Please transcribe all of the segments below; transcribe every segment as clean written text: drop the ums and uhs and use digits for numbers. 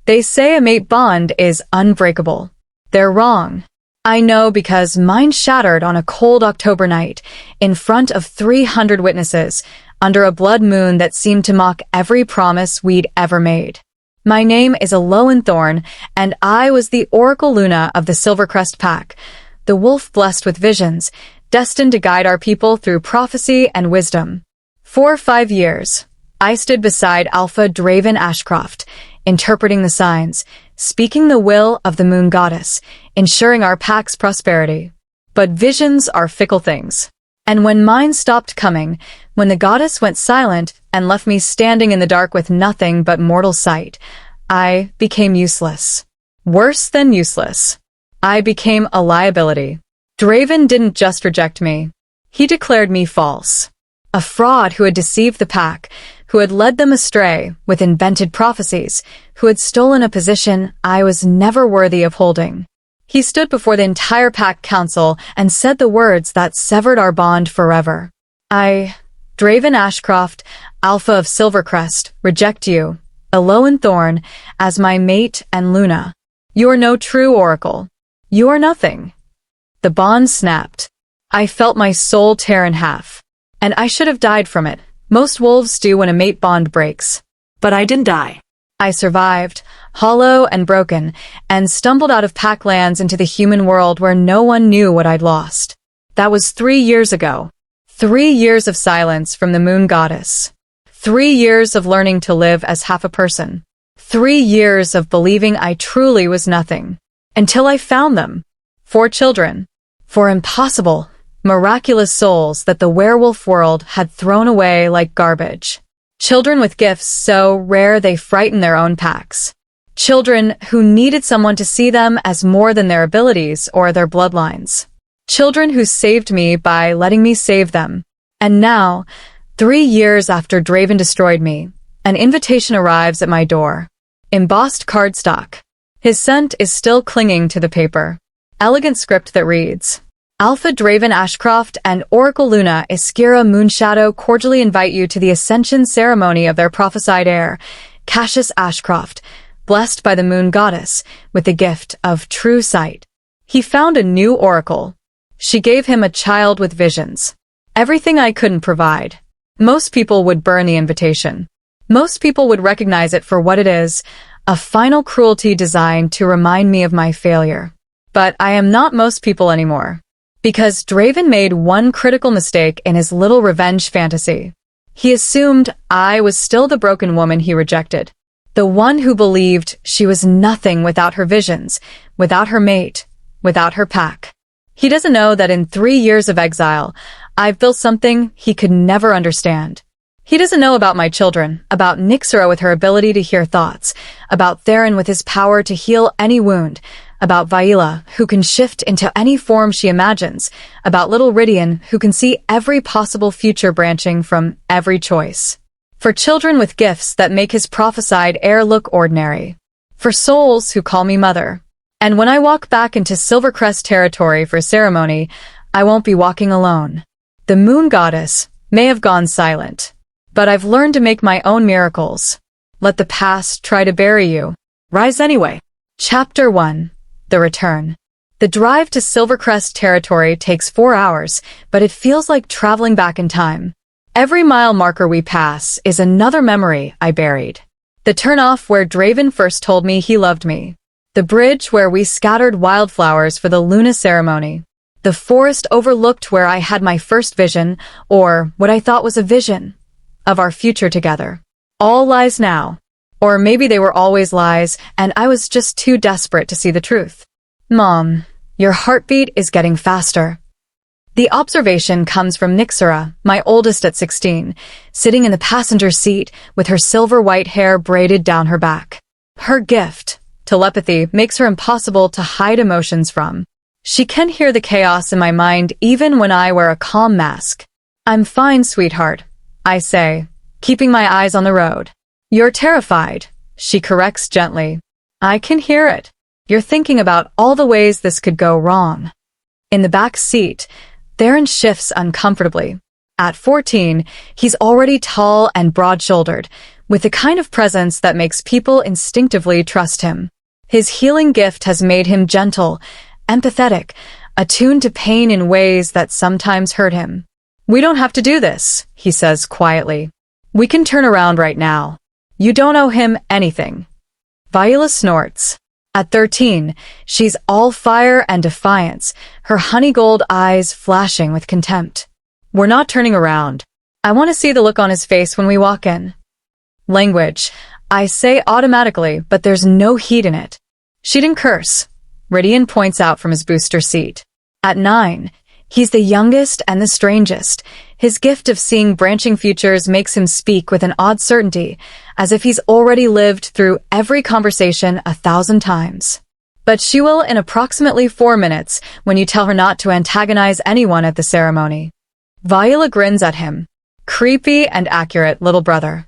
They say a mate bond is unbreakable. They're wrong. I know because mine shattered on a cold October night, in front of 300 witnesses, under a blood moon that seemed to mock every promise we'd ever made. My name is Elowen Thorne, and I was the Oracle Luna of the Silvercrest Pack, the wolf blessed with visions, destined to guide our people through prophecy and wisdom. For 5 years, I stood beside Alpha Draven Ashcroft, interpreting the signs, speaking the will of the moon goddess, ensuring our pack's prosperity. But visions are fickle things. And when mine stopped coming, when the goddess went silent and left me standing in the dark with nothing but mortal sight, I became useless. Worse than useless. I became a liability. Draven didn't just reject me. He declared me false. A fraud who had deceived the pack, who had led them astray with invented prophecies, who had stolen a position I was never worthy of holding. He stood before the entire pack council and said the words that severed our bond forever. I, Draven Ashcroft, Alpha of Silvercrest, reject you, Elowen Thorne, as my mate and Luna. You are no true oracle. You are nothing. The bond snapped. I felt my soul tear in half. And I should have died from it. Most wolves do when a mate bond breaks. But I didn't die. I survived, hollow and broken, and stumbled out of packlands into the human world where no one knew what I'd lost. That was 3 years ago. 3 years of silence from the moon goddess. 3 years of learning to live as half a person. 3 years of believing I truly was nothing. Until I found them. 4 children. 4 impossible, miraculous souls that the werewolf world had thrown away like garbage. Children with gifts so rare they frighten their own packs. Children who needed someone to see them as more than their abilities or their bloodlines. Children who saved me by letting me save them. And now, 3 years after Draven destroyed me, an invitation arrives at my door. Embossed cardstock. His scent is still clinging to the paper. Elegant script that reads, Alpha Draven Ashcroft and Oracle Luna Iskira Moonshadow cordially invite you to the Ascension ceremony of their prophesied heir, Cassius Ashcroft, blessed by the moon goddess with the gift of true sight. He found a new oracle. She gave him a child with visions. Everything I couldn't provide. Most people would burn the invitation. Most people would recognize it for what it is, a final cruelty designed to remind me of my failure. But I am not most people anymore. Because Draven made one critical mistake in his little revenge fantasy. He assumed I was still the broken woman he rejected. The one who believed she was nothing without her visions, without her mate, without her pack. He doesn't know that in 3 years of exile, I've built something he could never understand. He doesn't know about my children, about Nyxera with her ability to hear thoughts, about Theron with his power to heal any wound, about Vaila, who can shift into any form she imagines, about little Rydian, who can see every possible future branching from every choice. For children with gifts that make his prophesied heir look ordinary. For souls who call me mother. And when I walk back into Silvercrest territory for ceremony, I won't be walking alone. The moon goddess may have gone silent, but I've learned to make my own miracles. Let the past try to bury you. Rise anyway. Chapter 1. The Return. The drive to Silvercrest territory takes 4 hours, but it feels like traveling back in time. Every mile marker we pass is another memory I buried. The turnoff where Draven first told me he loved me. The bridge where we scattered wildflowers for the Luna ceremony. The forest overlooked where I had my first vision, or what I thought was a vision, of our future together. All lies now. Or maybe they were always lies, and I was just too desperate to see the truth. Mom, your heartbeat is getting faster. The observation comes from Nyxera, my oldest at 16, sitting in the passenger seat with her silver-white hair braided down her back. Her gift, telepathy, makes her impossible to hide emotions from. She can hear the chaos in my mind even when I wear a calm mask. I'm fine, sweetheart, I say, keeping my eyes on the road. You're terrified, she corrects gently. I can hear it. You're thinking about all the ways this could go wrong. In the back seat, Theron shifts uncomfortably. At 14, he's already tall and broad-shouldered, with the kind of presence that makes people instinctively trust him. His healing gift has made him gentle, empathetic, attuned to pain in ways that sometimes hurt him. "We don't have to do this," he says quietly. "We can turn around right now. You don't owe him anything." Viola snorts. At 13, she's all fire and defiance, her honey-gold eyes flashing with contempt. "We're not turning around. I want to see the look on his face when we walk in." Language. I say automatically, but there's no heat in it. "She didn't curse," Rydian points out from his booster seat. At 9, he's the youngest and the strangest. His gift of seeing branching futures makes him speak with an odd certainty, as if he's already lived through every conversation 1,000 times. "But she will in approximately 4 minutes when you tell her not to antagonize anyone at the ceremony." Viola grins at him. "Creepy and accurate, little brother."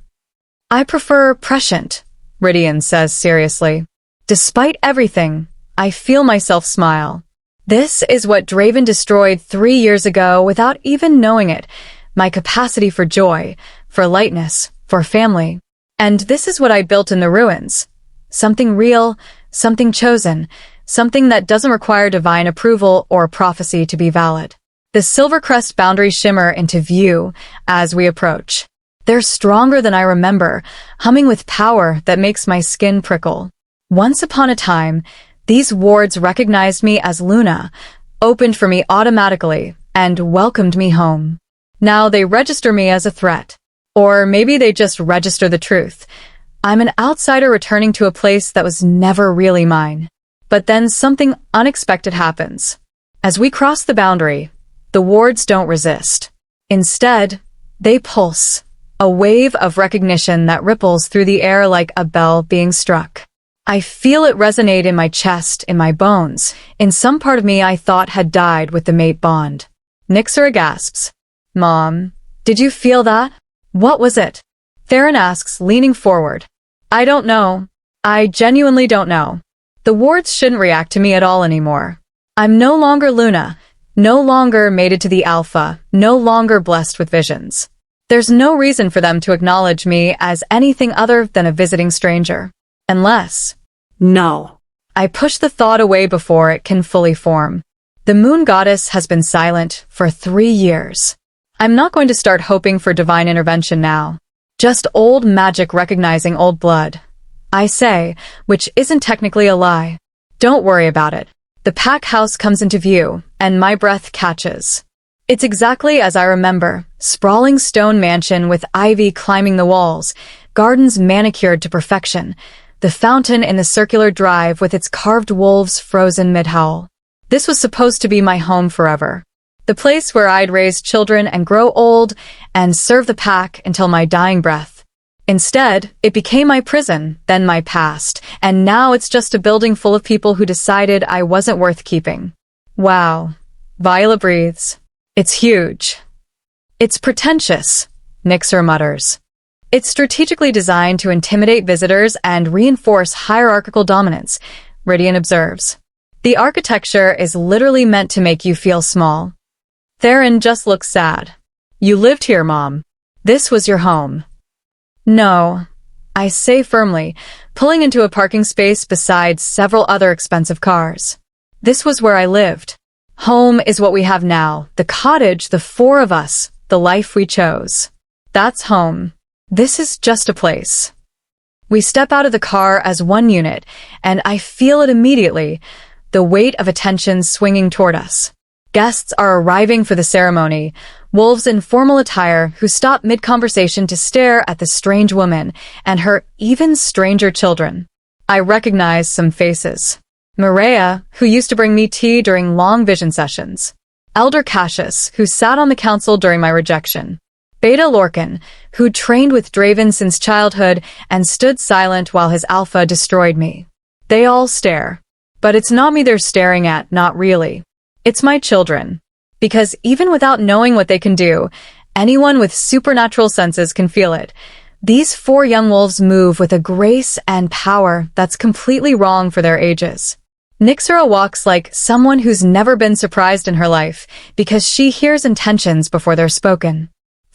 "I prefer prescient," Rydian says seriously. "Despite everything, I feel myself smile. This is what Draven destroyed 3 years ago without even knowing it. My capacity for joy, for lightness, for family. And this is what I built in the ruins. Something real, something chosen, something that doesn't require divine approval or prophecy to be valid." The Silvercrest boundaries shimmer into view as we approach. They're stronger than I remember, humming with power that makes my skin prickle. Once upon a time, these wards recognized me as Luna, opened for me automatically, and welcomed me home. Now they register me as a threat. Or maybe they just register the truth. I'm an outsider returning to a place that was never really mine. But then something unexpected happens. As we cross the boundary, the wards don't resist. Instead, they pulse, a wave of recognition that ripples through the air like a bell being struck. I feel it resonate in my chest, in my bones, in some part of me I thought had died with the mate bond. Nyxera gasps. "Mom, did you feel that? What was it?" Theron asks, leaning forward. "I don't know. I genuinely don't know. The wards shouldn't react to me at all anymore. I'm no longer Luna, no longer mated to the Alpha, no longer blessed with visions. There's no reason for them to acknowledge me as anything other than a visiting stranger. Unless..." "No." I push the thought away before it can fully form. The moon goddess has been silent for 3 years. I'm not going to start hoping for divine intervention now. Just old magic recognizing old blood. I say, which isn't technically a lie. "Don't worry about it." The pack house comes into view, and my breath catches. It's exactly as I remember, sprawling stone mansion with ivy climbing the walls, gardens manicured to perfection, the fountain in the circular drive with its carved wolves frozen mid-howl. This was supposed to be my home forever. The place where I'd raise children and grow old and serve the pack until my dying breath. Instead, it became my prison, then my past, and now it's just a building full of people who decided I wasn't worth keeping. Wow. Viola breathes. "It's huge." "It's pretentious," Nyxera mutters. "It's strategically designed to intimidate visitors and reinforce hierarchical dominance," Rydian observes. "The architecture is literally meant to make you feel small." Theron just looks sad. "You lived here, Mom. This was your home." "No," I say firmly, pulling into a parking space beside several other expensive cars. "This was where I lived. Home is what we have now, the cottage, the 4 of us, the life we chose. That's home. This is just a place." We step out of the car as one unit, and I feel it immediately, the weight of attention swinging toward us. Guests are arriving for the ceremony, wolves in formal attire who stop mid-conversation to stare at the strange woman and her even stranger children. I recognize some faces. Maria, who used to bring me tea during long vision sessions. Elder Cassius, who sat on the council during my rejection. Beta Lorcan, who trained with Draven since childhood and stood silent while his alpha destroyed me. They all stare. But it's not me they're staring at, not really. It's my children. Because even without knowing what they can do, anyone with supernatural senses can feel it. These 4 young wolves move with a grace and power that's completely wrong for their ages. Nyxera walks like someone who's never been surprised in her life, because she hears intentions before they're spoken.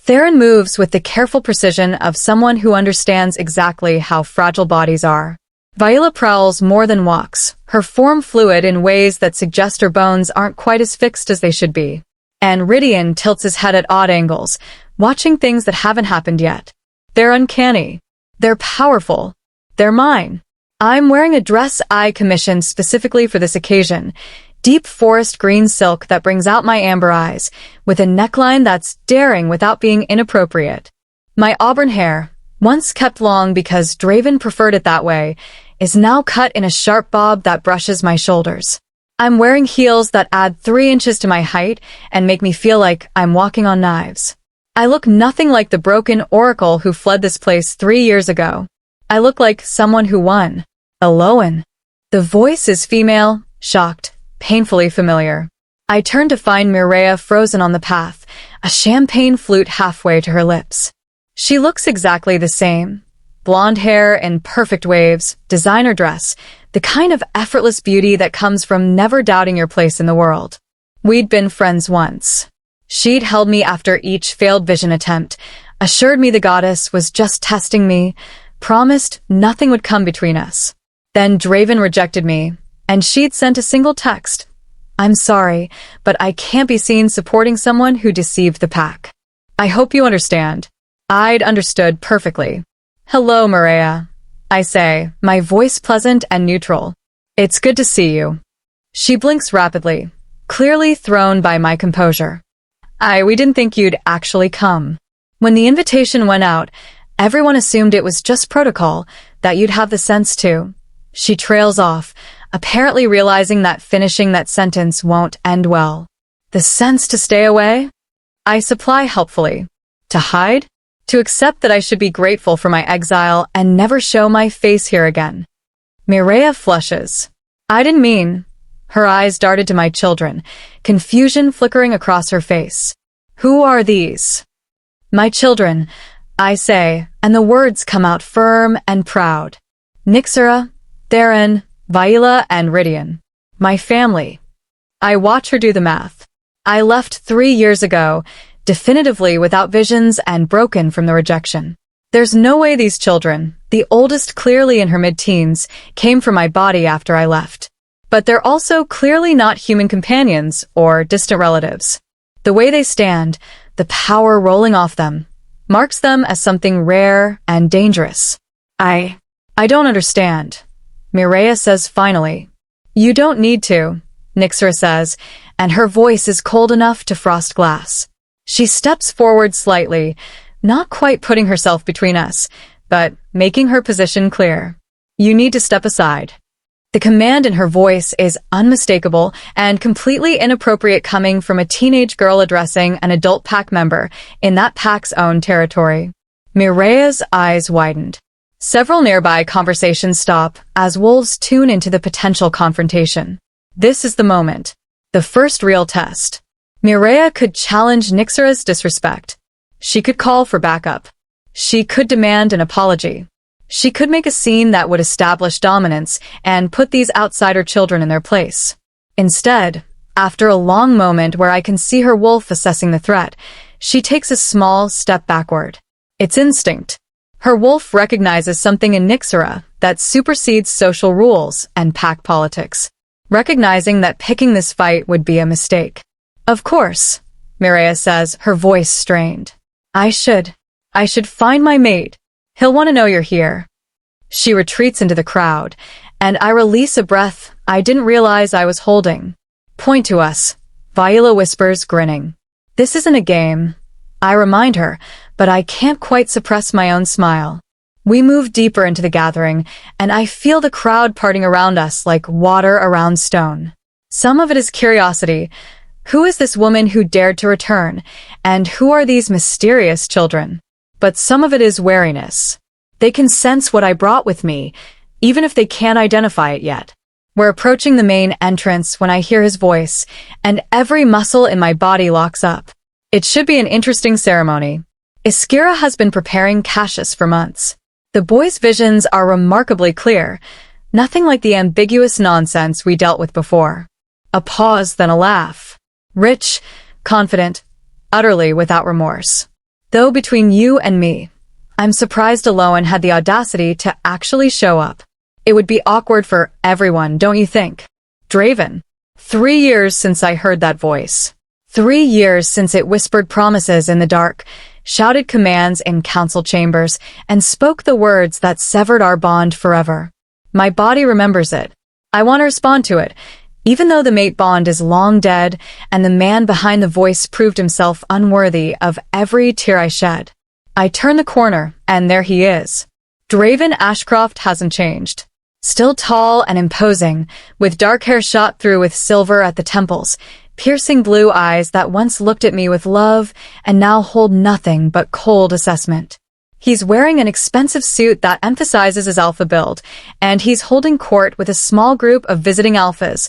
Theron moves with the careful precision of someone who understands exactly how fragile bodies are. Viola prowls more than walks, her form fluid in ways that suggest her bones aren't quite as fixed as they should be. And Rydian tilts his head at odd angles, watching things that haven't happened yet. They're uncanny. They're powerful. They're mine. I'm wearing a dress I commissioned specifically for this occasion. Deep forest green silk that brings out my amber eyes, with a neckline that's daring without being inappropriate. My auburn hair, once kept long because Draven preferred it that way, is now cut in a sharp bob that brushes my shoulders. I'm wearing heels that add 3 inches to my height and make me feel like I'm walking on knives. I look nothing like the broken Oracle who fled this place 3 years ago. I look like someone who won. Elowen. The voice is female, shocked, painfully familiar. I turn to find Mireia frozen on the path, a champagne flute halfway to her lips. She looks exactly the same. Blonde hair in perfect waves, designer dress, the kind of effortless beauty that comes from never doubting your place in the world. We'd been friends once. She'd held me after each failed vision attempt, assured me the goddess was just testing me, promised nothing would come between us. Then Draven rejected me, and she'd sent a single text. I'm sorry, but I can't be seen supporting someone who deceived the pack. I hope you understand. I'd understood perfectly. Hello, Mireia, I say, my voice pleasant and neutral. It's good to see you. She blinks rapidly, clearly thrown by my composure. We didn't think you'd actually come. When the invitation went out, everyone assumed it was just protocol, that you'd have the sense to. She trails off, apparently realizing that finishing that sentence won't end well. The sense to stay away? I supply helpfully. To hide? To accept that I should be grateful for my exile and never show my face here again. Mireia flushes. I didn't mean. Her eyes darted to my children, confusion flickering across her face. Who are these? My children, I say, and the words come out firm and proud. Nyxera, Theron, Viola, and Rydian. My family. I watch her do the math. I left 3 years ago, definitively without visions and broken from the rejection. There's no way these children, the oldest clearly in her mid-teens, came from my body after I left. But they're also clearly not human companions or distant relatives. The way they stand, the power rolling off them, marks them as something rare and dangerous. I don't understand. Mireia says finally. You don't need to, Nyxera says, and her voice is cold enough to frost glass. She steps forward slightly, not quite putting herself between us, but making her position clear. You need to step aside. The command in her voice is unmistakable and completely inappropriate coming from a teenage girl addressing an adult pack member in that pack's own territory. Mireia's eyes widened. Several nearby conversations stop as wolves tune into the potential confrontation. This is the moment. The first real test. Mireia could challenge Nyxera's disrespect. She could call for backup. She could demand an apology. She could make a scene that would establish dominance and put these outsider children in their place. Instead, after a long moment where I can see her wolf assessing the threat, she takes a small step backward. It's instinct. Her wolf recognizes something in Nyxera that supersedes social rules and pack politics, recognizing that picking this fight would be a mistake. Of course, Mireia says, her voice strained. I should find my mate. He'll want to know you're here. She retreats into the crowd, and I release a breath I didn't realize I was holding. Point to us, Viola whispers, grinning. This isn't a game. I remind her, but I can't quite suppress my own smile. We move deeper into the gathering, and I feel the crowd parting around us like water around stone. Some of it is curiosity. Who is this woman who dared to return, and who are these mysterious children? But some of it is wariness. They can sense what I brought with me, even if they can't identify it yet. We're approaching the main entrance when I hear his voice, and every muscle in my body locks up. It should be an interesting ceremony. Iskira has been preparing Cassius for months. The boy's visions are remarkably clear, nothing like the ambiguous nonsense we dealt with before. A pause, then a laugh. Rich, confident, utterly without remorse. Though between you and me, I'm surprised Elowen had the audacity to actually show up. It would be awkward for everyone, don't you think? Draven. 3 years since I heard that voice. 3 years since it whispered promises in the dark, shouted commands in council chambers, and spoke the words that severed our bond forever. My body remembers it. I want to respond to it, even though the mate bond is long dead and the man behind the voice proved himself unworthy of every tear I shed. I turn the corner, and there he is. Draven Ashcroft hasn't changed. Still tall and imposing, with dark hair shot through with silver at the temples, piercing blue eyes that once looked at me with love and now hold nothing but cold assessment. He's wearing an expensive suit that emphasizes his alpha build, and he's holding court with a small group of visiting alphas,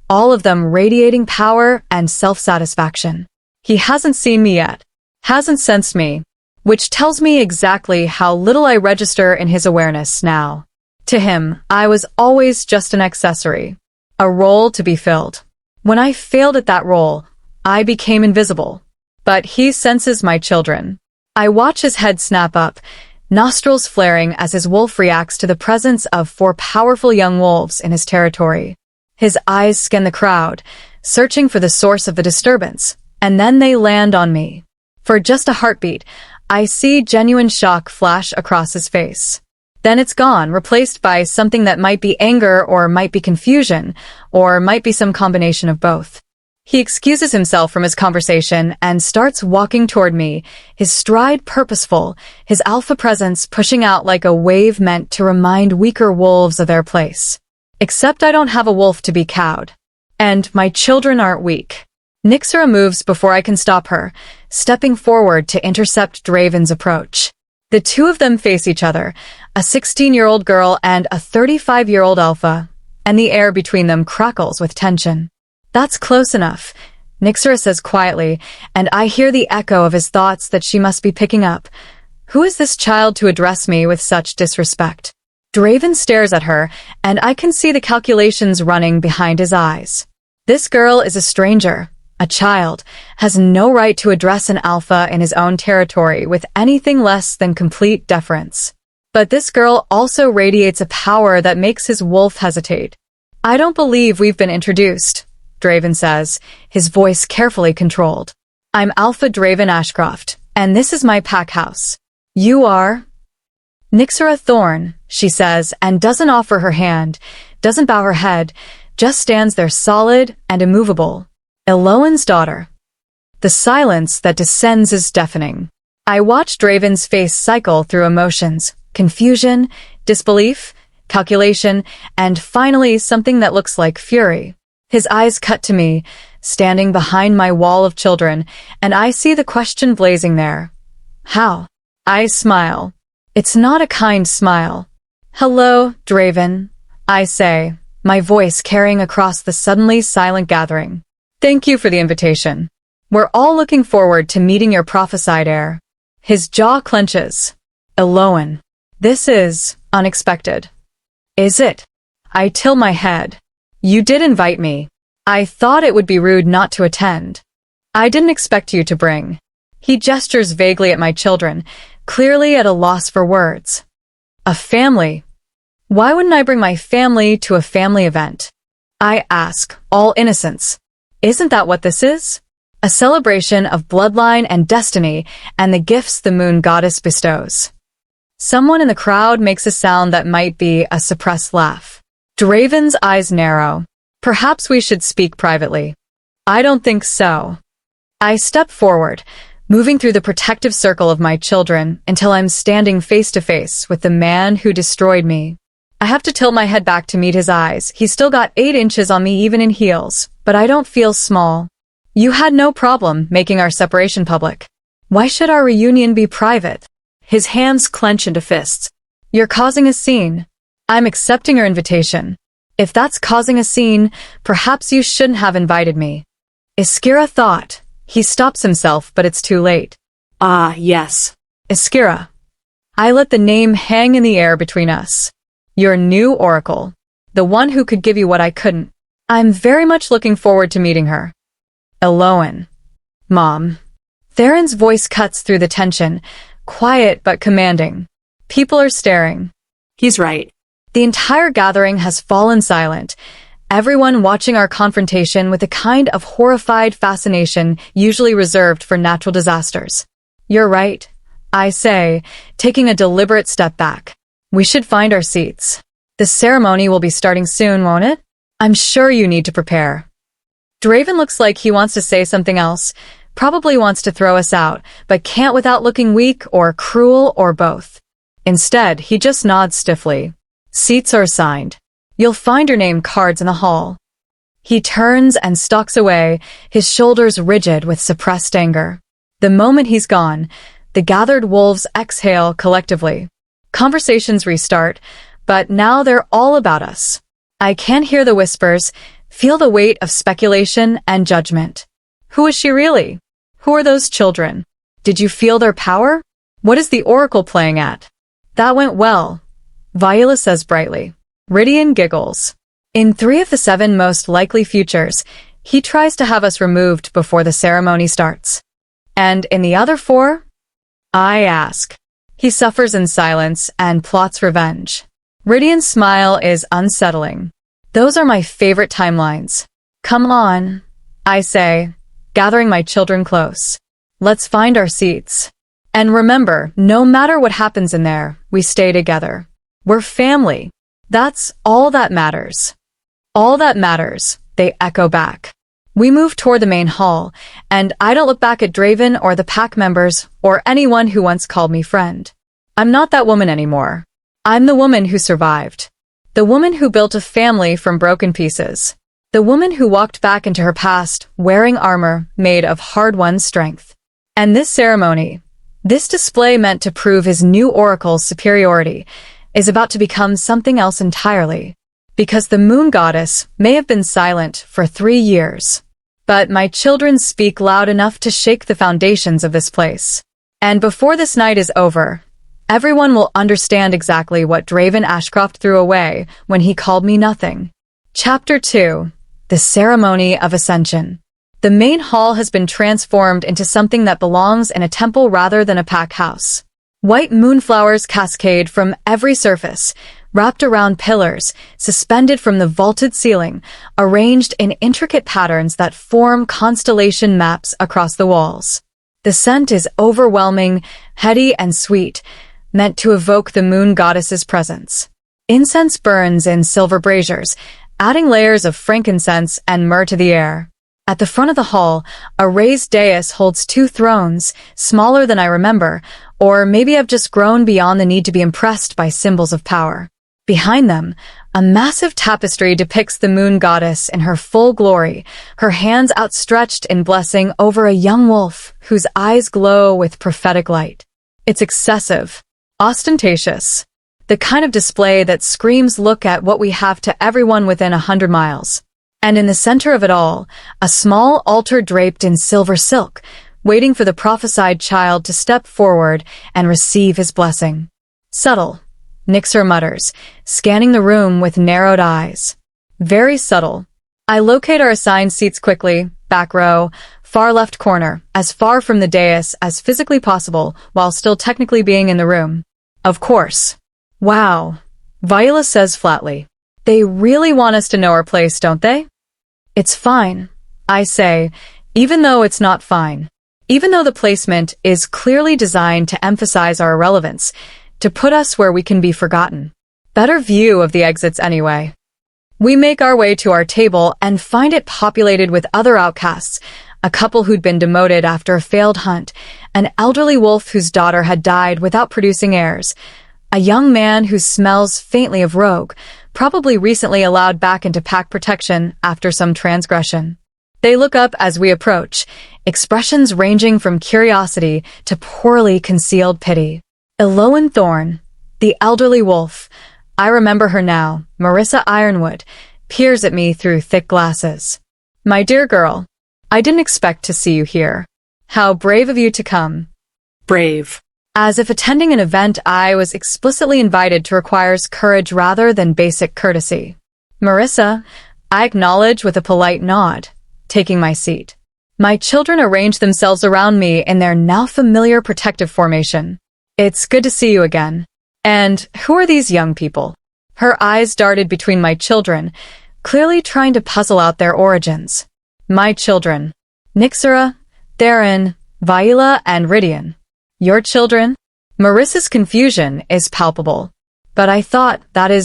all of them radiating power and self-satisfaction. He hasn't seen me yet, hasn't sensed me, which tells me exactly how little I register in his awareness now. To him, I was always just an accessory, a role to be filled. When I failed at that role, I became invisible. But he senses my children. I watch his head snap up, nostrils flaring as his wolf reacts to the presence of 4 powerful young wolves in his territory. His eyes scan the crowd, searching for the source of the disturbance, and then they land on me. For just a heartbeat, I see genuine shock flash across his face. Then it's gone, replaced by something that might be anger or might be confusion, or might be some combination of both. He excuses himself from his conversation and starts walking toward me, his stride purposeful, his alpha presence pushing out like a wave meant to remind weaker wolves of their place. Except I don't have a wolf to be cowed. And my children aren't weak. Nyxera moves before I can stop her, stepping forward to intercept Draven's approach. The two of them face each other, a 16-year-old girl and a 35-year-old alpha, and the air between them crackles with tension. That's close enough, Nyxera says quietly, and I hear the echo of his thoughts that she must be picking up. Who is this child to address me with such disrespect? Draven stares at her, and I can see the calculations running behind his eyes. This girl is a stranger. A child has no right to address an alpha in his own territory with anything less than complete deference. But this girl also radiates a power that makes his wolf hesitate. I don't believe we've been introduced, Draven says, his voice carefully controlled. I'm Alpha Draven Ashcroft, and this is my pack house. You are? Nyxera Thorne, she says, and doesn't offer her hand, doesn't bow her head, just stands there solid and immovable. Elowen's daughter. The silence that descends is deafening. I watch Draven's face cycle through emotions, confusion, disbelief, calculation, and finally something that looks like fury. His eyes cut to me, standing behind my wall of children, and I see the question blazing there. How? I smile. It's not a kind smile. Hello, Draven, I say, my voice carrying across the suddenly silent gathering. Thank you for the invitation. We're all looking forward to meeting your prophesied heir. His jaw clenches. Elowen. This is unexpected. Is it? I tilt my head. You did invite me. I thought it would be rude not to attend. I didn't expect you to bring. He gestures vaguely at my children, clearly at a loss for words. A family. Why wouldn't I bring my family to a family event? I ask, all innocence. Isn't that what this is? A celebration of bloodline and destiny and the gifts the moon goddess bestows. Someone in the crowd makes a sound that might be a suppressed laugh. Draven's eyes narrow. Perhaps we should speak privately. I don't think so. I step forward, moving through the protective circle of my children until I'm standing face to face with the man who destroyed me. I have to tilt my head back to meet his eyes. He's still got 8 inches on me even in heels, but I don't feel small. You had no problem making our separation public. Why should our reunion be private? His hands clench into fists. You're causing a scene. I'm accepting your invitation. If that's causing a scene, perhaps you shouldn't have invited me. Iskira thought. He stops himself, but it's too late. Ah, yes. Iskira. I let the name hang in the air between us. Your new Oracle. The one who could give you what I couldn't. I'm very much looking forward to meeting her. Elowen. Mom. Theron's voice cuts through the tension, quiet but commanding. People are staring. He's right. The entire gathering has fallen silent, everyone watching our confrontation with a kind of horrified fascination usually reserved for natural disasters. You're right, I say, taking a deliberate step back. We should find our seats. The ceremony will be starting soon, won't it? I'm sure you need to prepare. Draven looks like he wants to say something else, probably wants to throw us out, but can't without looking weak or cruel or both. Instead, he just nods stiffly. Seats are assigned. You'll find your name cards in the hall. He turns and stalks away, his shoulders rigid with suppressed anger. The moment he's gone, the gathered wolves exhale collectively. Conversations restart, but now they're all about us. I can hear the whispers, feel the weight of speculation and judgment. Who is she really? Who are those children? Did you feel their power? What is the Oracle playing at? That went well, Viola says brightly. Rydian giggles. In 3 of the 7 most likely futures, he tries to have us removed before the ceremony starts. And in the other 4? I ask. He suffers in silence and plots revenge. Rydian's smile is unsettling. Those are my favorite timelines. Come on, I say, gathering my children close. Let's find our seats. And remember, no matter what happens in there, we stay together. We're family. That's all that matters. All that matters, they echo back. We move toward the main hall, and I don't look back at Draven or the pack members or anyone who once called me friend. I'm not that woman anymore. I'm the woman who survived. The woman who built a family from broken pieces. The woman who walked back into her past wearing armor made of hard-won strength. And this ceremony, this display meant to prove his new oracle's superiority, is about to become something else entirely. Because the moon goddess may have been silent for 3 years. But my children speak loud enough to shake the foundations of this place. And before this night is over, everyone will understand exactly what Draven Ashcroft threw away when he called me nothing. Chapter 2. The Ceremony of Ascension. The main hall has been transformed into something that belongs in a temple rather than a pack house. White moonflowers cascade from every surface, wrapped around pillars, suspended from the vaulted ceiling, arranged in intricate patterns that form constellation maps across the walls. The scent is overwhelming, heady and sweet, meant to evoke the moon goddess's presence. Incense burns in silver braziers, adding layers of frankincense and myrrh to the air. At the front of the hall, a raised dais holds 2 thrones, smaller than I remember, or maybe I've just grown beyond the need to be impressed by symbols of power. Behind them, a massive tapestry depicts the moon goddess in her full glory, her hands outstretched in blessing over a young wolf whose eyes glow with prophetic light. It's excessive, ostentatious, the kind of display that screams look at what we have to everyone within 100 miles. And in the center of it all, a small altar draped in silver silk, waiting for the prophesied child to step forward and receive his blessing. Subtle, Nixer mutters, scanning the room with narrowed eyes. Very subtle. I locate our assigned seats quickly, back row, far left corner, as far from the dais as physically possible while still technically being in the room. Of course. Wow, Viola says flatly. They really want us to know our place, don't they? It's fine, I say, even though it's not fine. Even though the placement is clearly designed to emphasize our irrelevance, to put us where we can be forgotten. Better view of the exits anyway. We make our way to our table and find it populated with other outcasts, a couple who'd been demoted after a failed hunt, an elderly wolf whose daughter had died without producing heirs, a young man who smells faintly of rogue, probably recently allowed back into pack protection after some transgression. They look up as we approach, expressions ranging from curiosity to poorly concealed pity. Elowen Thorne, the elderly wolf, I remember her now, Marissa Ironwood, peers at me through thick glasses. My dear girl, I didn't expect to see you here. How brave of you to come. Brave. As if attending an event I was explicitly invited to requires courage rather than basic courtesy. Marissa, I acknowledge with a polite nod, taking my seat. My children arrange themselves around me in their now familiar protective formation. It's good to see you again. And who are these young people? Her eyes darted between my children, clearly trying to puzzle out their origins. My children. Nyxera, Theron, Viola, and Rydian. Your children? Marissa's confusion is palpable. But I thought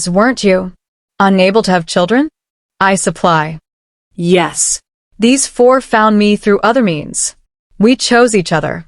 weren't you? Unable to have children? I supply. Yes. These 4 found me through other means. We chose each other.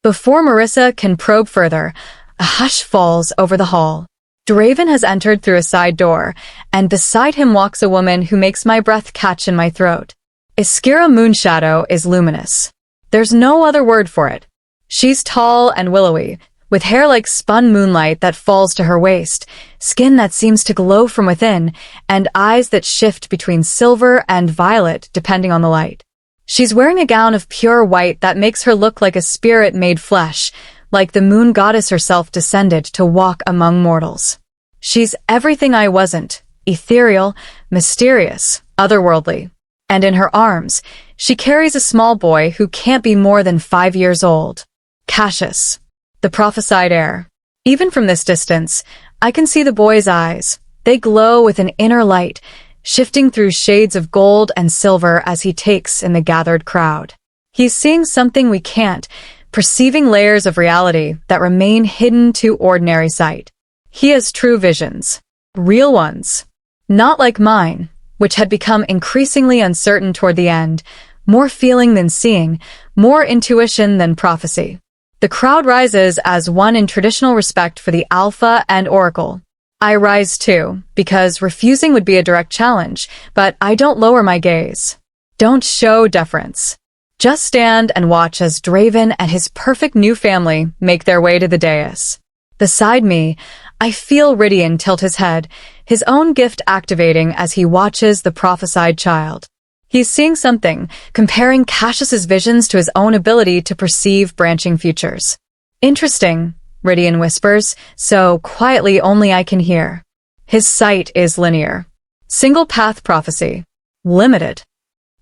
Before Marissa can probe further, a hush falls over the hall. Draven has entered through a side door, and beside him walks a woman who makes my breath catch in my throat. Iskira Moonshadow is luminous. There's no other word for it. She's tall and willowy, with hair like spun moonlight that falls to her waist, skin that seems to glow from within, and eyes that shift between silver and violet depending on the light. She's wearing a gown of pure white that makes her look like a spirit made flesh, like the moon goddess herself descended to walk among mortals. She's everything I wasn't, ethereal, mysterious, otherworldly. And in her arms, she carries a small boy who can't be more than 5 years old. Cassius, the prophesied heir. Even from this distance, I can see the boy's eyes. They glow with an inner light, shifting through shades of gold and silver as he takes in the gathered crowd. He's seeing something we can't, perceiving layers of reality that remain hidden to ordinary sight. He has true visions, real ones, not like mine, which had become increasingly uncertain toward the end, more feeling than seeing, more intuition than prophecy. The crowd rises as one in traditional respect for the Alpha and Oracle. I rise too, because refusing would be a direct challenge, but I don't lower my gaze. Don't show deference. Just stand and watch as Draven and his perfect new family make their way to the dais. Beside me, I feel Rydian tilt his head, his own gift activating as he watches the prophesied child. He's seeing something, comparing Cassius's visions to his own ability to perceive branching futures. Interesting, Rydian whispers, so quietly only I can hear. His sight is linear. Single path prophecy. Limited.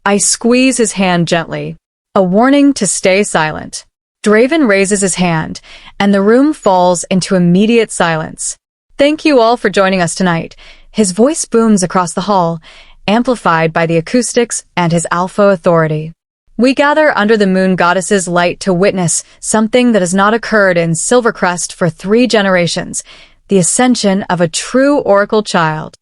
I squeeze his hand gently. A warning to stay silent. Draven raises his hand, and the room falls into immediate silence. Thank you all for joining us tonight. His voice booms across the hall, amplified by the acoustics and his alpha authority. We gather under the moon goddess's light to witness something that has not occurred in Silvercrest for 3 generations, the ascension of a true Oracle child.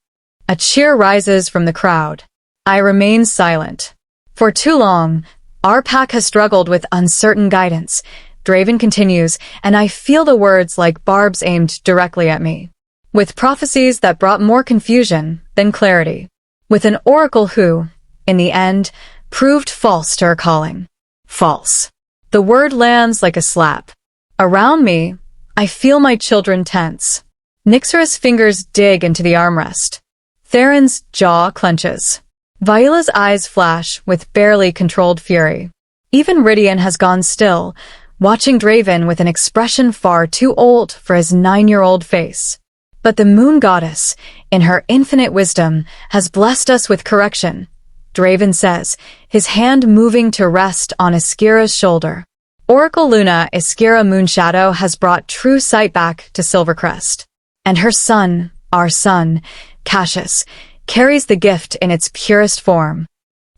A cheer rises from the crowd. I remain silent. For too long, our pack has struggled with uncertain guidance. Draven continues, and I feel the words like barbs aimed directly at me. With prophecies that brought more confusion than clarity. With an oracle who, in the end, proved false to her calling. False. The word lands like a slap. Around me, I feel my children tense. Nyxera's fingers dig into the armrest. Theron's jaw clenches. Viola's eyes flash with barely controlled fury. Even Rydian has gone still, watching Draven with an expression far too old for his 9-year-old face. But the moon goddess, in her infinite wisdom, has blessed us with correction, Draven says, his hand moving to rest on Iskira's shoulder. Oracle Luna Iskira Moonshadow has brought true sight back to Silvercrest. And her son, our son, Cassius, carries the gift in its purest form.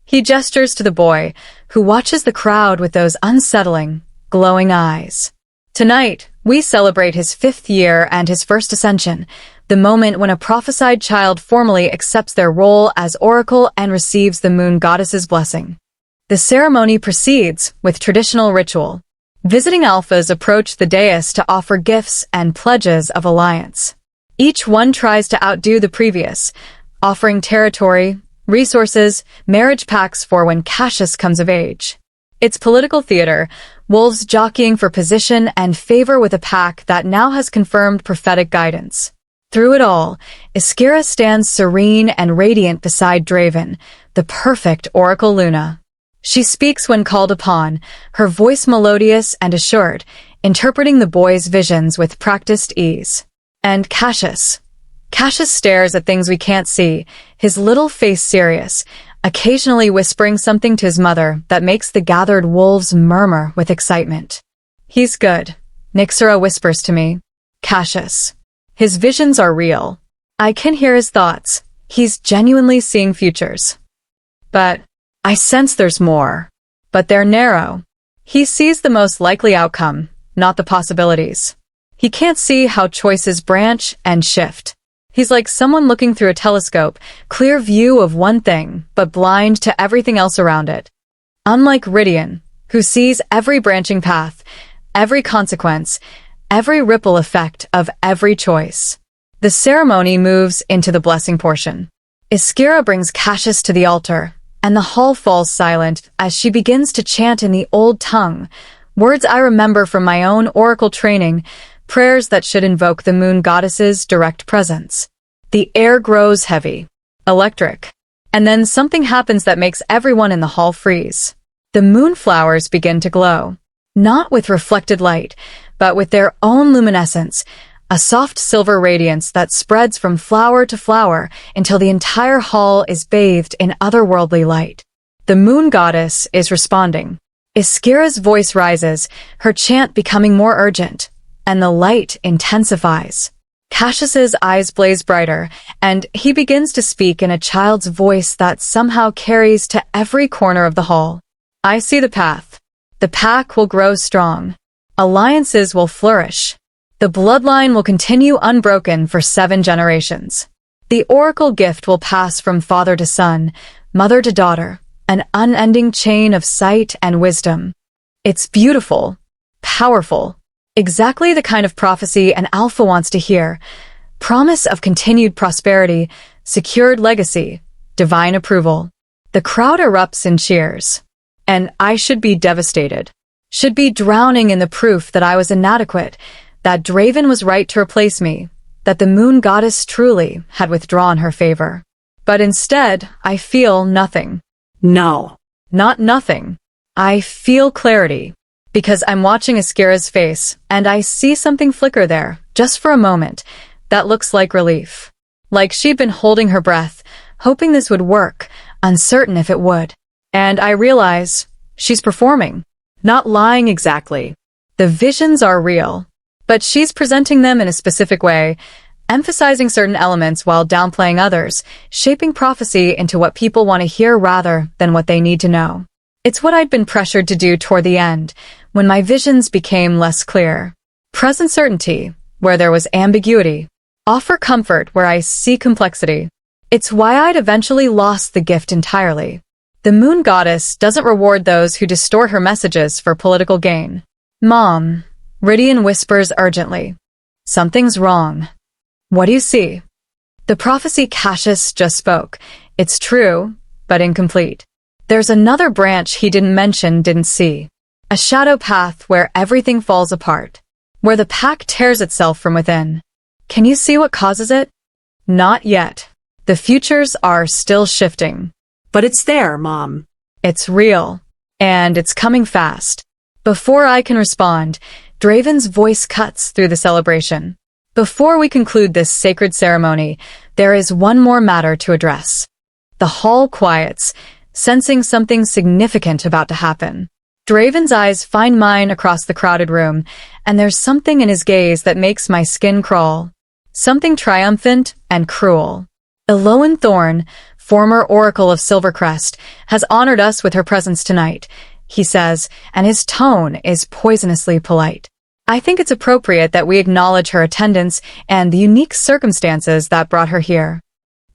He gestures to the boy, who watches the crowd with those unsettling, glowing eyes. Tonight, we celebrate his 5th year and his first ascension, the moment when a prophesied child formally accepts their role as Oracle and receives the moon goddess's blessing. The ceremony proceeds with traditional ritual. Visiting alphas approach the dais to offer gifts and pledges of alliance. Each one tries to outdo the previous, offering territory, resources, marriage pacts for when Cassius comes of age. It's political theater, wolves jockeying for position and favor with a pack that now has confirmed prophetic guidance. Through it all, Iskira stands serene and radiant beside Draven, the perfect Oracle Luna. She speaks when called upon, her voice melodious and assured, interpreting the boy's visions with practiced ease. And Cassius stares at things we can't see, his little face serious, occasionally whispering something to his mother that makes the gathered wolves murmur with excitement. "He's good," Nyxera whispers to me. "Cassius. His visions are real. I can hear his thoughts. He's genuinely seeing futures. But I sense there's more. But they're narrow. He sees the most likely outcome, not the possibilities. He can't see how choices branch and shift. He's like someone looking through a telescope, clear view of one thing, but blind to everything else around it. Unlike Rydian, who sees every branching path, every consequence, every ripple effect of every choice. The ceremony moves into the blessing portion. Iskira brings Cassius to the altar, and the hall falls silent as she begins to chant in the old tongue, words I remember from my own oracle training, prayers that should invoke the moon goddess's direct presence. The air grows heavy, electric, and then something happens that makes everyone in the hall freeze. The moonflowers begin to glow, not with reflected light, but with their own luminescence, a soft silver radiance that spreads from flower to flower until the entire hall is bathed in otherworldly light. The moon goddess is responding. Iskira's voice rises, her chant becoming more urgent, and the light intensifies. Cassius's eyes blaze brighter, and he begins to speak in a child's voice that somehow carries to every corner of the hall. "I see the path. The pack will grow strong. Alliances will flourish. The bloodline will continue unbroken for 7 generations. The oracle gift will pass from father to son, mother to daughter, an unending chain of sight and wisdom." It's beautiful, powerful, exactly the kind of prophecy an alpha wants to hear. Promise of continued prosperity, secured legacy, divine approval. The crowd erupts in cheers. And I should be devastated. Should be drowning in the proof that I was inadequate, that Draven was right to replace me, that the moon goddess truly had withdrawn her favor. But instead, I feel nothing. No. Not nothing. I feel clarity. Because I'm watching Iskira's face, and I see something flicker there, just for a moment, that looks like relief. Like she'd been holding her breath, hoping this would work, uncertain if it would. And I realize she's performing, not lying exactly. The visions are real, but she's presenting them in a specific way, emphasizing certain elements while downplaying others, shaping prophecy into what people want to hear rather than what they need to know. It's what I'd been pressured to do toward the end, when my visions became less clear. Present certainty, where there was ambiguity. Offer comfort where I see complexity. It's why I'd eventually lost the gift entirely. The moon goddess doesn't reward those who distort her messages for political gain. "Mom," Rydian whispers urgently. "Something's wrong." "What do you see?" "The prophecy Cassius just spoke. It's true, but incomplete. There's another branch he didn't see. A shadow path where everything falls apart. Where the pack tears itself from within. Can you see what causes it?" "Not yet. The futures are still shifting." But it's there, Mom. "It's real. And it's coming fast." Before I can respond, Draven's voice cuts through the celebration. "Before we conclude this sacred ceremony, there is one more matter to address." The hall quiets, sensing something significant about to happen. Draven's eyes find mine across the crowded room, and there's something in his gaze that makes my skin crawl. Something triumphant and cruel. Elowen Thorne, former Oracle of Silvercrest, has honored us with her presence tonight, he says, and his tone is poisonously polite. I think it's appropriate that we acknowledge her attendance and the unique circumstances that brought her here.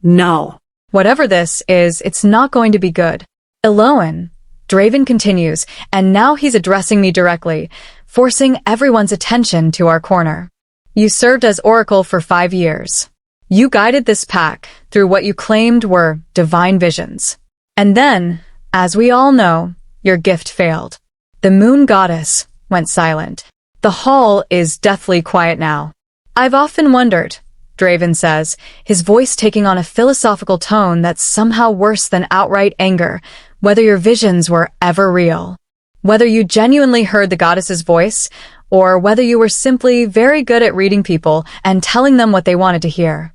No. Whatever this is, it's not going to be good. Elowen, Draven continues, and now he's addressing me directly, forcing everyone's attention to our corner. You served as Oracle for 5 years. You guided this pack through what you claimed were divine visions. And then, as we all know, your gift failed. The moon goddess went silent. The hall is deathly quiet now. I've often wondered, Draven says, his voice taking on a philosophical tone that's somehow worse than outright anger, whether your visions were ever real. Whether you genuinely heard the goddess's voice, or whether you were simply very good at reading people and telling them what they wanted to hear.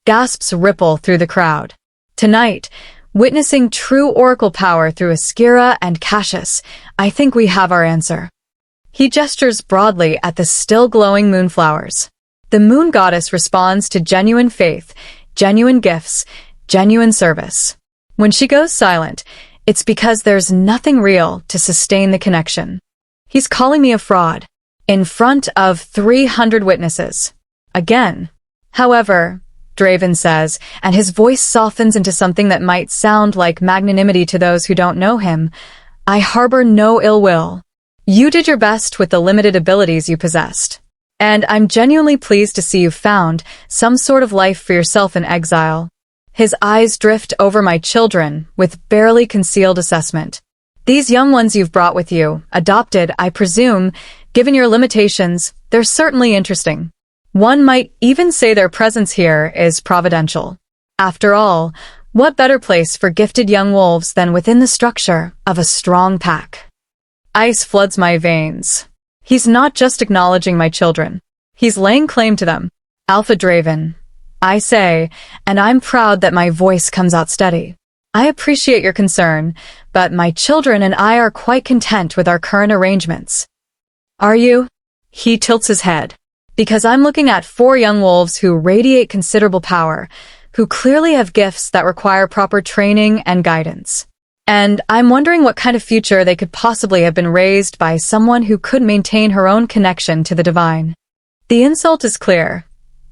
Gasps ripple through the crowd. Tonight, Witnessing true oracle power through Iskira and Cassius, I think we have our answer. He gestures broadly at the still glowing moonflowers. The moon goddess responds to genuine faith, genuine gifts, genuine service. When she goes silent, it's because there's nothing real to sustain the connection. He's calling me a fraud. In front of 300 witnesses. Again. However, Draven says, and his voice softens into something that might sound like magnanimity to those who don't know him, I harbor no ill will. You did your best with the limited abilities you possessed. And I'm genuinely pleased to see you've found some sort of life for yourself in exile. His eyes drift over my children with barely concealed assessment. These young ones you've brought with you, adopted, I presume, given your limitations, they're certainly interesting. One might even say their presence here is providential. After all, what better place for gifted young wolves than within the structure of a strong pack? Ice floods my veins. He's not just acknowledging my children. He's laying claim to them. Alpha Draven, I say, and I'm proud that my voice comes out steady. I appreciate your concern, but my children and I are quite content with our current arrangements. Are you? He tilts his head. Because I'm looking at 4 young wolves who radiate considerable power, who clearly have gifts that require proper training and guidance. And I'm wondering what kind of future they could possibly have been raised by someone who could maintain her own connection to the divine. The insult is clear.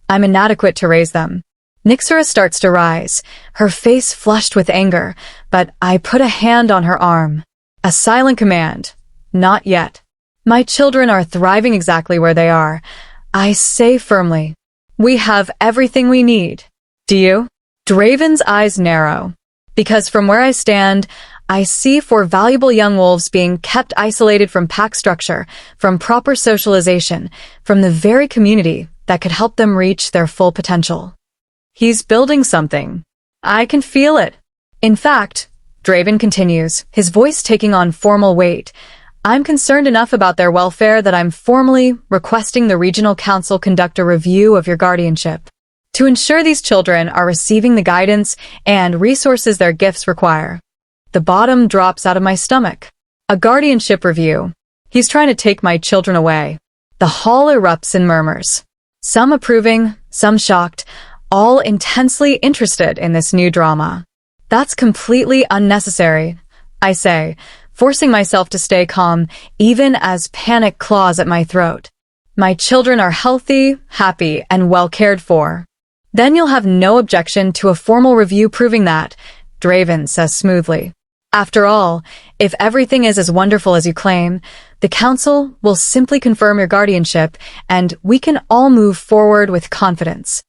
I'm inadequate to raise them. Nyxera starts to rise, her face flushed with anger, but I put a hand on her arm. A silent command. Not yet. My children are thriving exactly where they are. I say firmly, we have everything we need. Do you? Draven's eyes narrow. Because from where I stand, I see 4 valuable young wolves being kept isolated from pack structure, from proper socialization, from the very community that could help them reach their full potential. He's building something. I can feel it. In fact, Draven continues, his voice taking on formal weight, I'm concerned enough about their welfare that I'm formally requesting the Regional Council conduct a review of your guardianship to ensure these children are receiving the guidance and resources their gifts require. The bottom drops out of my stomach. A guardianship review. He's trying to take my children away. The hall erupts in murmurs. Some approving, some shocked, all intensely interested in this new drama. That's completely unnecessary, I say, forcing myself to stay calm, even as panic claws at my throat. My children are healthy, happy, and well cared for. Then you'll have no objection to a formal review proving that, Draven says smoothly. After all, if everything is as wonderful as you claim, the council will simply confirm your guardianship, and we can all move forward with confidence.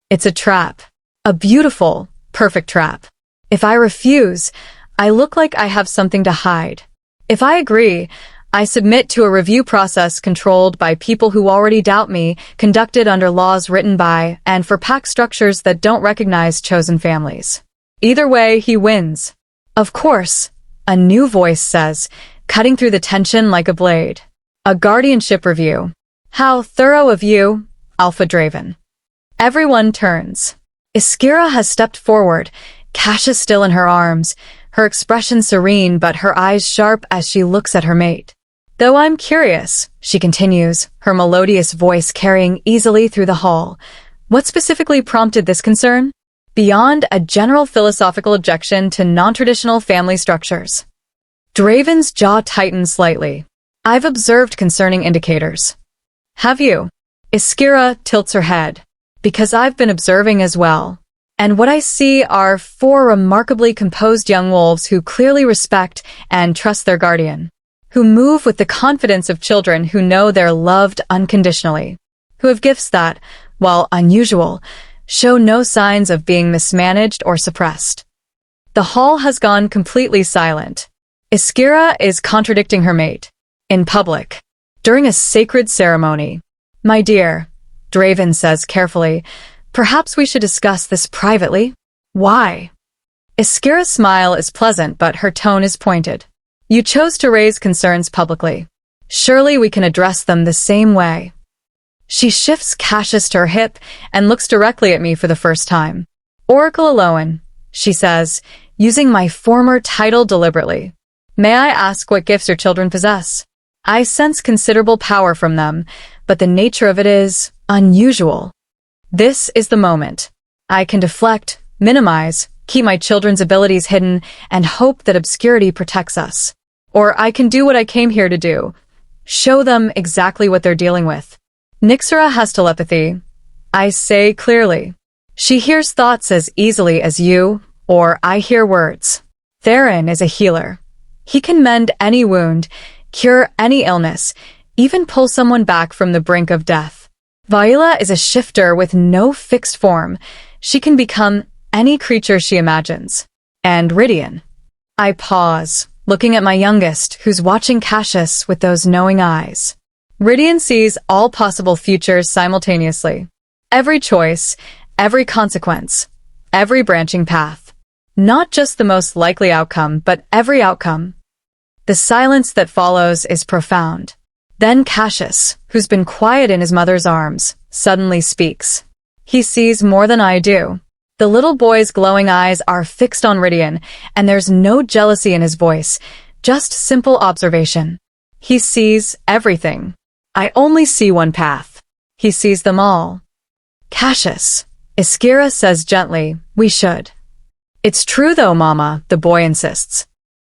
It's a trap. A beautiful, perfect trap. If I refuse, I look like I have something to hide. If I agree, I submit to a review process controlled by people who already doubt me, conducted under laws written by and for pack structures that don't recognize chosen families. Either way, he wins. Of course, a new voice says, cutting through the tension like a blade. A guardianship review. How thorough of you, Alpha Draven. Everyone turns. Iskira has stepped forward, Cassius still in her arms, her expression serene but her eyes sharp as she looks at her mate. Though I'm curious, she continues, her melodious voice carrying easily through the hall, what specifically prompted this concern? Beyond a general philosophical objection to non-traditional family structures. Draven's jaw tightens slightly. I've observed concerning indicators. Have you? Iskira tilts her head. Because I've been observing as well. And what I see are 4 remarkably composed young wolves who clearly respect and trust their guardian. Who move with the confidence of children who know they're loved unconditionally. Who have gifts that, while unusual, show no signs of being mismanaged or suppressed. The hall has gone completely silent. Iskira is contradicting her mate. In public. During a sacred ceremony. My dear, Draven says carefully, perhaps we should discuss this privately? Why? Iskira's smile is pleasant but her tone is pointed. You chose to raise concerns publicly. Surely we can address them the same way. She shifts Cassius to her hip and looks directly at me for the first time. Oracle Elowen, she says, using my former title deliberately. May I ask what gifts your children possess? I sense considerable power from them, but the nature of it is unusual. This is the moment. I can deflect, minimize, keep my children's abilities hidden, and hope that obscurity protects us. Or I can do what I came here to do. Show them exactly what they're dealing with. Nyxera has telepathy. I say clearly. She hears thoughts as easily as you, or I hear words. Theron is a healer. He can mend any wound, cure any illness, even pull someone back from the brink of death. Viola is a shifter with no fixed form. She can become any creature she imagines. And Rydian. I pause, looking at my youngest, who's watching Cassius with those knowing eyes. Rydian sees all possible futures simultaneously. Every choice, every consequence, every branching path. Not just the most likely outcome, but every outcome. The silence that follows is profound. Then Cassius, who's been quiet in his mother's arms, suddenly speaks. He sees more than I do. The little boy's glowing eyes are fixed on Rydian, and there's no jealousy in his voice, just simple observation. He sees everything. I only see one path. He sees them all. Cassius, Iskira says gently, we should. It's true though, Mama, the boy insists.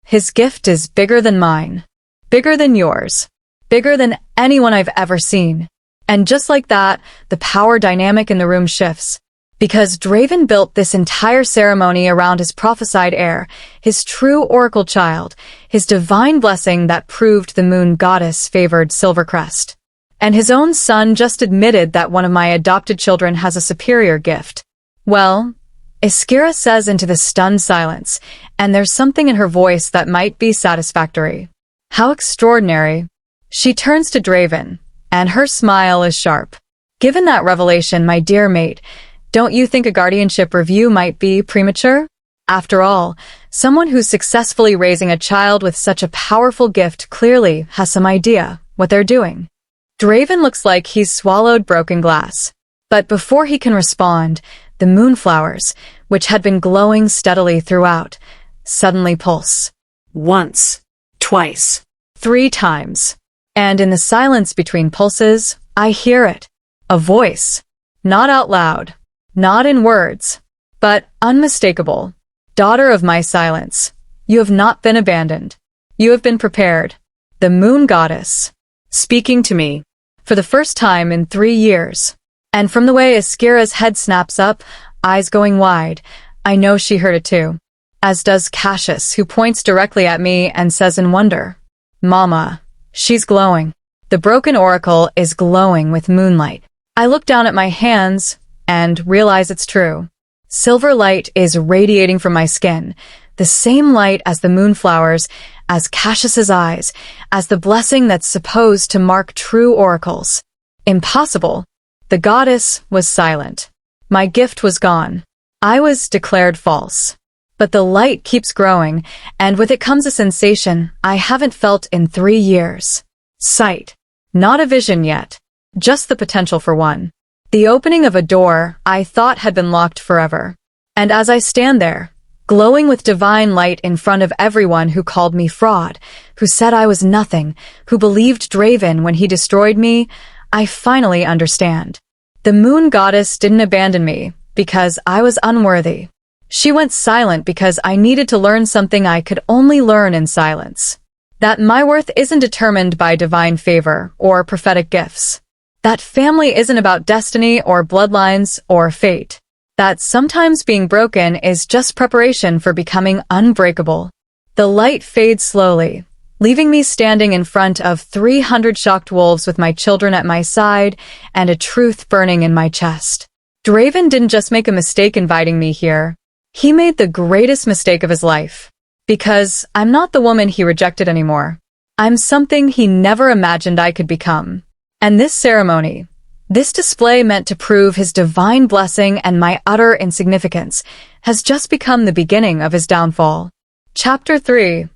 His gift is bigger than mine. Bigger than yours. Bigger than anyone I've ever seen. And just like that, the power dynamic in the room shifts. Because Draven built this entire ceremony around his prophesied heir, his true oracle child, his divine blessing that proved the moon goddess favored Silvercrest. And his own son just admitted that one of my adopted children has a superior gift. Well, Iskira says into the stunned silence, and there's something in her voice that might be satisfactory. How extraordinary. She turns to Draven, and her smile is sharp. Given that revelation, my dear mate, don't you think a guardianship review might be premature? After all, someone who's successfully raising a child with such a powerful gift clearly has some idea what they're doing. Draven looks like he's swallowed broken glass. But before he can respond, the moonflowers, which had been glowing steadily throughout, suddenly pulse. Once. Twice. 3 times. And in the silence between pulses, I hear it. A voice. Not out loud. Not in words. But unmistakable. Daughter of my silence. You have not been abandoned. You have been prepared. The moon goddess. Speaking to me. For the first time in 3 years. And from the way Iskira's head snaps up, eyes going wide, I know she heard it too. As does Cassius, who points directly at me and says in wonder, Mama, she's glowing. The broken oracle is glowing with moonlight. I look down at my hands and realize it's true. Silver light is radiating from my skin, the same light as the moonflowers, as Cassius's eyes, as the blessing that's supposed to mark true oracles. Impossible. The goddess was silent. My gift was gone. I was declared false. But the light keeps growing, and with it comes a sensation I haven't felt in 3 years. Sight. Not a vision yet. Just the potential for one. The opening of a door I thought had been locked forever. And as I stand there, glowing with divine light in front of everyone who called me fraud, who said I was nothing, who believed Draven when he destroyed me, I finally understand. The moon goddess didn't abandon me because I was unworthy. She went silent because I needed to learn something I could only learn in silence. That my worth isn't determined by divine favor or prophetic gifts. That family isn't about destiny or bloodlines or fate. That sometimes being broken is just preparation for becoming unbreakable. The light fades slowly, leaving me standing in front of 300 shocked wolves with my children at my side and a truth burning in my chest. Draven didn't just make a mistake inviting me here. He made the greatest mistake of his life. Because I'm not the woman he rejected anymore. I'm something he never imagined I could become. And this ceremony, this display meant to prove his divine blessing and my utter insignificance, has just become the beginning of his downfall. Chapter 3.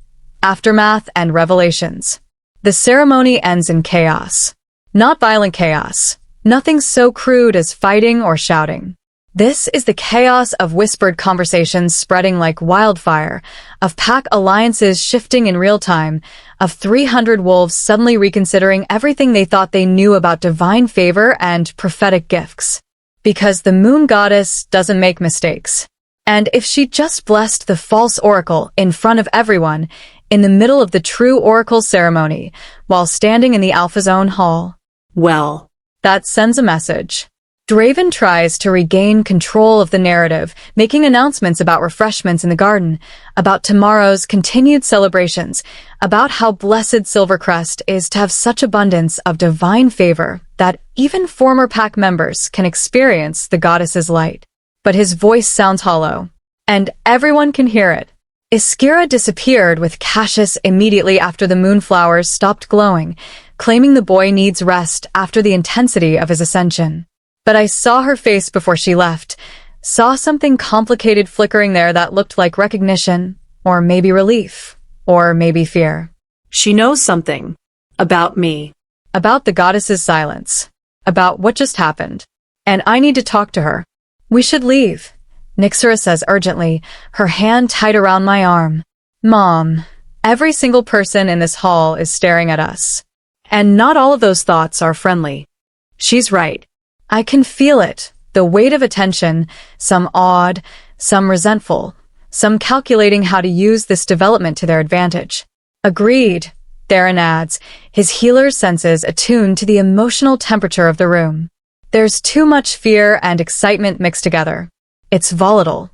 Aftermath and Revelations. The ceremony ends in chaos. Not violent chaos. Nothing so crude as fighting or shouting. This is the chaos of whispered conversations spreading like wildfire, of pack alliances shifting in real time, of 300 wolves suddenly reconsidering everything they thought they knew about divine favor and prophetic gifts. Because the moon goddess doesn't make mistakes. And if she just blessed the false oracle in front of everyone, in the middle of the true oracle ceremony, while standing in the Alpha Zone hall, Well, that sends a message. Draven tries to regain control of the narrative, making announcements about refreshments in the garden, about tomorrow's continued celebrations, about how blessed Silvercrest is to have such abundance of divine favor that even former pack members can experience the goddess's light. But his voice sounds hollow, and everyone can hear it. Iskira disappeared with Cassius immediately after the moonflowers stopped glowing, claiming the boy needs rest after the intensity of his ascension. But I saw her face before she left, saw something complicated flickering there that looked like recognition, or maybe relief, or maybe fear. she knows something. About me. About the goddess's silence. About what just happened. And I need to talk to her. We should leave, Nyxera says urgently, her hand tight around my arm. Mom, every single person in this hall is staring at us. And not all of those thoughts are friendly. She's right. I can feel it, the weight of attention, some awed, some resentful, some calculating how to use this development to their advantage. Agreed, Theron adds, his healer's senses attuned to the emotional temperature of the room. There's too much fear and excitement mixed together. It's volatile.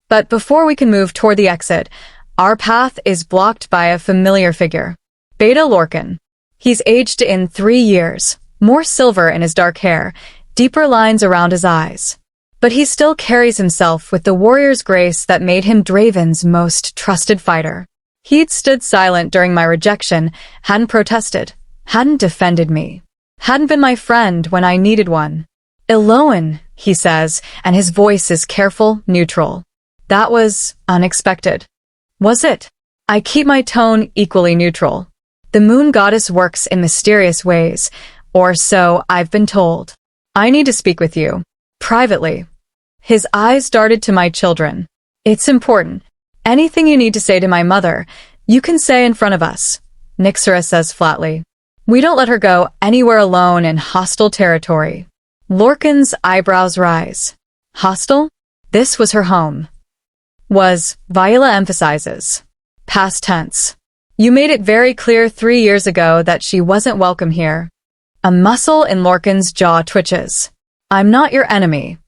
But before we can move toward the exit, our path is blocked by a familiar figure. Beta Lorcan. He's aged in 3 years, more silver in his dark hair, deeper lines around his eyes. But he still carries himself with the warrior's grace that made him Draven's most trusted fighter. He'd stood silent during my rejection, hadn't protested, hadn't defended me, hadn't been my friend when I needed one. Elowen, he says, and his voice is careful, neutral. That was unexpected. Was it? I keep my tone equally neutral. The moon goddess works in mysterious ways, or so I've been told. I need to speak with you. Privately. His eyes darted to my children. It's important. Anything you need to say to my mother, you can say in front of us, Nyxera says flatly. We don't let her go anywhere alone in hostile territory. Lorcan's eyebrows rise. Hostile? This was her home. Was, Viola emphasizes. Past tense. You made it very clear 3 years ago that she wasn't welcome here. A muscle in Lorcan's jaw twitches. I'm not your enemy.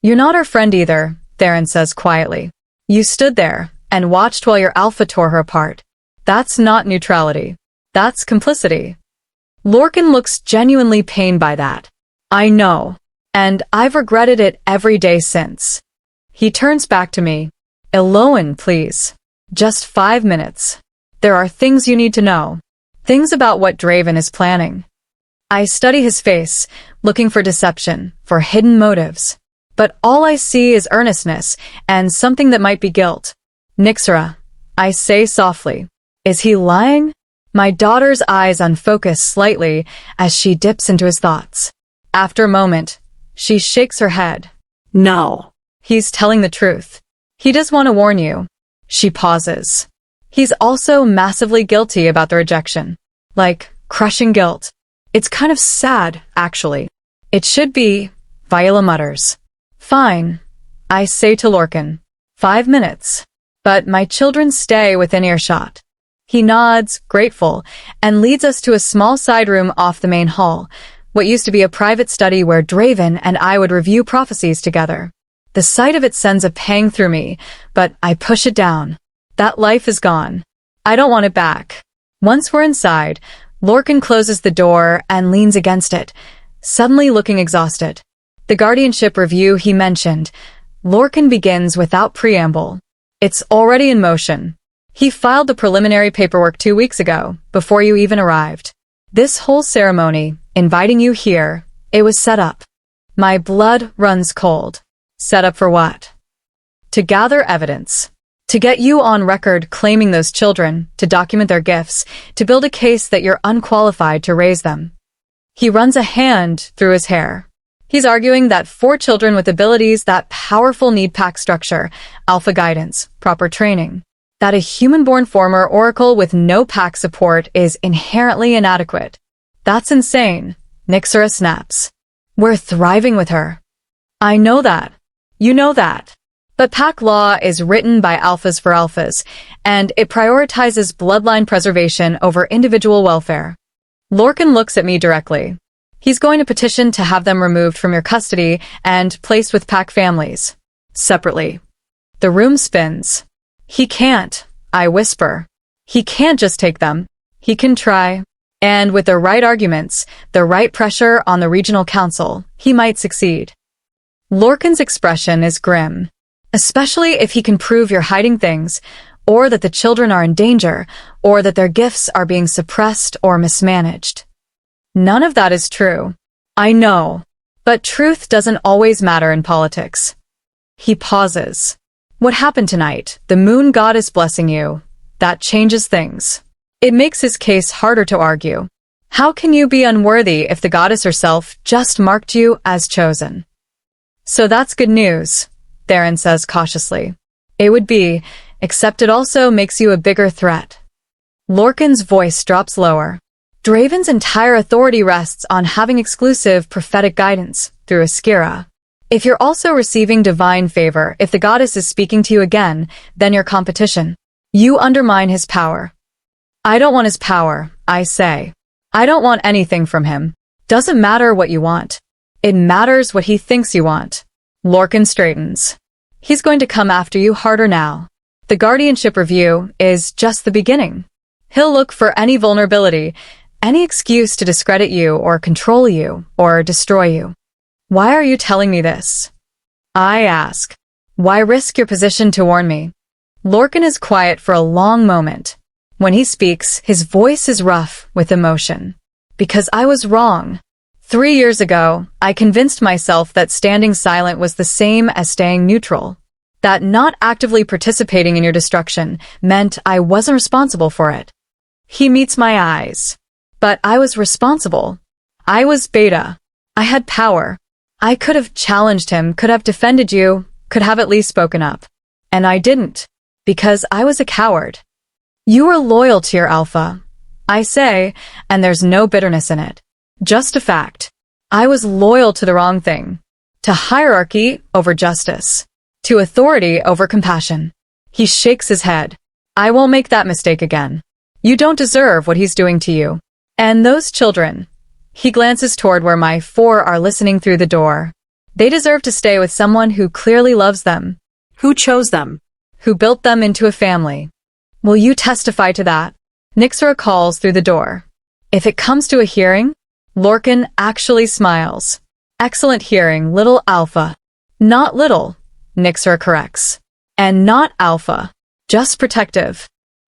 You're not our friend either, Theron says quietly. You stood there and watched while your alpha tore her apart. That's not neutrality. That's complicity. Lorcan looks genuinely pained by that. I know. And I've regretted it every day since. He turns back to me. Elowen, please. Just 5 minutes. There are things you need to know. Things about what Draven is planning. I study his face, looking for deception, for hidden motives. But all I see is earnestness, and something that might be guilt. Nyxera, I say softly. Is he lying? My daughter's eyes unfocus slightly as she dips into his thoughts. After a moment, she shakes her head. No. He's telling the truth. He does want to warn you. She pauses. He's also massively guilty about the rejection. Like, crushing guilt. It's kind of sad, actually. It should be, Viola mutters. Fine, I say to Lorcan. 5 minutes. But my children stay within earshot. He nods, grateful, and leads us to a small side room off the main hall, what used to be a private study where Draven and I would review prophecies together. The sight of it sends a pang through me, but I push it down. That life is gone. I don't want it back. Once we're inside, Lorcan closes the door and leans against it, suddenly looking exhausted. The guardianship review he mentioned, Lorcan begins without preamble. It's already in motion. He filed the preliminary paperwork 2 weeks ago, before you even arrived. This whole ceremony, inviting you here, it was set up. My blood runs cold. Set up for what? To gather evidence. To get you on record claiming those children, to document their gifts, to build a case that you're unqualified to raise them. He runs a hand through his hair. He's arguing that for children with abilities that powerful need pack structure, alpha guidance, proper training, that a human-born former oracle with no pack support is inherently inadequate. That's insane. Nyxera snaps. We're thriving with her. I know that. You know that. But pack law is written by alphas for alphas, and it prioritizes bloodline preservation over individual welfare. Lorcan looks at me directly. He's going to petition to have them removed from your custody and placed with pack families. Separately. The room spins. He can't, I whisper. He can't just take them. He can try. And with the right arguments, the right pressure on the regional council, he might succeed. Lorcan's expression is grim. Especially if he can prove you're hiding things, or that the children are in danger, or that their gifts are being suppressed or mismanaged. None of that is true. I know. But truth doesn't always matter in politics. He pauses. What happened tonight? The moon goddess blessing you. That changes things. It makes his case harder to argue. How can you be unworthy if the goddess herself just marked you as chosen? So that's good news, Theron says cautiously. It would be, except it also makes you a bigger threat. Lorcan's voice drops lower. Draven's entire authority rests on having exclusive prophetic guidance through Askira. If you're also receiving divine favor, if the goddess is speaking to you again, then you're competition. You undermine his power. I don't want his power, I say. I don't want anything from him. Doesn't matter what you want. It matters what he thinks you want. Lorcan straightens. He's going to come after you harder now. The guardianship review is just the beginning. He'll look for any vulnerability, any excuse to discredit you or control you or destroy you. Why are you telling me this? I ask. Why risk your position to warn me? Lorcan is quiet for a long moment. When he speaks, his voice is rough with emotion. Because I was wrong. 3 years ago, I convinced myself that standing silent was the same as staying neutral. That not actively participating in your destruction meant I wasn't responsible for it. He meets my eyes. But I was responsible. I was Beta. I had power. I could have challenged him, could have defended you, could have at least spoken up. And I didn't. Because I was a coward. You were loyal to your alpha. I say, and there's no bitterness in it. Just a fact. I was loyal to the wrong thing. To hierarchy over justice. To authority over compassion. He shakes his head. I won't make that mistake again. You don't deserve what he's doing to you. And those children. He glances toward where my 4 are listening through the door. They deserve to stay with someone who clearly loves them. Who chose them? Who built them into a family. Will you testify to that? Nyxera calls through the door. If it comes to a hearing, Lorcan actually smiles. Excellent hearing, little alpha. Not little, Nyxera corrects. And not alpha. Just protective.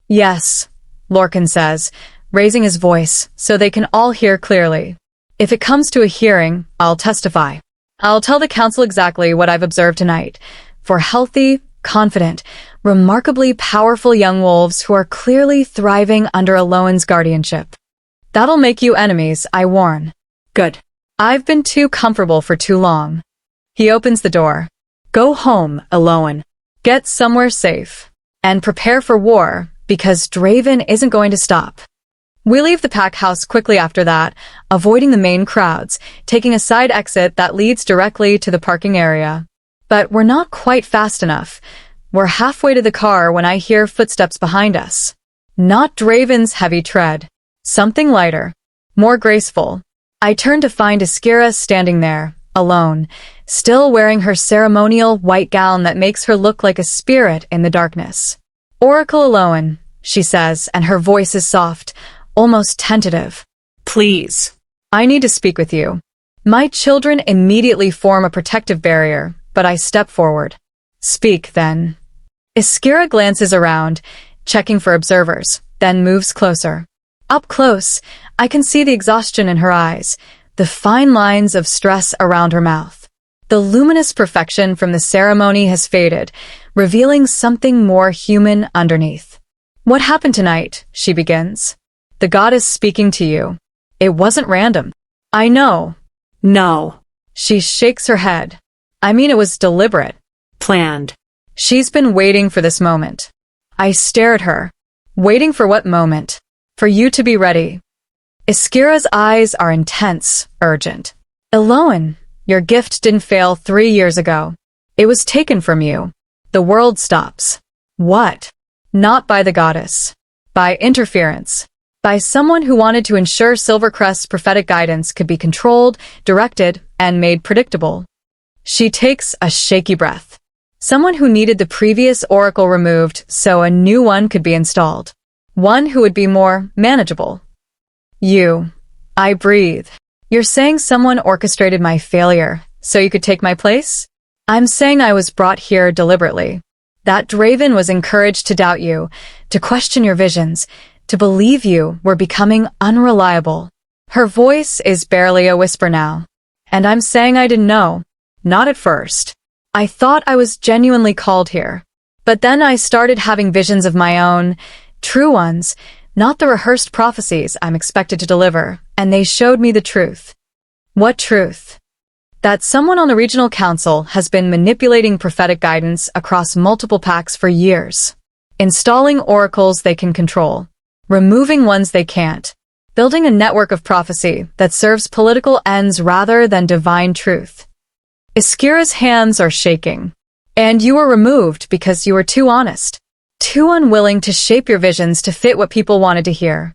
Yes, Lorcan says, raising his voice so they can all hear clearly. If it comes to a hearing, I'll testify. I'll tell the council exactly what I've observed tonight. For healthy, confident, remarkably powerful young wolves who are clearly thriving under Elowen's guardianship. That'll make you enemies, I warn. Good. I've been too comfortable for too long. He opens the door. Go home, Elowen. Get somewhere safe. And prepare for war, because Draven isn't going to stop. We leave the pack house quickly after that, avoiding the main crowds, taking a side exit that leads directly to the parking area. But we're not quite fast enough. We're halfway to the car when I hear footsteps behind us. Not Draven's heavy tread. Something lighter. More graceful. I turn to find Askira standing there, alone, still wearing her ceremonial white gown that makes her look like a spirit in the darkness. Oracle Elowen, she says, and her voice is soft, almost tentative. Please. I need to speak with you. My children immediately form a protective barrier, but I step forward. Speak, then. Askira glances around, checking for observers, then moves closer. Up close, I can see the exhaustion in her eyes, the fine lines of stress around her mouth. The luminous perfection from the ceremony has faded, revealing something more human underneath. What happened tonight? She begins. The goddess speaking to you. It wasn't random. I know. No. She shakes her head. I mean, it was deliberate. Planned. She's been waiting for this moment. I stare at her. Waiting for what moment? For you to be ready. Iskira's eyes are intense, urgent. Elowen, your gift didn't fail 3 years ago. It was taken from you. The world stops. What? Not by the goddess. By interference. By someone who wanted to ensure Silvercrest's prophetic guidance could be controlled, directed, and made predictable. She takes a shaky breath. Someone who needed the previous oracle removed so a new one could be installed. One who would be more manageable. You. I breathe. You're saying someone orchestrated my failure so you could take my place? I'm saying I was brought here deliberately. That Draven was encouraged to doubt you, to question your visions, to believe you were becoming unreliable. Her voice is barely a whisper now. And I'm saying I didn't know. Not at first. I thought I was genuinely called here. But then I started having visions of my own, true ones, not the rehearsed prophecies I'm expected to deliver, and they showed me the truth. What truth? That someone on the regional council has been manipulating prophetic guidance across multiple packs for years. Installing oracles they can control. Removing ones they can't. Building a network of prophecy that serves political ends rather than divine truth. Iskira's hands are shaking. And you were removed because you were too honest. Too unwilling to shape your visions to fit what people wanted to hear.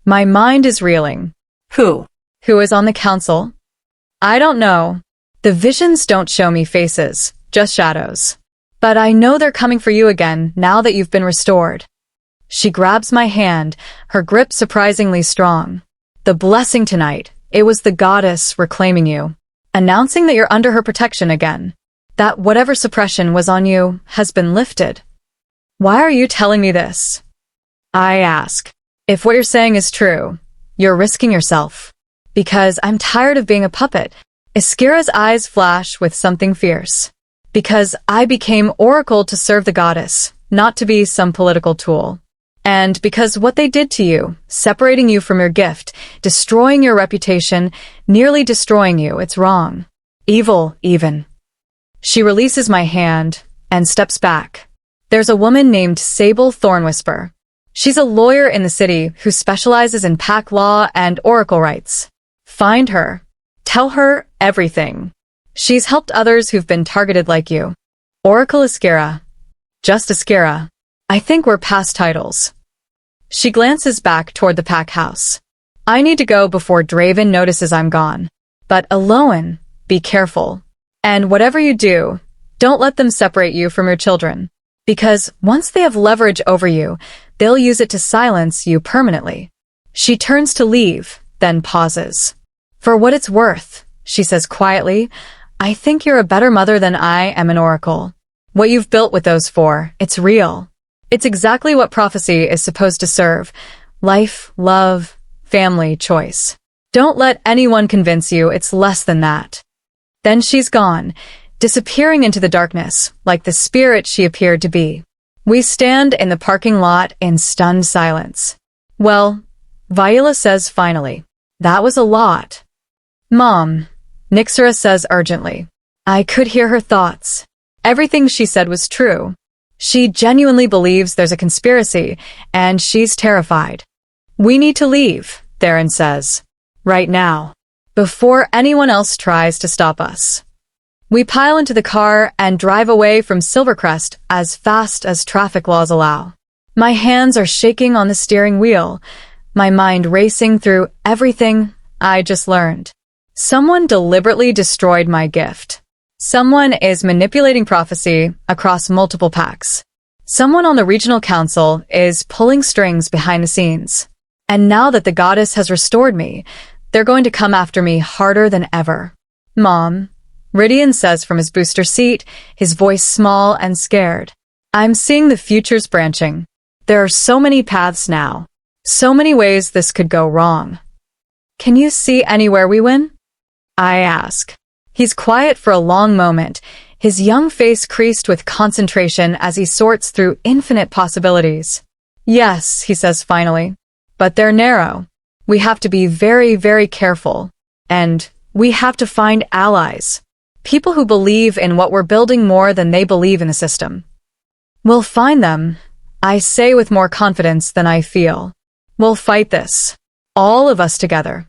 My mind is reeling. Who? Who is on the council? I don't know. The visions don't show me faces, just shadows. But I know they're coming for you again now that you've been restored. She grabs my hand, her grip surprisingly strong. The blessing tonight, it was the goddess reclaiming you, announcing that you're under her protection again. That whatever suppression was on you has been lifted. Why are you telling me this? I ask. If what you're saying is true, you're risking yourself. Because I'm tired of being a puppet. Iskira's eyes flash with something fierce. Because I became Oracle to serve the goddess, not to be some political tool. And because what they did to you, separating you from your gift, destroying your reputation, nearly destroying you, it's wrong. Evil, even. She releases my hand and steps back. There's a woman named Sable Thornwhisper. She's a lawyer in the city who specializes in pack law and oracle rights. Find her. Tell her everything. She's helped others who've been targeted like you. Oracle Iskira. Just Iskira. I think we're past titles. She glances back toward the pack house. I need to go before Draven notices I'm gone. But Elowen, be careful. And whatever you do, don't let them separate you from your children. Because once they have leverage over you, they'll use it to silence you permanently. She turns to leave, then pauses. For what it's worth, she says quietly, I think you're a better mother than I am an oracle. What you've built with those four, it's real. It's exactly what prophecy is supposed to serve. Life, love, family, choice. Don't let anyone convince you it's less than that. Then she's gone, disappearing into the darkness, like the spirit she appeared to be. We stand in the parking lot in stunned silence. Well, Viola says finally, that was a lot. Mom, Nixera says urgently. I could hear her thoughts. Everything she said was true. She genuinely believes there's a conspiracy, and she's terrified. We need to leave, Theron says. Right now. Before anyone else tries to stop us. We pile into the car and drive away from Silvercrest as fast as traffic laws allow. My hands are shaking on the steering wheel, my mind racing through everything I just learned. Someone deliberately destroyed my gift. Someone is manipulating prophecy across multiple packs. Someone on the regional council is pulling strings behind the scenes. And now that the goddess has restored me, they're going to come after me harder than ever. Mom, Rydian says from his booster seat, his voice small and scared. I'm seeing the futures branching. There are so many paths now. So many ways this could go wrong. Can you see anywhere we win? I ask. He's quiet for a long moment, his young face creased with concentration as he sorts through infinite possibilities. Yes, he says finally. But they're narrow. We have to be very, very careful. And We have to find allies. People who believe in what we're building more than they believe in the system. We'll find them, I say with more confidence than I feel. We'll fight this. All of us together.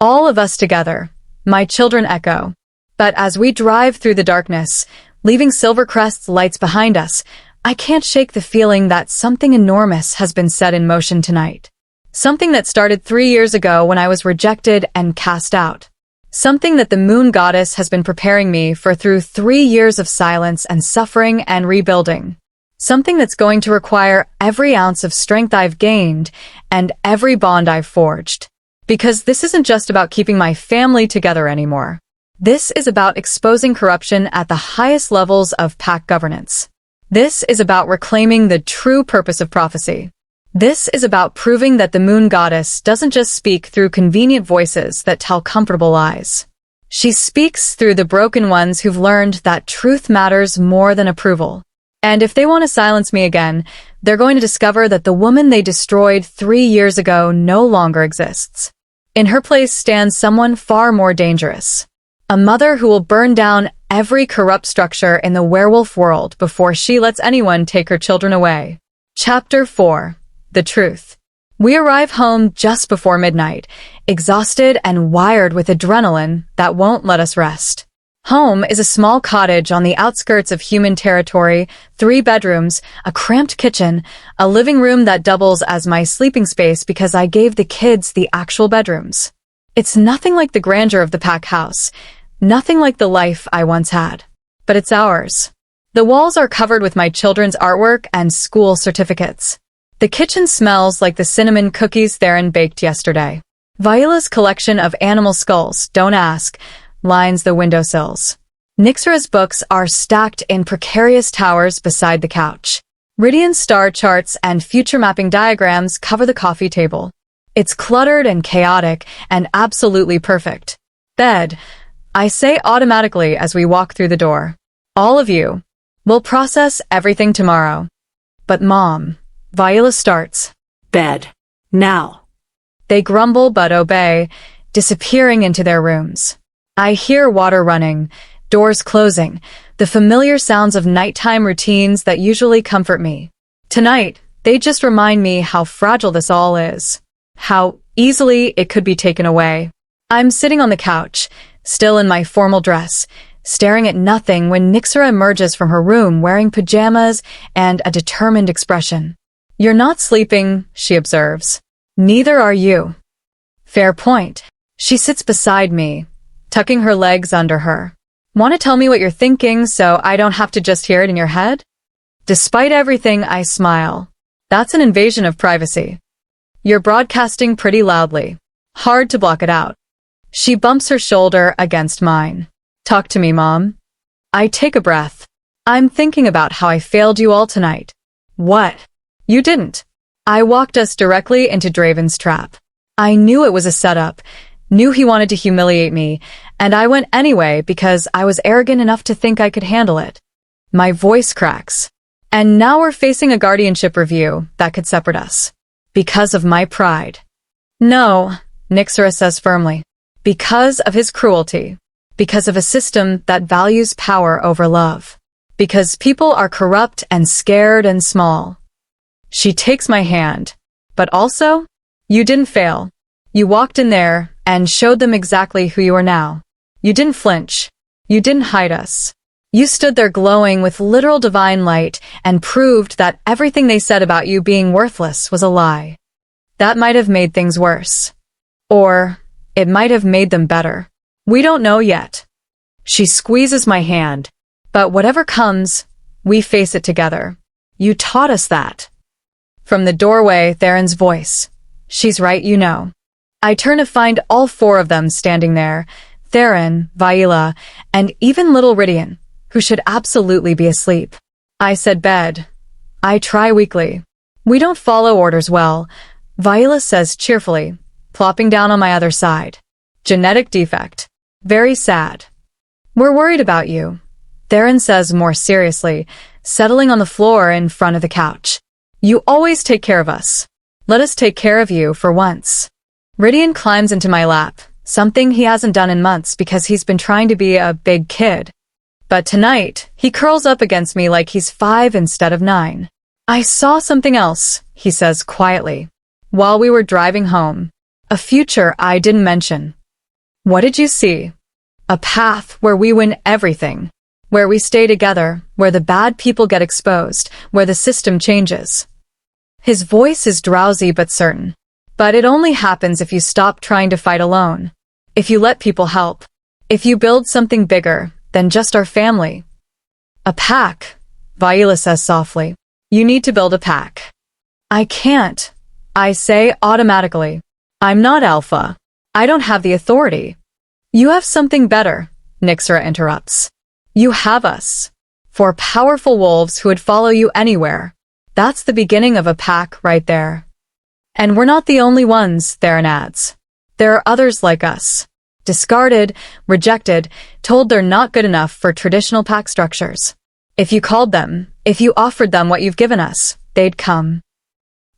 All of us together, my children echo. But as we drive through the darkness, leaving Silvercrest's lights behind us, I can't shake the feeling that something enormous has been set in motion tonight. Something that started 3 years ago when I was rejected and cast out. Something that the moon goddess has been preparing me for through 3 years of silence and suffering and rebuilding. Something that's going to require every ounce of strength I've gained and every bond I've forged. Because this isn't just about keeping my family together anymore. This is about exposing corruption at the highest levels of pack governance. This is about reclaiming the true purpose of prophecy. This is about proving that the moon goddess doesn't just speak through convenient voices that tell comfortable lies. She speaks through the broken ones who've learned that truth matters more than approval. And if they want to silence me again, they're going to discover that the woman they destroyed 3 years ago no longer exists. In her place stands someone far more dangerous. A mother who will burn down every corrupt structure in the werewolf world before she lets anyone take her children away. Chapter 4. The Truth. We arrive home just before midnight, exhausted and wired with adrenaline that won't let us rest. Home is a small cottage on the outskirts of human territory, 3 bedrooms, a cramped kitchen, a living room that doubles as my sleeping space because I gave the kids the actual bedrooms. It's nothing like the grandeur of the pack house, nothing like the life I once had. But it's ours. The walls are covered with my children's artwork and school certificates. The kitchen smells like the cinnamon cookies Theron baked yesterday. Viola's collection of animal skulls, don't ask, lines the windowsills. Nyxera's books are stacked in precarious towers beside the couch. Ridian's star charts and future mapping diagrams cover the coffee table. It's cluttered and chaotic and absolutely perfect. Bed, I say automatically as we walk through the door. All of you. We'll process everything tomorrow. But Mom, Viola starts. Bed. Now. They grumble but obey, disappearing into their rooms. I hear water running, doors closing, the familiar sounds of nighttime routines that usually comfort me. Tonight, they just remind me how fragile this all is. How easily it could be taken away. I'm sitting on the couch, still in my formal dress, staring at nothing when Nyxera emerges from her room wearing pajamas and a determined expression. You're not sleeping, she observes. Neither are you. Fair point. She sits beside me, tucking her legs under her. Want to tell me what you're thinking so I don't have to just hear it in your head? Despite everything, I smile. That's an invasion of privacy. You're broadcasting pretty loudly. Hard to block it out. She bumps her shoulder against mine. Talk to me, Mom. I take a breath. I'm thinking about how I failed you all tonight. What? You didn't. I walked us directly into Draven's trap. I knew it was a setup, knew he wanted to humiliate me, and I went anyway because I was arrogant enough to think I could handle it. My voice cracks. And now we're facing a guardianship review that could separate us. Because of my pride. No, Nyxera says firmly. Because of his cruelty. Because of a system that values power over love. Because people are corrupt and scared and small. She takes my hand. But also, you didn't fail. You walked in there and showed them exactly who you are now. You didn't flinch. You didn't hide us. You stood there glowing with literal divine light and proved that everything they said about you being worthless was a lie. That might have made things worse. Or it might have made them better. We don't know yet. She squeezes my hand. But whatever comes, we face it together. You taught us that. From the doorway, Theron's voice. She's right, you know. I turn to find all 4 of them standing there. Theron, Viola, and even little Ridian, who should absolutely be asleep. I said bed. I try weakly. We don't follow orders well, Viola says cheerfully, plopping down on my other side. Genetic defect. Very sad. We're worried about you, Theron says more seriously, settling on the floor in front of the couch. You always take care of us. Let us take care of you for once. Ridian climbs into my lap, something he hasn't done in months because he's been trying to be a big kid. But tonight, he curls up against me like he's 5 instead of 9. I saw something else, he says quietly, while we were driving home. A future I didn't mention. What did you see? A path where we win everything. Where we stay together, where the bad people get exposed, where the system changes. His voice is drowsy but certain. But it only happens if you stop trying to fight alone. If you let people help. If you build something bigger than just our family. A pack, Viola says softly. You need to build a pack. I can't, I say automatically. I'm not Alpha. I don't have the authority. You have something better, Nyxera interrupts. You have us. 4 powerful wolves who would follow you anywhere. That's the beginning of a pack right there. And we're not the only ones, Theron adds. There are others like us. Discarded, rejected, told they're not good enough for traditional pack structures. If you called them, if you offered them what you've given us, they'd come.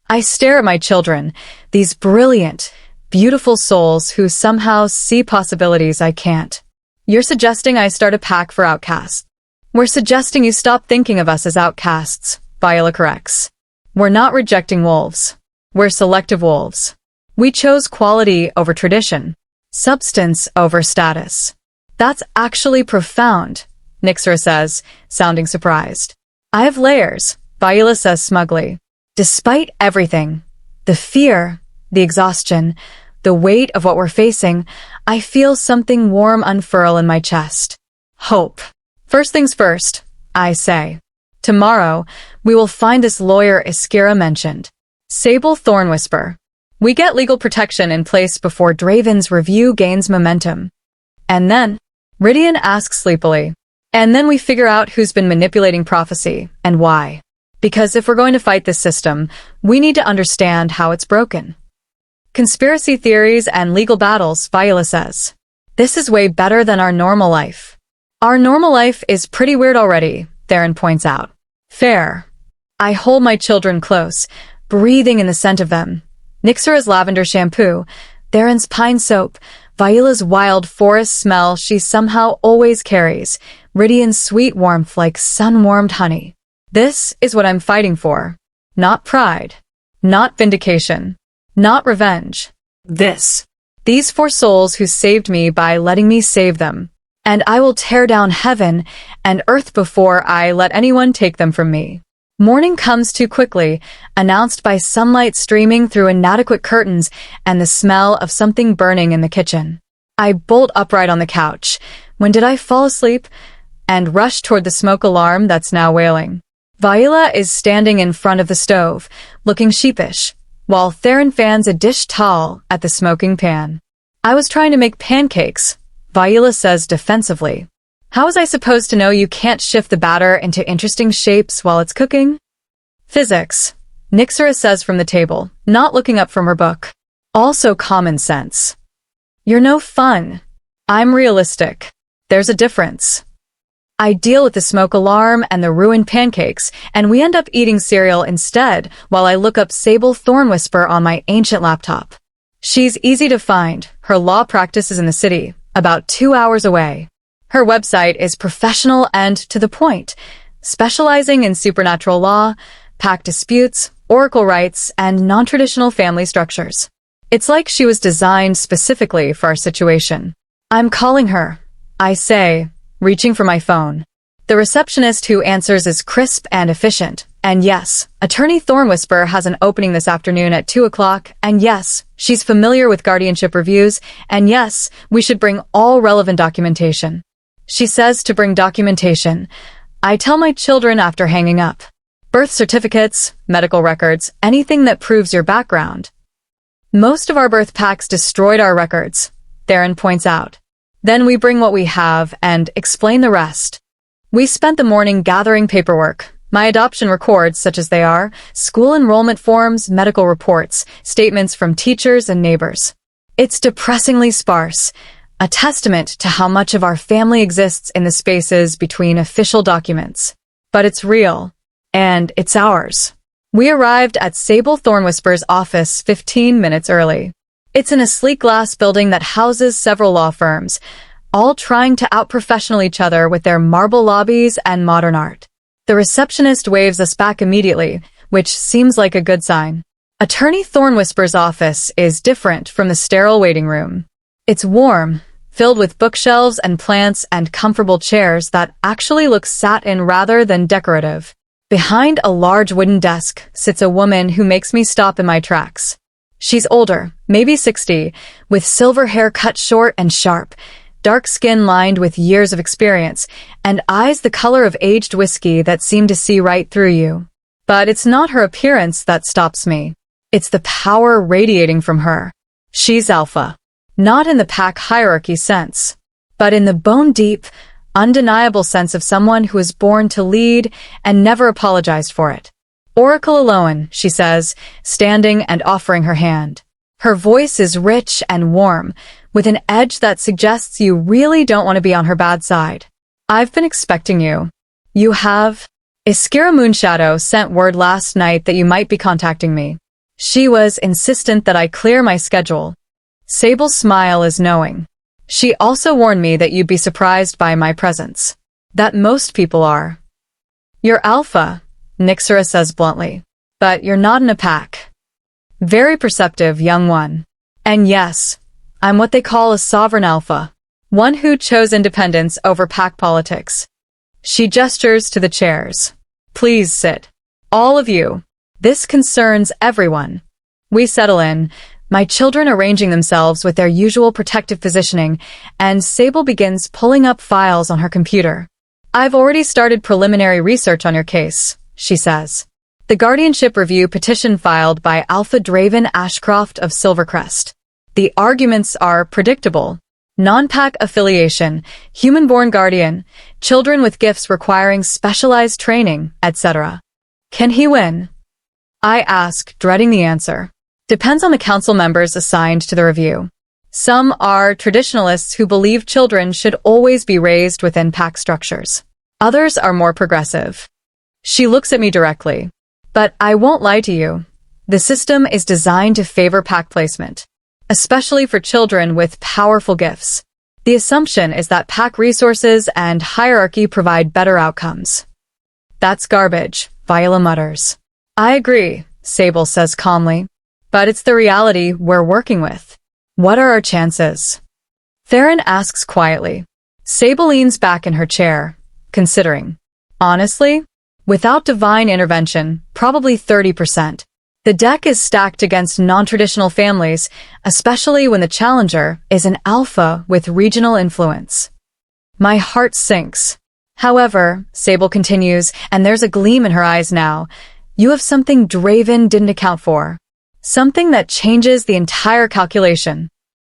I stare at my children, these brilliant, beautiful souls who somehow see possibilities I can't. You're suggesting I start a pack for outcasts. We're suggesting you stop thinking of us as outcasts, Viola corrects. We're not rejecting wolves. We're selective wolves. We chose quality over tradition, substance over status. That's actually profound, Nyxera says, sounding surprised. I have layers, Viola says smugly. Despite everything, the fear, the exhaustion, the weight of what we're facing, I feel something warm unfurl in my chest. Hope. First things first, I say. Tomorrow, we will find this lawyer Iskira mentioned. Sable Thornwhisper. We get legal protection in place before Draven's review gains momentum. And then, Rydian asks sleepily. And then we figure out who's been manipulating prophecy and why. Because if we're going to fight this system, we need to understand how it's broken. Conspiracy theories and legal battles, Viola says. This is way better than our normal life. Our normal life is pretty weird already, Theron points out. Fair. I hold my children close, breathing in the scent of them. Nyxera's lavender shampoo, Theron's pine soap, Viola's wild forest smell she somehow always carries, Rydian's sweet warmth like sun-warmed honey. This is what I'm fighting for. Not pride. Not vindication. Not revenge. These 4 souls who saved me by letting me save them. And I will tear down heaven and earth before I let anyone take them from me. Morning comes too quickly, announced by sunlight streaming through inadequate curtains and the smell of something burning in the kitchen. I bolt upright on the couch. When did I fall asleep? And rush toward the smoke alarm that's now wailing. Viola is standing in front of the stove, looking sheepish, while Theron fans a dish towel at the smoking pan. I was trying to make pancakes, Viola says defensively. How was I supposed to know you can't shift the batter into interesting shapes while it's cooking? Physics, Nyxera says from the table, not looking up from her book. Also common sense. You're no fun. I'm realistic. There's a difference. I deal with the smoke alarm and the ruined pancakes, and we end up eating cereal instead while I look up Sable Thornwhisper on my ancient laptop. She's easy to find. Her law practice is in the city, about 2 hours away. Her website is professional and to the point, specializing in supernatural law, pact disputes, oracle rights, and non-traditional family structures. It's like she was designed specifically for our situation. I'm calling her, I say, reaching for my phone. The receptionist who answers is crisp and efficient. And yes, Attorney Thornwhisper has an opening this afternoon at 2 o'clock. And yes, she's familiar with guardianship reviews. And yes, we should bring all relevant documentation. She says to bring documentation. I tell my children after hanging up. Birth certificates, medical records, anything that proves your background. Most of our birth packs destroyed our records, Theron points out. Then we bring what we have and explain the rest. We spent the morning gathering paperwork, my adoption records such as they are, school enrollment forms, medical reports, statements from teachers and neighbors. It's depressingly sparse, a testament to how much of our family exists in the spaces between official documents. But it's real, and it's ours. We arrived at Sable Thornwhisper's office 15 minutes early. It's in a sleek glass building that houses several law firms, all trying to out-professional each other with their marble lobbies and modern art. The receptionist waves us back immediately, which seems like a good sign. Attorney Thornwhisper's office is different from the sterile waiting room. It's warm, filled with bookshelves and plants and comfortable chairs that actually look satin rather than decorative. Behind a large wooden desk sits a woman who makes me stop in my tracks. She's older, maybe 60, with silver hair cut short and sharp, dark skin lined with years of experience, and eyes the color of aged whiskey that seem to see right through you. But it's not her appearance that stops me. It's the power radiating from her. She's Alpha. Not in the pack hierarchy sense, but in the bone-deep, undeniable sense of someone who is born to lead and never apologized for it. Oracle Elowen, she says, standing and offering her hand. Her voice is rich and warm, with an edge that suggests you really don't want to be on her bad side. I've been expecting you. You have? Iskira Moonshadow sent word last night that you might be contacting me. She was insistent that I clear my schedule. Sable's smile is knowing. She also warned me that you'd be surprised by my presence. That most people are. You're Alpha, Nyxera says bluntly. But you're not in a pack. Very perceptive, young one. And yes, I'm what they call a sovereign Alpha. One who chose independence over pack politics. She gestures to the chairs. Please sit. All of you. This concerns everyone. We settle in, my children arranging themselves with their usual protective positioning, and Sable begins pulling up files on her computer. I've already started preliminary research on your case, she says. The guardianship review petition filed by Alpha Draven Ashcroft of Silvercrest. The arguments are predictable. Non-pack affiliation, human-born guardian, children with gifts requiring specialized training, etc. Can he win? I ask, dreading the answer. Depends on the council members assigned to the review. Some are traditionalists who believe children should always be raised within pack structures. Others are more progressive. She looks at me directly. But I won't lie to you. The system is designed to favor pack placement, especially for children with powerful gifts. The assumption is that pack resources and hierarchy provide better outcomes. That's garbage, Viola mutters. I agree, Sable says calmly. But it's the reality we're working with. What are our chances? Theron asks quietly. Sable leans back in her chair, considering. Honestly, without divine intervention, probably 30%. The deck is stacked against non-traditional families, especially when the challenger is an Alpha with regional influence. My heart sinks. However, Sable continues, and there's a gleam in her eyes now, you have something Draven didn't account for. Something that changes the entire calculation.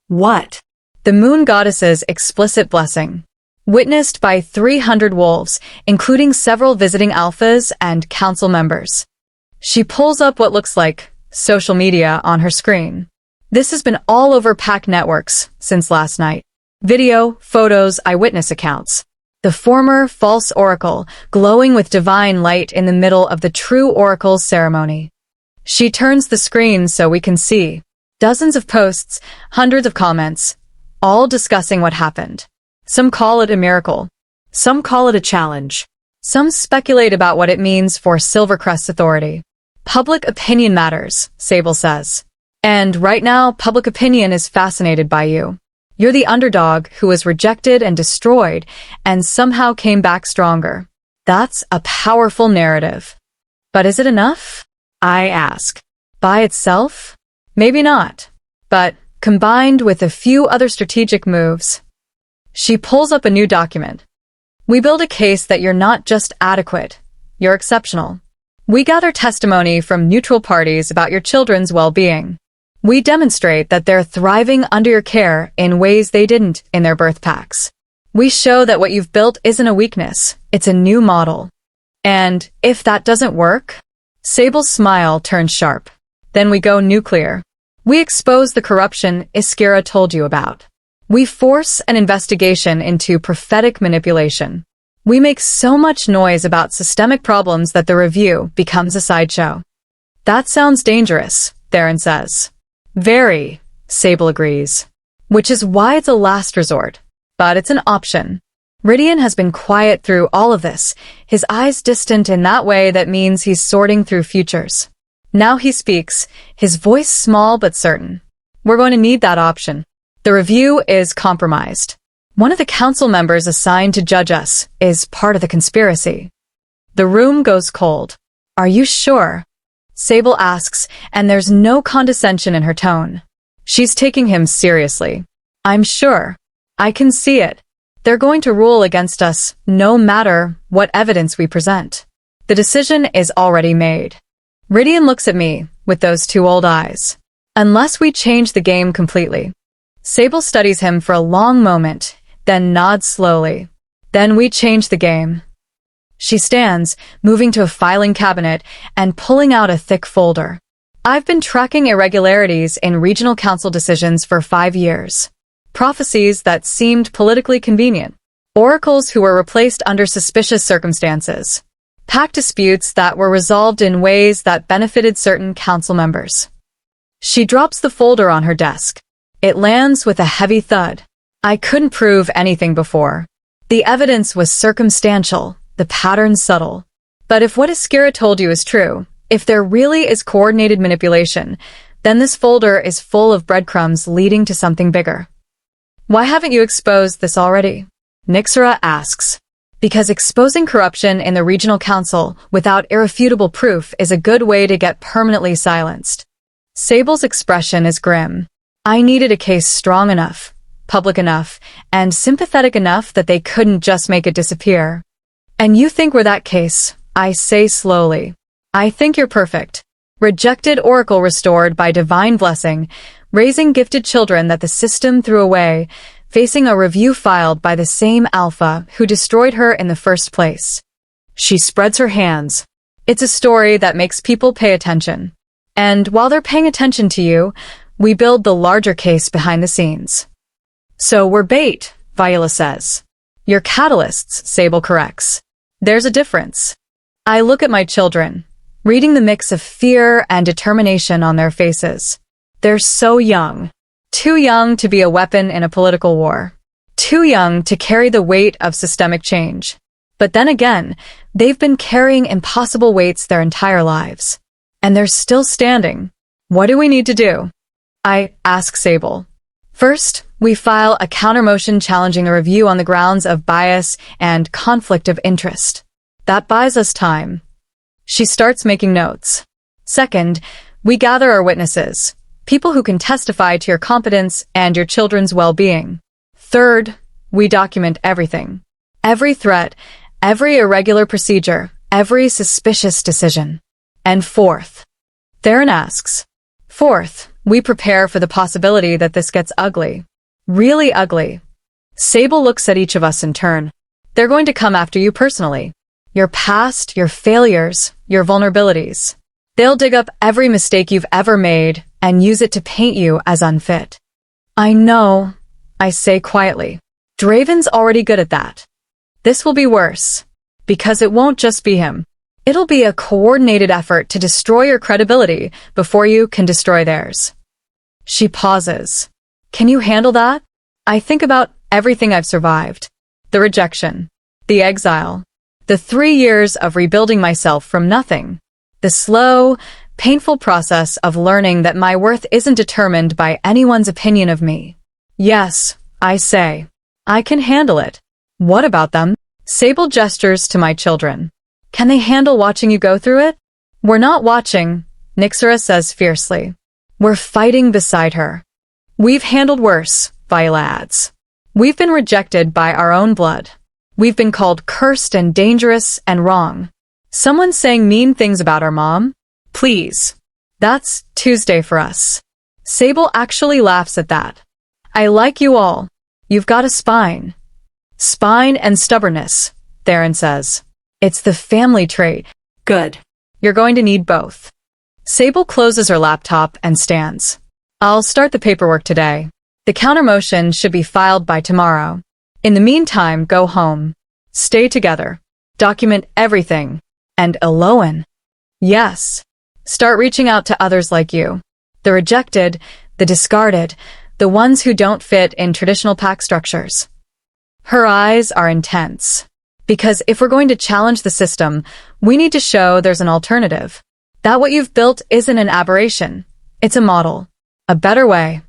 What? The moon goddess's explicit blessing. Witnessed by 300 wolves, including several visiting alphas and council members. She pulls up what looks like social media on her screen. This has been all over pack networks since last night. Video, photos, eyewitness accounts. The former false oracle, glowing with divine light in the middle of the true oracle's ceremony. She turns the screen so we can see. Dozens of posts, hundreds of comments, all discussing what happened. Some call it a miracle. Some call it a challenge. Some speculate about what it means for Silvercrest's authority. Public opinion matters, Sable says. And right now, public opinion is fascinated by you. You're the underdog who was rejected and destroyed and somehow came back stronger. That's a powerful narrative. But is it enough? I ask. By itself? Maybe not. But combined with a few other strategic moves. She pulls up a new document. We build a case that you're not just adequate, you're exceptional. We gather testimony from neutral parties about your children's well-being. We demonstrate that they're thriving under your care in ways they didn't in their birth packs. We show that what you've built isn't a weakness, it's a new model. And if that doesn't work, Sable's smile turns sharp. Then we go nuclear. We expose the corruption Iskira told you about. We force an investigation into prophetic manipulation. We make so much noise about systemic problems that the review becomes a sideshow. That sounds dangerous, Theron says. Very, Sable agrees. Which is why it's a last resort. But it's an option. Rydian has been quiet through all of this, his eyes distant in that way that means he's sorting through futures. Now he speaks, his voice small but certain. We're going to need that option. The review is compromised. One of the council members assigned to judge us is part of the conspiracy. The room goes cold. Are you sure? Sable asks, and there's no condescension in her tone. She's taking him seriously. I'm sure. I can see it. They're going to rule against us no matter what evidence we present. The decision is already made. Rydian looks at me with those two old eyes. Unless we change the game completely. Sable studies him for a long moment, then nods slowly. Then we change the game. She stands, moving to a filing cabinet and pulling out a thick folder. I've been tracking irregularities in regional council decisions for 5 years. Prophecies that seemed politically convenient. Oracles who were replaced under suspicious circumstances. Pact disputes that were resolved in ways that benefited certain council members. She drops the folder on her desk. It lands with a heavy thud. I couldn't prove anything before. The evidence was circumstantial, the pattern subtle. But if what Iskira told you is true, if there really is coordinated manipulation, then this folder is full of breadcrumbs leading to something bigger. Why haven't you exposed this already? Nixera asks. Because exposing corruption in the regional council without irrefutable proof is a good way to get permanently silenced. Sable's expression is grim. I needed a case strong enough, public enough, and sympathetic enough that they couldn't just make it disappear. And you think we're that case, I say slowly. I think you're perfect. Rejected oracle restored by divine blessing, raising gifted children that the system threw away, facing a review filed by the same Alpha who destroyed her in the first place. She spreads her hands. It's a story that makes people pay attention. And while they're paying attention to you, we build the larger case behind the scenes. So we're bait, Viola says. You're catalysts, Sable corrects. There's a difference. I look at my children, reading the mix of fear and determination on their faces. They're so young. Too young to be a weapon in a political war. Too young to carry the weight of systemic change. But then again, they've been carrying impossible weights their entire lives. And they're still standing. What do we need to do? I ask Sable. First, we file a countermotion challenging the review on the grounds of bias and conflict of interest. That buys us time. She starts making notes. Second, we gather our witnesses, people who can testify to your competence and your children's well-being. Third, we document everything. Every threat, every irregular procedure, every suspicious decision. And fourth, Theron asks. Fourth, we prepare for the possibility that this gets ugly. Really ugly. Sable looks at each of us in turn. They're going to come after you personally. Your past, your failures, your vulnerabilities. They'll dig up every mistake you've ever made and use it to paint you as unfit. I know, I say quietly. Draven's already good at that. This will be worse. Because it won't just be him. It'll be a coordinated effort to destroy your credibility before you can destroy theirs. She pauses. Can you handle that? I think about everything I've survived. The rejection. The exile. The 3 years of rebuilding myself from nothing. The slow, painful process of learning that my worth isn't determined by anyone's opinion of me. Yes, I say. I can handle it. What about them? Sable gestures to my children. Can they handle watching you go through it? We're not watching, Nixera says fiercely. We're fighting beside her. We've handled worse, Viola adds. We've been rejected by our own blood. We've been called cursed and dangerous and wrong. Someone's saying mean things about our mom? Please. That's Tuesday for us. Sable actually laughs at that. I like you all. You've got a spine. Spine and stubbornness, Theron says. It's the family trait. Good. You're going to need both. Sable closes her laptop and stands. I'll start the paperwork today. The countermotion should be filed by tomorrow. In the meantime, go home. Stay together. Document everything. And Elowen. Yes. Start reaching out to others like you. The rejected, the discarded, the ones who don't fit in traditional pack structures. Her eyes are intense. Because if we're going to challenge the system, we need to show there's an alternative. That what you've built isn't an aberration. It's a model. A better way.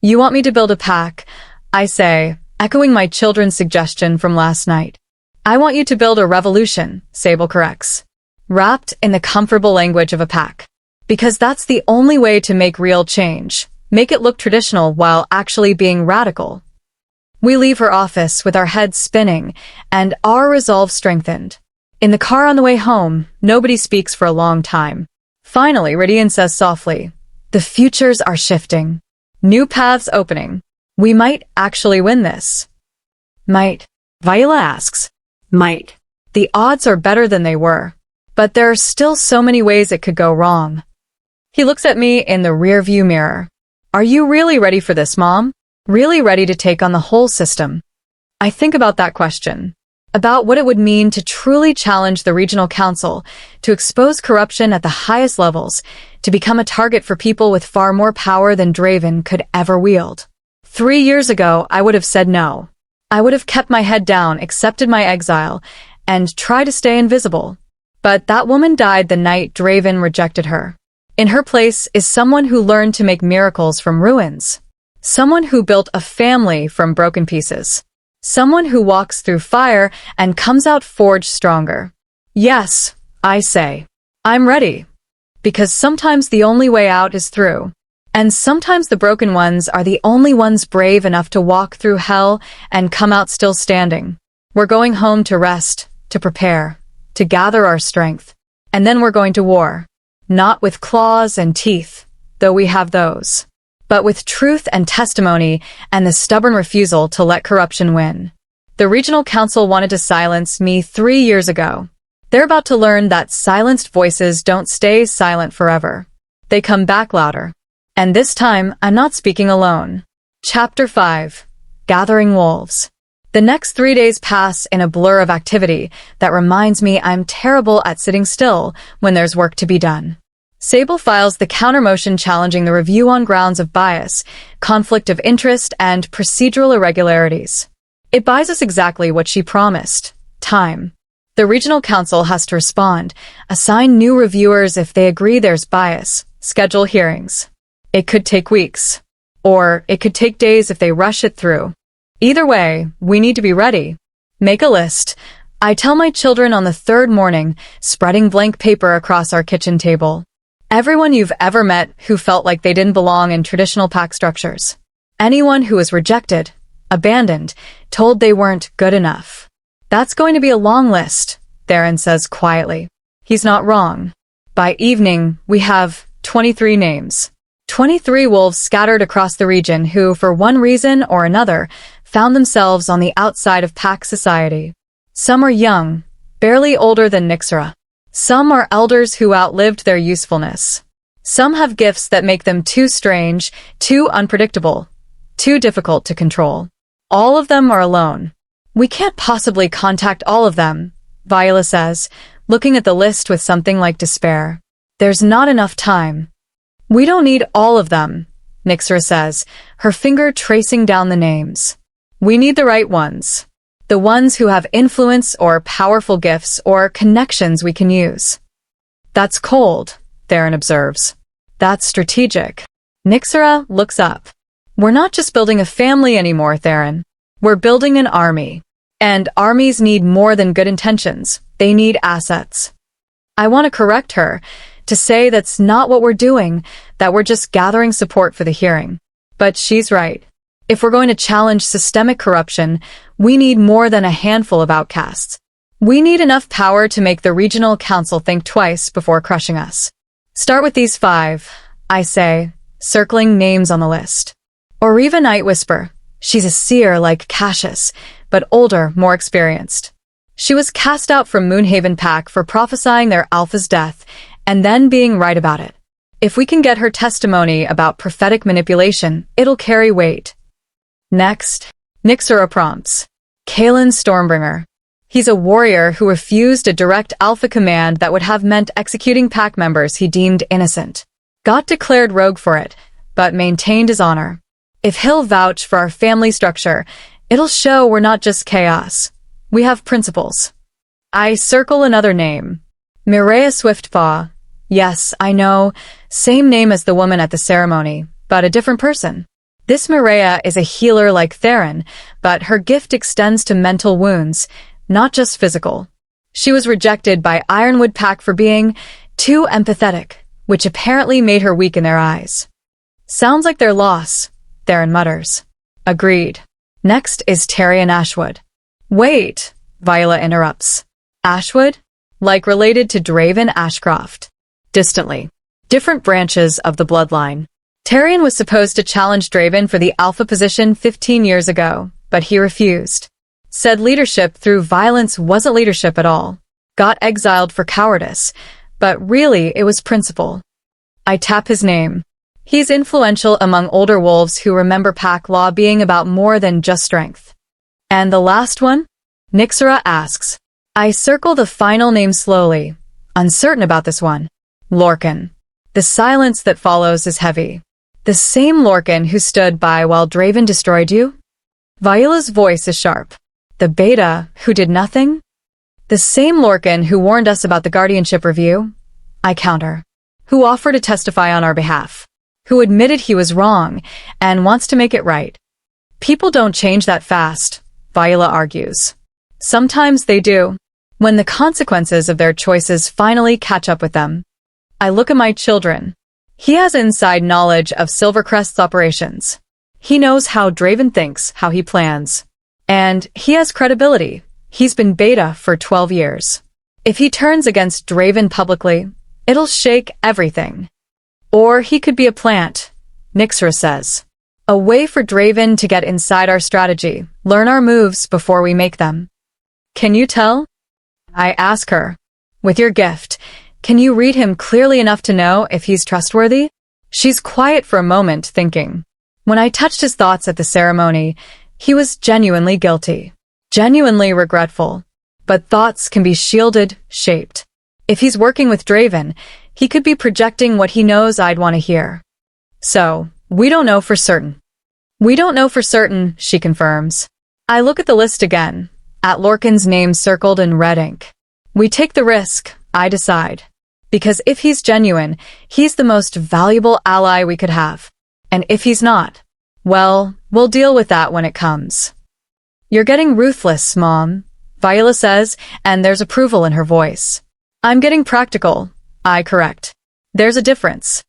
You want me to build a pack, I say, echoing my children's suggestion from last night. I want you to build a revolution, Sable corrects. Wrapped in the comfortable language of a pack. Because that's the only way to make real change. Make it look traditional while actually being radical. We leave her office with our heads spinning and our resolve strengthened. In the car on the way home, nobody speaks for a long time. Finally, Ridian says softly, "The futures are shifting. New paths opening. We might actually win this." Might? Viola asks. Might. The odds are better than they were. But there are still so many ways it could go wrong. He looks at me in the rearview mirror. Are you really ready for this, Mom? Really ready to take on the whole system? I think about that question. About what it would mean to truly challenge the regional council, to expose corruption at the highest levels, to become a target for people with far more power than Draven could ever wield. 3 years ago, I would have said no. I would have kept my head down, accepted my exile, and tried to stay invisible. But that woman died the night Draven rejected her. In her place is someone who learned to make miracles from ruins. Someone who built a family from broken pieces. Someone who walks through fire and comes out forged stronger. Yes, I say. I'm ready. Because sometimes the only way out is through. And sometimes the broken ones are the only ones brave enough to walk through hell and come out still standing. We're going home to rest, to prepare, to gather our strength. And then we're going to war. Not with claws and teeth, though we have those. But with truth and testimony and the stubborn refusal to let corruption win. The regional council wanted to silence me 3 years ago. They're about to learn that silenced voices don't stay silent forever. They come back louder. And this time, I'm not speaking alone. Chapter 5. Gathering Wolves. The next 3 days pass in a blur of activity that reminds me I'm terrible at sitting still when there's work to be done. Sable files the countermotion challenging the review on grounds of bias, conflict of interest, and procedural irregularities. It buys us exactly what she promised: time. The regional council has to respond, assign new reviewers if they agree there's bias, schedule hearings. It could take weeks. Or it could take days if they rush it through. Either way, we need to be ready. Make a list. I tell my children on the 3rd morning, spreading blank paper across our kitchen table. Everyone you've ever met who felt like they didn't belong in traditional pack structures. Anyone who was rejected, abandoned, told they weren't good enough. That's going to be a long list, Theron says quietly. He's not wrong. By evening, we have 23 names. 23 wolves scattered across the region who, for one reason or another, found themselves on the outside of pack society. Some are young, barely older than Nixera. Some are elders who outlived their usefulness. Some have gifts that make them too strange, too unpredictable, too difficult to control. All of them are alone. We can't possibly contact all of them, Viola says, looking at the list with something like despair. There's not enough time. We don't need all of them, Nixera says, her finger tracing down the names. We need the right ones. The ones who have influence or powerful gifts or connections we can use. That's cold, Theron observes. That's strategic. Nixera looks up. We're not just building a family anymore, Theron. We're building an army. And armies need more than good intentions. They need assets. I want to correct her, to say that's not what we're doing, that we're just gathering support for the hearing. But she's right. If we're going to challenge systemic corruption, we need more than a handful of outcasts. We need enough power to make the regional council think twice before crushing us. Start with these 5, I say, circling names on the list. Oriva Night Whisper. She's a seer like Cassius, but older, more experienced. She was cast out from Moonhaven Pack for prophesying their alpha's death and then being right about it. If we can get her testimony about prophetic manipulation, it'll carry weight. Next, Nixera prompts. Kalen Stormbringer. He's a warrior who refused a direct alpha command that would have meant executing pack members he deemed innocent. Got declared rogue for it, but maintained his honor. If he'll vouch for our family structure, it'll show we're not just chaos. We have principles. I circle another name. Mireia Swiftpaw. Yes, I know, same name as the woman at the ceremony, but a different person. This Mireia is a healer like Theron, but her gift extends to mental wounds, not just physical. She was rejected by Ironwood Pack for being too empathetic, which apparently made her weak in their eyes. Sounds like their loss, Theron mutters. Agreed. Next is Tyrion Ashwood. Wait, Viola interrupts. Ashwood? Like related to Draven Ashcroft. Distantly. Different branches of the bloodline. Tyrion was supposed to challenge Draven for the alpha position 15 years ago, but he refused. Said leadership through violence wasn't leadership at all. Got exiled for cowardice, but really it was principle. I tap his name. He's influential among older wolves who remember pack law being about more than just strength. And the last one? Nyxera asks. I circle the final name slowly, uncertain about this one. Lorcan. The silence that follows is heavy. The same Lorcan who stood by while Draven destroyed you? Viola's voice is sharp. The beta who did nothing? The same Lorcan who warned us about the guardianship review? I counter. Who offered to testify on our behalf? Who admitted he was wrong and wants to make it right? People don't change that fast, Viola argues. Sometimes they do, when the consequences of their choices finally catch up with them. I look at my children. He has inside knowledge of Silvercrest's operations. He knows how Draven thinks, how he plans. And he has credibility. He's been beta for 12 years. If he turns against Draven publicly, it'll shake everything. Or he could be a plant, Nyxera says. A way for Draven to get inside our strategy, learn our moves before we make them. Can you tell? I ask her. With your gift, can you read him clearly enough to know if he's trustworthy? She's quiet for a moment, thinking. When I touched his thoughts at the ceremony, he was genuinely guilty. Genuinely regretful. But thoughts can be shielded, shaped. If he's working with Draven, he could be projecting what he knows I'd want to hear. So, we don't know for certain. We don't know for certain, she confirms. I look at the list again, at Lorcan's name circled in red ink. We take the risk, I decide. Because if he's genuine, he's the most valuable ally we could have. And if he's not, well, we'll deal with that when it comes. You're getting ruthless, Mom, Viola says, and there's approval in her voice. I'm getting practical, I correct. There's a difference.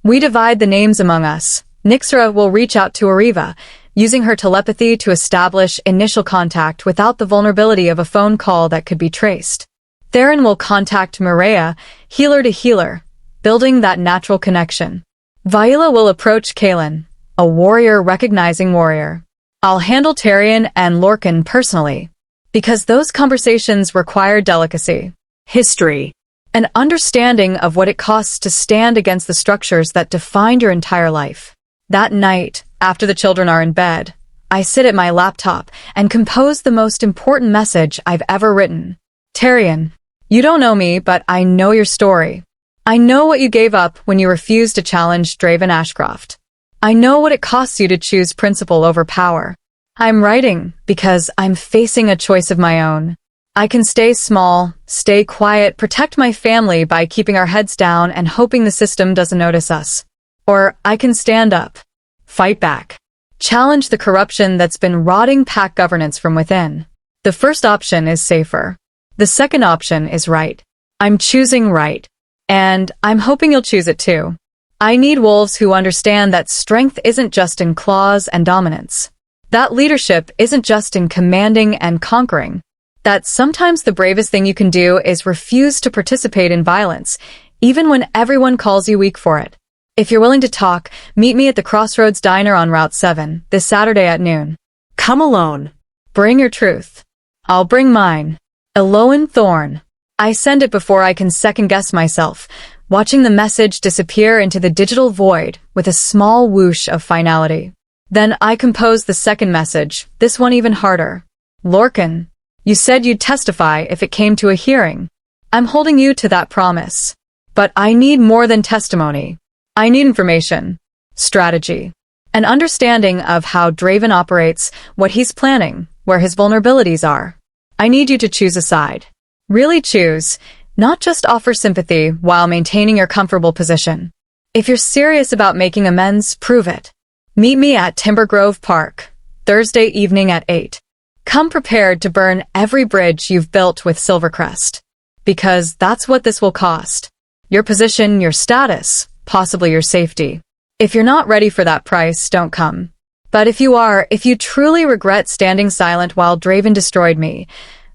We divide the names among us. Nyxera will reach out to Ariva, using her telepathy to establish initial contact without the vulnerability of a phone call that could be traced. Theron will contact Mireia, healer to healer, building that natural connection. Viola will approach Kaelin, a warrior recognizing warrior. I'll handle Tyrion and Lorcan personally, because those conversations require delicacy, History. an understanding of what it costs to stand against the structures that defined your entire life. That night, after the children are in bed, I sit at my laptop and compose the most important message I've ever written. Tyrion, you don't know me, but I know your story. I know what you gave up when you refused to challenge Draven Ashcroft. I know what it costs you to choose principle over power. I'm writing because I'm facing a choice of my own. I can stay small, stay quiet, protect my family by keeping our heads down and hoping the system doesn't notice us. Or I can stand up, fight back, challenge the corruption that's been rotting pack governance from within. The first option is safer. The second option is right. I'm choosing right. And I'm hoping you'll choose it too. I need wolves who understand that strength isn't just in claws and dominance. That leadership isn't just in commanding and conquering. That sometimes the bravest thing you can do is refuse to participate in violence, even when everyone calls you weak for it. If you're willing to talk, meet me at the Crossroads Diner on Route 7 this Saturday at noon. Come alone. Bring your truth. I'll bring mine. Elowen Thorne. I send it before I can second-guess myself, watching the message disappear into the digital void with a small whoosh of finality. Then I compose the second message, this one even harder. Lorcan, you said you'd testify if it came to a hearing. I'm holding you to that promise. But I need more than testimony. I need information. strategy, an understanding of how Draven operates, what he's planning, where his vulnerabilities are. I need you to choose a side. Really choose, not just offer sympathy while maintaining your comfortable position. If you're serious about making amends, prove it. Meet me at Timber Grove Park, Thursday evening at 8. Come prepared to burn every bridge you've built with Silvercrest. Because that's what this will cost. Your position, your status, possibly your safety. If you're not ready for that price, don't come. But if you are, if you truly regret standing silent while Draven destroyed me,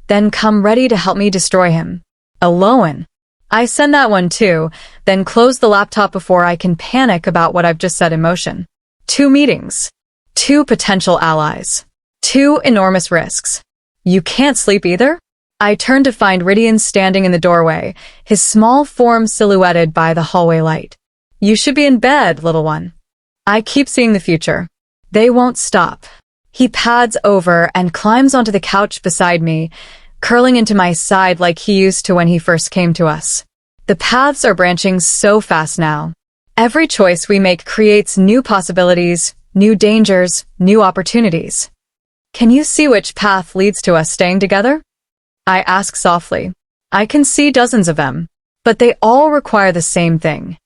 then come ready to help me destroy him. Elowen. I send that one too, then close the laptop before I can panic about what I've just set in motion. 2 meetings. 2 potential allies. 2 enormous risks. You can't sleep either? I turn to find Rydian standing in the doorway, his small form silhouetted by the hallway light. You should be in bed, little one. I keep seeing the future. They won't stop. He pads over and climbs onto the couch beside me, curling into my side like he used to when he first came to us. The paths are branching so fast now. Every choice we make creates new possibilities, new dangers, new opportunities. Can you see which path leads to us staying together? I ask softly. I can see dozens of them, but they all require the same thing.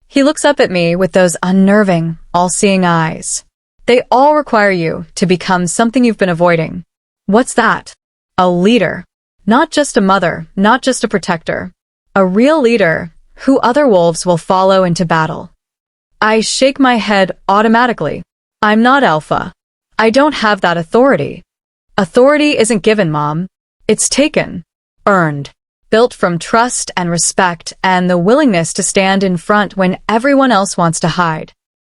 He looks up at me with those unnerving, all-seeing eyes. They all require you to become something you've been avoiding. What's that? A leader. Not just a mother, not just a protector. A real leader who other wolves will follow into battle. I shake my head automatically. I'm not Alpha. I don't have that authority. Authority isn't given, Mom. It's taken. Earned. Built from trust and respect and the willingness to stand in front when everyone else wants to hide.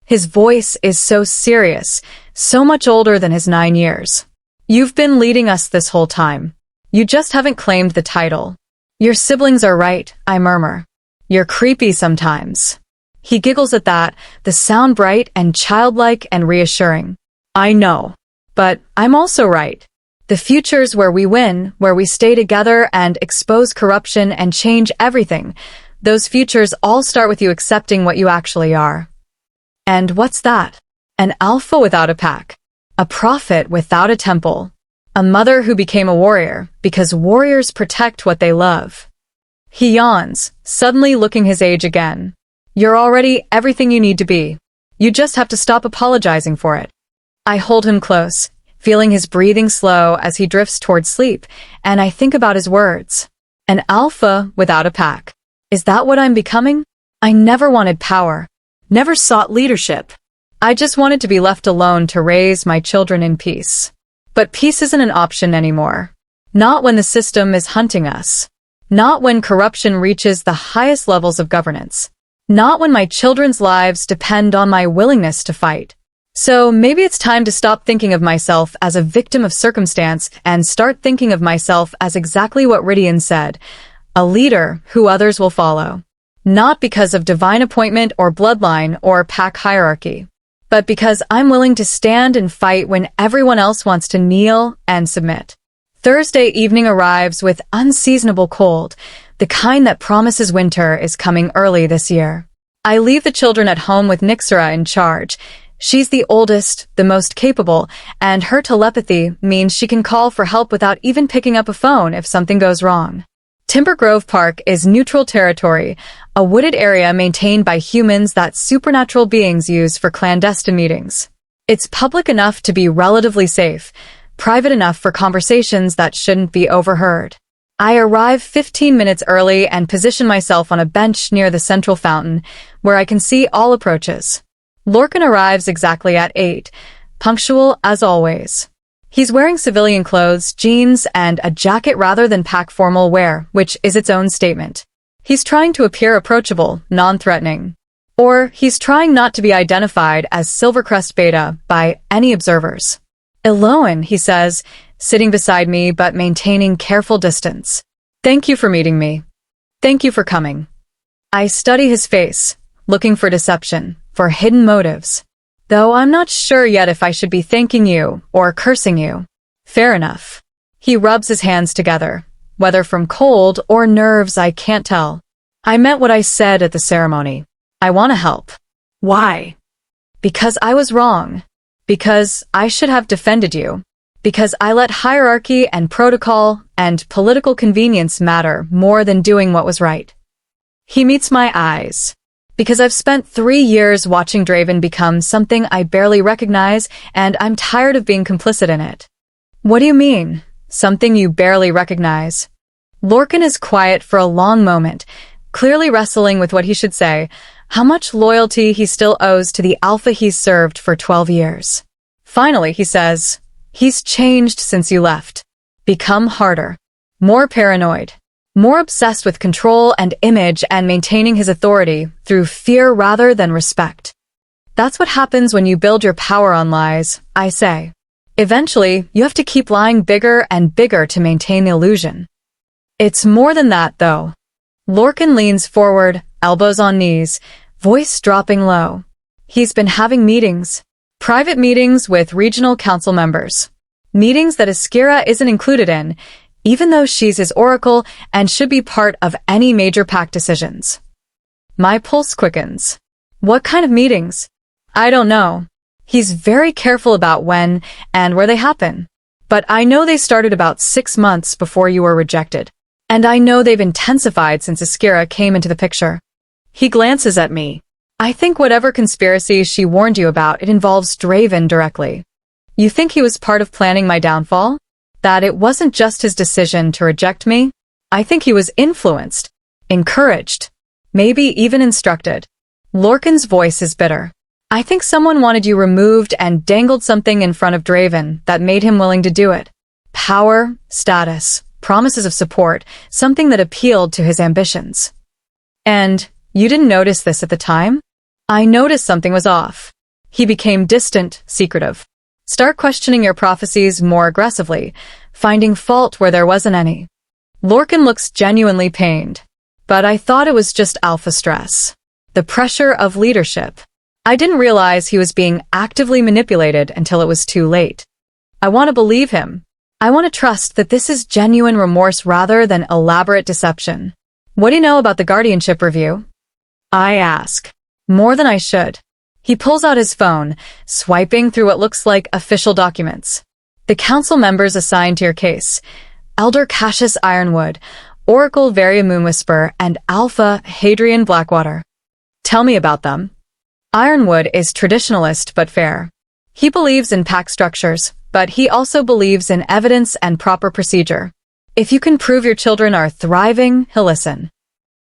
His voice is so serious, so much older than his 9 years. You've been leading us this whole time. You just haven't claimed the title. Your siblings are right, I murmur. You're creepy sometimes. He giggles at that, the sound bright and childlike and reassuring. I know. But I'm also right. The future's where we win, where we stay together and expose corruption and change everything. Those futures all start with you accepting what you actually are. And what's that? An alpha without a pack. A prophet without a temple. A mother who became a warrior, because warriors protect what they love. He yawns, suddenly looking his age again. You're already everything you need to be. You just have to stop apologizing for it. I hold him close, feeling his breathing slow as he drifts towards sleep, and I think about his words. An alpha without a pack. Is that what I'm becoming? I never wanted power. Never sought leadership. I just wanted to be left alone to raise my children in peace. But peace isn't an option anymore. Not when the system is hunting us. Not when corruption reaches the highest levels of governance. Not when my children's lives depend on my willingness to fight. So maybe it's time to stop thinking of myself as a victim of circumstance and start thinking of myself as exactly what Rydian said, a leader who others will follow. Not because of divine appointment or bloodline or pack hierarchy, but because I'm willing to stand and fight when everyone else wants to kneel and submit. Thursday evening arrives with unseasonable cold, the kind that promises winter is coming early this year. I leave the children at home with Nixera in charge. She's the oldest, the most capable, and her telepathy means she can call for help without even picking up a phone if something goes wrong. Timber Grove Park is neutral territory, a wooded area maintained by humans that supernatural beings use for clandestine meetings. It's public enough to be relatively safe, private enough for conversations that shouldn't be overheard. I arrive 15 minutes early and position myself on a bench near the central fountain, where I can see all approaches. Lorcan arrives exactly at 8, punctual as always. He's wearing civilian clothes, jeans, and a jacket rather than pack formal wear, which is its own statement. He's trying to appear approachable, non-threatening. Or he's trying not to be identified as Silvercrest Beta by any observers. Elowen, he says, sitting beside me but maintaining careful distance. Thank you for meeting me. Thank you for coming. I study his face, looking for deception, for hidden motives. Though I'm not sure yet if I should be thanking you or cursing you. Fair enough. He rubs his hands together. Whether from cold or nerves, I can't tell. I meant what I said at the ceremony. I want to help. Why? Because I was wrong. Because I should have defended you. Because I let hierarchy and protocol and political convenience matter more than doing what was right. He meets my eyes. Because I've spent 3 years watching Draven become something I barely recognize, and I'm tired of being complicit in it. What do you mean? Something you barely recognize? Lorcan is quiet for a long moment, clearly wrestling with what he should say, how much loyalty he still owes to the Alpha he's served for 12 years. Finally, he says, he's changed since you left. Become harder. More paranoid. More obsessed with control and image and maintaining his authority through fear rather than respect. That's what happens when you build your power on lies, I say. Eventually, you have to keep lying bigger and bigger to maintain the illusion. It's more than that, though. Lorcan leans forward, elbows on knees, voice dropping low. He's been having meetings. Private meetings with regional council members. Meetings that Askira isn't included in, even though she's his oracle and should be part of any major pact decisions. My pulse quickens. What kind of meetings? I don't know. He's very careful about when and where they happen. But I know they started about 6 months before you were rejected. And I know they've intensified since Askira came into the picture. He glances at me. I think whatever conspiracy she warned you about, it involves Draven directly. You think he was part of planning my downfall? That it wasn't just his decision to reject me? I think he was influenced, encouraged, maybe even instructed. Lorcan's voice is bitter. I think someone wanted you removed and dangled something in front of Draven that made him willing to do it. Power, status, promises of support, something that appealed to his ambitions. And you didn't notice this at the time? I noticed something was off. He became distant, secretive. Start questioning your prophecies more aggressively, finding fault where there wasn't any. Lorcan looks genuinely pained. But I thought it was just alpha stress. The pressure of leadership. I didn't realize he was being actively manipulated until it was too late. I want to believe him. I want to trust that this is genuine remorse rather than elaborate deception. What do you know about the guardianship review? I ask. More than I should. He pulls out his phone, swiping through what looks like official documents. The council members assigned to your case, Elder Cassius Ironwood, Oracle Moonwhisper, and Alpha Hadrian Blackwater. Tell me about them. Ironwood is traditionalist but fair. He believes in pact structures, but he also believes in evidence and proper procedure. If you can prove your children are thriving, he'll listen.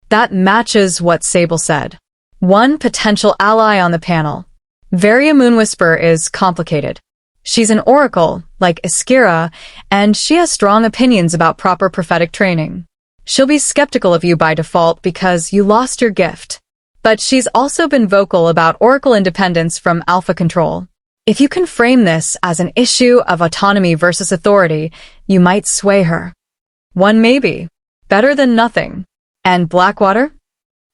That matches what Sable said. One potential ally on the panel. Moonwhisper is complicated. She's an oracle, like Askira, and she has strong opinions about proper prophetic training. She'll be skeptical of you by default because you lost your gift. But she's also been vocal about oracle independence from alpha control. If you can frame this as an issue of autonomy versus authority, you might sway her. One maybe. Better than nothing. And Blackwater?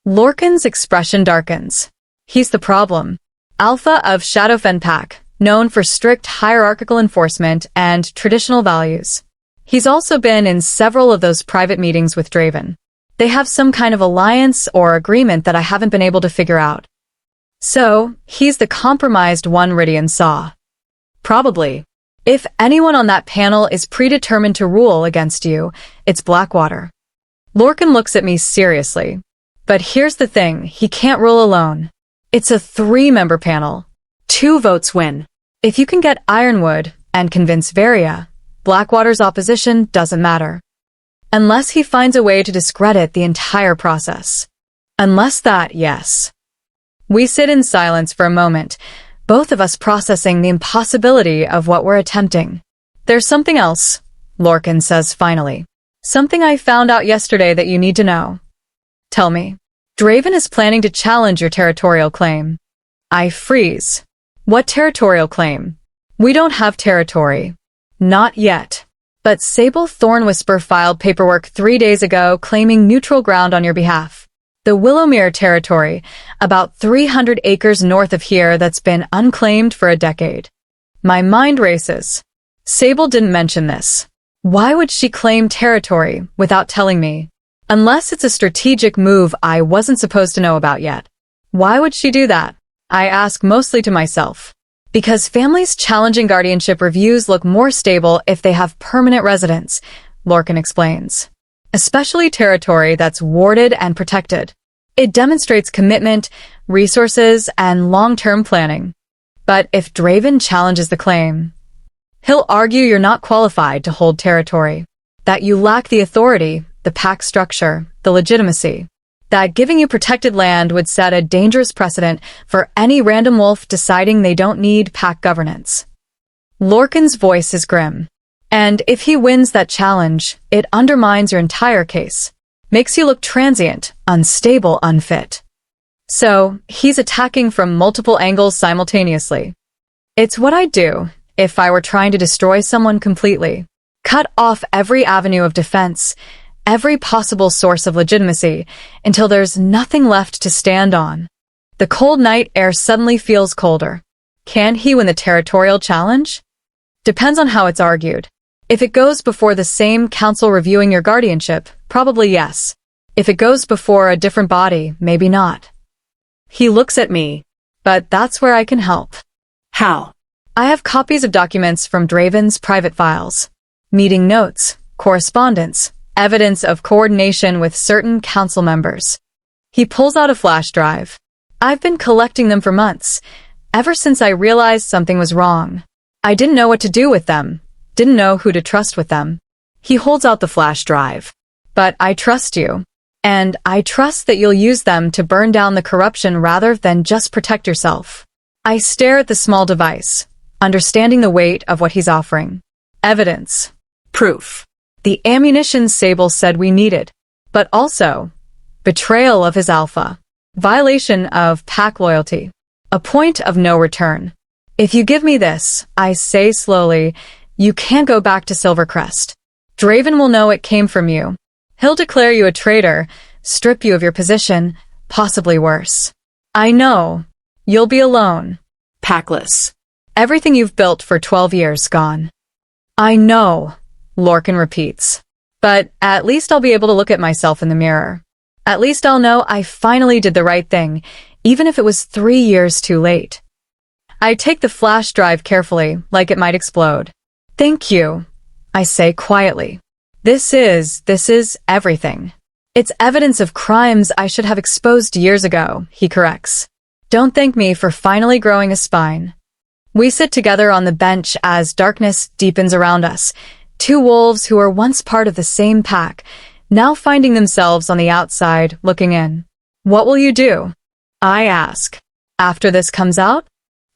Lorcan's expression darkens. He's the problem. Alpha of Shadowfen Pack, known for strict hierarchical enforcement and traditional values. He's also been in several of those private meetings with Draven. They have some kind of alliance or agreement that I haven't been able to figure out. So, he's the compromised one Rydian saw. Probably. If anyone on that panel is predetermined to rule against you, it's Blackwater. Lorcan looks at me seriously. But here's the thing, he can't rule alone. It's a 3-member panel. 2 votes win. If you can get Ironwood and convince Varia, Blackwater's opposition doesn't matter. Unless he finds a way to discredit the entire process. Unless that, yes. We sit in silence for a moment, both of us processing the impossibility of what we're attempting. There's something else, Lorcan says finally. Something I found out yesterday that you need to know. Tell me. Draven is planning to challenge your territorial claim. I freeze. What territorial claim? We don't have territory. Not yet. But Sable Thornwhisper filed paperwork 3 days ago claiming neutral ground on your behalf. The Willowmere territory, about 300 acres north of here that's been unclaimed for a decade. My mind races. Sable didn't mention this. Why would she claim territory without telling me? Unless it's a strategic move I wasn't supposed to know about yet. Why would she do that? I ask mostly to myself. Because families challenging guardianship reviews look more stable if they have permanent residence, Lorcan explains. Especially territory that's warded and protected. It demonstrates commitment, resources, and long-term planning. But if Draven challenges the claim, he'll argue you're not qualified to hold territory, that you lack the authority, the pack structure, the legitimacy, that giving you protected land would set a dangerous precedent for any random wolf deciding they don't need pack governance. Lorcan's voice is grim. And if he wins that challenge, it undermines your entire case, makes you look transient, unstable, unfit. So, he's attacking from multiple angles simultaneously. It's what I'd do if I were trying to destroy someone completely. Cut off every avenue of defense, every possible source of legitimacy, until there's nothing left to stand on. The cold night air suddenly feels colder. Can he win the territorial challenge? Depends on how it's argued. If it goes before the same council reviewing your guardianship, probably yes. If it goes before a different body, maybe not. He looks at me, but that's where I can help. How? I have copies of documents from Draven's private files. Meeting notes, correspondence, evidence of coordination with certain council members. He pulls out a flash drive. I've been collecting them for months, ever since I realized something was wrong. I didn't know what to do with them, didn't know who to trust with them. He holds out the flash drive. But I trust you. And I trust that you'll use them to burn down the corruption rather than just protect yourself. I stare at the small device, understanding the weight of what he's offering. Evidence. Proof. The ammunition Sable said we needed. But also, betrayal of his alpha. Violation of pack loyalty. A point of no return. If you give me this, I say slowly, you can't go back to Silvercrest. Draven will know it came from you. He'll declare you a traitor, strip you of your position, possibly worse. I know. You'll be alone. Packless. Everything you've built for 12 years gone. I know, Lorcan repeats. But at least I'll be able to look at myself in the mirror. At least I'll know I finally did the right thing, even if it was 3 years too late. I take the flash drive carefully, like it might explode. Thank you, I say quietly. This is everything. It's evidence of crimes I should have exposed years ago, he corrects. Don't thank me for finally growing a spine. We sit together on the bench as darkness deepens around us. Two wolves who were once part of the same pack, now finding themselves on the outside, looking in. What will you do? I ask. After this comes out?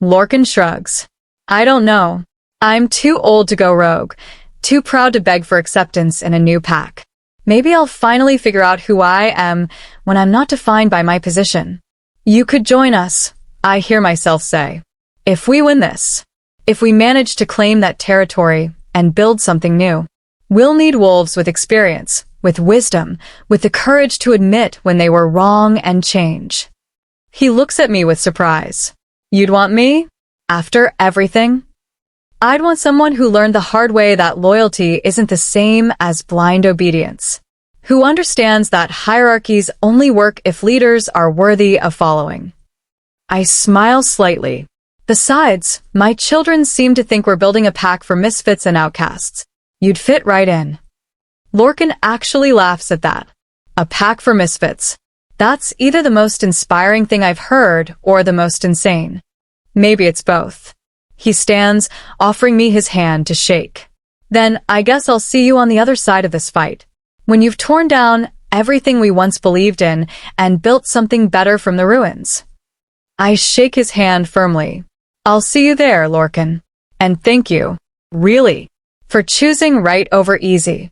Lorcan shrugs. I don't know. I'm too old to go rogue, too proud to beg for acceptance in a new pack. Maybe I'll finally figure out who I am when I'm not defined by my position. You could join us, I hear myself say. If we win this, if we manage to claim that territory and build something new, we'll need wolves with experience, with wisdom, with the courage to admit when they were wrong and change. He looks at me with surprise. You'd want me? After everything? I'd want someone who learned the hard way that loyalty isn't the same as blind obedience, who understands that hierarchies only work if leaders are worthy of following. I smile slightly. Besides, my children seem to think we're building a pack for misfits and outcasts. You'd fit right in. Lorcan actually laughs at that. A pack for misfits. That's either the most inspiring thing I've heard or the most insane. Maybe it's both. He stands, offering me his hand to shake. Then I guess I'll see you on the other side of this fight. When you've torn down everything we once believed in and built something better from the ruins. I shake his hand firmly. I'll see you there, Lorcan. And thank you, really, for choosing right over easy.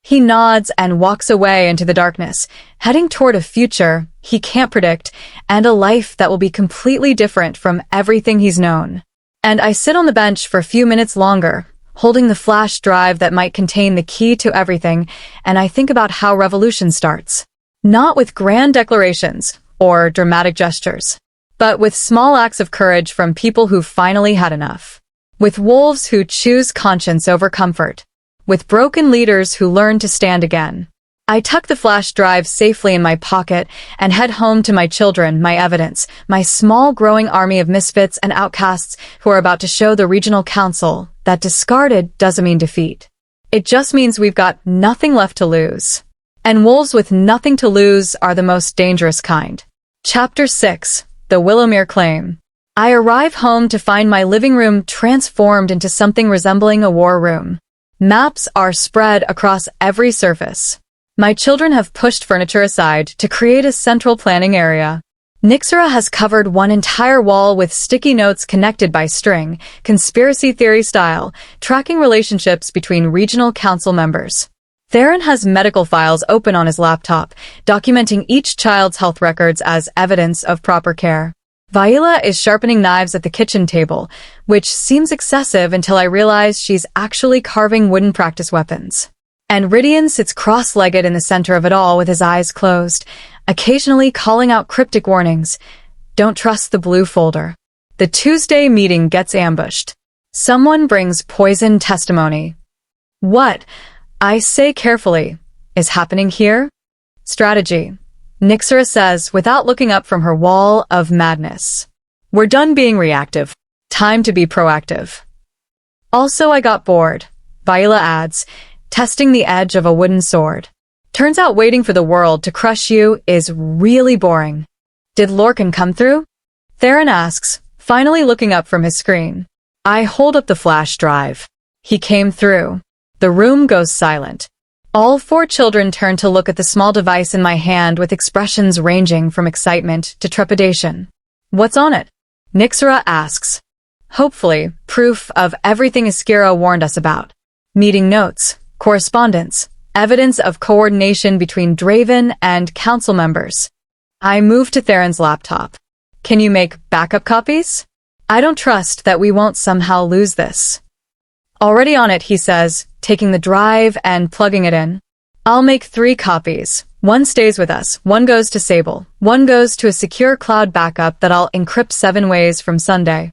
He nods and walks away into the darkness, heading toward a future he can't predict and a life that will be completely different from everything he's known. And I sit on the bench for a few minutes longer, holding the flash drive that might contain the key to everything, and I think about how revolution starts. Not with grand declarations or dramatic gestures, but with small acts of courage from people who've finally had enough. With wolves who choose conscience over comfort. With broken leaders who learn to stand again. I tuck the flash drive safely in my pocket and head home to my children, my evidence, my small growing army of misfits and outcasts who are about to show the regional council that discarded doesn't mean defeat. It just means we've got nothing left to lose. And wolves with nothing to lose are the most dangerous kind. Chapter 6. The Willowmere Claim. I arrive home to find my living room transformed into something resembling a war room. Maps are spread across every surface. My children have pushed furniture aside to create a central planning area. Nyxera has covered one entire wall with sticky notes connected by string, conspiracy theory style, tracking relationships between regional council members. Theron has medical files open on his laptop, documenting each child's health records as evidence of proper care. Viola is sharpening knives at the kitchen table, which seems excessive until I realize she's actually carving wooden practice weapons. And Rydian sits cross-legged in the center of it all with his eyes closed, occasionally calling out cryptic warnings. Don't trust the blue folder. The Tuesday meeting gets ambushed. Someone brings poisoned testimony. What, I say carefully, is happening here? Strategy, Nyxera says without looking up from her wall of madness. We're done being reactive. Time to be proactive. Also, I got bored, Viola adds, testing the edge of a wooden sword. Turns out waiting for the world to crush you is really boring. Did Lorcan come through? Theron asks, finally looking up from his screen. I hold up the flash drive. He came through. The room goes silent. All 4 children turn to look at the small device in my hand with expressions ranging from excitement to trepidation. What's on it? Nyxera asks. Hopefully, proof of everything Iskira warned us about. Meeting notes. Correspondence, evidence of coordination between Draven and council members. I move to Theron's laptop. Can you make backup copies? I don't trust that we won't somehow lose this. Already on it, he says, taking the drive and plugging it in. I'll make 3 copies. 1 stays with us, 1 goes to Sable, 1 goes to a secure cloud backup that I'll encrypt 7 ways from Sunday.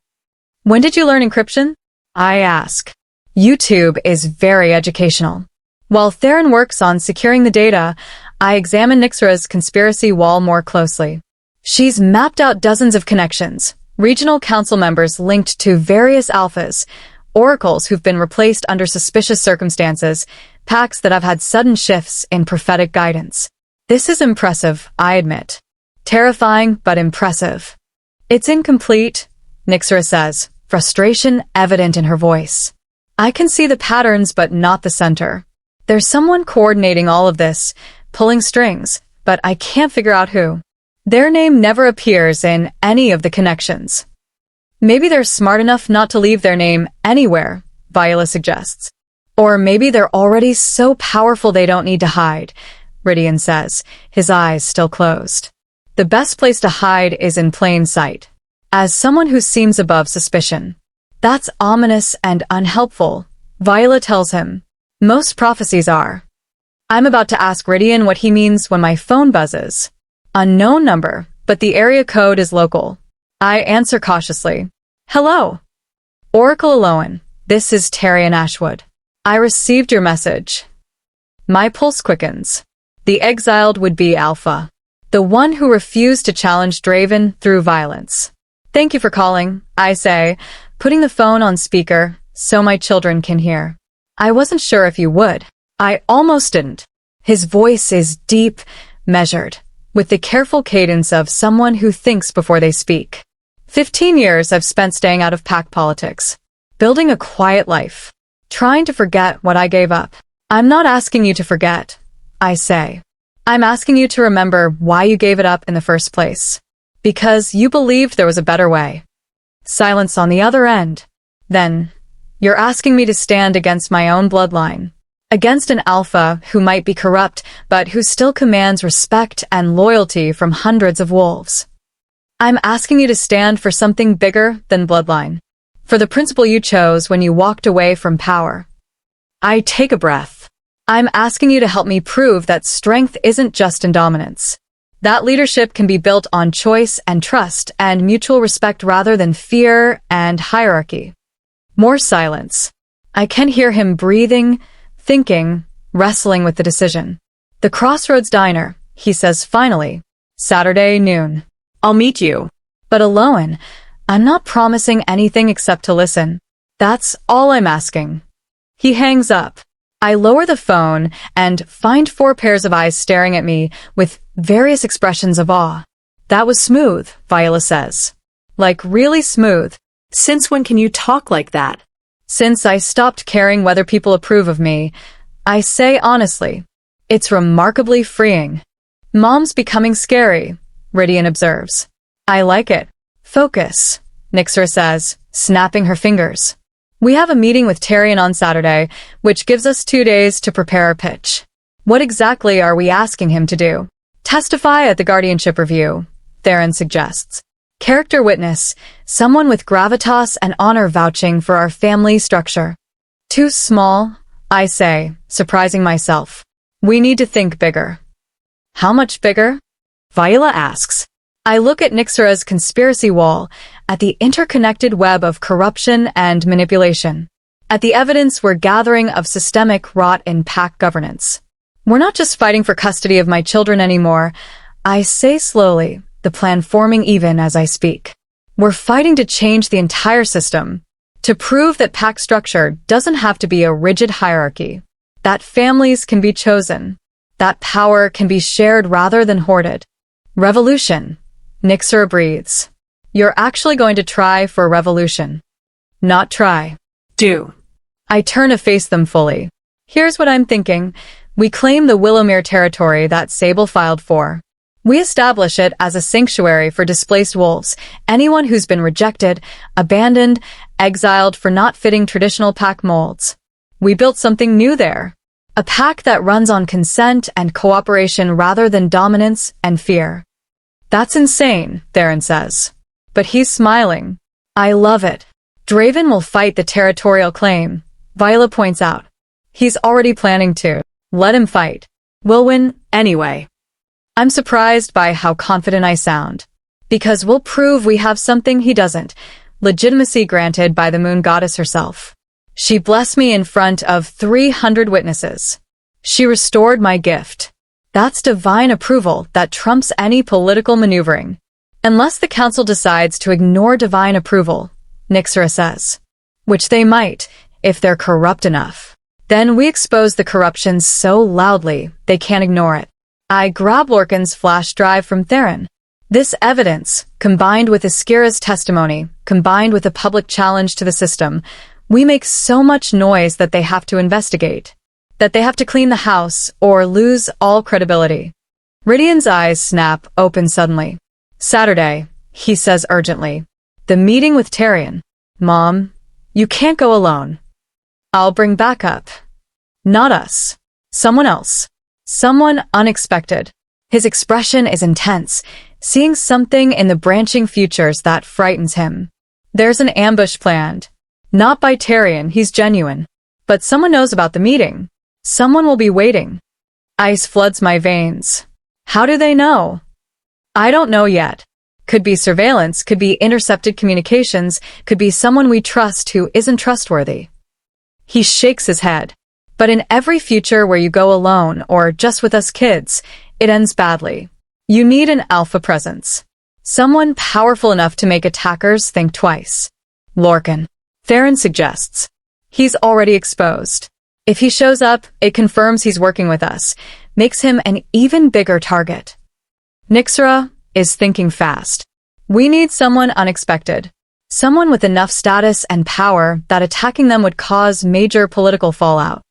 When did you learn encryption? I ask. YouTube is very educational. While Theron works on securing the data, I examine Nyxera's conspiracy wall more closely. She's mapped out dozens of connections, regional council members linked to various alphas, oracles who've been replaced under suspicious circumstances, pacts that have had sudden shifts in prophetic guidance. This is impressive, I admit. Terrifying, but impressive. It's incomplete, Nyxera says, frustration evident in her voice. I can see the patterns, but not the center. There's someone coordinating all of this, pulling strings, but I can't figure out who. Their name never appears in any of the connections. Maybe they're smart enough not to leave their name anywhere, Viola suggests. Or maybe they're already so powerful they don't need to hide, Rydian says, his eyes still closed. The best place to hide is in plain sight. As someone who seems above suspicion. That's ominous and unhelpful, Viola tells him. Most prophecies are. I'm about to ask Rydian what he means when my phone buzzes. Unknown number, but the area code is local. I answer cautiously. Hello. Oracle Elowen, this is Tyrion Ashwood. I received your message. My pulse quickens. The exiled would be Alpha. The one who refused to challenge Draven through violence. Thank you for calling, I say, putting the phone on speaker so my children can hear. I wasn't sure if you would. I almost didn't. His voice is deep, measured, with the careful cadence of someone who thinks before they speak. 15 years I've spent staying out of pack politics, building a quiet life, trying to forget what I gave up. I'm not asking you to forget, I say. I'm asking you to remember why you gave it up in the first place. Because you believed there was a better way. Silence on the other end. Then, you're asking me to stand against my own bloodline. Against an alpha who might be corrupt, but who still commands respect and loyalty from hundreds of wolves. I'm asking you to stand for something bigger than bloodline. For the principle you chose when you walked away from power. I take a breath. I'm asking you to help me prove that strength isn't just in dominance. That leadership can be built on choice and trust and mutual respect rather than fear and hierarchy. More silence. I can hear him breathing, thinking, wrestling with the decision. The Crossroads Diner, he says finally. Saturday noon. I'll meet you. But Elowen, I'm not promising anything except to listen. That's all I'm asking. He hangs up. I lower the phone and find 4 pairs of eyes staring at me with various expressions of awe. That was smooth, Viola says. Like really smooth. Since when can you talk like that? Since I stopped caring whether people approve of me, I say honestly, it's remarkably freeing. Mom's becoming scary, Rydian observes. I like it. Focus, Nyxera says, snapping her fingers. We have a meeting with Tyrion on Saturday, which gives us 2 days to prepare our pitch. What exactly are we asking him to do? Testify at the guardianship review, Theron suggests. Character witness, someone with gravitas and honor vouching for our family structure. Too small, I say, surprising myself. We need to think bigger. How much bigger? Viola asks. I look at Nyxera's conspiracy wall, at the interconnected web of corruption and manipulation, at the evidence we're gathering of systemic rot in pack governance. We're not just fighting for custody of my children anymore, I say slowly, the plan forming even as I speak. We're fighting to change the entire system, to prove that pack structure doesn't have to be a rigid hierarchy, that families can be chosen, that power can be shared rather than hoarded. Revolution. Nyxera breathes. You're actually going to try for a revolution. Not try. Do. I turn to face them fully. Here's what I'm thinking. We claim the Willowmere territory that Sable filed for. We establish it as a sanctuary for displaced wolves, anyone who's been rejected, abandoned, exiled for not fitting traditional pack molds. We built something new there. A pack that runs on consent and cooperation rather than dominance and fear. That's insane, Theron says. But he's smiling. I love it. Draven will fight the territorial claim, Viola points out. He's already planning to. Let him fight. We'll win anyway. I'm surprised by how confident I sound. Because we'll prove we have something he doesn't. Legitimacy granted by the moon goddess herself. She blessed me in front of 300 witnesses. She restored my gift. That's divine approval that trumps any political maneuvering. Unless the council decides to ignore divine approval, Nyxera says. Which they might, if they're corrupt enough. Then we expose the corruption so loudly, they can't ignore it. I grab Lorcan's flash drive from Theron. This evidence, combined with Iskira's testimony, combined with a public challenge to the system, we make so much noise that they have to investigate. That they have to clean the house or lose all credibility. Rydian's eyes snap open suddenly. Saturday, he says urgently. The meeting with Tyrion. Mom, you can't go alone. I'll bring backup. Not us. Someone else. Someone unexpected. His expression is intense, seeing something in the branching futures that frightens him. There's an ambush planned. Not by Tyrion, he's genuine. But someone knows about the meeting. Someone will be waiting. Ice floods my veins. How do they know? I don't know yet. Could be surveillance, could be intercepted communications, could be someone we trust who isn't trustworthy. He shakes his head. But in every future where you go alone or just with us kids, it ends badly. You need an alpha presence. Someone powerful enough to make attackers think twice. Lorcan. Theron suggests. He's already exposed. If he shows up, it confirms he's working with us, makes him an even bigger target. Nyxera is thinking fast. We need someone unexpected. Someone with enough status and power that attacking them would cause major political fallout.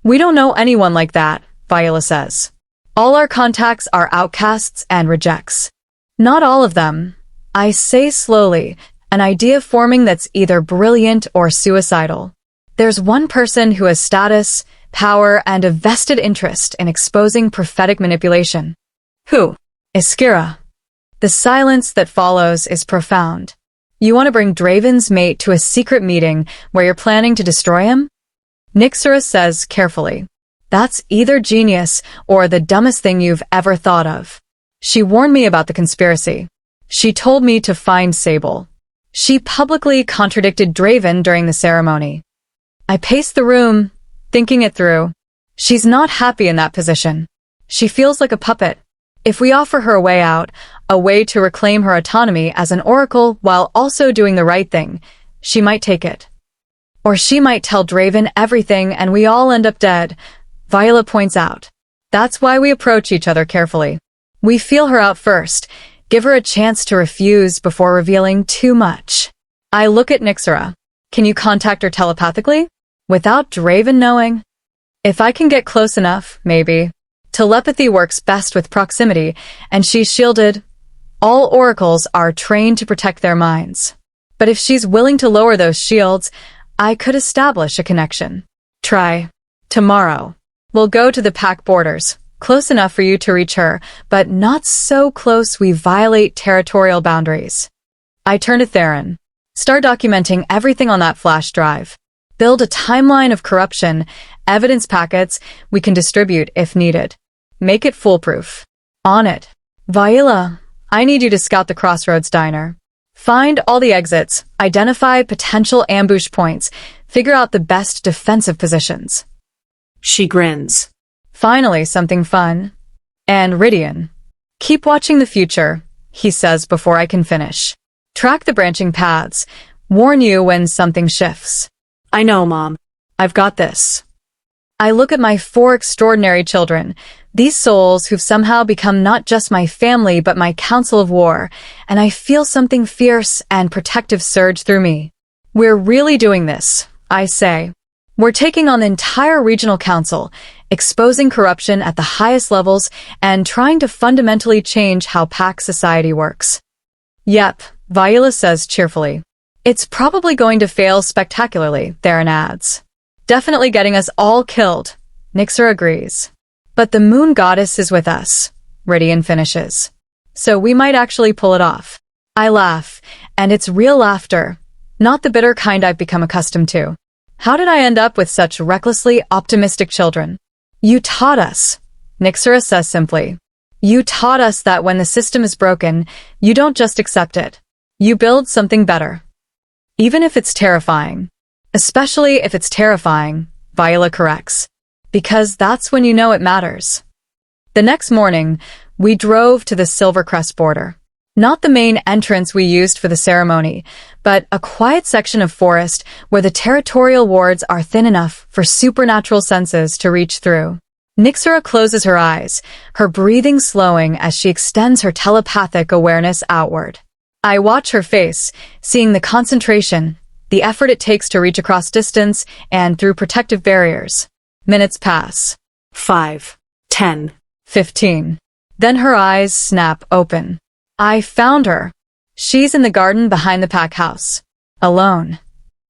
We don't know anyone like that, Viola says. All our contacts are outcasts and rejects. Not all of them. I say slowly, an idea forming that's either brilliant or suicidal. There's one person who has status, power, and a vested interest in exposing prophetic manipulation. Who? Iskira. The silence that follows is profound. You want to bring Draven's mate to a secret meeting where you're planning to destroy him? Nyxera says carefully. That's either genius or the dumbest thing you've ever thought of. She warned me about the conspiracy. She told me to find Sable. She publicly contradicted Draven during the ceremony. I paced the room, thinking it through. She's not happy in that position. She feels like a puppet. If we offer her a way out, a way to reclaim her autonomy as an oracle while also doing the right thing, she might take it. Or she might tell Draven everything and we all end up dead, Viola points out. That's why we approach each other carefully. We feel her out first, give her a chance to refuse before revealing too much. I look at Nixera. Can you contact her telepathically? Without Draven knowing? If I can get close enough, maybe. Telepathy works best with proximity, and she's shielded. All oracles are trained to protect their minds. But if she's willing to lower those shields, I could establish a connection. Try. Tomorrow. We'll go to the pack borders, close enough for you to reach her, but not so close we violate territorial boundaries. I turn to Theron. Start documenting everything on that flash drive. Build a timeline of corruption, evidence packets we can distribute if needed. Make it foolproof. On it. Viola, I need you to scout the Crossroads Diner. Find all the exits, identify potential ambush points, figure out the best defensive positions. She grins. Finally, something fun. And Rydian. Keep watching the future, he says before I can finish. Track the branching paths. Warn you when something shifts. I know, Mom. I've got this. I look at my 4 extraordinary children, these souls who've somehow become not just my family but my council of war, and I feel something fierce and protective surge through me. We're really doing this, I say. We're taking on the entire regional council, exposing corruption at the highest levels and trying to fundamentally change how pack society works. Yep, Viola says cheerfully. It's probably going to fail spectacularly, Theron adds. Definitely getting us all killed, Nixer agrees. But the moon goddess is with us, Rydian finishes. So we might actually pull it off. I laugh, and it's real laughter, not the bitter kind I've become accustomed to. How did I end up with such recklessly optimistic children? You taught us, Nixera says simply. You taught us that when the system is broken, you don't just accept it. You build something better. Even if it's terrifying. Especially if it's terrifying, Viola corrects. Because that's when you know it matters. The next morning, we drove to the Silvercrest border. Not the main entrance we used for the ceremony, but a quiet section of forest where the territorial wards are thin enough for supernatural senses to reach through. Nixera closes her eyes, her breathing slowing as she extends her telepathic awareness outward. I watch her face, seeing the concentration, the effort it takes to reach across distance and through protective barriers. Minutes pass. 5, 10, 15. Then her eyes snap open. I found her. She's in the garden behind the pack house. Alone.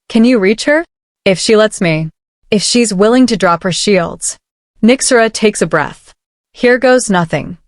Can you reach her? If she lets me. If she's willing to drop her shields. Nixera takes a breath. Here goes nothing.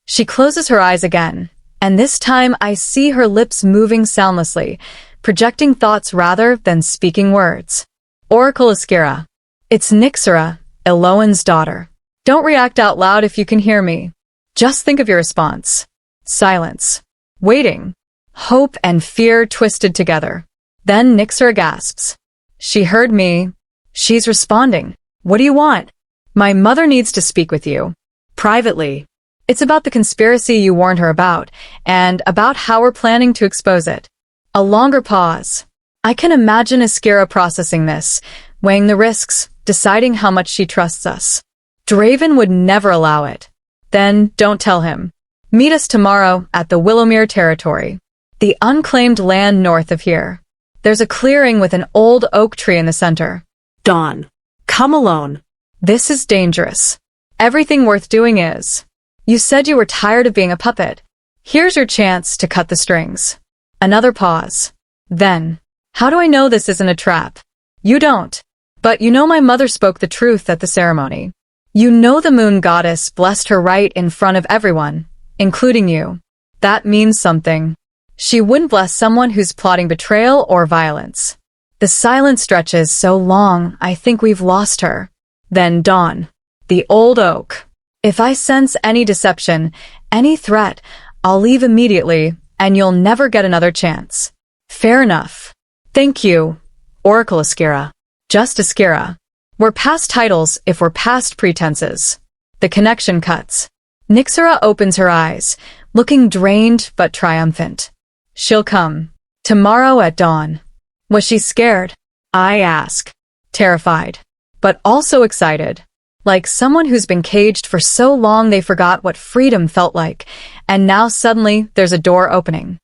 She closes her eyes again, and this time I see her lips moving soundlessly, projecting thoughts rather than speaking words. Oracle Iskira. It's Nixera, Elowen's daughter. Don't react out loud if you can hear me. Just think of your response. Silence. Waiting. Hope and fear twisted together. Then Nixera gasps. She heard me. She's responding. What do you want? My mother needs to speak with you. Privately. It's about the conspiracy you warned her about, and about how we're planning to expose it. A longer pause. I can imagine Iskira processing this, weighing the risks, deciding how much she trusts us. Draven would never allow it. Then don't tell him. Meet us tomorrow at the Willowmere territory, the unclaimed land north of here. There's a clearing with an old oak tree in the center. Dawn. Come alone. This is dangerous. Everything worth doing is. You said you were tired of being a puppet. Here's your chance to cut the strings. Another pause. Then, how do I know this isn't a trap? You don't. But you know my mother spoke the truth at the ceremony. You know the moon goddess blessed her right in front of everyone, including you. That means something. She wouldn't bless someone who's plotting betrayal or violence. The silence stretches so long, I think we've lost her. Then dawn. The old oak. If I sense any deception, any threat, I'll leave immediately, and you'll never get another chance. Fair enough. Thank you, Oracle Iskira. Just Iskira. We're past titles if we're past pretenses. The connection cuts. Nyxera opens her eyes, looking drained but triumphant. She'll come. Tomorrow at dawn. Was she scared? I ask. Terrified. But also excited. Like someone who's been caged for so long they forgot what freedom felt like, and now suddenly there's a door opening.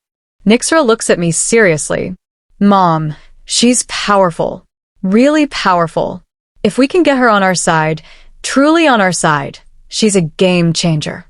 Nyxera looks at me seriously. Mom, she's powerful. Really powerful. If we can get her on our side, truly on our side, she's a game changer.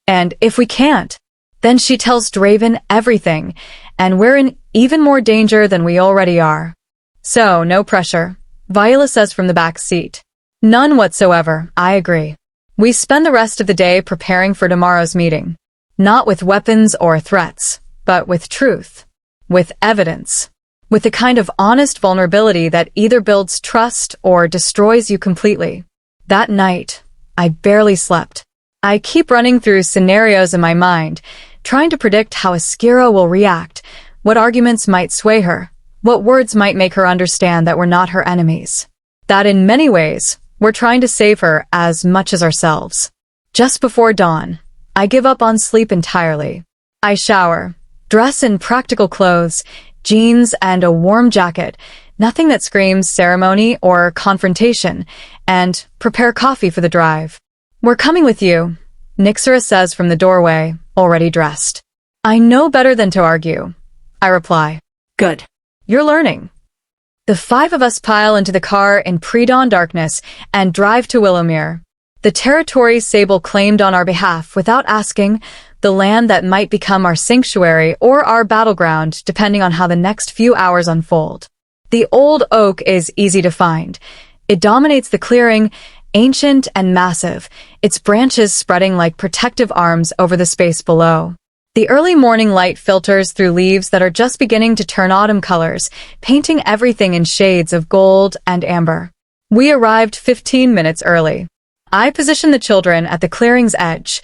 And if we can't, then she tells Draven everything, and we're in even more danger than we already are. So, no pressure, Viola says from the back seat. None whatsoever, I agree. We spend the rest of the day preparing for tomorrow's meeting. Not with weapons or threats, but with truth. With evidence. With the kind of honest vulnerability that either builds trust or destroys you completely. That night, I barely slept. I keep running through scenarios in my mind, trying to predict how Askira will react, what arguments might sway her, what words might make her understand that we're not her enemies. That in many ways, we're trying to save her as much as ourselves. Just before dawn, I give up on sleep entirely. I shower, dress in practical clothes, jeans and a warm jacket, nothing that screams ceremony or confrontation, and prepare coffee for the drive. We're coming with you, Nyxera says from the doorway, already dressed. I know better than to argue. I reply. Good. You're learning. The 5 of us pile into the car in pre-dawn darkness and drive to Willowmere, the territory Sable claimed on our behalf without asking, the land that might become our sanctuary or our battleground depending on how the next few hours unfold. The old oak is easy to find. It dominates the clearing, ancient and massive, its branches spreading like protective arms over the space below. The early morning light filters through leaves that are just beginning to turn autumn colors, painting everything in shades of gold and amber. We arrived 15 minutes early. I positioned the children at the clearing's edge,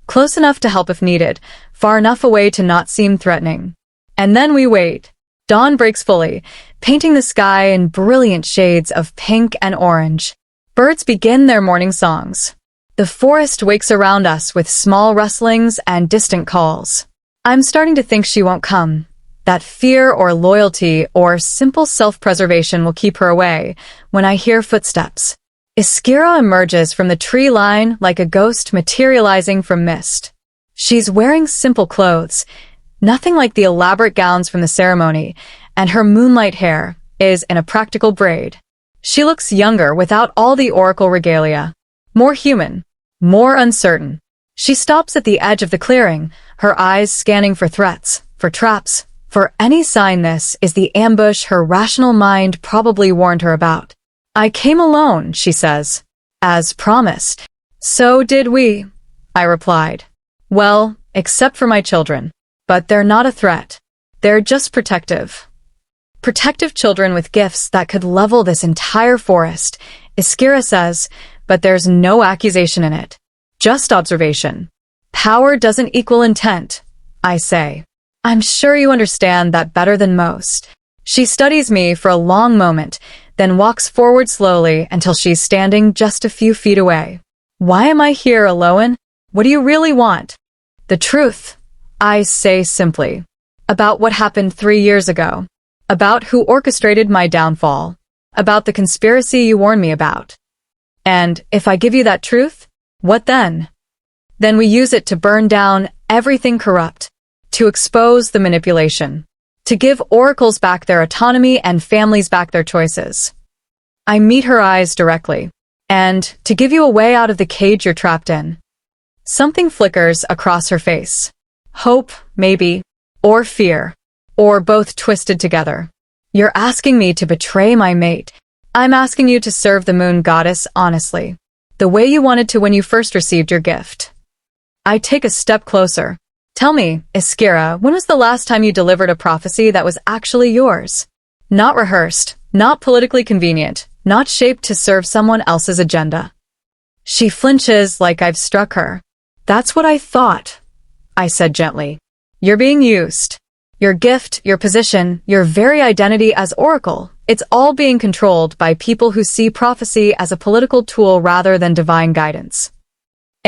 close enough to help if needed, far enough away to not seem threatening. And then we wait. Dawn breaks fully, painting the sky in brilliant shades of pink and orange. Birds begin their morning songs. The forest wakes around us with small rustlings and distant calls. I'm starting to think she won't come. That fear or loyalty or simple self-preservation will keep her away when I hear footsteps. Askira emerges from the tree line like a ghost materializing from mist. She's wearing simple clothes, nothing like the elaborate gowns from the ceremony, and her moonlight hair is in a practical braid. She looks younger without all the Oracle regalia. More human. More uncertain. She stops at the edge of the clearing, her eyes scanning for threats, for traps, for any sign this is the ambush her rational mind probably warned her about. I came alone, she says. As promised. So did we, I replied. Well, except for my children. But they're not a threat. They're just protective. Protective children with gifts that could level this entire forest, Askira says, but there's no accusation in it. Just observation. Power doesn't equal intent, I say. I'm sure you understand that better than most. She studies me for a long moment, then walks forward slowly until she's standing just a few feet away. Why am I here, Elowen? What do you really want? The truth, I say simply. About what happened 3 years ago. About who orchestrated my downfall. About the conspiracy you warned me about. And if I give you that truth, what then? Then we use it to burn down everything corrupt, to expose the manipulation, to give oracles back their autonomy and families back their choices. I meet her eyes directly, and to give you a way out of the cage you're trapped in. Something flickers across her face. Hope, maybe, or fear, or both twisted together. You're asking me to betray my mate. I'm asking you to serve the moon goddess honestly, the way you wanted to when you first received your gift. I take a step closer. Tell me, Askira, when was the last time you delivered a prophecy that was actually yours? Not rehearsed, not politically convenient, not shaped to serve someone else's agenda. She flinches like I've struck her. That's what I thought, I said gently. You're being used. Your gift, your position, your very identity as Oracle, it's all being controlled by people who see prophecy as a political tool rather than divine guidance.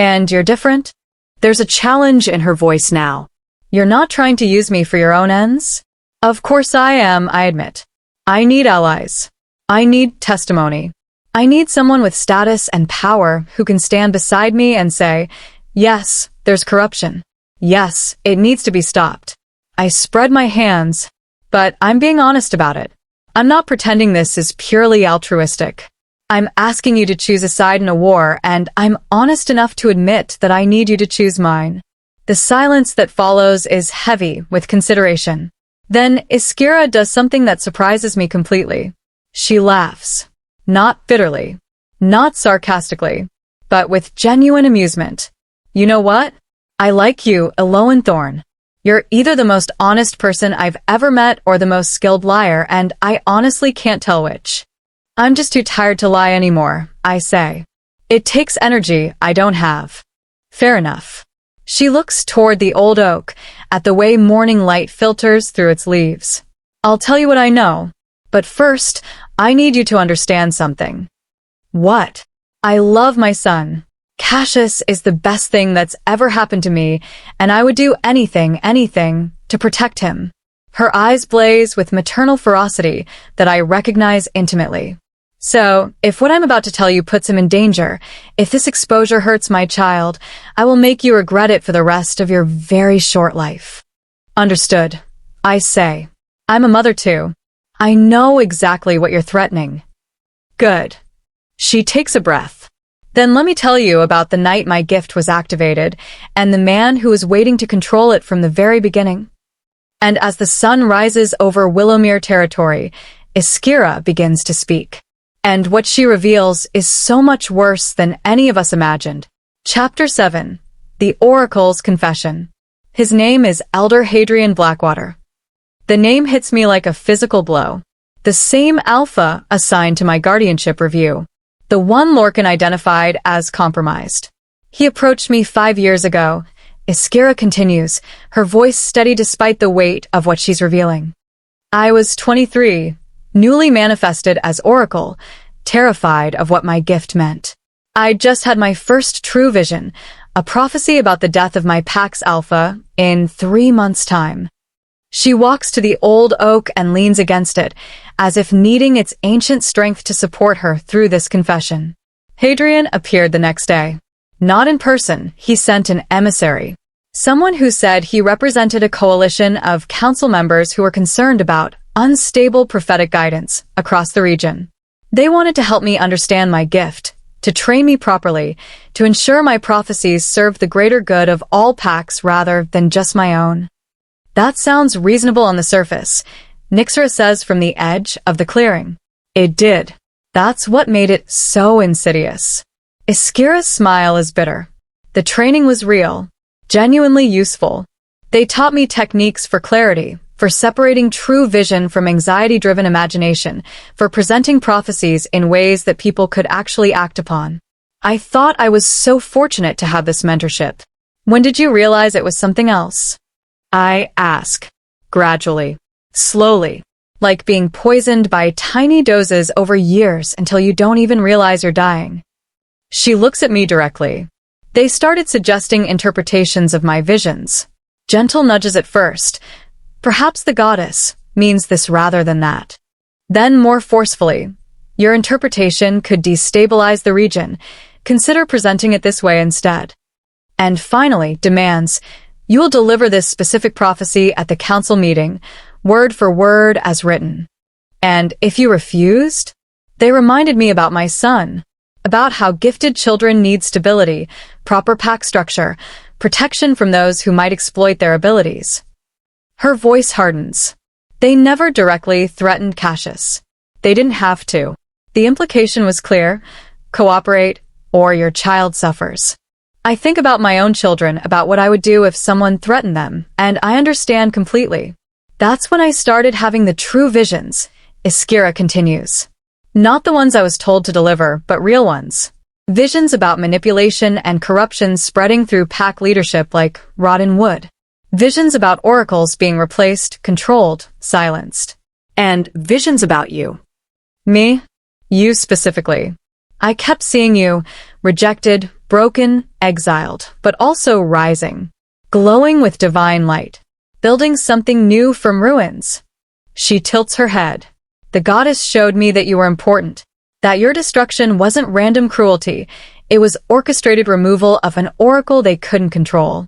And you're different? There's a challenge in her voice now. You're not trying to use me for your own ends? Of course I am, I admit. I need allies. I need testimony. I need someone with status and power who can stand beside me and say, yes, there's corruption. Yes, it needs to be stopped. I spread my hands, but I'm being honest about it. I'm not pretending this is purely altruistic. I'm asking you to choose a side in a war, and I'm honest enough to admit that I need you to choose mine. The silence that follows is heavy with consideration. Then Iskira does something that surprises me completely. She laughs. Not bitterly. Not sarcastically. But with genuine amusement. You know what? I like you, Elowen Thorne. You're either the most honest person I've ever met or the most skilled liar, and I honestly can't tell which. I'm just too tired to lie anymore, I say. It takes energy I don't have. Fair enough. She looks toward the old oak, at the way morning light filters through its leaves. I'll tell you what I know, but first, I need you to understand something. What? I love my son. Cassius is the best thing that's ever happened to me, and I would do anything, to protect him. Her eyes blaze with maternal ferocity that I recognize intimately. So, if what I'm about to tell you puts him in danger, if this exposure hurts my child, I will make you regret it for the rest of your very short life. Understood. I say. I'm a mother too. I know exactly what you're threatening. Good. She takes a breath. Then let me tell you about the night my gift was activated, and the man who was waiting to control it from the very beginning. And as the sun rises over Willowmere territory, Iskira begins to speak. And what she reveals is so much worse than any of us imagined. Chapter 7. The Oracle's Confession. His name is Elder Hadrian Blackwater. The name hits me like a physical blow. The same Alpha assigned to my guardianship review. The one Lorcan identified as compromised. He approached me 5 years ago. Iskira continues, her voice steady despite the weight of what she's revealing. I was 23. Newly manifested as Oracle, terrified of what my gift meant. I'd just had my first true vision, a prophecy about the death of my Pax Alpha in 3 months' time. She walks to the old oak and leans against it, as if needing its ancient strength to support her through this confession. Hadrian appeared the next day. Not in person, he sent an emissary. Someone who said he represented a coalition of council members who were concerned about unstable prophetic guidance across the region. They wanted to help me understand my gift, to train me properly, to ensure my prophecies served the greater good of all Pax rather than just my own. That sounds reasonable on the surface, Nyxera says from the edge of the clearing. It did. That's what made it so insidious. Iskira's smile is bitter. The training was real, genuinely useful. They taught me techniques for clarity, for separating true vision from anxiety-driven imagination, for presenting prophecies in ways that people could actually act upon. I thought I was so fortunate to have this mentorship. When did you realize it was something else? I ask. Gradually. Slowly. Like being poisoned by tiny doses over years until you don't even realize you're dying. She looks at me directly. They started suggesting interpretations of my visions. Gentle nudges at first. Perhaps the goddess means this rather than that. Then more forcefully, your interpretation could destabilize the region. Consider presenting it this way instead. And finally, demands, you will deliver this specific prophecy at the council meeting, word for word as written. And if you refused, they reminded me about my son, about how gifted children need stability, proper pack structure, protection from those who might exploit their abilities. Her voice hardens. They never directly threatened Cassius. They didn't have to. The implication was clear. Cooperate, or your child suffers. I think about my own children, about what I would do if someone threatened them, and I understand completely. That's when I started having the true visions, Iskira continues. Not the ones I was told to deliver, but real ones. Visions about manipulation and corruption spreading through pack leadership like rotten wood. Visions about oracles being replaced, controlled, silenced. And visions about you. Me? You specifically. I kept seeing you, rejected, broken, exiled, but also rising, glowing with divine light, building something new from ruins. She tilts her head. The goddess showed me that you were important, that your destruction wasn't random cruelty, it was orchestrated removal of an oracle they couldn't control.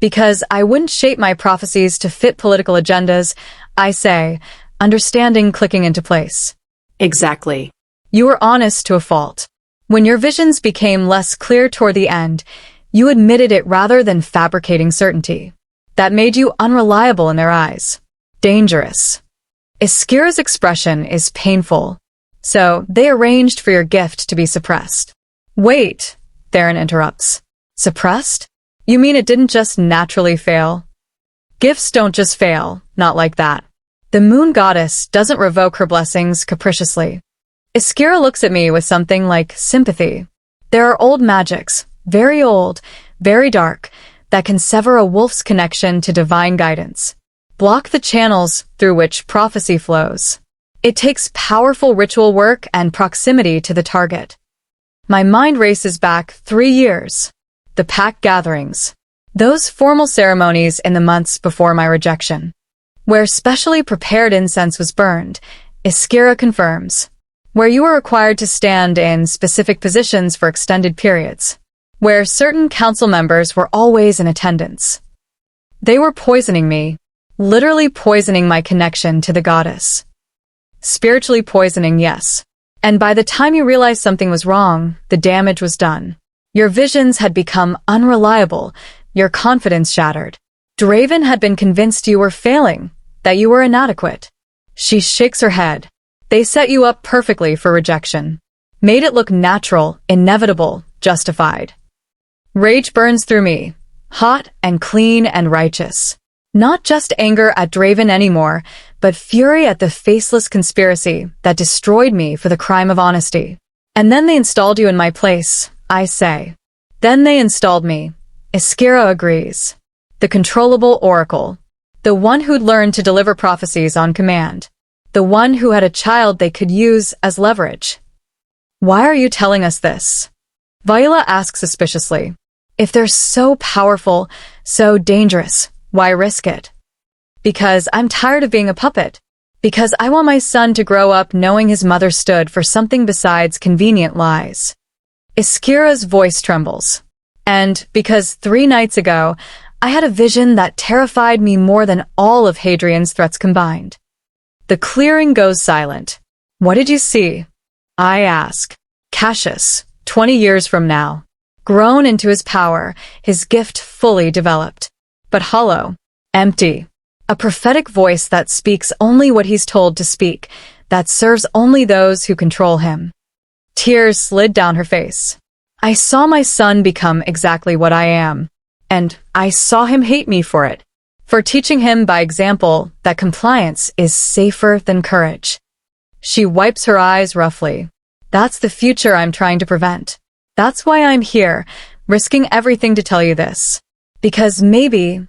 Because I wouldn't shape my prophecies to fit political agendas, I say, understanding clicking into place. Exactly. You were honest to a fault. When your visions became less clear toward the end, you admitted it rather than fabricating certainty. That made you unreliable in their eyes. Dangerous. Iskira's expression is painful. So, they arranged for your gift to be suppressed. Wait, Theron interrupts. Suppressed? You mean it didn't just naturally fail? Gifts don't just fail, not like that. The moon goddess doesn't revoke her blessings capriciously. Iskira looks at me with something like sympathy. There are old magics, very old, very dark, that can sever a wolf's connection to divine guidance. Block the channels through which prophecy flows. It takes powerful ritual work and proximity to the target. My mind races back 3 years. The pack gatherings. Those formal ceremonies in the months before my rejection. Where specially prepared incense was burned, Iskira confirms. Where you were required to stand in specific positions for extended periods. Where certain council members were always in attendance. They were poisoning me, literally poisoning my connection to the goddess. Spiritually poisoning, yes. And by the time you realized something was wrong, the damage was done. Your visions had become unreliable, your confidence shattered. Draven had been convinced you were failing, that you were inadequate. She shakes her head. They set you up perfectly for rejection. Made it look natural, inevitable, justified. Rage burns through me, hot and clean and righteous. Not just anger at Draven anymore, but fury at the faceless conspiracy that destroyed me for the crime of honesty. And then they installed you in my place, I say. Then they installed me. Iskira agrees. The controllable oracle. The one who'd learned to deliver prophecies on command. The one who had a child they could use as leverage. Why are you telling us this? Viola asks suspiciously. If they're so powerful, so dangerous, why risk it? Because I'm tired of being a puppet. Because I want my son to grow up knowing his mother stood for something besides convenient lies. Iskira's voice trembles. And because 3 nights ago, I had a vision that terrified me more than all of Hadrian's threats combined. The clearing goes silent. What did you see? I ask. Cassius, 20 years from now. Grown into his power, his gift fully developed. But hollow. Empty. A prophetic voice that speaks only what he's told to speak, that serves only those who control him. Tears slid down her face. I saw my son become exactly what I am. And I saw him hate me for it. For teaching him by example that compliance is safer than courage. She wipes her eyes roughly. That's the future I'm trying to prevent. That's why I'm here, risking everything to tell you this. Because maybe,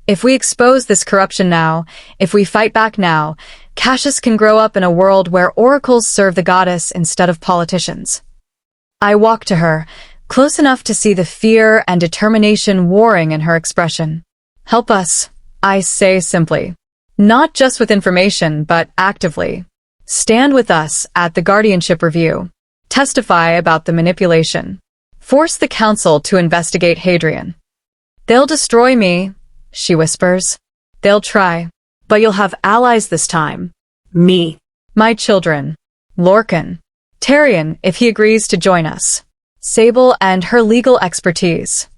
if we expose this corruption now, if we fight back now, Cassius can grow up in a world where oracles serve the goddess instead of politicians. I walk to her, close enough to see the fear and determination warring in her expression. Help us, I say simply. Not just with information, but actively. Stand with us at the guardianship review. Testify about the manipulation. Force the council to investigate Hadrian. They'll destroy me, she whispers. They'll try. But you'll have allies this time. Me. My children. Lorcan. Tyrion, if he agrees to join us. Sable and her legal expertise.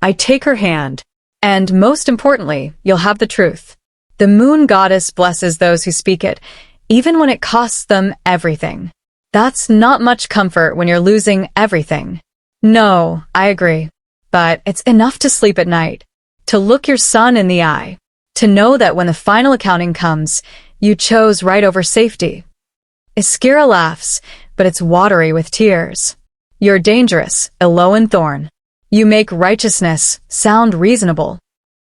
I take her hand. And most importantly, you'll have the truth. The moon goddess blesses those who speak it, even when it costs them everything. That's not much comfort when you're losing everything. No, I agree. But it's enough to sleep at night. To look your son in the eye. To know that when the final accounting comes, you chose right over safety. Iskira laughs, but it's watery with tears. You're dangerous, Elowen Thorne. You make righteousness sound reasonable.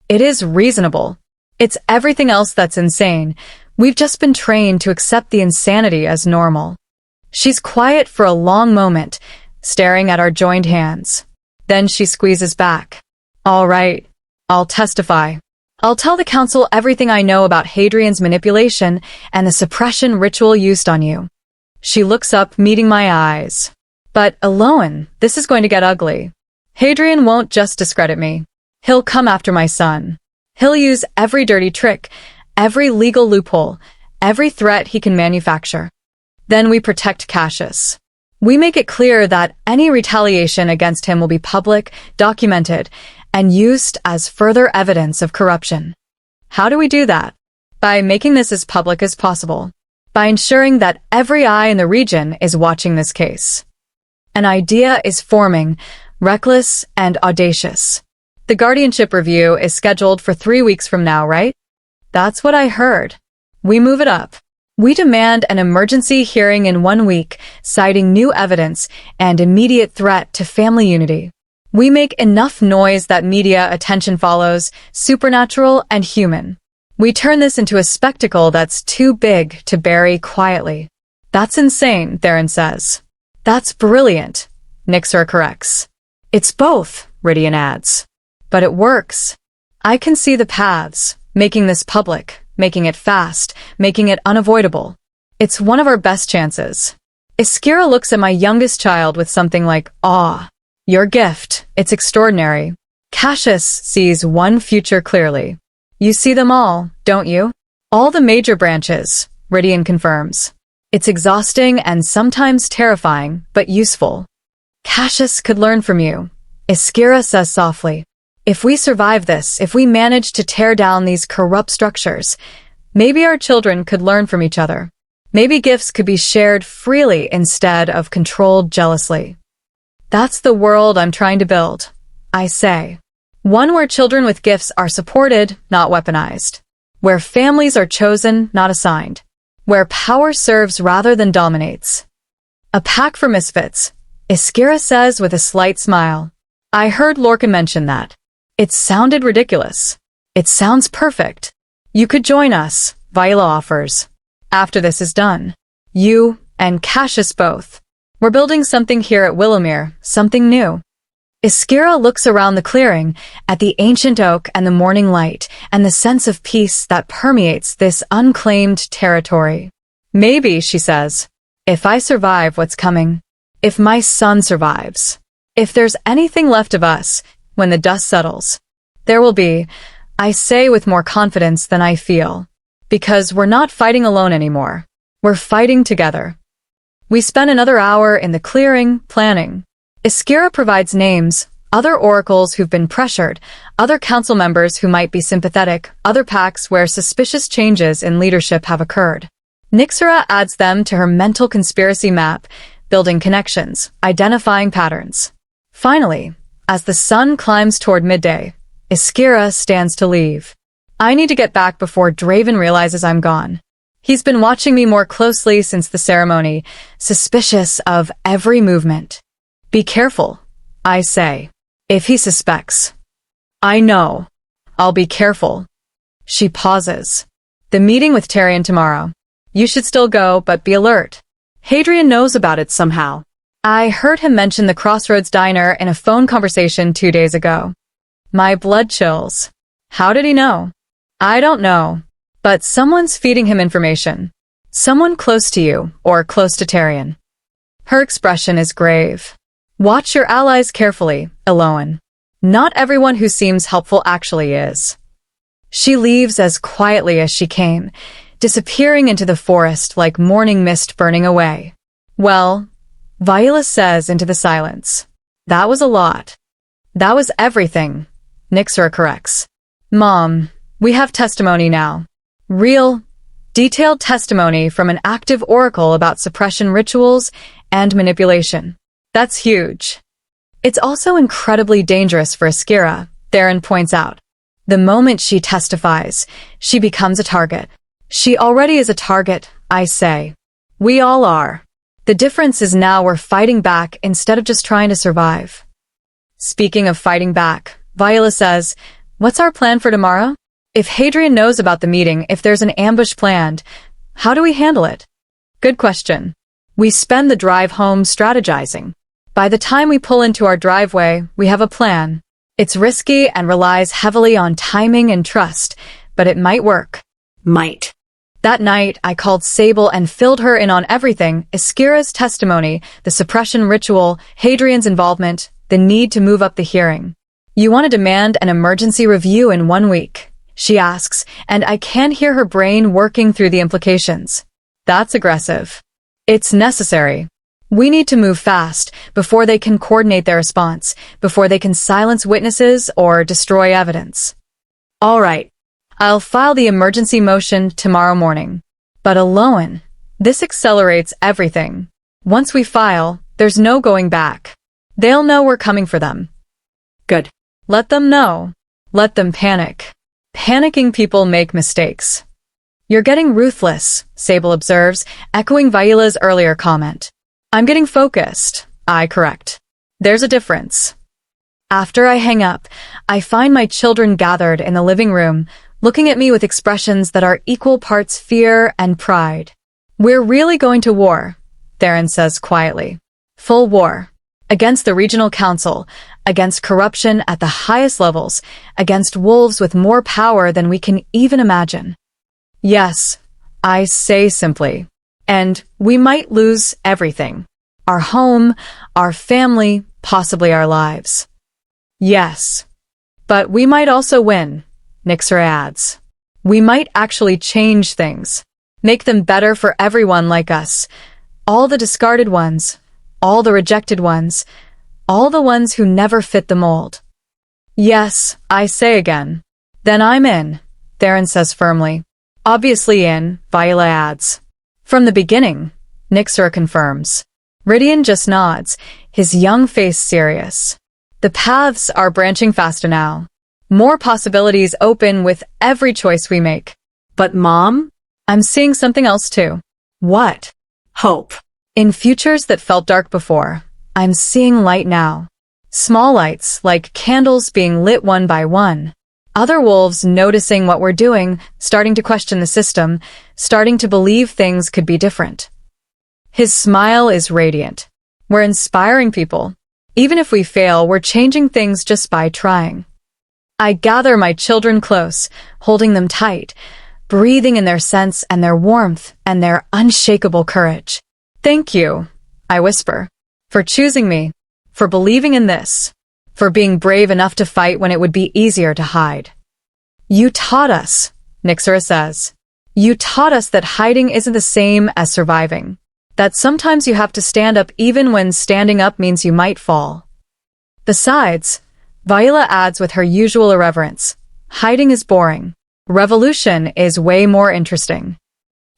It is reasonable. It's everything else that's insane. We've just been trained to accept the insanity as normal. She's quiet for a long moment, staring at our joined hands. Then she squeezes back. All right, I'll testify. I'll tell the council everything I know about Hadrian's manipulation and the suppression ritual used on you. She looks up, meeting my eyes. But, Elowen, this is going to get ugly. Hadrian won't just discredit me. He'll come after my son. He'll use every dirty trick, every legal loophole, every threat he can manufacture. Then we protect Cassius. We make it clear that any retaliation against him will be public, documented, and used as further evidence of corruption. How do we do that? By making this as public as possible. By ensuring that every eye in the region is watching this case. An idea is forming, reckless and audacious. The guardianship review is scheduled for 3 weeks from now, right? That's what I heard. We move it up. We demand an emergency hearing in 1 week, citing new evidence and immediate threat to family unity. We make enough noise that media attention follows, supernatural and human. We turn this into a spectacle that's too big to bury quietly. That's insane, Theron says. That's brilliant, Nyxera corrects. It's both, Rydian adds. But it works. I can see the paths, making this public, making it fast, making it unavoidable. It's one of our best chances. Iskira looks at my youngest child with something like awe. Your gift, it's extraordinary. Cassius sees one future clearly. You see them all, don't you? All the major branches, Rydian confirms. It's exhausting and sometimes terrifying, but useful. Cassius could learn from you, Iskira says softly. If we survive this, if we manage to tear down these corrupt structures, maybe our children could learn from each other. Maybe gifts could be shared freely instead of controlled jealously. That's the world I'm trying to build, I say. One where children with gifts are supported, not weaponized. Where families are chosen, not assigned. Where power serves rather than dominates. A pack for misfits, Iskira says with a slight smile. I heard Lorcan mention that. It sounded ridiculous. It sounds perfect. You could join us, Viola offers. After this is done. You and Cassius both. We're building something here at Willowmere, something new. Iskira looks around the clearing, at the ancient oak and the morning light, and the sense of peace that permeates this unclaimed territory. Maybe, she says, if I survive what's coming, if my son survives, if there's anything left of us, when the dust settles, there will be, I say with more confidence than I feel, because we're not fighting alone anymore. We're fighting together. We spend another hour in the clearing, planning. Iskira provides names, other oracles who've been pressured, other council members who might be sympathetic, other packs where suspicious changes in leadership have occurred. Nyxera adds them to her mental conspiracy map, building connections, identifying patterns. Finally, as the sun climbs toward midday, Iskira stands to leave. I need to get back before Draven realizes I'm gone. He's been watching me more closely since the ceremony, suspicious of every movement. Be careful, I say. If he suspects. I know. I'll be careful. She pauses. The meeting with Tyrion tomorrow. You should still go, but be alert. Hadrian knows about it somehow. I heard him mention the Crossroads Diner in a phone conversation 2 days ago. My blood chills. How did he know? I don't know. But someone's feeding him information. Someone close to you, or close to Tyrion. Her expression is grave. Watch your allies carefully, Elowen. Not everyone who seems helpful actually is. She leaves as quietly as she came, disappearing into the forest like morning mist burning away. Well, Viola says into the silence. That was a lot. That was everything, Nyxera corrects. Mom, we have testimony now. Real, detailed testimony from an active oracle about suppression rituals and manipulation. That's huge. It's also incredibly dangerous for Iskira, Theron points out. The moment she testifies, she becomes a target. She already is a target, I say. We all are. The difference is now we're fighting back instead of just trying to survive. Speaking of fighting back, Viola says, what's our plan for tomorrow? If Hadrian knows about the meeting, if there's an ambush planned, how do we handle it? Good question. We spend the drive home strategizing. By the time we pull into our driveway, we have a plan. It's risky and relies heavily on timing and trust, but it might work. Might. That night, I called Sable and filled her in on everything: Iskira's testimony, the suppression ritual, Hadrian's involvement, the need to move up the hearing. "You want to demand an emergency review in 1 week?" she asks, and I can hear her brain working through the implications. That's aggressive. It's necessary. We need to move fast before they can coordinate their response, before they can silence witnesses or destroy evidence. All right. I'll file the emergency motion tomorrow morning. But Elowen, this accelerates everything. Once we file, there's no going back. They'll know we're coming for them. Good. Let them know. Let them panic. Panicking people make mistakes. You're getting ruthless, Sable observes, echoing Vaila's earlier comment. I'm getting focused, I correct. There's a difference. After I hang up, I find my children gathered in the living room, looking at me with expressions that are equal parts fear and pride. We're really going to war, Theron says quietly. Full war. Against the regional council, against corruption at the highest levels, against wolves with more power than we can even imagine. Yes, I say simply. And we might lose everything. Our home, our family, possibly our lives. Yes. But we might also win, Nixer adds. We might actually change things. Make them better for everyone like us. All the discarded ones. All the rejected ones. All the ones who never fit the mold. Yes, I say again. Then I'm in, Theron says firmly. Obviously in, Viola adds. From the beginning, Nixer confirms. Rydian just nods, his young face serious. The paths are branching faster now. More possibilities open with every choice we make. But Mom? I'm seeing something else too. What? Hope. In futures that felt dark before, I'm seeing light now. Small lights, like candles being lit one by one. Other wolves noticing what we're doing, starting to question the system, starting to believe things could be different. His smile is radiant. We're inspiring people. Even if we fail, we're changing things just by trying. I gather my children close, holding them tight, breathing in their sense and their warmth and their unshakable courage. Thank you, I whisper, for choosing me, for believing in this, for being brave enough to fight when it would be easier to hide. You taught us, Nixera says. You taught us that hiding isn't the same as surviving, that sometimes you have to stand up even when standing up means you might fall. Besides, Viola adds with her usual irreverence, hiding is boring. Revolution is way more interesting.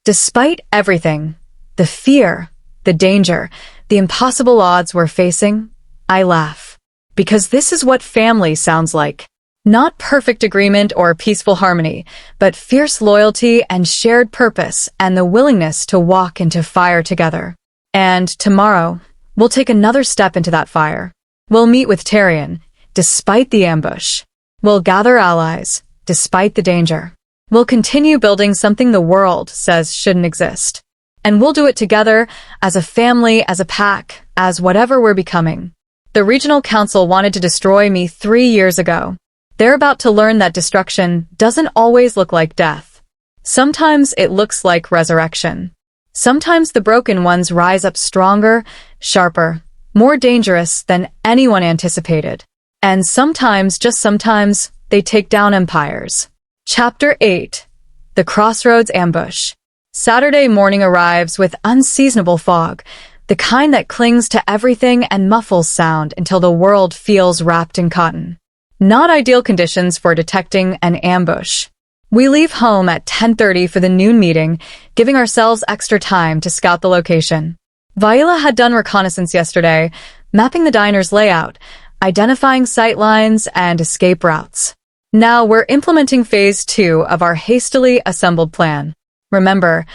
Despite everything, the fear, the danger, the impossible odds we're facing, I laugh. Because this is what family sounds like. Not perfect agreement or peaceful harmony, but fierce loyalty and shared purpose and the willingness to walk into fire together. And tomorrow, we'll take another step into that fire. We'll meet with Tyrion, despite the ambush. We'll gather allies, despite the danger. We'll continue building something the world says shouldn't exist. And we'll do it together, as a family, as a pack, as whatever we're becoming. The regional council wanted to destroy me 3 years ago. They're about to learn that destruction doesn't always look like death. Sometimes it looks like resurrection. Sometimes the broken ones rise up stronger, sharper, more dangerous than anyone anticipated. And sometimes, just sometimes, they take down empires. Chapter 8. The Crossroads Ambush. Saturday morning arrives with unseasonable fog, the kind that clings to everything and muffles sound until the world feels wrapped in cotton. Not ideal conditions for detecting an ambush. We leave home at 10:30 for the noon meeting, giving ourselves extra time to scout the location. Viola had done reconnaissance yesterday, mapping the diner's layout, identifying sight lines and escape routes. Now we're implementing phase 2 of our hastily assembled plan. Remember,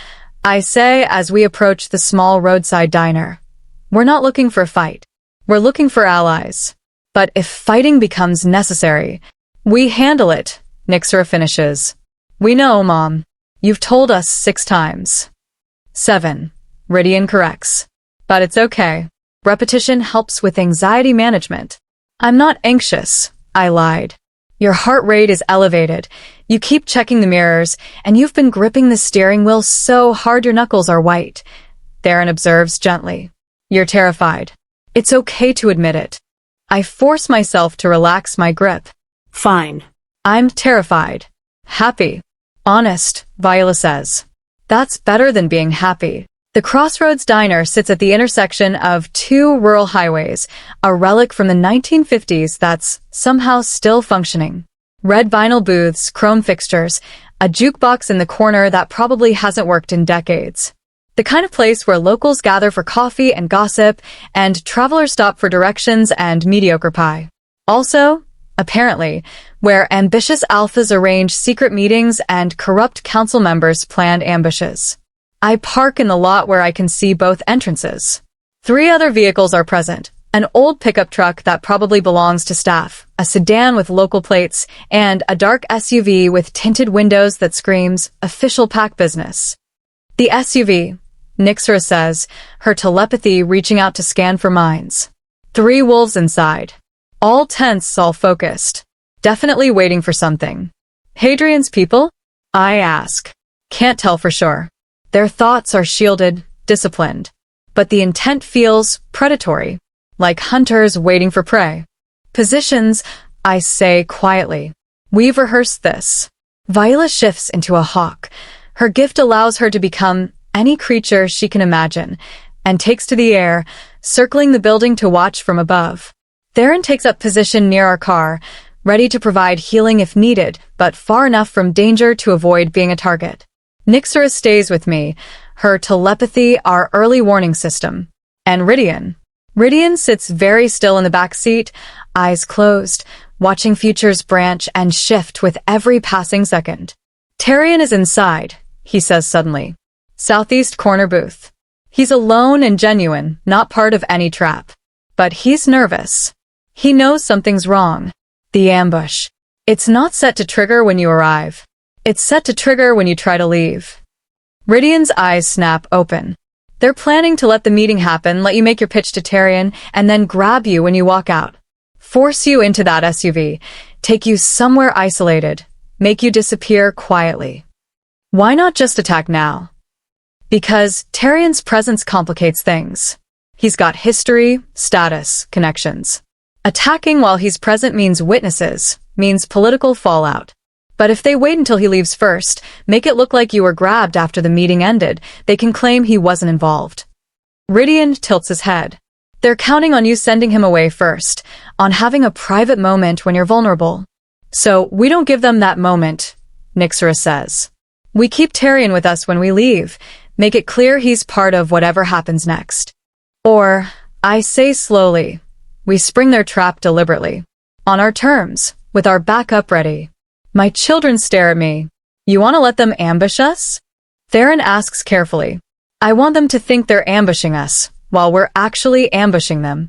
I say as we approach the small roadside diner, we're not looking for a fight. We're looking for allies. But if fighting becomes necessary, we handle it, Nixera finishes. We know, Mom. You've told us 6 times. 7, Rydian corrects. But it's okay. Repetition helps with anxiety management. I'm not anxious, I lied. Your heart rate is elevated. You keep checking the mirrors, and you've been gripping the steering wheel so hard your knuckles are white. Theron observes gently. You're terrified. It's okay to admit it. I force myself to relax my grip. Fine. I'm terrified. Happy. Honest, Viola says. That's better than being happy. The Crossroads Diner sits at the intersection of two rural highways, a relic from the 1950s that's somehow still functioning. Red vinyl booths, chrome fixtures, a jukebox in the corner that probably hasn't worked in decades. The kind of place where locals gather for coffee and gossip, and travelers stop for directions and mediocre pie. Also, apparently, where ambitious alphas arrange secret meetings and corrupt council members plan ambushes. I park in the lot where I can see both entrances. 3 other vehicles are present. An old pickup truck that probably belongs to staff, a sedan with local plates, and a dark SUV with tinted windows that screams, official pack business. The SUV, Nixera says, her telepathy reaching out to scan for minds. 3 wolves inside. All tense, all focused. Definitely waiting for something. Hadrian's people? I ask. Can't tell for sure. Their thoughts are shielded, disciplined. But the intent feels predatory. Like hunters waiting for prey. Positions, I say quietly. We've rehearsed this. Viola shifts into a hawk. Her gift allows her to become any creature she can imagine, and takes to the air, circling the building to watch from above. Theron takes up position near our car, ready to provide healing if needed, but far enough from danger to avoid being a target. Nixera stays with me, her telepathy our early warning system. And Rydian sits very still in the back seat, eyes closed, watching futures branch and shift with every passing second. Tyrion is inside, he says suddenly. Southeast corner booth. He's alone and genuine, not part of any trap. But he's nervous. He knows something's wrong. The ambush. It's not set to trigger when you arrive. It's set to trigger when you try to leave. Rydian's eyes snap open. They're planning to let the meeting happen, let you make your pitch to Tyrion, and then grab you when you walk out. Force you into that SUV, take you somewhere isolated, make you disappear quietly. Why not just attack now? Because Tyrion's presence complicates things. He's got history, status, connections. Attacking while he's present means witnesses, means political fallout. But if they wait until he leaves first, make it look like you were grabbed after the meeting ended, they can claim he wasn't involved. Rydian tilts his head. They're counting on you sending him away first, on having a private moment when you're vulnerable. So we don't give them that moment, Nixera says. We keep Tyrion with us when we leave, make it clear he's part of whatever happens next. Or, I say slowly, we spring their trap deliberately. On our terms, with our backup ready. My children stare at me. You want to let them ambush us? Theron asks carefully. I want them to think they're ambushing us, while we're actually ambushing them.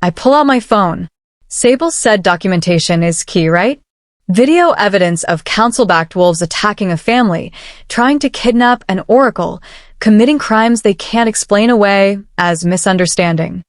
I pull out my phone. Sable said documentation is key, right? Video evidence of council-backed wolves attacking a family, trying to kidnap an oracle, committing crimes they can't explain away as misunderstanding.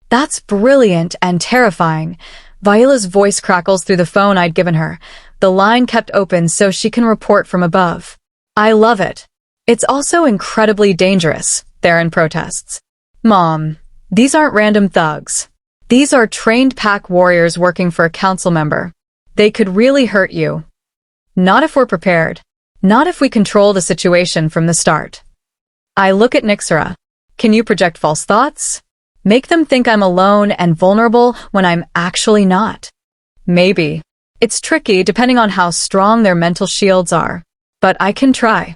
That's brilliant and terrifying. Viola's voice crackles through the phone I'd given her. The line kept open so she can report from above. I love it. It's also incredibly dangerous, Theron protests. Mom, these aren't random thugs. These are trained pack warriors working for a council member. They could really hurt you. Not if we're prepared. Not if we control the situation from the start. I look at Nixera. Can you project false thoughts? Make them think I'm alone and vulnerable when I'm actually not? Maybe. It's tricky depending on how strong their mental shields are. But I can try.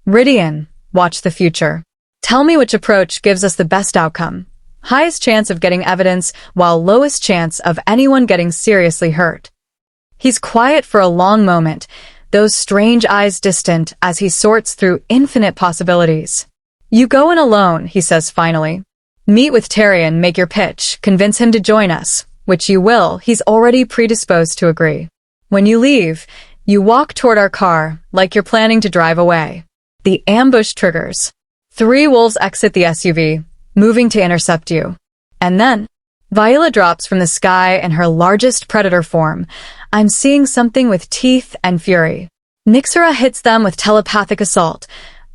Rydian, watch the future. Tell me which approach gives us the best outcome. Highest chance of getting evidence, while lowest chance of anyone getting seriously hurt. He's quiet for a long moment, those strange eyes distant as he sorts through infinite possibilities. You go in alone, he says finally. Meet with Tyrion, make your pitch, convince him to join us, which you will, he's already predisposed to agree. When you leave, you walk toward our car, like you're planning to drive away. The ambush triggers. 3 wolves exit the SUV, moving to intercept you. And then, Viola drops from the sky in her largest predator form. I'm seeing something with teeth and fury. Nyxera hits them with telepathic assault,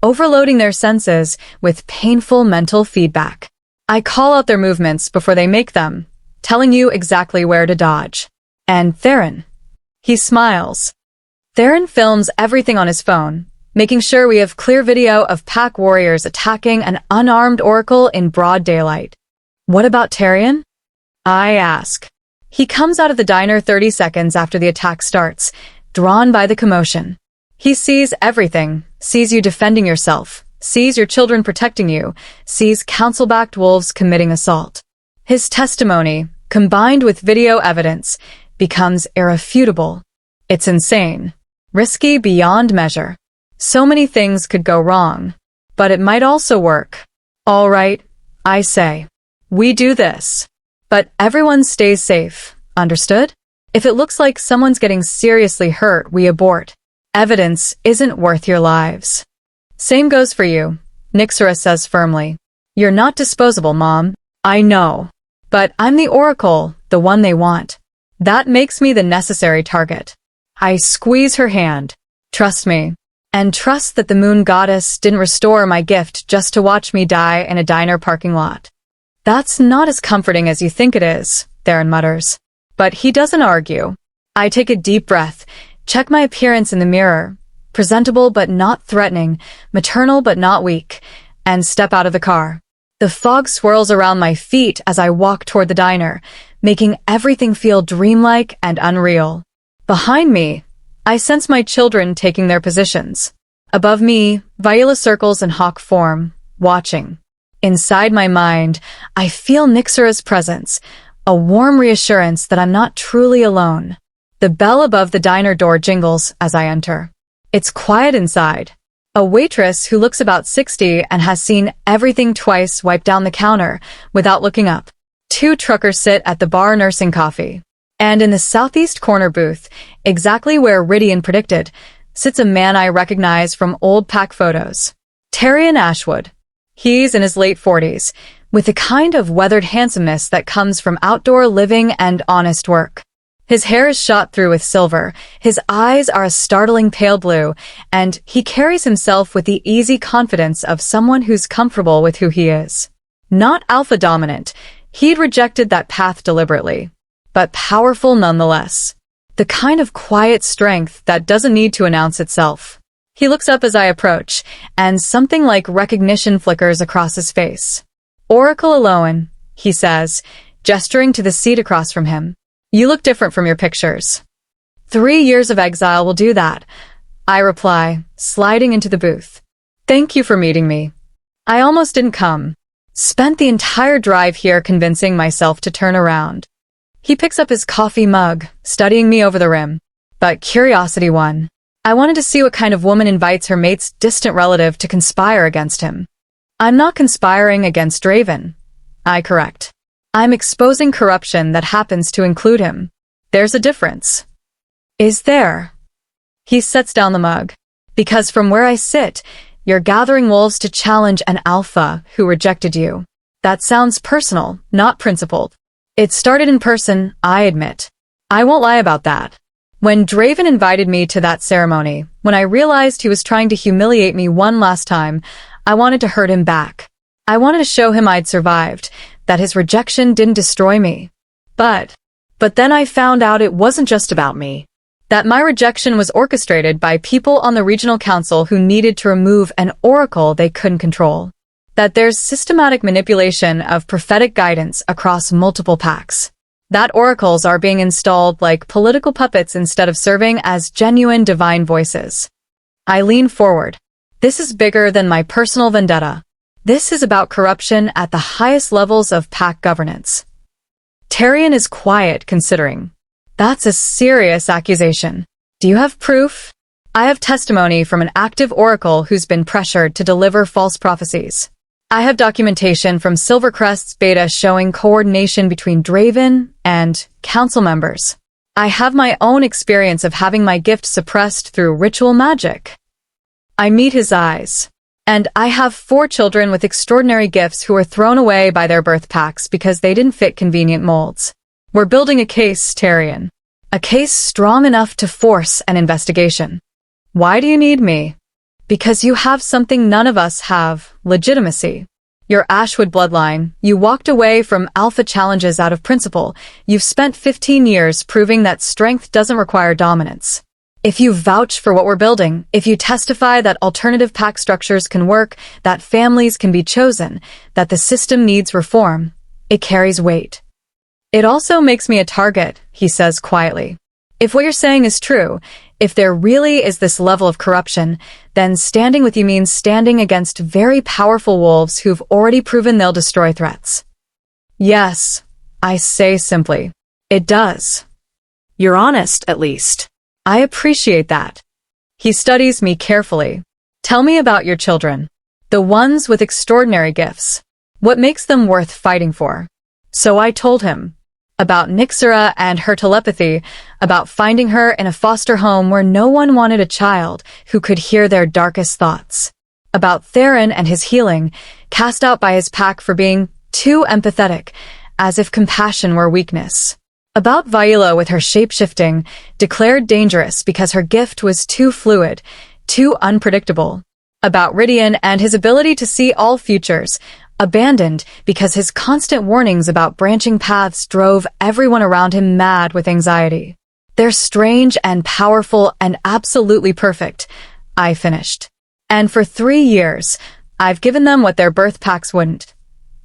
overloading their senses with painful mental feedback. I call out their movements before they make them, telling you exactly where to dodge. And Theron. He smiles. Theron films everything on his phone, making sure we have clear video of pack warriors attacking an unarmed Oracle in broad daylight. What about Tyrion? I ask. He comes out of the diner 30 seconds after the attack starts, drawn by the commotion. He sees everything, sees you defending yourself, sees your children protecting you, sees council-backed wolves committing assault. His testimony, combined with video evidence, becomes irrefutable. It's insane. Risky beyond measure. So many things could go wrong. But it might also work. All right, I say. We do this. But everyone stays safe. Understood? If it looks like someone's getting seriously hurt, we abort. Evidence isn't worth your lives. Same goes for you, Nyxera says firmly. You're not disposable, Mom. I know. But I'm the Oracle, the one they want. That makes me the necessary target. I squeeze her hand. Trust me. And trust that the moon goddess didn't restore my gift just to watch me die in a diner parking lot. That's not as comforting as you think it is, Theron mutters. But he doesn't argue. I take a deep breath, check my appearance in the mirror, presentable but not threatening, maternal but not weak, and step out of the car. The fog swirls around my feet as I walk toward the diner, making everything feel dreamlike and unreal. Behind me, I sense my children taking their positions. Above me, Viola circles in hawk form, watching. Inside my mind, I feel Nyxera's presence, a warm reassurance that I'm not truly alone. The bell above the diner door jingles as I enter. It's quiet inside. A waitress who looks about 60 and has seen everything twice wipe down the counter without looking up. 2 truckers sit at the bar nursing coffee. And in the southeast corner booth, exactly where Rydian predicted, sits a man I recognize from old pack photos. Tyrion Ashwood. He's in his late 40s, with the kind of weathered handsomeness that comes from outdoor living and honest work. His hair is shot through with silver, his eyes are a startling pale blue, and he carries himself with the easy confidence of someone who's comfortable with who he is. Not alpha dominant, he'd rejected that path deliberately, but powerful nonetheless. The kind of quiet strength that doesn't need to announce itself. He looks up as I approach, and something like recognition flickers across his face. Oracle Elowen, he says, gesturing to the seat across from him. You look different from your pictures. 3 years of exile will do that, I reply, sliding into the booth. Thank you for meeting me. I almost didn't come. Spent the entire drive here convincing myself to turn around. He picks up his coffee mug, studying me over the rim. But curiosity won. I wanted to see what kind of woman invites her mate's distant relative to conspire against him. I'm not conspiring against Draven, I correct. I'm exposing corruption that happens to include him. There's a difference. Is there? He sets down the mug. Because from where I sit, you're gathering wolves to challenge an alpha who rejected you. That sounds personal, not principled. It started in person, I admit. I won't lie about that. When Draven invited me to that ceremony, when I realized he was trying to humiliate me one last time, I wanted to hurt him back. I wanted to show him I'd survived, that his rejection didn't destroy me. But then I found out it wasn't just about me. That my rejection was orchestrated by people on the regional council who needed to remove an oracle they couldn't control. That there's systematic manipulation of prophetic guidance across multiple packs. That oracles are being installed like political puppets instead of serving as genuine divine voices. I lean forward. This is bigger than my personal vendetta. This is about corruption at the highest levels of pack governance. Tyrion is quiet, considering. That's a serious accusation. Do you have proof? I have testimony from an active oracle who's been pressured to deliver false prophecies. I have documentation from Silvercrest's beta showing coordination between Draven and council members. I have my own experience of having my gift suppressed through ritual magic. I meet his eyes. And I have 4 children with extraordinary gifts who were thrown away by their birth packs because they didn't fit convenient molds. We're building a case, Tyrion. A case strong enough to force an investigation. Why do you need me? Because you have something none of us have, legitimacy. Your Ashwood bloodline, you walked away from alpha challenges out of principle. You've spent 15 years proving that strength doesn't require dominance. If you vouch for what we're building, if you testify that alternative pack structures can work, that families can be chosen, that the system needs reform, it carries weight. It also makes me a target, he says quietly. If what you're saying is true, if there really is this level of corruption, then standing with you means standing against very powerful wolves who've already proven they'll destroy threats. Yes, I say simply. It does. You're honest, at least. I appreciate that. He studies me carefully. Tell me about your children. The ones with extraordinary gifts. What makes them worth fighting for? So I told him. About Nyxera and her telepathy, about finding her in a foster home where no one wanted a child who could hear their darkest thoughts. About Theron and his healing, cast out by his pack for being too empathetic, as if compassion were weakness. About Viola with her shape-shifting, declared dangerous because her gift was too fluid, too unpredictable. About Rydian and his ability to see all futures, abandoned because his constant warnings about branching paths drove everyone around him mad with anxiety. They're strange and powerful and absolutely perfect, I finished. And for 3 years, I've given them what their birth packs wouldn't.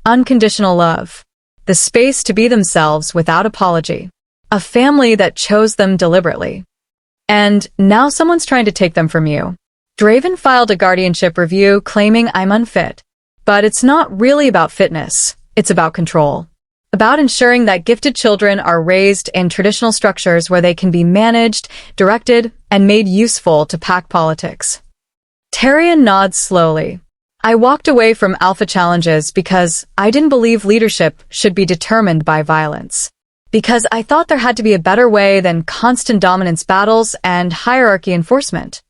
Unconditional love. The space to be themselves without apology. A family that chose them deliberately. And now someone's trying to take them from you. Draven filed a guardianship review claiming I'm unfit. But it's not really about fitness. It's about control. About ensuring that gifted children are raised in traditional structures where they can be managed, directed, and made useful to pack politics. Tyrion nods slowly. I walked away from alpha challenges because I didn't believe leadership should be determined by violence. Because I thought there had to be a better way than constant dominance battles and hierarchy enforcement.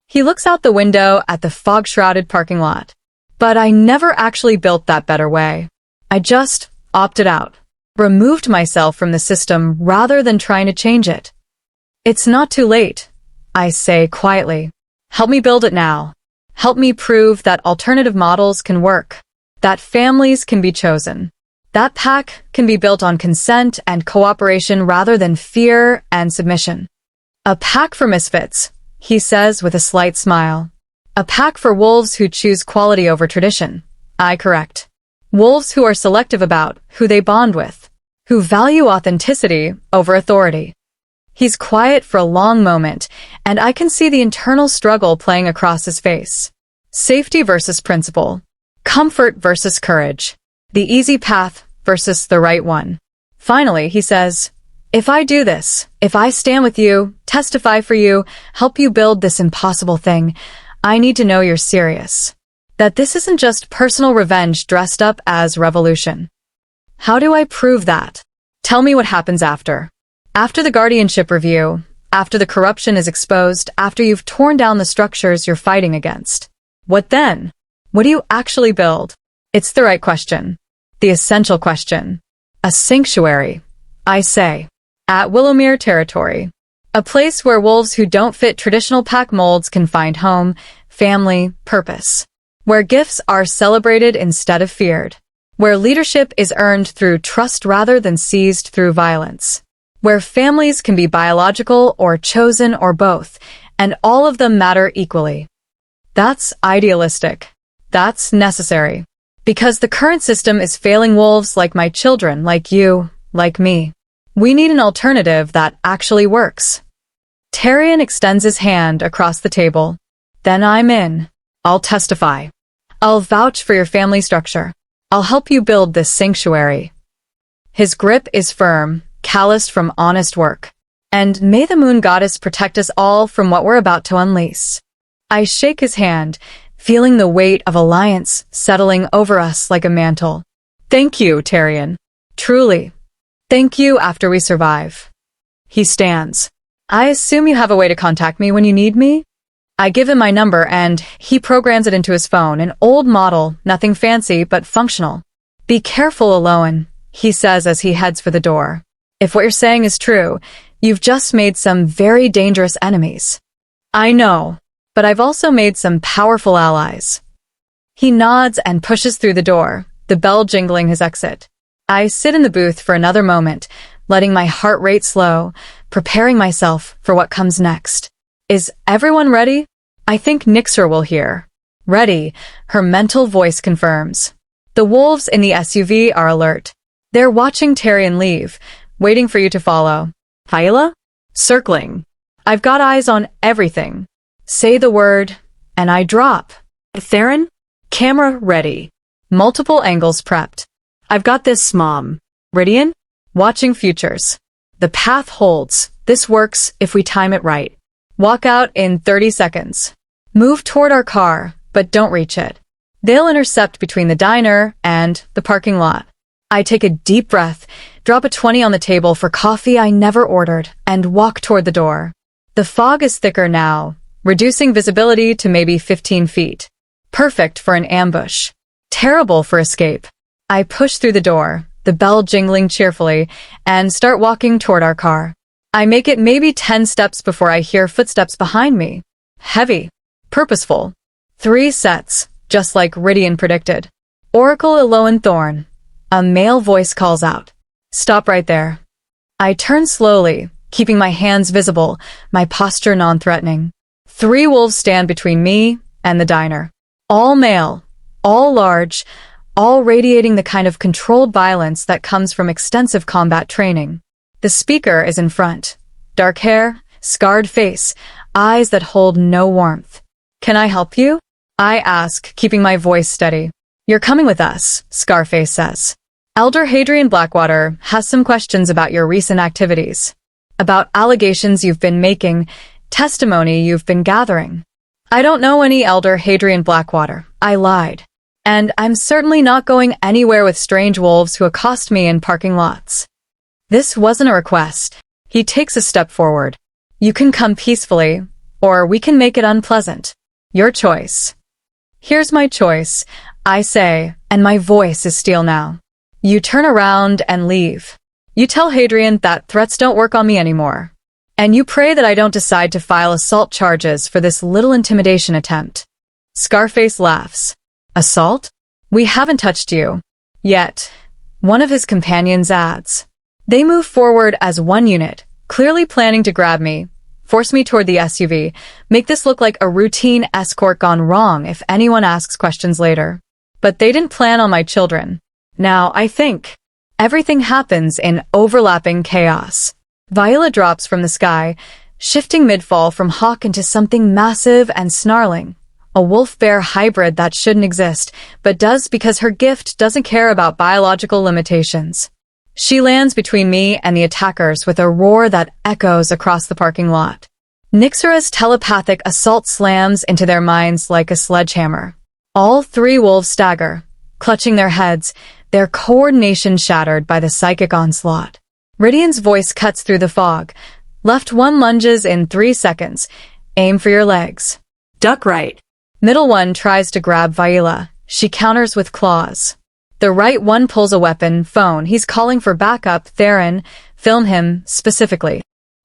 He looks out the window at the fog-shrouded parking lot. But I never actually built that better way. I just opted out. Removed myself from the system rather than trying to change it. It's not too late, I say quietly. Help me build it now. Help me prove that alternative models can work, that families can be chosen, that pack can be built on consent and cooperation rather than fear and submission. A pack for misfits, he says with a slight smile. A pack for wolves who choose quality over tradition. I correct. Wolves who are selective about who they bond with, who value authenticity over authority. He's quiet for a long moment, and I can see the internal struggle playing across his face. Safety versus principle. Comfort versus courage. The easy path versus the right one. Finally, he says, if I do this, if I stand with you, testify for you, help you build this impossible thing, I need to know you're serious. That this isn't just personal revenge dressed up as revolution. How do I prove that? Tell me what happens after. After the guardianship review, after the corruption is exposed, after you've torn down the structures you're fighting against. What then? What do you actually build? It's the right question. The essential question. A sanctuary, I say. At Willowmere territory. A place where wolves who don't fit traditional pack molds can find home, family, purpose. Where gifts are celebrated instead of feared. Where leadership is earned through trust rather than seized through violence. Where families can be biological or chosen or both, and all of them matter equally. That's idealistic. That's necessary. Because the current system is failing wolves like my children, like you, like me. We need an alternative that actually works. Tyrion extends his hand across the table. Then I'm in. I'll testify. I'll vouch for your family structure. I'll help you build this sanctuary. His grip is firm, calloused from honest work. And may the moon goddess protect us all from what we're about to unleash. I shake his hand, feeling the weight of alliance settling over us like a mantle. Thank you, Tyrion. Truly. Thank you after we survive. He stands. I assume you have a way to contact me when you need me? I give him my number and he programs it into his phone, an old model, nothing fancy but functional. Be careful, Elowen, he says as he heads for the door. If what you're saying is true, you've just made some very dangerous enemies. I know, but I've also made some powerful allies. He nods and pushes through the door, the bell jingling his exit. I sit in the booth for another moment, letting my heart rate slow, preparing myself for what comes next. Is everyone ready? I think Nixer will hear. Ready, her mental voice confirms. The wolves in the SUV are alert. They're watching Tyrion leave, waiting for you to follow. Hyla? Circling. I've got eyes on everything. Say the word, and I drop. Theron? Camera ready. Multiple angles prepped. I've got this, Mom. Ridian? Watching futures. The path holds. This works if we time it right. Walk out in 30 seconds. Move toward our car, but don't reach it. They'll intercept between the diner and the parking lot. I take a deep breath, drop a 20 on the table for coffee I never ordered, and walk toward the door. The fog is thicker now, reducing visibility to maybe 15 feet. Perfect for an ambush. Terrible for escape. I push through the door, the bell jingling cheerfully, and start walking toward our car. I make it maybe 10 steps before I hear footsteps behind me. Heavy. Purposeful. 3 sets, just like Ridian predicted. Oracle Elowen Thorne. A male voice calls out. Stop right there. I turn slowly, keeping my hands visible, my posture non-threatening. 3 wolves stand between me and the diner. All male, all large, all radiating the kind of controlled violence that comes from extensive combat training. The speaker is in front. Dark hair, scarred face, eyes that hold no warmth. Can I help you? I ask, keeping my voice steady. You're coming with us, Scarface says. Elder Hadrian Blackwater has some questions about your recent activities. About allegations you've been making, testimony you've been gathering. I don't know any Elder Hadrian Blackwater. I lied. And I'm certainly not going anywhere with strange wolves who accost me in parking lots. This wasn't a request. He takes a step forward. You can come peacefully, or we can make it unpleasant. Your choice. Here's my choice, I say, and my voice is steel now. You turn around and leave. You tell Hadrian that threats don't work on me anymore. And you pray that I don't decide to file assault charges for this little intimidation attempt. Scarface laughs. Assault? We haven't touched you. Yet. One of his companions adds. They move forward as one unit, clearly planning to grab me, force me toward the SUV, make this look like a routine escort gone wrong if anyone asks questions later. But they didn't plan on my children. Now, I think. Everything happens in overlapping chaos. Viola drops from the sky, shifting mid-fall from hawk into something massive and snarling. A wolf-bear hybrid that shouldn't exist, but does because her gift doesn't care about biological limitations. She lands between me and the attackers with a roar that echoes across the parking lot. Nixera's telepathic assault slams into their minds like a sledgehammer. All 3 wolves stagger, clutching their heads, their coordination shattered by the psychic onslaught. Ridian's voice cuts through the fog. Left one lunges in 3 seconds. Aim for your legs. Duck right. Middle one tries to grab Viola. She counters with claws. The right one pulls a weapon, phone. He's calling for backup. Theron, film him, specifically.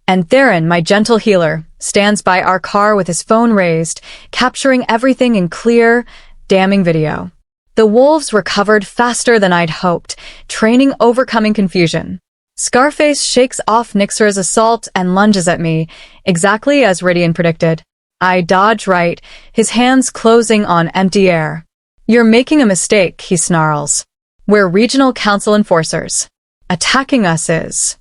And Theron, my gentle healer, stands by our car with his phone raised, capturing everything in clear, damning video. The wolves recovered faster than I'd hoped, training overcoming confusion. Scarface shakes off Nixera's assault and lunges at me, exactly as Ridian predicted. I dodge right, his hands closing on empty air. You're making a mistake, he snarls. We're regional council enforcers. Attacking us is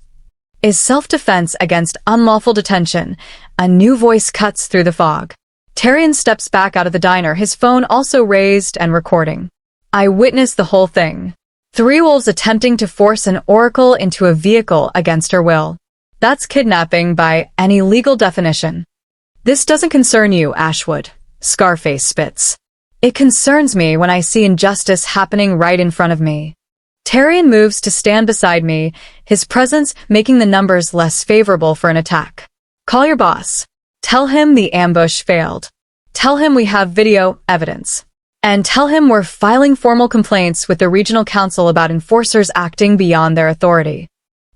self-defense against unlawful detention. A new voice cuts through the fog. Tyrion steps back out of the diner, his phone also raised and recording. I witness the whole thing. 3 wolves attempting to force an oracle into a vehicle against her will. That's kidnapping by any legal definition. This doesn't concern you, Ashwood. Scarface spits. It concerns me when I see injustice happening right in front of me. Tyrion moves to stand beside me, his presence making the numbers less favorable for an attack. Call your boss. Tell him the ambush failed. Tell him we have video evidence. And tell him we're filing formal complaints with the regional council about enforcers acting beyond their authority.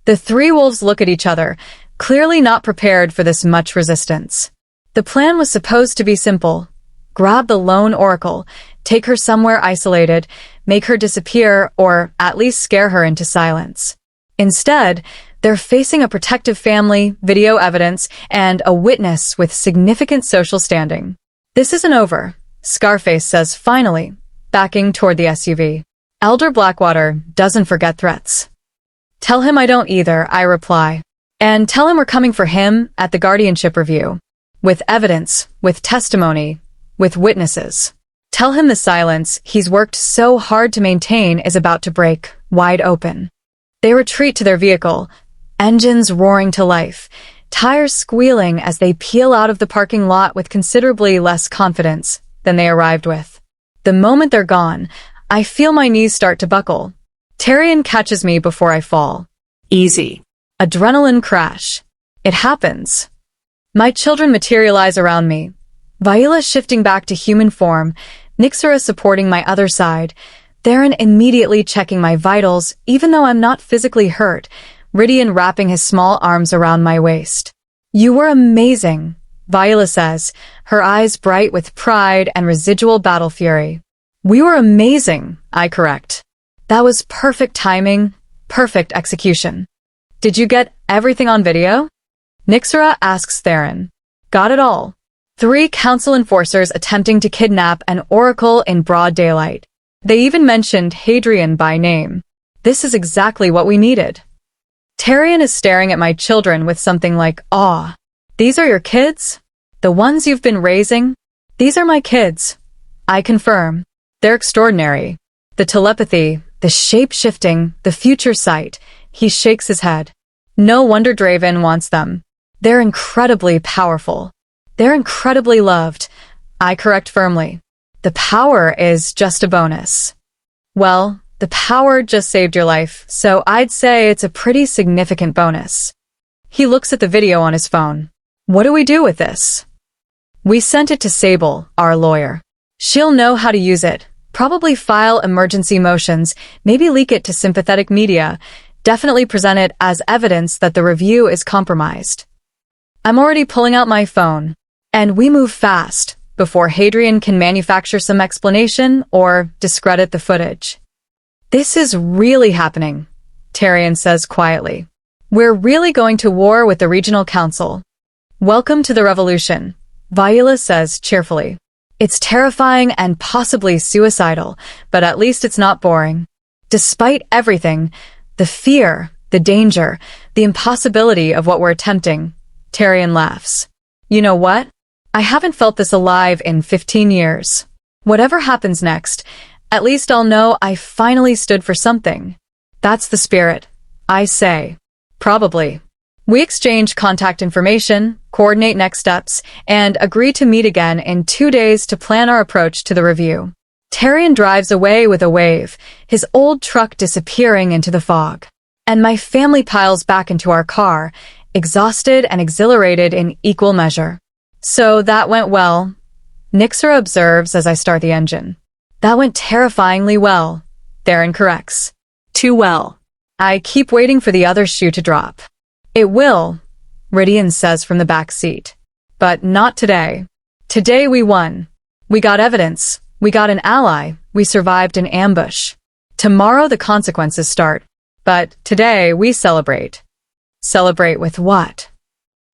The three wolves look at each other, clearly not prepared for this much resistance. The plan was supposed to be simple. Grab the lone oracle, take her somewhere isolated, make her disappear, or at least scare her into silence. Instead, they're facing a protective family, video evidence, and a witness with significant social standing. This isn't over, Scarface says finally, backing toward the SUV. Elder Blackwater doesn't forget threats. Tell him I don't either, I reply. And tell him we're coming for him at the guardianship review. With evidence, with testimony, with witnesses. Tell him the silence he's worked so hard to maintain is about to break wide open. They retreat to their vehicle, engines roaring to life, tires squealing as they peel out of the parking lot with considerably less confidence than they arrived with. The moment they're gone, I feel my knees start to buckle. Tyrion catches me before I fall. Easy. Adrenaline crash. It happens. My children materialize around me. Viola shifting back to human form, Nyxera supporting my other side, Theron immediately checking my vitals even though I'm not physically hurt, Rydian wrapping his small arms around my waist. You were amazing, Viola says, her eyes bright with pride and residual battle fury. We were amazing, I correct. That was perfect timing, perfect execution. Did you get everything on video? Nyxera asks Theron. Got it all. 3 council enforcers attempting to kidnap an oracle in broad daylight. They even mentioned Hadrian by name. This is exactly what we needed. Tyrion is staring at my children with something like awe. These are your kids? The ones you've been raising? These are my kids. I confirm. They're extraordinary. The telepathy, the shape-shifting, the future sight. He shakes his head. No wonder Draven wants them. They're incredibly powerful. They're incredibly loved. I correct firmly. The power is just a bonus. Well, the power just saved your life, so I'd say it's a pretty significant bonus. He looks at the video on his phone. What do we do with this? We sent it to Sable, our lawyer. She'll know how to use it, probably file emergency motions, maybe leak it to sympathetic media, definitely present it as evidence that the review is compromised. I'm already pulling out my phone, and we move fast before Hadrian can manufacture some explanation or discredit the footage. This is really happening, Tyrion says quietly. We're really going to war with the regional council. Welcome to the revolution, Viola says cheerfully. It's terrifying and possibly suicidal, but at least it's not boring. Despite everything, the fear, the danger, the impossibility of what we're attempting, Tyrion laughs. You know what? I haven't felt this alive in 15 years. Whatever happens next, at least I'll know I finally stood for something. That's the spirit, I say. Probably. We exchange contact information, coordinate next steps, and agree to meet again in 2 days to plan our approach to the review. Tyrion drives away with a wave, his old truck disappearing into the fog. And my family piles back into our car, exhausted and exhilarated in equal measure. So that went well, Nyxera observes as I start the engine. That went terrifyingly well, Theron corrects. Too well. I keep waiting for the other shoe to drop. It will, Rydian says from the back seat. But not today. Today we won. We got evidence. We got an ally. We survived an ambush. Tomorrow the consequences start. But today we celebrate. Celebrate with what?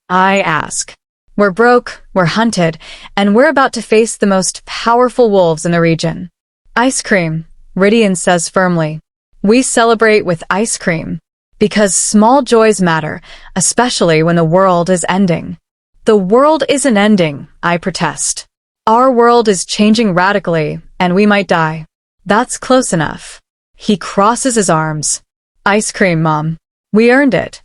I ask. We're broke, we're hunted, and we're about to face the most powerful wolves in the region. Ice cream, Rydian says firmly. We celebrate with ice cream. Because small joys matter, especially when the world is ending. The world isn't ending, I protest. Our world is changing radically, and we might die. That's close enough. He crosses his arms. Ice cream, Mom. We earned it.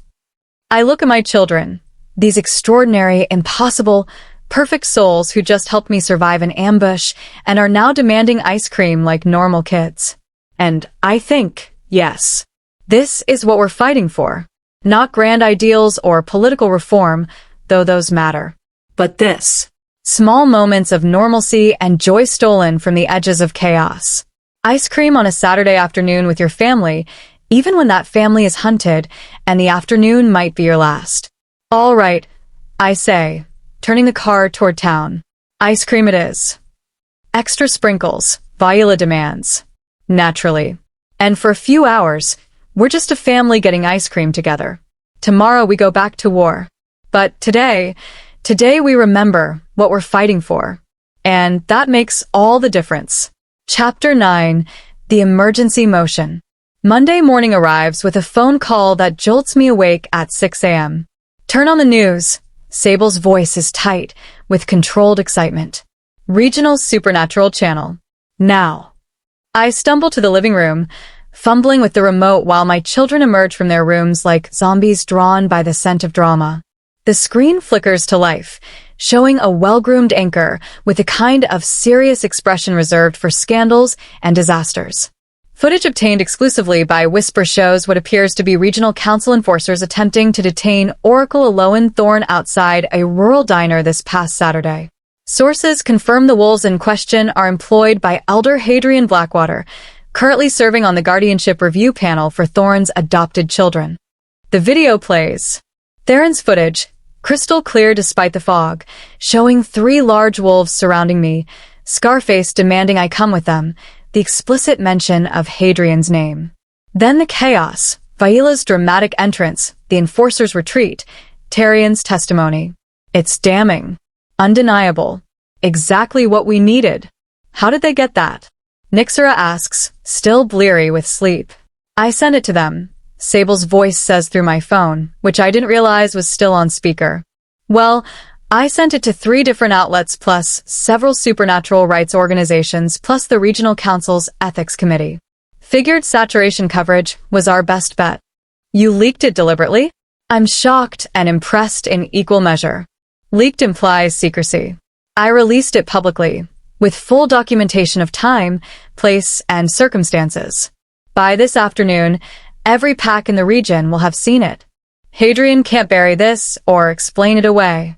I look at my children. These extraordinary, impossible, perfect souls who just helped me survive an ambush and are now demanding ice cream like normal kids. And I think, yes, this is what we're fighting for. Not grand ideals or political reform, though those matter. But this. Small moments of normalcy and joy stolen from the edges of chaos. Ice cream on a Saturday afternoon with your family, even when that family is hunted, and the afternoon might be your last. All right, I say, turning the car toward town. Ice cream it is. Extra sprinkles, Viola demands. Naturally. And for a few hours, we're just a family getting ice cream together. Tomorrow we go back to war. But today we remember what we're fighting for. And that makes all the difference. Chapter 9, The Emergency Motion. Monday morning arrives with a phone call that jolts me awake at 6 a.m. Turn on the news. Sable's voice is tight, with controlled excitement. Regional Supernatural Channel. Now. I stumble to the living room, fumbling with the remote while my children emerge from their rooms like zombies drawn by the scent of drama. The screen flickers to life, showing a well-groomed anchor with a kind of serious expression reserved for scandals and disasters. Footage obtained exclusively by Whisper shows what appears to be regional council enforcers attempting to detain Oracle Elowen Thorne outside a rural diner this past Saturday. Sources confirm the wolves in question are employed by Elder Hadrian Blackwater, currently serving on the guardianship review panel for Thorne's adopted children. The video plays. Theron's footage, crystal clear despite the fog, showing 3 large wolves surrounding me, Scarface demanding I come with them, the explicit mention of Hadrian's name. Then the chaos, Viola's dramatic entrance, the enforcer's retreat, Tyrion's testimony. It's damning. Undeniable. Exactly what we needed. How did they get that? Nixera asks, still bleary with sleep. I send it to them, Sable's voice says through my phone, which I didn't realize was still on speaker. Well, I sent it to 3 different outlets plus several supernatural rights organizations plus the Regional Council's Ethics Committee. Figured saturation coverage was our best bet. You leaked it deliberately? I'm shocked and impressed in equal measure. Leaked implies secrecy. I released it publicly, with full documentation of time, place, and circumstances. By this afternoon, every pack in the region will have seen it. Hadrian can't bury this or explain it away.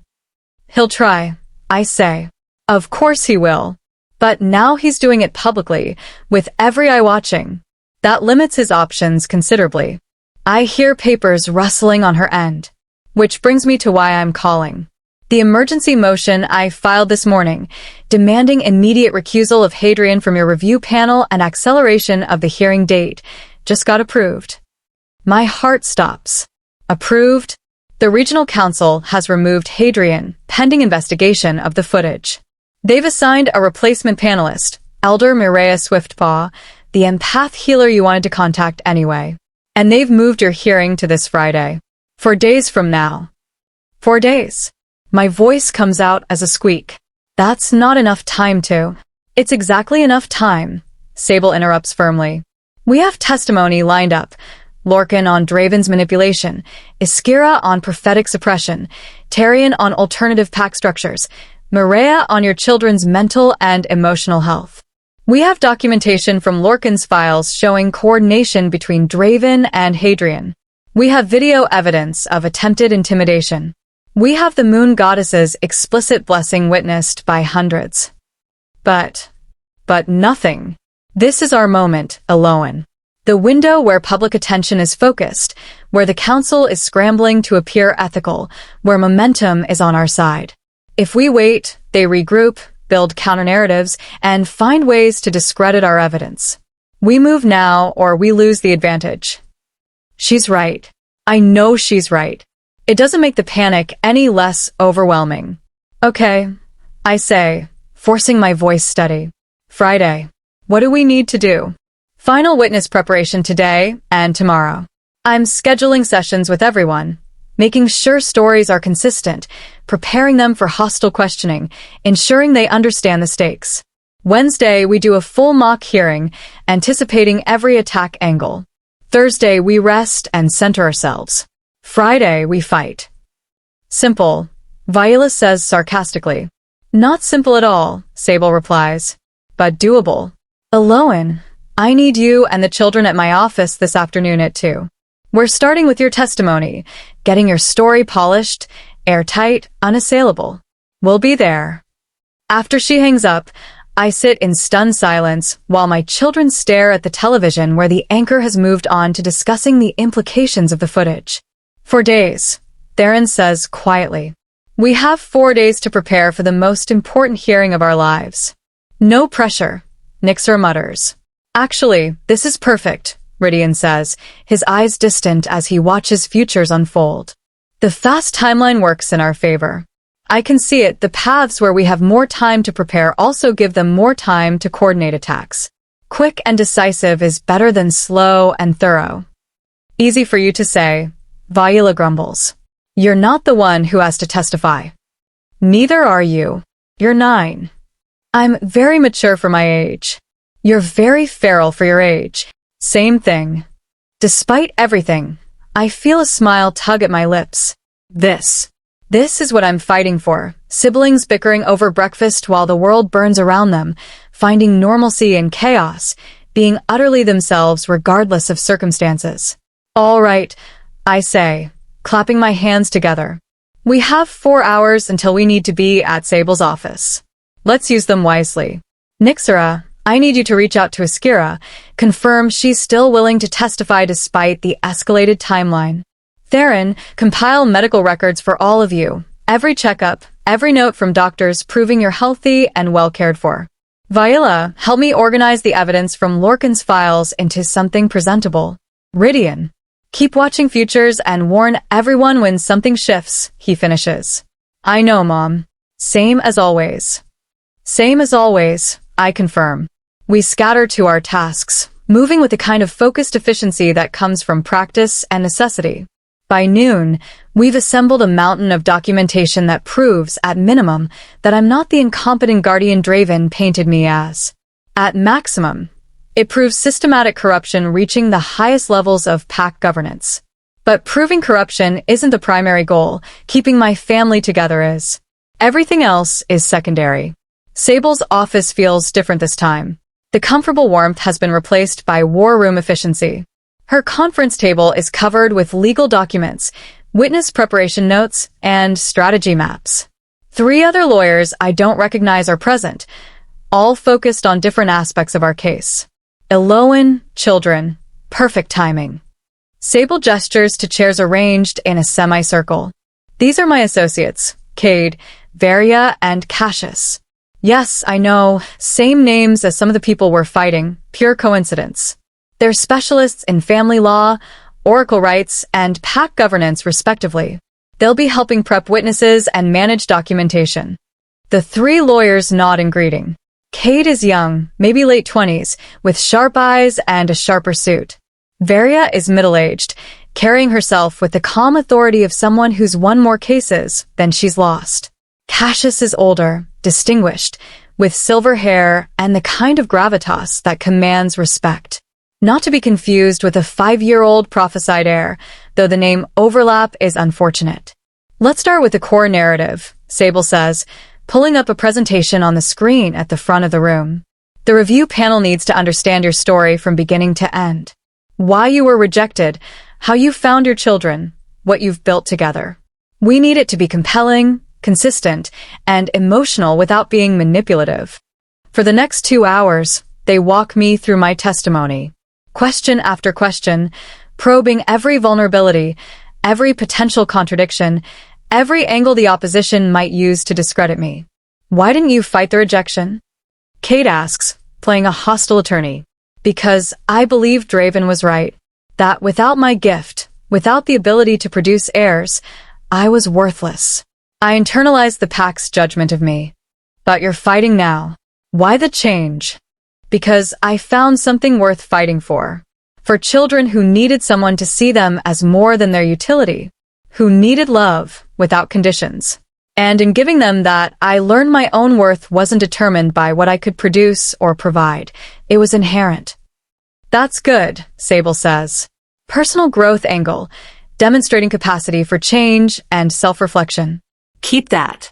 He'll try, I say. Of course he will. But now he's doing it publicly, with every eye watching. That limits his options considerably. I hear papers rustling on her end. Which brings me to why I'm calling. The emergency motion I filed this morning, demanding immediate recusal of Hadrian from your review panel and acceleration of the hearing date, just got approved. My heart stops. Approved? The Regional Council has removed Hadrian, pending investigation of the footage. They've assigned a replacement panelist, Elder Mireia Swiftpaw, the empath healer you wanted to contact anyway. And they've moved your hearing to this Friday. 4 days from now. 4 days. My voice comes out as a squeak. That's not enough time to. It's exactly enough time, Sable interrupts firmly. We have testimony lined up. Lorcan on Draven's manipulation, Iskira on prophetic suppression, Tyrion on alternative pack structures, Mireia on your children's mental and emotional health. We have documentation from Lorcan's files showing coordination between Draven and Hadrian. We have video evidence of attempted intimidation. We have the Moon Goddess's explicit blessing witnessed by hundreds. But nothing. This is our moment, Elowen. The window where public attention is focused, where the council is scrambling to appear ethical, where momentum is on our side. If we wait, they regroup, build counter-narratives, and find ways to discredit our evidence. We move now, or we lose the advantage. She's right. I know she's right. It doesn't make the panic any less overwhelming. Okay, I say, forcing my voice steady. Friday. What do we need to do? Final witness preparation today and tomorrow. I'm scheduling sessions with everyone, making sure stories are consistent, preparing them for hostile questioning, ensuring they understand the stakes. Wednesday, we do a full mock hearing, anticipating every attack angle. Thursday, we rest and center ourselves. Friday, we fight. Simple, Viola says sarcastically. Not simple at all, Sable replies, but doable. Elowen, I need you and the children at my office this afternoon at 2. We're starting with your testimony, getting your story polished, airtight, unassailable. We'll be there. After she hangs up, I sit in stunned silence while my children stare at the television where the anchor has moved on to discussing the implications of the footage. For days, Theron says quietly, "We have 4 days to prepare for the most important hearing of our lives." "No pressure," Nixer mutters. "Actually, this is perfect," Ridian says, his eyes distant as he watches futures unfold. "The fast timeline works in our favor. I can see it, the paths where we have more time to prepare also give them more time to coordinate attacks. Quick and decisive is better than slow and thorough." "Easy for you to say," Viola grumbles. "You're not the one who has to testify." "Neither are you. You're 9. I'm very mature for my age. You're very feral for your age. Same thing." Despite everything, I feel a smile tug at my lips. This is what I'm fighting for. Siblings bickering over breakfast while the world burns around them, finding normalcy in chaos, being utterly themselves regardless of circumstances. "All right," I say, clapping my hands together. "We have 4 hours until we need to be at Sable's office. Let's use them wisely. Nixera, I need you to reach out to Askira, confirm she's still willing to testify despite the escalated timeline. Theron, compile medical records for all of you. Every checkup, every note from doctors proving you're healthy and well cared for. Viola, help me organize the evidence from Lorcan's files into something presentable. Ridian, keep watching futures and warn everyone when something shifts," he finishes. "I know, Mom. Same as always." "Same as always," I confirm. We scatter to our tasks, moving with the kind of focused efficiency that comes from practice and necessity. By noon, we've assembled a mountain of documentation that proves, at minimum, that I'm not the incompetent guardian Draven painted me as. At maximum, it proves systematic corruption reaching the highest levels of pack governance. But proving corruption isn't the primary goal, keeping my family together is. Everything else is secondary. Sable's office feels different this time. The comfortable warmth has been replaced by war room efficiency. Her conference table is covered with legal documents, witness preparation notes, and strategy maps. 3 other lawyers I don't recognize are present, all focused on different aspects of our case. Elowen, children, perfect timing. Sable gestures to chairs arranged in a semicircle. "These are my associates, Cade, Varia, and Cassius." "Yes, I know, same names as some of the people we're fighting, pure coincidence. They're specialists in family law, oracle rights, and pack governance, respectively. They'll be helping prep witnesses and manage documentation." The 3 lawyers nod in greeting. Cade is young, maybe late 20s, with sharp eyes and a sharper suit. Varia is middle-aged, carrying herself with the calm authority of someone who's won more cases than she's lost. Cassius is older, distinguished, with silver hair and the kind of gravitas that commands respect. Not to be confused with a 5-year-old prophesied heir, though the name overlap is unfortunate. "Let's start with the core narrative," Sable says, pulling up a presentation on the screen at the front of the room. "The review panel needs to understand your story from beginning to end. Why you were rejected, how you found your children, what you've built together. We need it to be compelling, consistent, and emotional without being manipulative." For the next 2 hours, they walk me through my testimony. Question after question, probing every vulnerability, every potential contradiction, every angle the opposition might use to discredit me. "Why didn't you fight the rejection?" Cade asks, playing a hostile attorney. "Because I believed Draven was right. That without my gift, without the ability to produce heirs, I was worthless. I internalized the pack's judgment of me. But you're fighting now. Why the change?" "Because I found something worth fighting for. For children who needed someone to see them as more than their utility, who needed love without conditions. And in giving them that, I learned my own worth wasn't determined by what I could produce or provide. It was inherent." "That's good," Sable says. "Personal growth angle, demonstrating capacity for change and self-reflection. Keep that."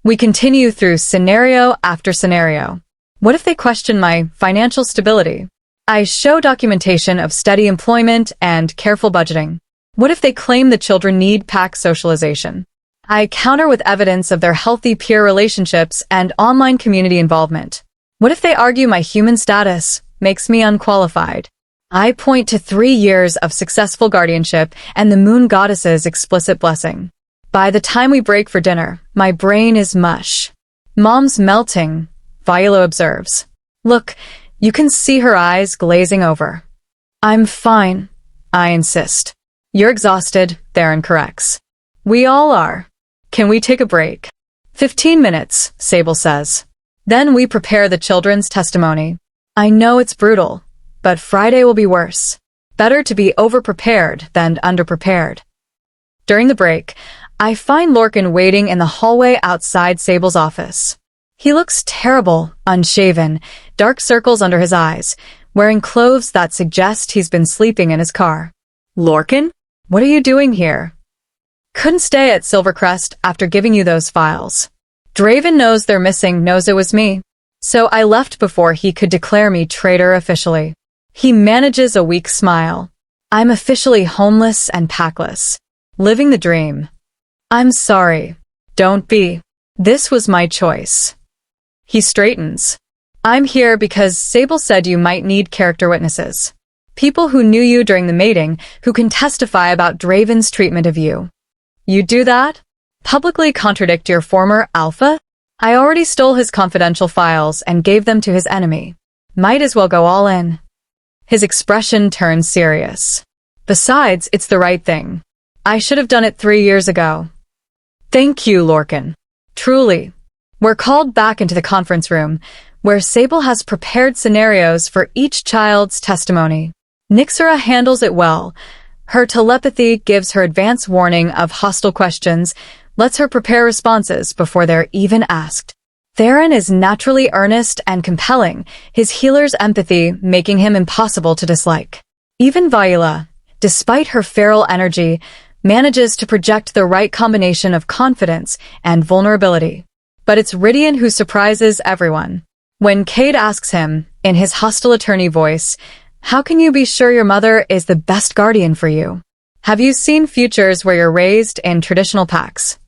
We continue through scenario after scenario. What if they question my financial stability? I show documentation of steady employment and careful budgeting. What if they claim the children need pack socialization? I counter with evidence of their healthy peer relationships and online community involvement. What if they argue my human status makes me unqualified? I point to 3 years of successful guardianship and the moon goddess's explicit blessing. By the time we break for dinner, my brain is mush. Mom's melting, Viola observes. Look, you can see her eyes glazing over. I'm fine, I insist. You're exhausted, Theron corrects. We all are. Can we take a break? 15 minutes, Sable says. Then we prepare the children's testimony. I know it's brutal, but Friday will be worse. Better to be overprepared than underprepared. During the break, I find Lorcan waiting in the hallway outside Sable's office. He looks terrible, unshaven, dark circles under his eyes, wearing clothes that suggest he's been sleeping in his car. Lorcan? What are you doing here? Couldn't stay at Silvercrest after giving you those files. Draven knows they're missing, knows it was me. So I left before he could declare me traitor officially. He manages a weak smile. I'm officially homeless and packless. Living the dream. I'm sorry. Don't be. This was my choice. He straightens. I'm here because Sable said you might need character witnesses. People who knew you during the mating who can testify about Draven's treatment of you. You do that? Publicly contradict your former Alpha? I already stole his confidential files and gave them to his enemy. Might as well go all in. His expression turns serious. Besides, it's the right thing. I should have done it 3 years ago. Thank you, Lorcan. Truly. We're called back into the conference room, where Sable has prepared scenarios for each child's testimony. Nyxera handles it well. Her telepathy gives her advance warning of hostile questions, lets her prepare responses before they're even asked. Theron is naturally earnest and compelling, his healer's empathy making him impossible to dislike. Even Viola, despite her feral energy, manages to project the right combination of confidence and vulnerability. But it's Rydian who surprises everyone. When Cade asks him, in his hostile attorney voice, how can you be sure your mother is the best guardian for you? Have you seen futures where you're raised in traditional packs?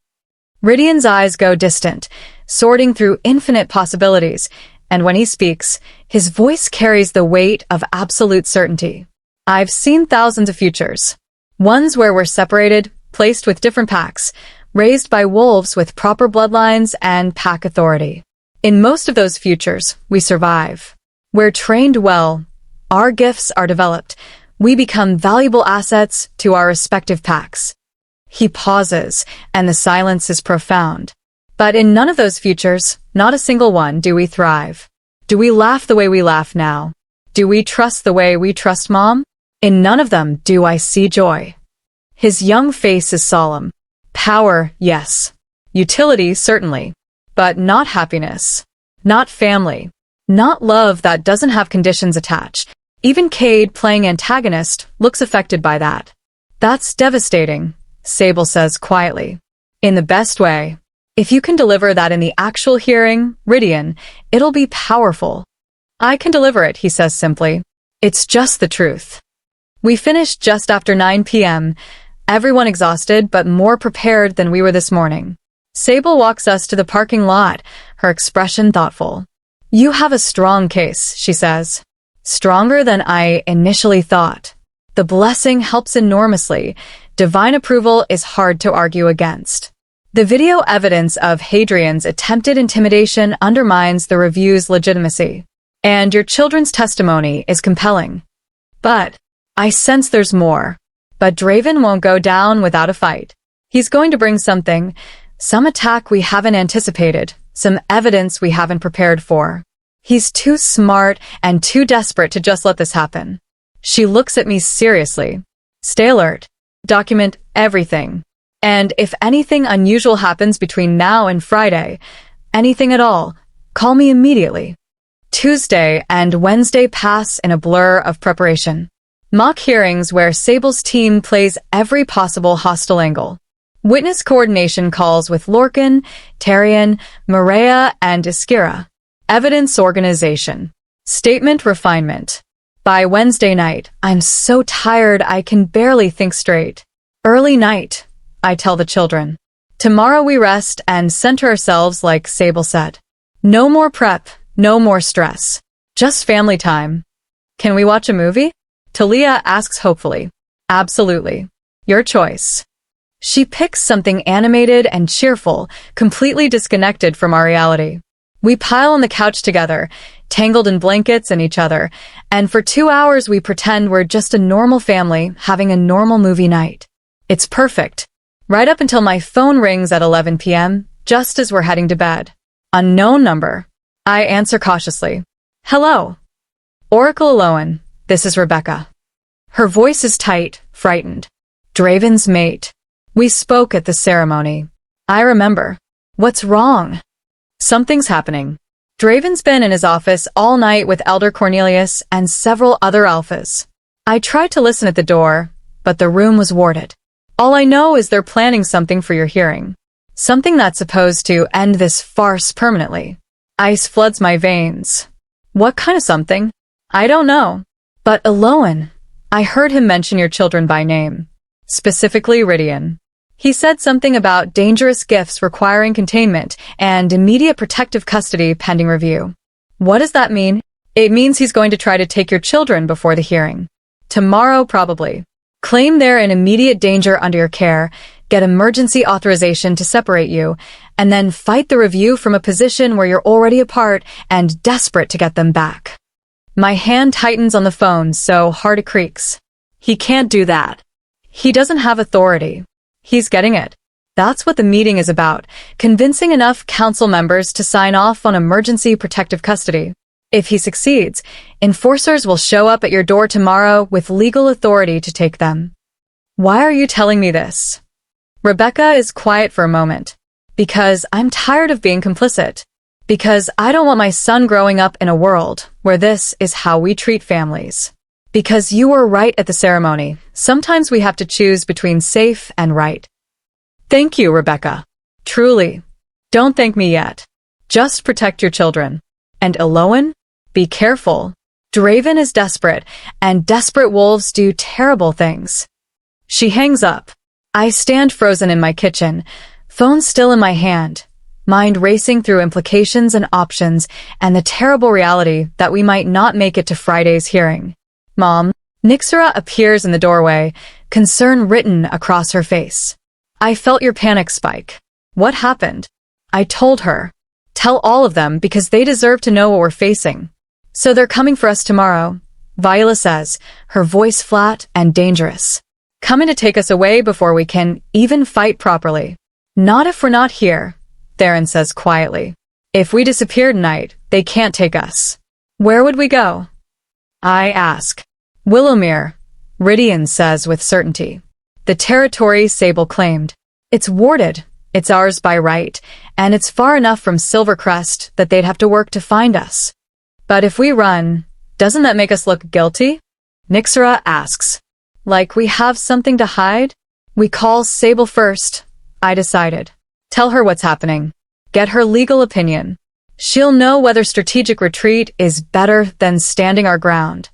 Rydian's eyes go distant, sorting through infinite possibilities, and when he speaks, his voice carries the weight of absolute certainty. I've seen thousands of futures. Ones where we're separated, placed with different packs, raised by wolves with proper bloodlines and pack authority. In most of those futures, we survive. We're trained well. Our gifts are developed. We become valuable assets to our respective packs. He pauses, and the silence is profound. But in none of those futures, not a single one, do we thrive. Do we laugh the way we laugh now? Do we trust the way we trust Mom? In none of them do I see joy. His young face is solemn. Power, yes. Utility, certainly. But not happiness. Not family. Not love that doesn't have conditions attached. Even Cade, playing antagonist, looks affected by that. That's devastating, Sable says quietly. In the best way. If you can deliver that in the actual hearing, Rydian, it'll be powerful. I can deliver it, he says simply. It's just the truth. We finished just after 9 p.m., everyone exhausted but more prepared than we were this morning. Sable walks us to the parking lot, her expression thoughtful. You have a strong case, she says. Stronger than I initially thought. The blessing helps enormously. Divine approval is hard to argue against. The video evidence of Hadrian's attempted intimidation undermines the review's legitimacy. And your children's testimony is compelling. But I sense there's more. But Draven won't go down without a fight. He's going to bring something, some attack we haven't anticipated, some evidence we haven't prepared for. He's too smart and too desperate to just let this happen. She looks at me seriously. Stay alert. Document everything. And if anything unusual happens between now and Friday, anything at all, call me immediately. Tuesday and Wednesday pass in a blur of preparation. Mock hearings where Sable's team plays every possible hostile angle. Witness coordination calls with Lorcan, Tarian, Maria, and Iskira. Evidence organization. Statement refinement. By Wednesday night, I'm so tired I can barely think straight. Early night, I tell the children. Tomorrow we rest and center ourselves like Sable said. No more prep, no more stress. Just family time. Can we watch a movie? Talia asks hopefully. Absolutely. Your choice. She picks something animated and cheerful, completely disconnected from our reality. We pile on the couch together, tangled in blankets and each other, and for 2 hours we pretend we're just a normal family having a normal movie night. It's perfect. Right up until my phone rings at 11 p.m., just as we're heading to bed. Unknown number. I answer cautiously. Hello. Oracle Elowen, this is Rebecca. Her voice is tight, frightened. Draven's mate. We spoke at the ceremony. I remember. What's wrong? Something's happening. Draven's been in his office all night with Elder Cornelius and several other alphas. I tried to listen at the door, but the room was warded. All I know is they're planning something for your hearing. Something that's supposed to end this farce permanently. Ice floods my veins. What kind of something? I don't know. But Elowen, I heard him mention your children by name. Specifically Rydian. He said something about dangerous gifts requiring containment and immediate protective custody pending review. What does that mean? It means he's going to try to take your children before the hearing. Tomorrow, probably. Claim they're in immediate danger under your care, get emergency authorization to separate you, and then fight the review from a position where you're already apart and desperate to get them back. My hand tightens on the phone so hard it creaks. He can't do that. He doesn't have authority. He's getting it. That's what the meeting is about, convincing enough council members to sign off on emergency protective custody. If he succeeds, enforcers will show up at your door tomorrow with legal authority to take them. Why are you telling me this? Rebecca is quiet for a moment. Because I'm tired of being complicit. Because I don't want my son growing up in a world where this is how we treat families. Because you were right at the ceremony. Sometimes we have to choose between safe and right. Thank you, Rebecca. Truly. Don't thank me yet. Just protect your children. And Elowen? Be careful. Draven is desperate, and desperate wolves do terrible things. She hangs up. I stand frozen in my kitchen, phone still in my hand, mind racing through implications and options and the terrible reality that we might not make it to Friday's hearing. Mom, Nixera appears in the doorway, concern written across her face. I felt your panic spike. What happened? I told her. Tell all of them because they deserve to know what we're facing. So they're coming for us tomorrow, Viola says, her voice flat and dangerous. Coming to take us away before we can even fight properly. Not if we're not here, Theron says quietly. If we disappear tonight, they can't take us. Where would we go? I ask. Willowmere, Rydian says with certainty. The territory Sable claimed. It's warded, it's ours by right, and it's far enough from Silvercrest that they'd have to work to find us. But if we run, doesn't that make us look guilty? Nixera asks. Like we have something to hide? We call Sable first, I decided. Tell her what's happening. Get her legal opinion. She'll know whether strategic retreat is better than standing our ground.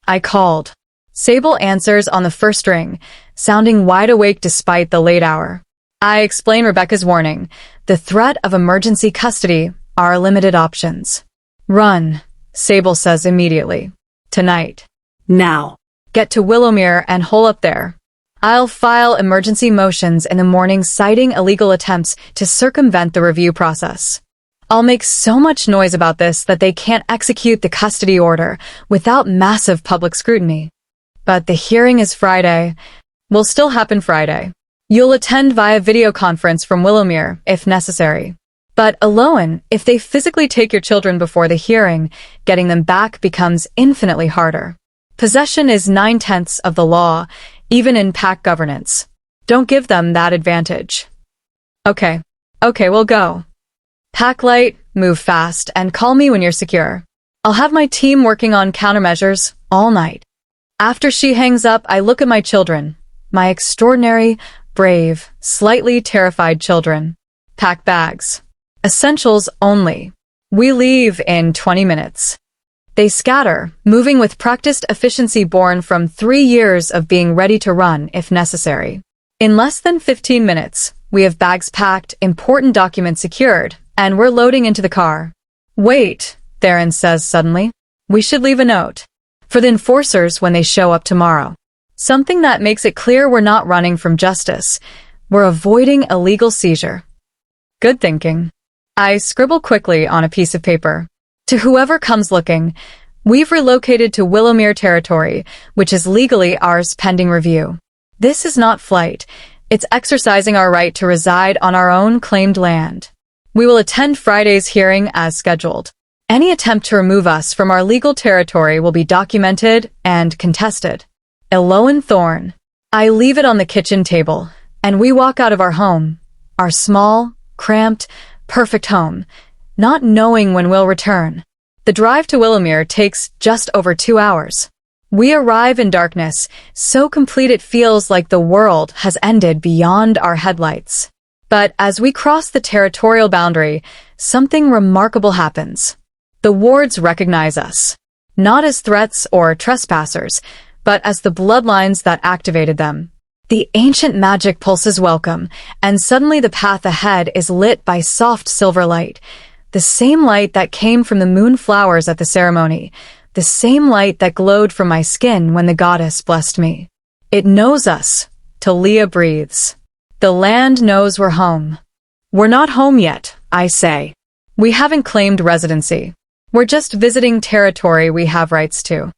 I called. Sable answers on the first ring, sounding wide awake despite the late hour. I explain Rebecca's warning, the threat of emergency custody, our limited options. Run, Sable says immediately. Tonight. Now. Get to Willowmere and hole up there. I'll file emergency motions in the morning citing illegal attempts to circumvent the review process. I'll make so much noise about this that they can't execute the custody order without massive public scrutiny. But the hearing is Friday. Will still happen Friday. You'll attend via video conference from Willowmere, if necessary. But Elowen, if they physically take your children before the hearing, getting them back becomes infinitely harder. Possession is 9/10 of the law, even in pack governance. Don't give them that advantage. Okay, we'll go. Pack light, move fast, and call me when you're secure. I'll have my team working on countermeasures all night. After she hangs up, I look at my children, my extraordinary, brave, slightly terrified children. Pack bags. Essentials only. We leave in 20 minutes. They scatter, moving with practiced efficiency born from 3 years of being ready to run if necessary. In less than 15 minutes, We have bags packed, important documents secured, and we're loading into the car. Wait, Theron says suddenly. We should leave a note. For the enforcers when they show up tomorrow. Something that makes it clear we're not running from justice. We're avoiding a legal seizure. Good thinking. I scribble quickly on a piece of paper. To whoever comes looking, we've relocated to Willowmere territory, which is legally ours pending review. This is not flight. It's exercising our right to reside on our own claimed land. We will attend Friday's hearing as scheduled. Any attempt to remove us from our legal territory will be documented and contested. Elowen Thorne. I leave it on the kitchen table, and we walk out of our home, our small, cramped, perfect home, not knowing when we'll return. The drive to Willowmere takes just over 2 hours. We arrive in darkness, so complete it feels like the world has ended beyond our headlights. But as we cross the territorial boundary, something remarkable happens. The wards recognize us, not as threats or trespassers, but as the bloodlines that activated them. The ancient magic pulses welcome, and suddenly the path ahead is lit by soft silver light, the same light that came from the moon flowers at the ceremony, the same light that glowed from my skin when the goddess blessed me. It knows us. Talia breathes. The land knows we're home. We're not home yet, I say. We haven't claimed residency. We're just visiting territory we have rights to.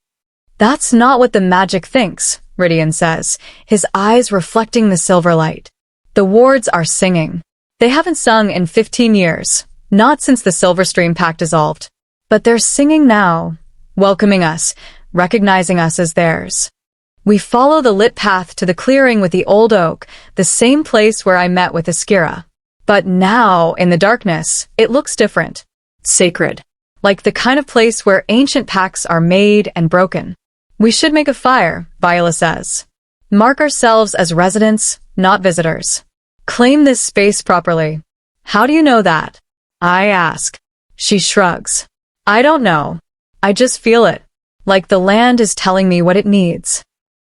That's not what the magic thinks, Rydian says, his eyes reflecting the silver light. The wards are singing. They haven't sung in 15 years, not since the Silverstream Pact dissolved. But they're singing now, welcoming us, recognizing us as theirs. We follow the lit path to the clearing with the old oak, the same place where I met with Iskira. But now, in the darkness, it looks different. Sacred. Like the kind of place where ancient pacts are made and broken. We should make a fire, Viola says. Mark ourselves as residents, not visitors. Claim this space properly. How do you know that? I ask. She shrugs. I don't know. I just feel it. Like the land is telling me what it needs.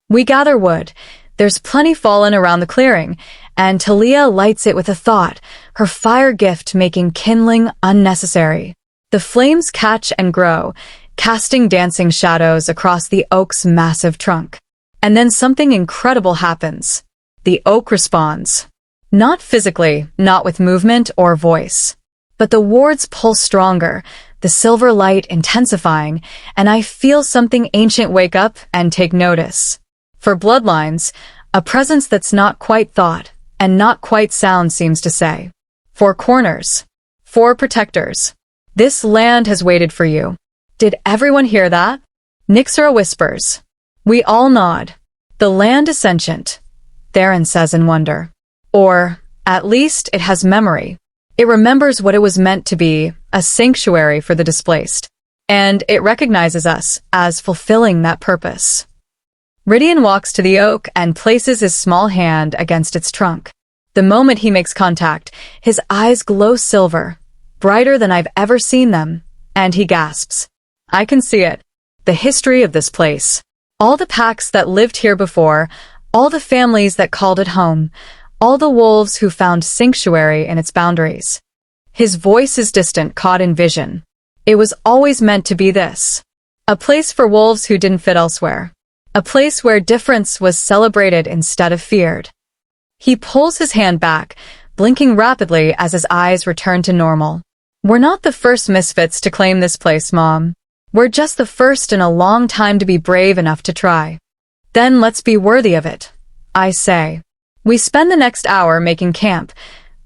We gather wood. There's plenty fallen around the clearing, and Talia lights it with a thought, her fire gift making kindling unnecessary. The flames catch and grow, casting dancing shadows across the oak's massive trunk. And then something incredible happens. The oak responds. Not physically, not with movement or voice. But the wards pull stronger, the silver light intensifying, and I feel something ancient wake up and take notice. For bloodlines, a presence that's not quite thought and not quite sound seems to say. 4 corners. 4 protectors. This land has waited for you. Did everyone hear that? Nyxera whispers. We all nod. The land is sentient, Theron says in wonder. Or, at least, it has memory. It remembers what it was meant to be, a sanctuary for the displaced. And it recognizes us as fulfilling that purpose. Rydian walks to the oak and places his small hand against its trunk. The moment he makes contact, his eyes glow silver, brighter than I've ever seen them, and he gasps. I can see it. The history of this place. All the packs that lived here before, all the families that called it home, all the wolves who found sanctuary in its boundaries. His voice is distant, caught in vision. It was always meant to be this. A place for wolves who didn't fit elsewhere. A place where difference was celebrated instead of feared. He pulls his hand back, blinking rapidly as his eyes return to normal. We're not the first misfits to claim this place, Mom. We're just the first in a long time to be brave enough to try. Then let's be worthy of it, I say. We spend the next hour making camp,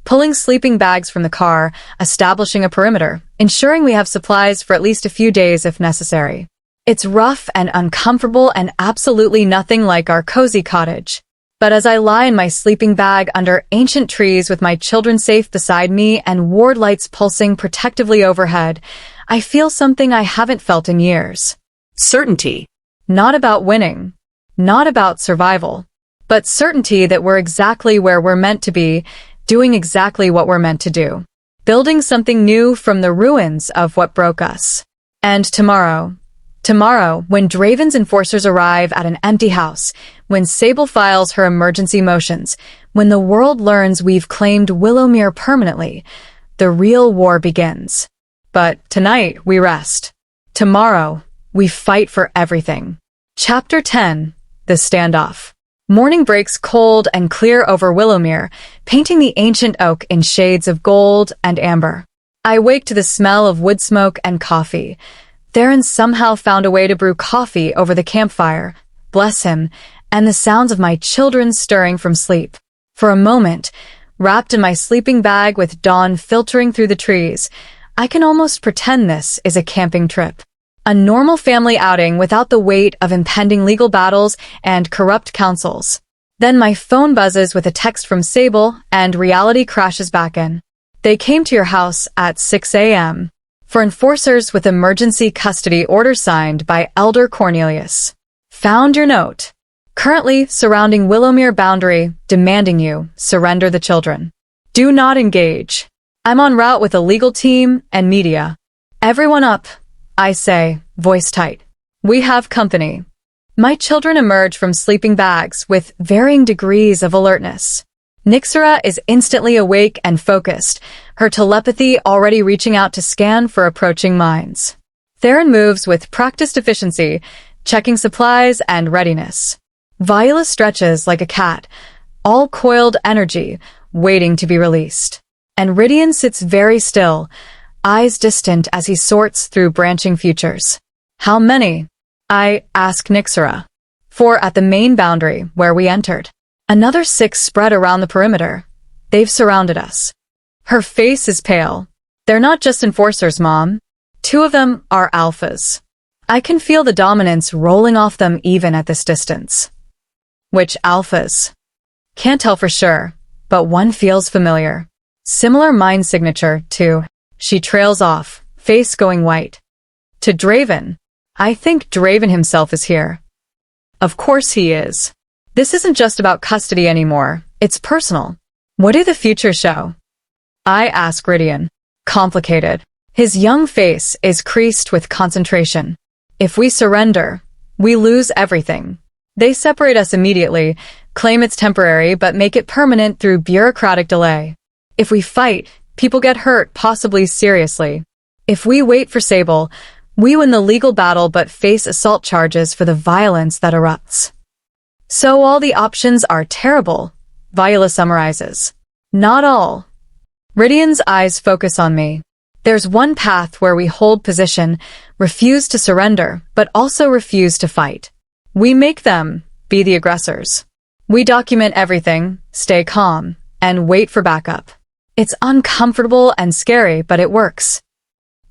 pulling sleeping bags from the car, establishing a perimeter, ensuring we have supplies for at least a few days if necessary. It's rough and uncomfortable and absolutely nothing like our cozy cottage. But as I lie in my sleeping bag under ancient trees with my children safe beside me and ward lights pulsing protectively overhead, I feel something I haven't felt in years. Certainty. Not about winning. Not about survival. But certainty that we're exactly where we're meant to be, doing exactly what we're meant to do. Building something new from the ruins of what broke us. And tomorrow Tomorrow, when Draven's enforcers arrive at an empty house, when Sable files her emergency motions, when the world learns we've claimed Willowmere permanently, the real war begins. But tonight, we rest. Tomorrow, we fight for everything. Chapter 10. The Standoff. Morning breaks cold and clear over Willowmere, painting the ancient oak in shades of gold and amber. I wake to the smell of wood smoke and coffee. Theron somehow found a way to brew coffee over the campfire, bless him, and the sounds of my children stirring from sleep. For a moment, wrapped in my sleeping bag with dawn filtering through the trees, I can almost pretend this is a camping trip. A normal family outing without the weight of impending legal battles and corrupt councils. Then my phone buzzes with a text from Sable and reality crashes back in. They came to your house at 6 a.m. for enforcers with emergency custody orders signed by Elder Cornelius. Found your note. Currently surrounding Willowmere boundary, demanding you surrender the children. Do not engage. I'm en route with a legal team and media. Everyone up, I say, voice tight. We have company. My children emerge from sleeping bags with varying degrees of alertness. Nyxera is instantly awake and focused, her telepathy already reaching out to scan for approaching minds. Theron moves with practiced efficiency, checking supplies and readiness. Viola stretches like a cat, all coiled energy, waiting to be released. And Rydian sits very still, eyes distant as he sorts through branching futures. How many? I ask Nyxera. 4 at the main boundary, where we entered. Another 6 spread around the perimeter. They've surrounded us. Her face is pale. They're not just enforcers, Mom. 2 of them are alphas. I can feel the dominance rolling off them even at this distance. Which alphas? Can't tell for sure, but one feels familiar. Similar mind signature, too. She trails off, face going white. To Draven. I think Draven himself is here. Of course he is. This isn't just about custody anymore. It's personal. What do the futures show? I ask Rydian. Complicated. His young face is creased with concentration. If we surrender, we lose everything. They separate us immediately, claim it's temporary, but make it permanent through bureaucratic delay. If we fight, people get hurt, possibly seriously. If we wait for Sable, we win the legal battle but face assault charges for the violence that erupts. So all the options are terrible, Viola summarizes. Not all. Rydian's eyes focus on me. There's one path where we hold position, refuse to surrender, but also refuse to fight. We make them be the aggressors. We document everything, stay calm, and wait for backup. It's uncomfortable and scary, but it works.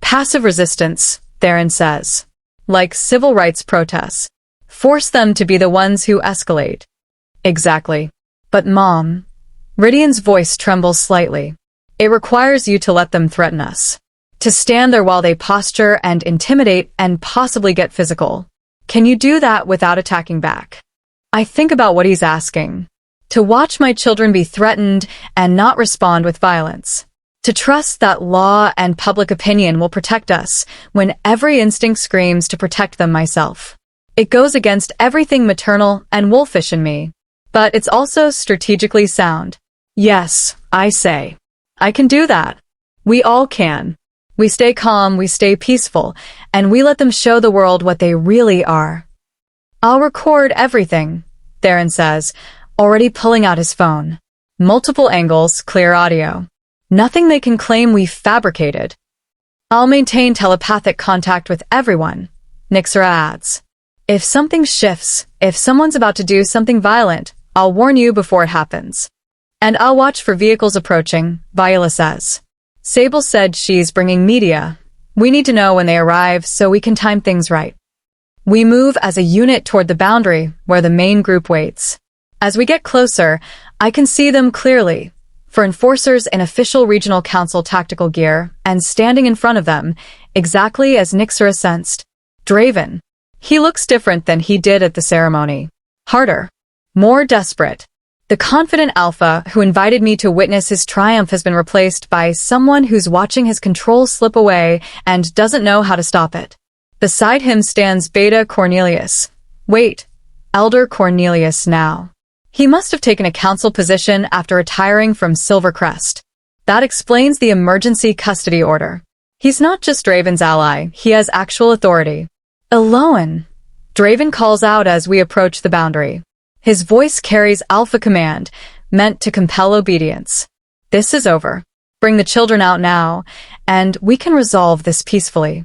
Passive resistance, Theron says. Like civil rights protests. Force them to be the ones who escalate. Exactly. But Mom, Rydian's voice trembles slightly. It requires you to let them threaten us. To stand there while they posture and intimidate and possibly get physical. Can you do that without attacking back? I think about what he's asking. To watch my children be threatened and not respond with violence. To trust that law and public opinion will protect us when every instinct screams to protect them myself. It goes against everything maternal and wolfish in me. But it's also strategically sound. Yes, I say. I can do that. We all can. We stay calm, we stay peaceful, and we let them show the world what they really are. I'll record everything, Theron says, already pulling out his phone. Multiple angles, clear audio. Nothing they can claim we've fabricated. I'll maintain telepathic contact with everyone, Nyxera adds. If something shifts, if someone's about to do something violent, I'll warn you before it happens. And I'll watch for vehicles approaching, Viola says. Sable said she's bringing media. We need to know when they arrive so we can time things right. We move as a unit toward the boundary where the main group waits. As we get closer, I can see them clearly. For enforcers in official regional council tactical gear and standing in front of them, exactly as Nyxera sensed. Draven. He looks different than he did at the ceremony. Harder. More desperate. The confident alpha who invited me to witness his triumph has been replaced by someone who's watching his control slip away and doesn't know how to stop it. Beside him stands Beta Cornelius. Wait, Elder Cornelius now. He must have taken a council position after retiring from Silvercrest. That explains the emergency custody order. He's not just Draven's ally, he has actual authority. Elowen. Draven calls out as we approach the boundary. His voice carries alpha command, meant to compel obedience. This is over. Bring the children out now, and we can resolve this peacefully.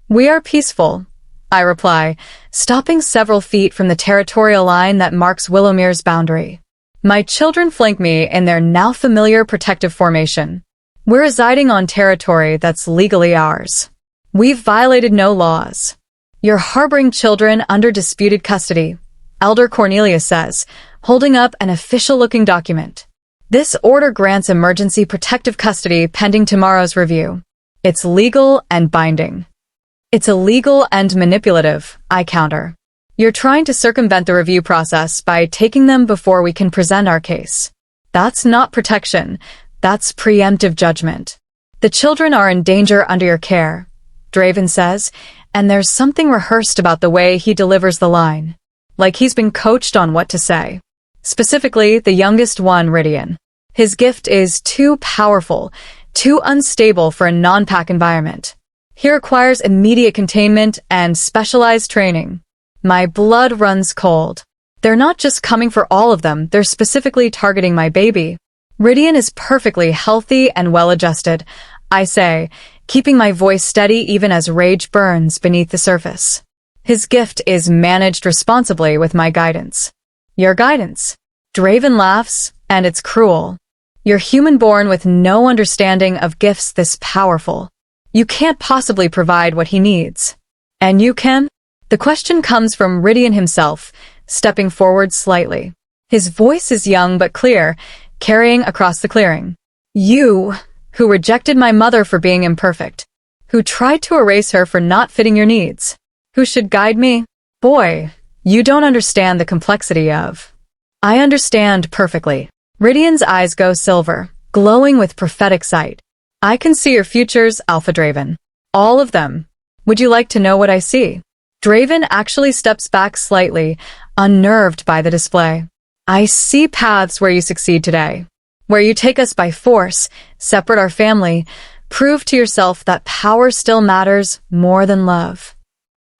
We are peaceful, I reply, stopping several feet from the territorial line that marks Willowmere's boundary. My children flank me in their now familiar protective formation. We're residing on territory that's legally ours. We've violated no laws. You're harboring children under disputed custody, Elder Cornelius says, holding up an official-looking document. This order grants emergency protective custody pending tomorrow's review. It's legal and binding. It's illegal and manipulative, I counter. You're trying to circumvent the review process by taking them before we can present our case. That's not protection. That's preemptive judgment. The children are in danger under your care, Draven says, and there's something rehearsed about the way he delivers the line. Like he's been coached on what to say. Specifically, the youngest one, Rydian. His gift is too powerful, too unstable for a non-pack environment. He requires immediate containment and specialized training. My blood runs cold. They're not just coming for all of them, they're specifically targeting my baby. Rydian is perfectly healthy and well-adjusted, I say, keeping my voice steady even as rage burns beneath the surface. His gift is managed responsibly with my guidance. Your guidance? Draven laughs, and it's cruel. You're human-born with no understanding of gifts this powerful. You can't possibly provide what he needs. And you can? The question comes from Rydian himself, stepping forward slightly. His voice is young but clear, carrying across the clearing. You, who rejected my mother for being imperfect, who tried to erase her for not fitting your needs, who should guide me? Boy, you don't understand the complexity of. I understand perfectly. Rydian's eyes go silver, glowing with prophetic sight. I can see your futures, Alpha Draven. All of them. Would you like to know what I see? Draven actually steps back slightly, unnerved by the display. I see paths where you succeed today, where you take us by force, separate our family, prove to yourself that power still matters more than love.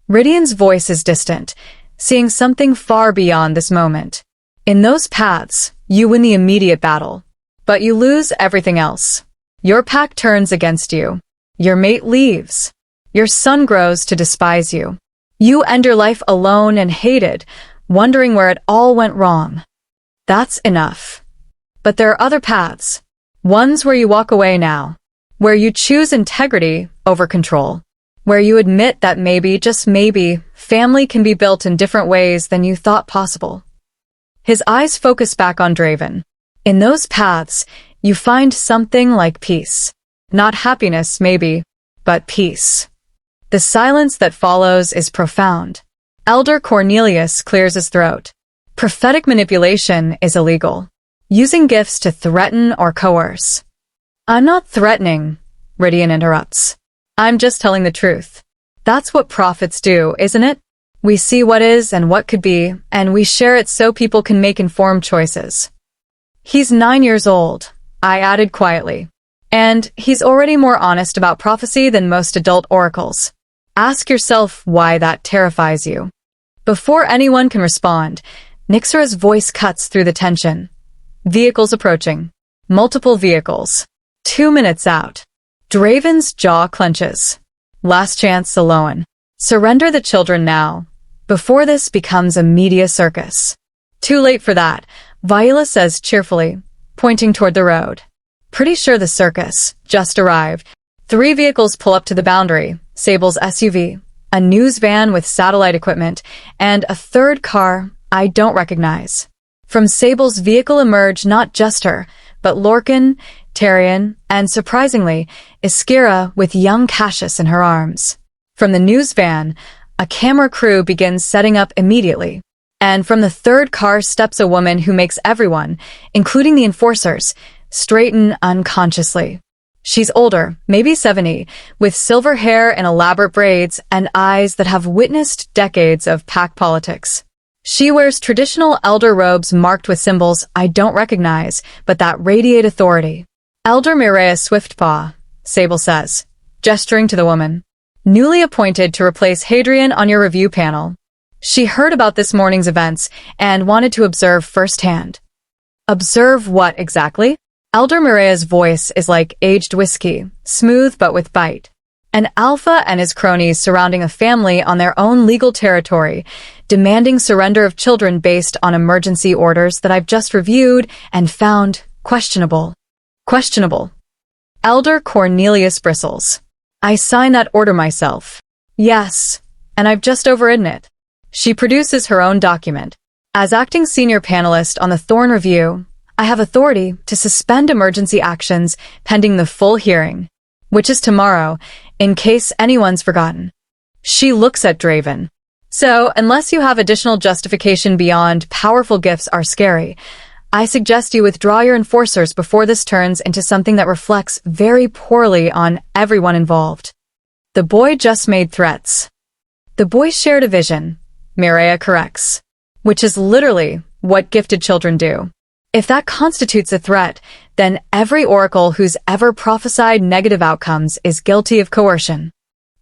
Rydian's voice is distant, seeing something far beyond this moment. In those paths, you win the immediate battle, but you lose everything else. Your pack turns against you. Your mate leaves. Your son grows to despise you. You end your life alone and hated, wondering where it all went wrong. That's enough. But there are other paths. Ones where you walk away now. Where you choose integrity over control. Where you admit that maybe, just maybe, family can be built in different ways than you thought possible. His eyes focus back on Draven. In those paths, you find something like peace. Not happiness, maybe, but peace. The silence that follows is profound. Elder Cornelius clears his throat. Prophetic manipulation is illegal. Using gifts to threaten or coerce. I'm not threatening, Rydian interrupts. I'm just telling the truth. That's what prophets do, isn't it? We see what is and what could be, and we share it so people can make informed choices. He's 9 years old, I added quietly. And he's already more honest about prophecy than most adult oracles. Ask yourself why that terrifies you. Before anyone can respond, Nyxera's voice cuts through the tension. Vehicles approaching. Multiple vehicles. 2 minutes out. Draven's jaw clenches. Last chance, Elowen. Surrender the children now, before this becomes a media circus. Too late for that, Viola says cheerfully, pointing toward the road. Pretty sure the circus just arrived. 3 vehicles pull up to the boundary, Sable's SUV, a news van with satellite equipment, and a third car I don't recognize. From Sable's vehicle emerge not just her, but Lorcan, Tarion, and surprisingly, Iskira with young Cassius in her arms. From the news van, a camera crew begins setting up immediately. And from the third car steps a woman who makes everyone, including the enforcers, straighten unconsciously. She's older, maybe 70, with silver hair and elaborate braids and eyes that have witnessed decades of pack politics. She wears traditional elder robes marked with symbols I don't recognize, but that radiate authority. Elder Mireia Swiftpaw, Sable says, gesturing to the woman. Newly appointed to replace Hadrian on your review panel. She heard about this morning's events and wanted to observe firsthand. Observe what exactly? Elder Mireia's voice is like aged whiskey, smooth but with bite. An alpha and his cronies surrounding a family on their own legal territory, demanding surrender of children based on emergency orders that I've just reviewed and found questionable. Questionable. Elder Cornelius bristles. I sign that order myself. Yes, and I've just overridden it. She produces her own document. As acting senior panelist on the Thorne review, I have authority to suspend emergency actions pending the full hearing, which is tomorrow, in case anyone's forgotten. She looks at Draven. So, unless you have additional justification beyond powerful gifts are scary, I suggest you withdraw your enforcers before this turns into something that reflects very poorly on everyone involved. The boy just made threats. The boy shared a vision, Mireia corrects, which is literally what gifted children do. If that constitutes a threat, then every oracle who's ever prophesied negative outcomes is guilty of coercion.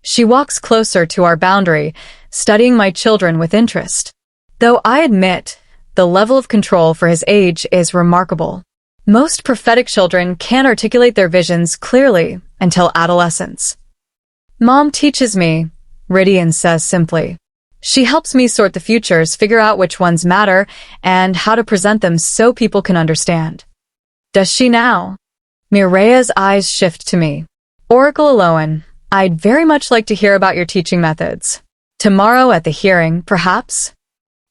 She walks closer to our boundary, studying my children with interest. Though I admit, the level of control for his age is remarkable. Most prophetic children can't articulate their visions clearly until adolescence. Mom teaches me, Rydian says simply. She helps me sort the futures, figure out which ones matter, and how to present them so people can understand. Does she now? Mireia's eyes shift to me. Oracle Elowen, I'd very much like to hear about your teaching methods. Tomorrow at the hearing, perhaps?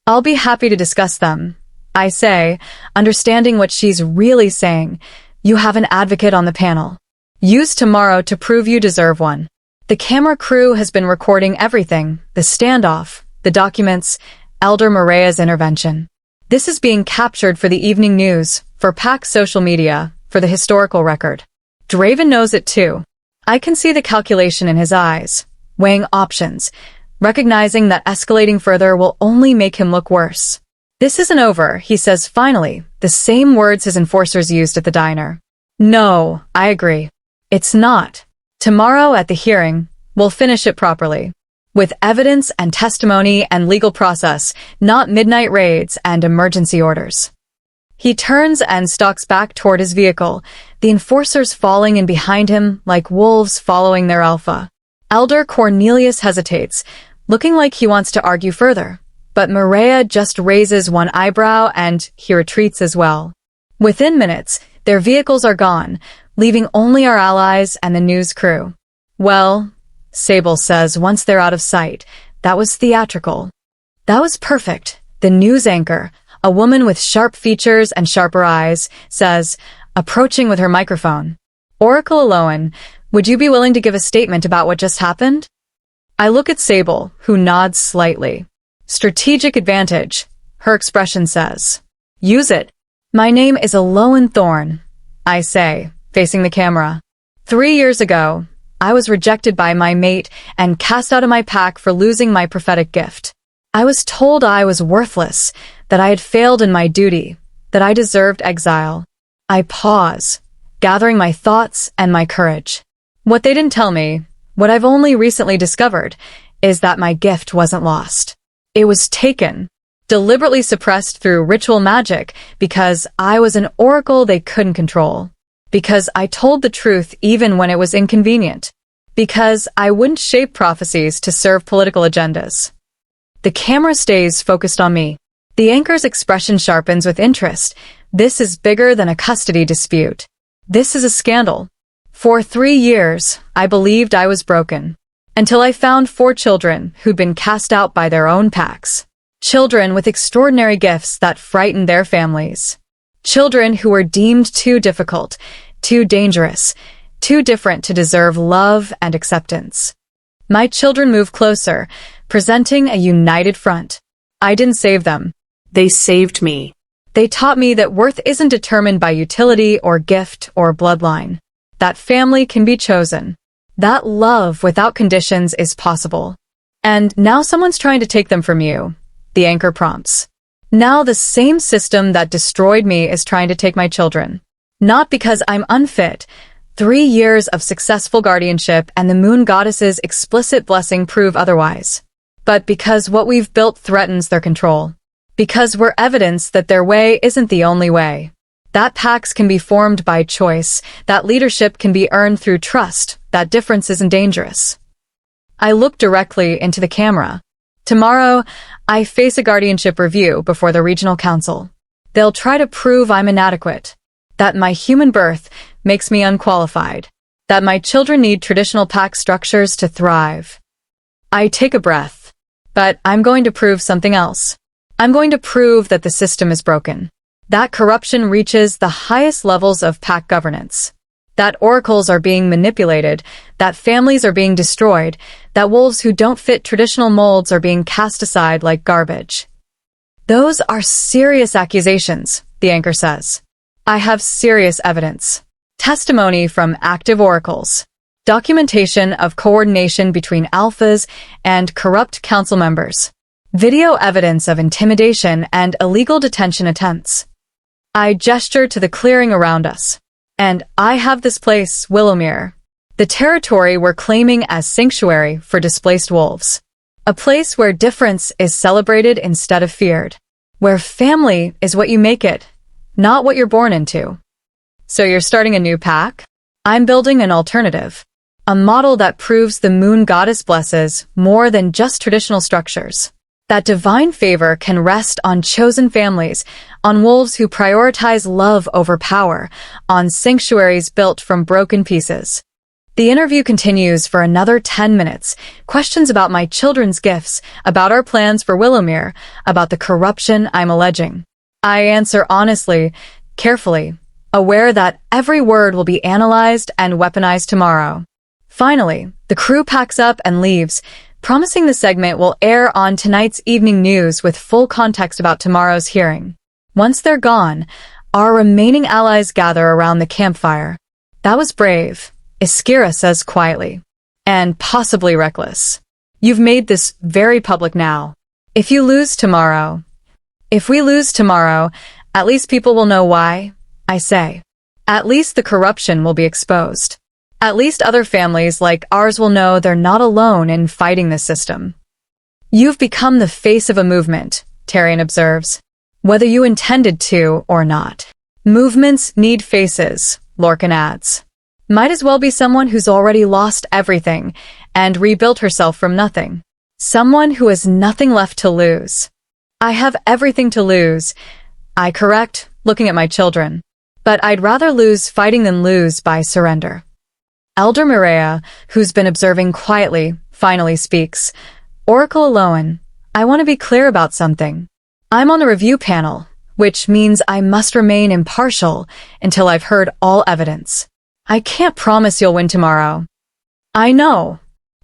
I'll be happy to discuss them. I say, understanding what she's really saying. You have an advocate on the panel. Use tomorrow to prove you deserve one. The camera crew has been recording everything, the standoff, the documents, Elder Mireia's intervention. This is being captured for the evening news, for pack social media, for the historical record. Draven knows it too. I can see the calculation in his eyes, weighing options, recognizing that escalating further will only make him look worse. This isn't over, he says finally, the same words his enforcers used at the diner. No, I agree. It's not. Tomorrow at the hearing, we'll finish it properly. With evidence and testimony and legal process, not midnight raids and emergency orders. He turns and stalks back toward his vehicle, the enforcers falling in behind him like wolves following their alpha. Elder Cornelius hesitates, looking like he wants to argue further, but Mireia just raises one eyebrow and he retreats as well. Within minutes, their vehicles are gone, leaving only our allies and the news crew. Well, Sable says once they're out of sight, that was theatrical. That was perfect. The news anchor, a woman with sharp features and sharper eyes, says, approaching with her microphone. Oracle Elowen, would you be willing to give a statement about what just happened? I look at Sable, who nods slightly. Strategic advantage, her expression says. Use it. My name is Elowen Thorne, I say, facing the camera. 3 years ago, I was rejected by my mate and cast out of my pack for losing my prophetic gift. I was told I was worthless, that I had failed in my duty, that I deserved exile. I pause, gathering my thoughts and my courage. What they didn't tell me, what I've only recently discovered, is that my gift wasn't lost. It was taken, deliberately suppressed through ritual magic because I was an oracle they couldn't control. Because I told the truth even when it was inconvenient. Because I wouldn't shape prophecies to serve political agendas. The camera stays focused on me. The anchor's expression sharpens with interest. This is bigger than a custody dispute. This is a scandal. For 3 years, I believed I was broken. Until I found 4 children who'd been cast out by their own packs. Children with extraordinary gifts that frightened their families. Children who were deemed too difficult, too dangerous, too different to deserve love and acceptance. My children moved closer, presenting a united front. I didn't save them. They saved me. They taught me that worth isn't determined by utility or gift or bloodline. that family can be chosen, that love without conditions is possible. And now someone's trying to take them from you, the anchor prompts. Now the same system that destroyed me is trying to take my children. Not because I'm unfit. 3 years of successful guardianship and the moon goddess's explicit blessing prove otherwise. But because what we've built threatens their control. Because we're evidence that their way isn't the only way. That pacts can be formed by choice, that leadership can be earned through trust, that difference isn't dangerous. I look directly into the camera. Tomorrow, I face a guardianship review before the regional council. They'll try to prove I'm inadequate, that my human birth makes me unqualified, that my children need traditional pact structures to thrive. I take a breath, but I'm going to prove something else. I'm going to prove that the system is broken, that corruption reaches the highest levels of pact governance, that oracles are being manipulated, that families are being destroyed, that wolves who don't fit traditional molds are being cast aside like garbage. Those are serious accusations, the anchor says. I have serious evidence. Testimony from active oracles. Documentation of coordination between alphas and corrupt council members. Video evidence of intimidation and illegal detention attempts. I gesture to the clearing around us. And I have this place, Willowmere, the territory we're claiming as sanctuary for displaced wolves. A place where difference is celebrated instead of feared. Where family is what you make it, not what you're born into. So you're starting a new pack? I'm building an alternative. A model that proves the moon goddess blesses more than just traditional structures. That divine favor can rest on chosen families, on wolves who prioritize love over power, on sanctuaries built from broken pieces. The interview continues for another 10 minutes. Questions about my children's gifts, about our plans for Willowmere, about the corruption I'm alleging. I answer honestly, carefully, aware that every word will be analyzed and weaponized tomorrow. Finally, the crew packs up and leaves, promising the segment will air on tonight's evening news with full context about tomorrow's hearing. Once they're gone, our remaining allies gather around the campfire. That was brave, Iskira says quietly, and possibly reckless. You've made this very public now. If we lose tomorrow, at least people will know why, I say. At least the corruption will be exposed. At least other families like ours will know they're not alone in fighting this system. You've become the face of a movement, Tyrion observes, whether you intended to or not. Movements need faces, Lorcan adds. Might as well be someone who's already lost everything and rebuilt herself from nothing. Someone who has nothing left to lose. I have everything to lose, I correct, looking at my children. But I'd rather lose fighting than lose by surrender. Elder Mireia, who's been observing quietly, finally speaks. Oracle Elowen, I want to be clear about something. I'm on the review panel, which means I must remain impartial until I've heard all evidence. I can't promise you'll win tomorrow. I know,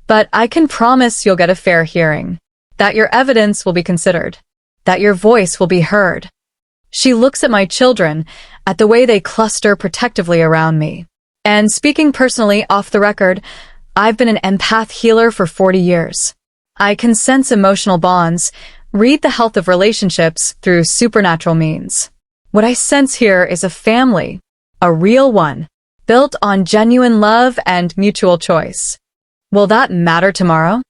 but I can promise you'll get a fair hearing, that your evidence will be considered, that your voice will be heard. She looks at my children, at the way they cluster protectively around me. And speaking personally off the record, I've been an empath healer for 40 years. I can sense emotional bonds, read the health of relationships through supernatural means. What I sense here is a family, a real one, built on genuine love and mutual choice. Will that matter tomorrow?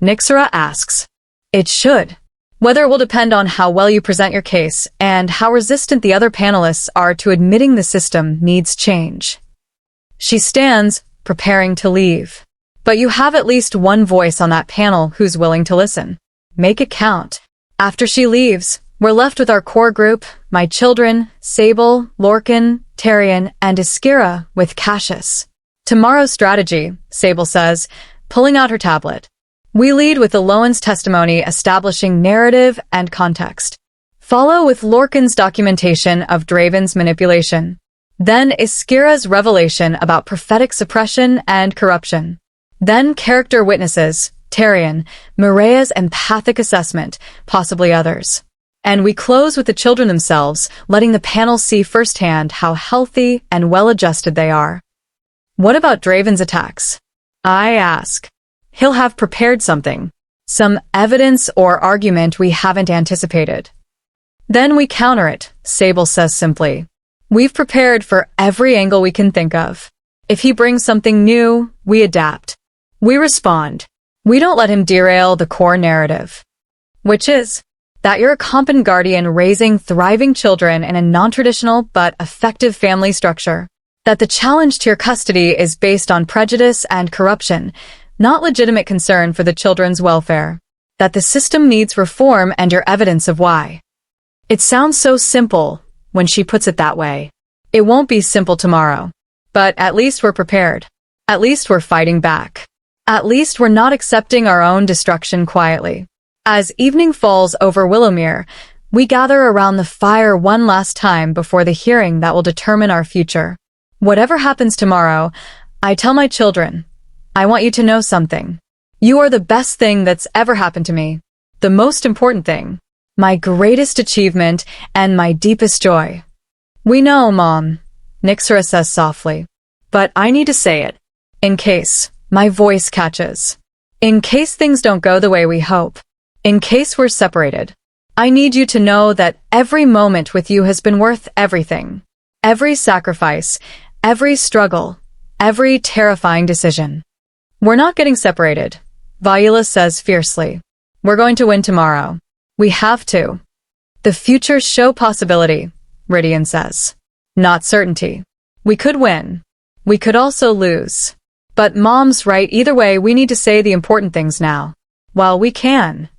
Nyxera asks. It should. Whether it will depend on how well you present your case and how resistant the other panelists are to admitting the system needs change. She stands, preparing to leave. But you have at least one voice on that panel who's willing to listen. Make it count. After she leaves, we're left with our core group, my children, Sable, Lorcan, Tyrion, and Iskira with Cassius. Tomorrow's strategy, Sable says, pulling out her tablet. We lead with Elowen's testimony establishing narrative and context. Follow with Lorcan's documentation of Draven's manipulation. Then Iskira's revelation about prophetic suppression and corruption. Then character witnesses, Tyrion, Mireia's empathic assessment, possibly others. And we close with the children themselves, letting the panel see firsthand how healthy and well-adjusted they are. What about Draven's attacks? I ask. He'll have prepared something. Some evidence or argument we haven't anticipated. Then we counter it, Sable says simply. We've prepared for every angle we can think of. If he brings something new, we adapt. We respond. We don't let him derail the core narrative. Which is that you're a competent guardian raising thriving children in a non-traditional but effective family structure. That the challenge to your custody is based on prejudice and corruption, not legitimate concern for the children's welfare. That the system needs reform and your evidence of why. It sounds so simple when she puts it that way. It won't be simple tomorrow. But at least we're prepared. At least we're fighting back. At least we're not accepting our own destruction quietly. As evening falls over Willowmere, we gather around the fire one last time before the hearing that will determine our future. Whatever happens tomorrow, I tell my children, I want you to know something. You are the best thing that's ever happened to me. The most important thing. My greatest achievement and my deepest joy. We know, Mom, Nyxera says softly. But I need to say it. In case my voice catches. In case things don't go the way we hope. In case we're separated. I need you to know that every moment with you has been worth everything. Every sacrifice, every struggle, every terrifying decision. We're not getting separated, Viola says fiercely. We're going to win tomorrow. We have to. The futures show possibility, Rydian says. Not certainty. We could win. We could also lose. But Mom's right, either way we need to say the important things now. While we can.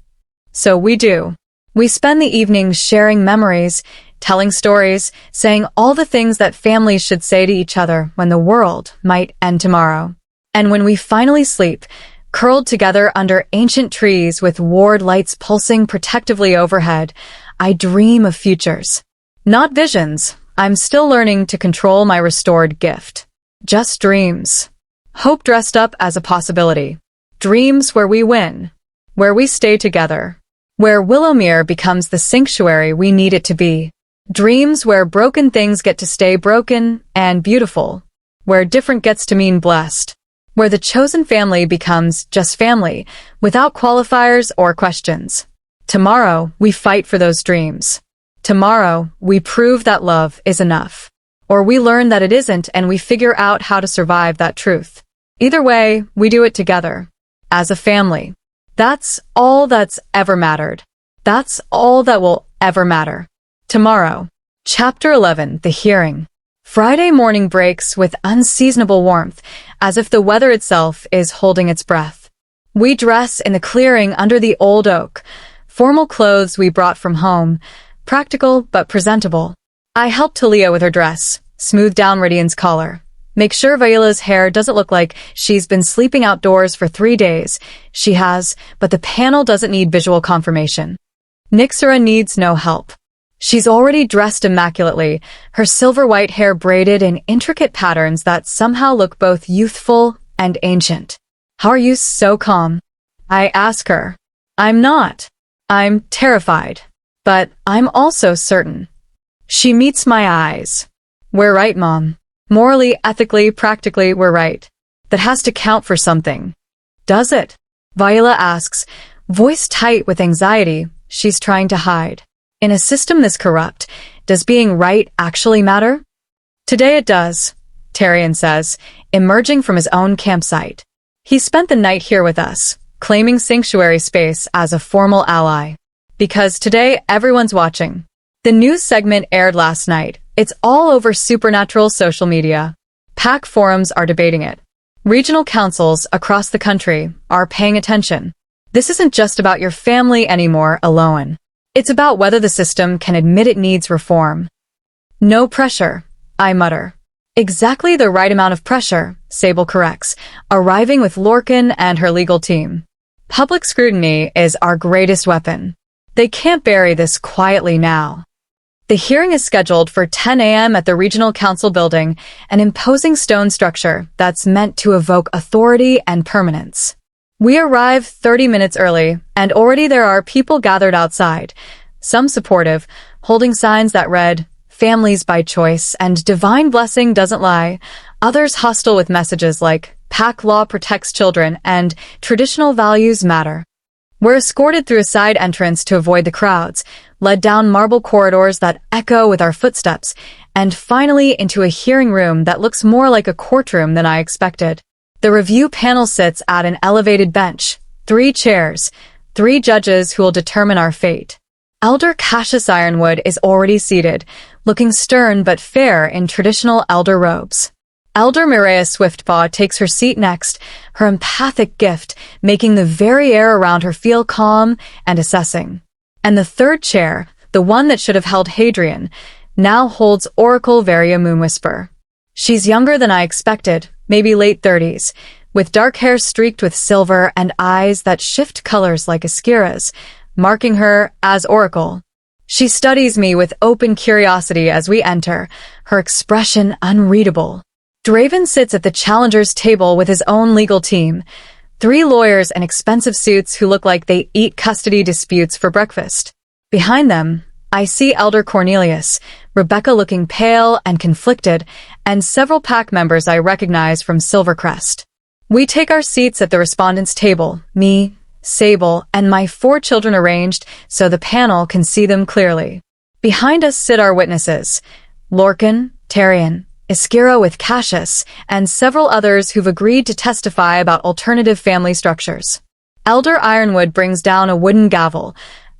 So we do. We spend the evenings sharing memories, telling stories, saying all the things that families should say to each other when the world might end tomorrow. And when we finally sleep, curled together under ancient trees with ward lights pulsing protectively overhead, I dream of futures. Not visions. I'm still learning to control my restored gift. Just dreams. Hope dressed up as a possibility. Dreams where we win. Where we stay together. Where Willowmere becomes the sanctuary we need it to be. Dreams where broken things get to stay broken and beautiful. Where different gets to mean blessed. Where the chosen family becomes just family, without qualifiers or questions. Tomorrow, we fight for those dreams. Tomorrow, we prove that love is enough. Or we learn that it isn't and we figure out how to survive that truth. Either way, we do it together. As a family. That's all that's ever mattered. That's all that will ever matter. Tomorrow. Chapter 11, The Hearing. Friday morning breaks with unseasonable warmth, as if the weather itself is holding its breath. We dress in the clearing under the old oak, formal clothes we brought from home, practical but presentable. I help Talia with her dress, smooth down Rydian's collar, make sure Viola's hair doesn't look like she's been sleeping outdoors for 3 days. She has, but the panel doesn't need visual confirmation. Nyxera needs no help. She's already dressed immaculately, her silver-white hair braided in intricate patterns that somehow look both youthful and ancient. How are you so calm? I ask her. I'm not. I'm terrified. But I'm also certain. She meets my eyes. We're right, Mom. Morally, ethically, practically, we're right. That has to count for something. Does it? Viola asks, voice tight with anxiety she's trying to hide. In a system this corrupt, does being right actually matter? Today it does, Tarian says, emerging from his own campsite. He spent the night here with us, claiming sanctuary space as a formal ally. Because today everyone's watching. The news segment aired last night. It's all over supernatural social media. PAC forums are debating it. Regional councils across the country are paying attention. This isn't just about your family anymore, Elowen. It's about whether the system can admit it needs reform. No pressure, I mutter. Exactly the right amount of pressure, Sable corrects, arriving with Lorcan and her legal team. Public scrutiny is our greatest weapon. They can't bury this quietly now. The hearing is scheduled for 10 a.m. at the Regional Council building, an imposing stone structure that's meant to evoke authority and permanence. We arrive 30 minutes early, and already there are people gathered outside, some supportive, holding signs that read, "Families by choice" and "Divine blessing doesn't lie," others hostile with messages like pack law protects children and traditional values matter. We're escorted through a side entrance to avoid the crowds, led down marble corridors that echo with our footsteps, and finally into a hearing room that looks more like a courtroom than I expected. The review panel sits at an elevated bench, 3 chairs, 3 judges who will determine our fate. Elder Cassius Ironwood is already seated, looking stern but fair in traditional elder robes. Elder Mireia Swiftpaw takes her seat next, her empathic gift making the very air around her feel calm and assessing. And the 3rd chair, the one that should have held Hadrian, now holds Oracle Varia Moonwhisper. She's younger than I expected, maybe late 30s, with dark hair streaked with silver and eyes that shift colors like Askira's, marking her as Oracle. She studies me with open curiosity as we enter, her expression unreadable. Draven sits at the challenger's table with his own legal team, 3 lawyers in expensive suits who look like they eat custody disputes for breakfast. Behind them, I see Elder Cornelius, Rebecca looking pale and conflicted, and several pack members I recognize from Silvercrest. We take our seats at the respondents' table, me, Sable, and my 4 children arranged so the panel can see them clearly. Behind us sit our witnesses, Lorcan, Tarian, Iskira with Cassius, and several others who've agreed to testify about alternative family structures. Elder Ironwood brings down a wooden gavel,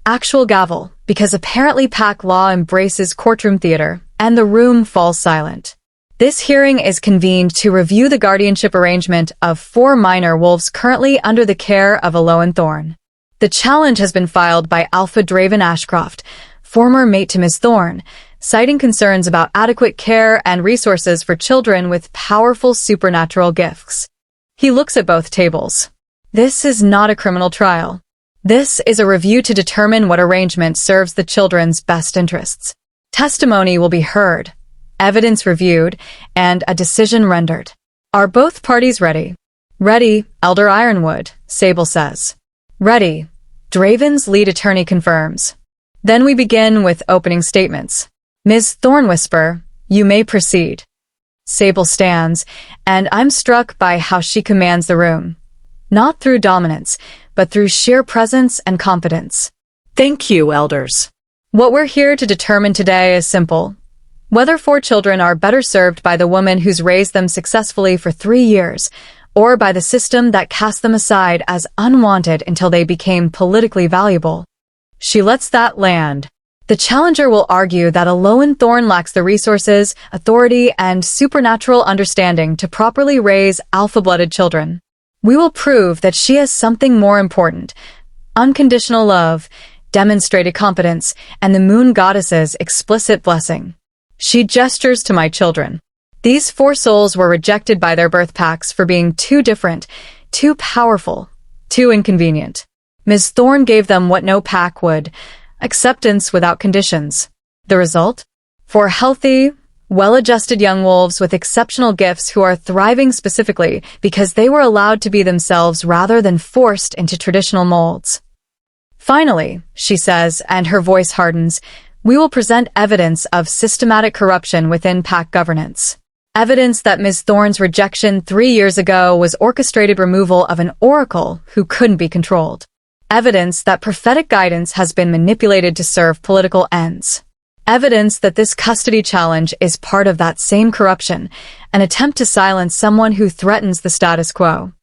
actual gavel, because apparently pack law embraces courtroom theater, and the room falls silent. This hearing is convened to review the guardianship arrangement of 4 minor wolves currently under the care of Elowen Thorne. The challenge has been filed by Alpha Draven Ashcroft, former mate to Ms. Thorne, citing concerns about adequate care and resources for children with powerful supernatural gifts. He looks at both tables. This is not a criminal trial. This is a review to determine what arrangement serves the children's best interests. Testimony will be heard, evidence reviewed, and a decision rendered. Are both parties ready? Ready, Elder Ironwood, Sable says. Ready, Draven's lead attorney confirms. Then we begin with opening statements. Ms. Thornwhisper, you may proceed. Sable stands, and I'm struck by how she commands the room. Not through dominance, but through sheer presence and confidence. Thank you, elders. What we're here to determine today is simple. Whether 4 children are better served by the woman who's raised them successfully for 3 years, or by the system that cast them aside as unwanted until they became politically valuable. She lets that land. The challenger will argue that Elowen Thorne lacks the resources, authority, and supernatural understanding to properly raise alpha-blooded children. We will prove that she has something more important: unconditional love, demonstrated competence, and the moon goddess's explicit blessing. She gestures to my children. These 4 souls were rejected by their birth packs for being too different, too powerful, too inconvenient. Ms. Thorne gave them what no pack would: acceptance without conditions. The result? 4 healthy, well-adjusted young wolves with exceptional gifts who are thriving specifically because they were allowed to be themselves rather than forced into traditional molds. Finally, she says, and her voice hardens, we will present evidence of systematic corruption within pack governance. Evidence that Ms. Thorne's rejection 3 years ago was orchestrated removal of an oracle who couldn't be controlled. Evidence that prophetic guidance has been manipulated to serve political ends. Evidence that this custody challenge is part of that same corruption, an attempt to silence someone who threatens the status quo.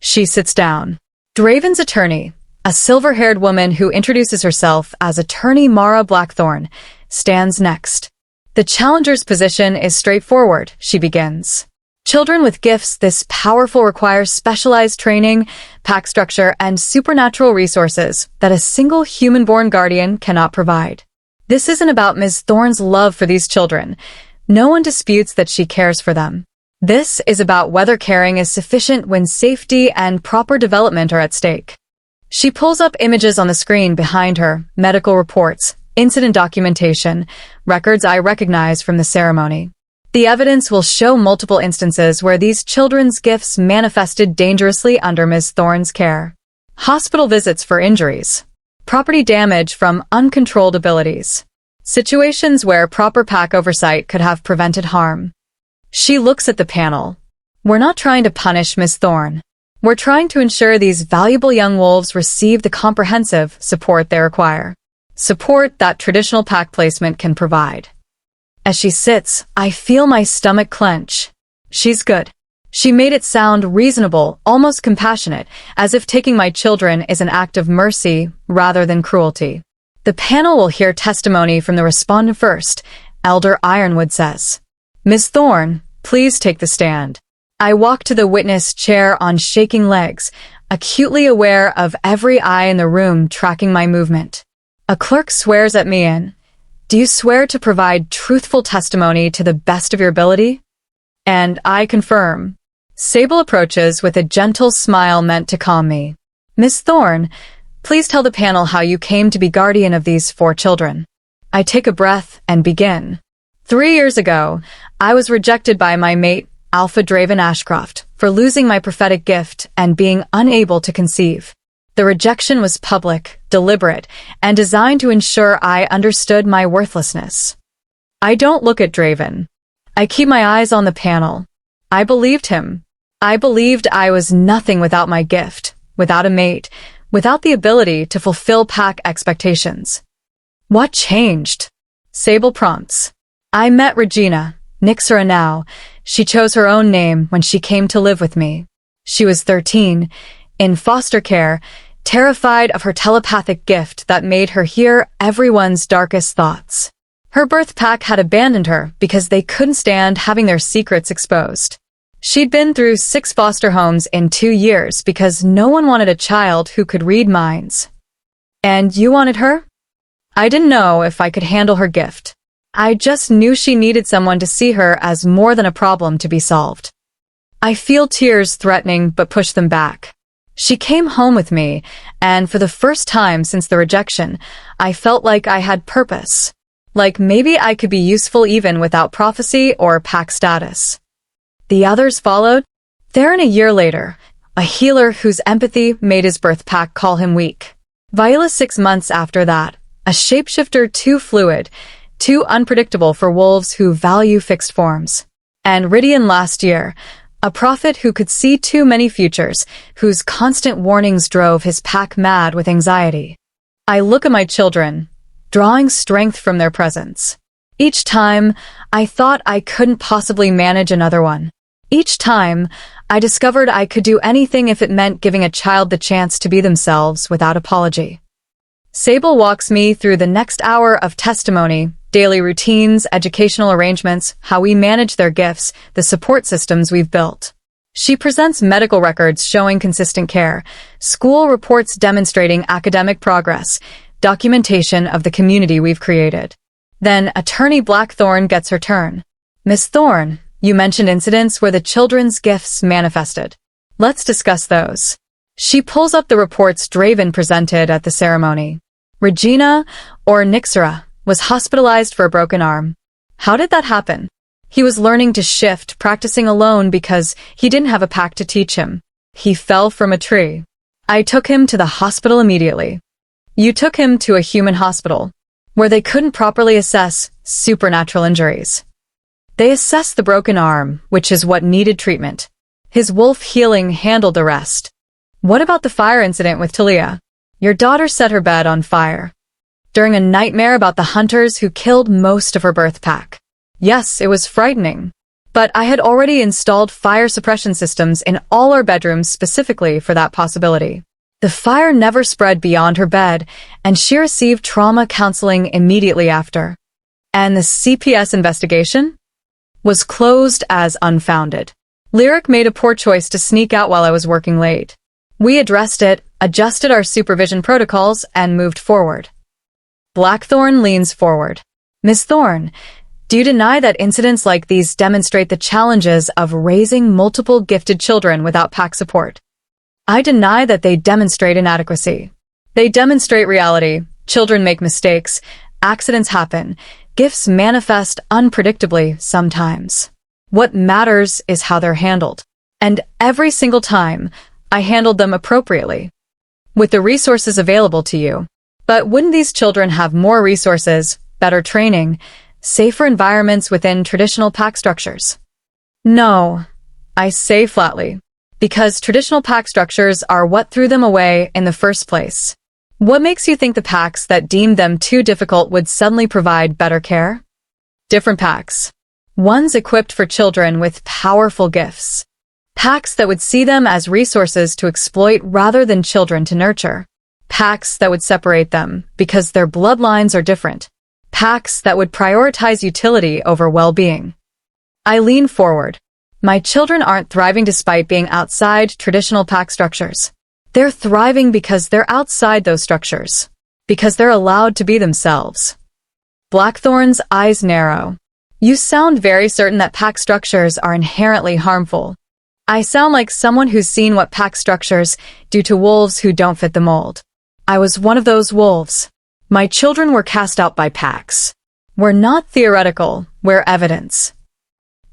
She sits down. Draven's attorney, a silver-haired woman who introduces herself as Attorney Mara Blackthorne, stands next. The challenger's position is straightforward, she begins. Children with gifts this powerful require specialized training, pack structure, and supernatural resources that a single human-born guardian cannot provide. This isn't about Ms. Thorne's love for these children. No one disputes that she cares for them. This is about whether caring is sufficient when safety and proper development are at stake. She pulls up images on the screen behind her, medical reports, incident documentation, records I recognize from the ceremony. The evidence will show multiple instances where these children's gifts manifested dangerously under Ms. Thorne's care. Hospital visits for injuries. Property damage from uncontrolled abilities. Situations where proper pack oversight could have prevented harm. She looks at the panel. We're not trying to punish Miss Thorne. We're trying to ensure these valuable young wolves receive the comprehensive support they require. Support that traditional pack placement can provide. As she sits, I feel my stomach clench. She's good. She made it sound reasonable, almost compassionate, as if taking my children is an act of mercy rather than cruelty. The panel will hear testimony from the respondent first, Elder Ironwood says. Miss Thorne, please take the stand. I walk to the witness chair on shaking legs, acutely aware of every eye in the room tracking my movement. A clerk swears at me in, "Do you swear to provide truthful testimony to the best of your ability?" And I confirm. Sable approaches with a gentle smile meant to calm me. Miss Thorne, please tell the panel how you came to be guardian of these 4 children. I take a breath and begin. 3 years ago, I was rejected by my mate, Alpha Draven Ashcroft, for losing my prophetic gift and being unable to conceive. The rejection was public, deliberate, and designed to ensure I understood my worthlessness. I don't look at Draven. I keep my eyes on the panel. I believed him. I believed I was nothing without my gift, without a mate, without the ability to fulfill pack expectations. What changed? Sable prompts. I met Regina, Nixera now. She chose her own name when she came to live with me. She was 13, in foster care, terrified of her telepathic gift that made her hear everyone's darkest thoughts. Her birth pack had abandoned her because they couldn't stand having their secrets exposed. She'd been through 6 foster homes in 2 years because no one wanted a child who could read minds. And you wanted her? I didn't know if I could handle her gift. I just knew she needed someone to see her as more than a problem to be solved. I feel tears threatening but push them back. She came home with me, and for the first time since the rejection, I felt like I had purpose. Like maybe I could be useful even without prophecy or pack status. The others followed. There, a year later, a healer whose empathy made his birth pack call him weak. Viola 6 months after that, a shapeshifter too fluid, too unpredictable for wolves who value fixed forms. And Rydian last year, a prophet who could see too many futures, whose constant warnings drove his pack mad with anxiety. I look at my children, drawing strength from their presence. Each time, I thought I couldn't possibly manage another one. Each time, I discovered I could do anything if it meant giving a child the chance to be themselves without apology. Sable walks me through the next hour of testimony, daily routines, educational arrangements, how we manage their gifts, the support systems we've built. She presents medical records showing consistent care, school reports demonstrating academic progress, documentation of the community we've created. Then Attorney Blackthorne gets her turn. Miss Thorne, you mentioned incidents where the children's gifts manifested. Let's discuss those. She pulls up the reports Draven presented at the ceremony. Regina, or Nixera, was hospitalized for a broken arm. How did that happen? He was learning to shift, practicing alone because he didn't have a pack to teach him. He fell from a tree. I took him to the hospital immediately. You took him to a human hospital, where they couldn't properly assess supernatural injuries. They assessed the broken arm, which is what needed treatment. His wolf healing handled the rest. What about the fire incident with Talia? Your daughter set her bed on fire during a nightmare about the hunters who killed most of her birth pack. Yes, it was frightening. But I had already installed fire suppression systems in all our bedrooms specifically for that possibility. The fire never spread beyond her bed, and she received trauma counseling immediately after. And the CPS investigation was closed as unfounded. Lyric made a poor choice to sneak out while I was working late. We addressed it, adjusted our supervision protocols, and moved forward. Blackthorne leans forward. Miss Thorne, do you deny that incidents like these demonstrate the challenges of raising multiple gifted children without pack support? I deny that they demonstrate inadequacy. They demonstrate reality. Children make mistakes. Accidents happen. Gifts manifest unpredictably sometimes. What matters is how they're handled. And every single time, I handled them appropriately, with the resources available to you. But wouldn't these children have more resources, better training, safer environments within traditional pack structures? No, I say flatly, because traditional pack structures are what threw them away in the first place. What makes you think the packs that deemed them too difficult would suddenly provide better care? Different packs. Ones equipped for children with powerful gifts. Packs that would see them as resources to exploit rather than children to nurture. Packs that would separate them because their bloodlines are different. Packs that would prioritize utility over well-being. I lean forward. My children aren't thriving despite being outside traditional pack structures. They're thriving because they're outside those structures. Because they're allowed to be themselves. Blackthorn's eyes narrow. You sound very certain that pack structures are inherently harmful. I sound like someone who's seen what pack structures do to wolves who don't fit the mold. I was one of those wolves. My children were cast out by packs. We're not theoretical, we're evidence.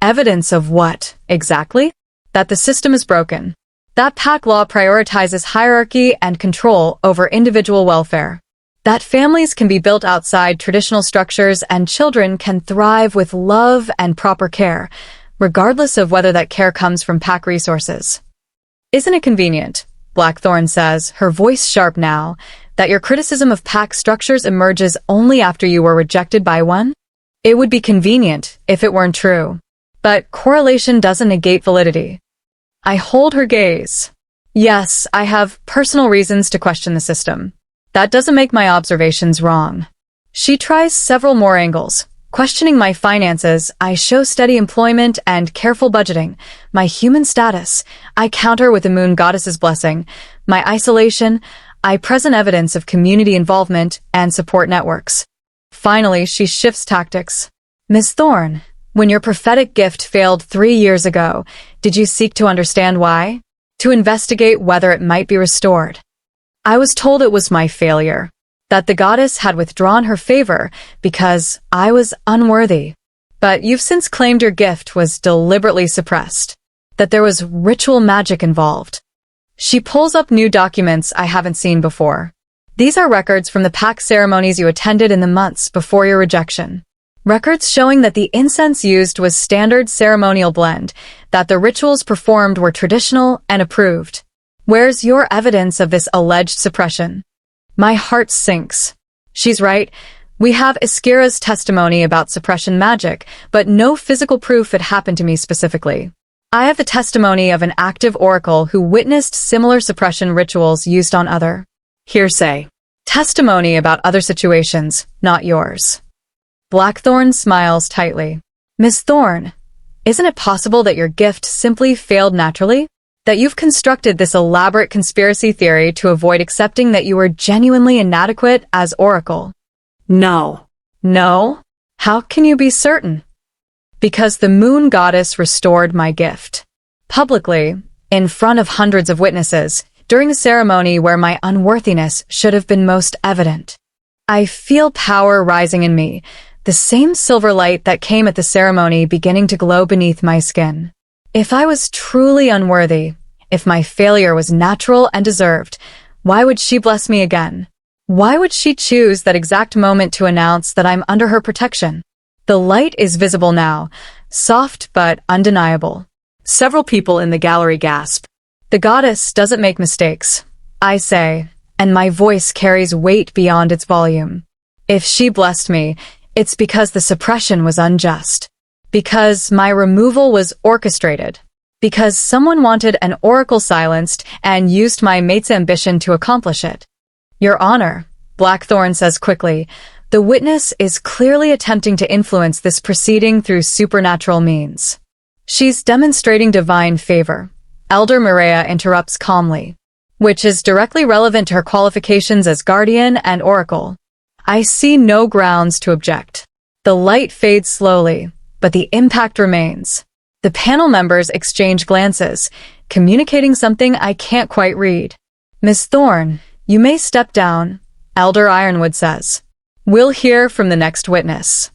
Evidence of what, exactly? That the system is broken. That pack law prioritizes hierarchy and control over individual welfare. That families can be built outside traditional structures and children can thrive with love and proper care, regardless of whether that care comes from pack resources. Isn't it convenient, Blackthorne says, her voice sharp now, that your criticism of pack structures emerges only after you were rejected by one? It would be convenient if it weren't true. But correlation doesn't negate validity. I hold her gaze. Yes, I have personal reasons to question the system. That doesn't make my observations wrong. She tries several more angles. Questioning my finances, I show steady employment and careful budgeting. My human status, I counter with the moon goddess's blessing. My isolation, I present evidence of community involvement and support networks. Finally, she shifts tactics. Miss Thorne, when your prophetic gift failed 3 years ago, did you seek to understand why? To investigate whether it might be restored? I was told it was my failure, that the goddess had withdrawn her favor because I was unworthy. But you've since claimed your gift was deliberately suppressed, that there was ritual magic involved. She pulls up new documents I haven't seen before. These are records from the pack ceremonies you attended in the months before your rejection. Records showing that the incense used was standard ceremonial blend, that the rituals performed were traditional and approved. Where's your evidence of this alleged suppression? My heart sinks. She's right. We have Iskira's testimony about suppression magic, but no physical proof it happened to me specifically. I have the testimony of an active oracle who witnessed similar suppression rituals used on other. Hearsay. Testimony about other situations, not yours. Blackthorne smiles tightly. Miss Thorne, isn't it possible that your gift simply failed naturally? That you've constructed this elaborate conspiracy theory to avoid accepting that you were genuinely inadequate as Oracle? No. No? How can you be certain? Because the moon goddess restored my gift. Publicly, in front of hundreds of witnesses, during a ceremony where my unworthiness should have been most evident. I feel power rising in me, the same silver light that came at the ceremony beginning to glow beneath my skin. If I was truly unworthy, if my failure was natural and deserved, why would she bless me again? Why would she choose that exact moment to announce that I'm under her protection? The light is visible now, soft but undeniable. Several people in the gallery gasp. The goddess doesn't make mistakes, I say, and my voice carries weight beyond its volume. If she blessed me, it's because the suppression was unjust. Because my removal was orchestrated. Because someone wanted an oracle silenced and used my mate's ambition to accomplish it. Your Honor, Blackthorne says quickly, the witness is clearly attempting to influence this proceeding through supernatural means. She's demonstrating divine favor. Elder Maria interrupts calmly, which is directly relevant to her qualifications as guardian and oracle. I see no grounds to object. The light fades slowly, but the impact remains. The panel members exchange glances, communicating something I can't quite read. Miss Thorne, you may step down, Elder Ironwood says. We'll hear from the next witness.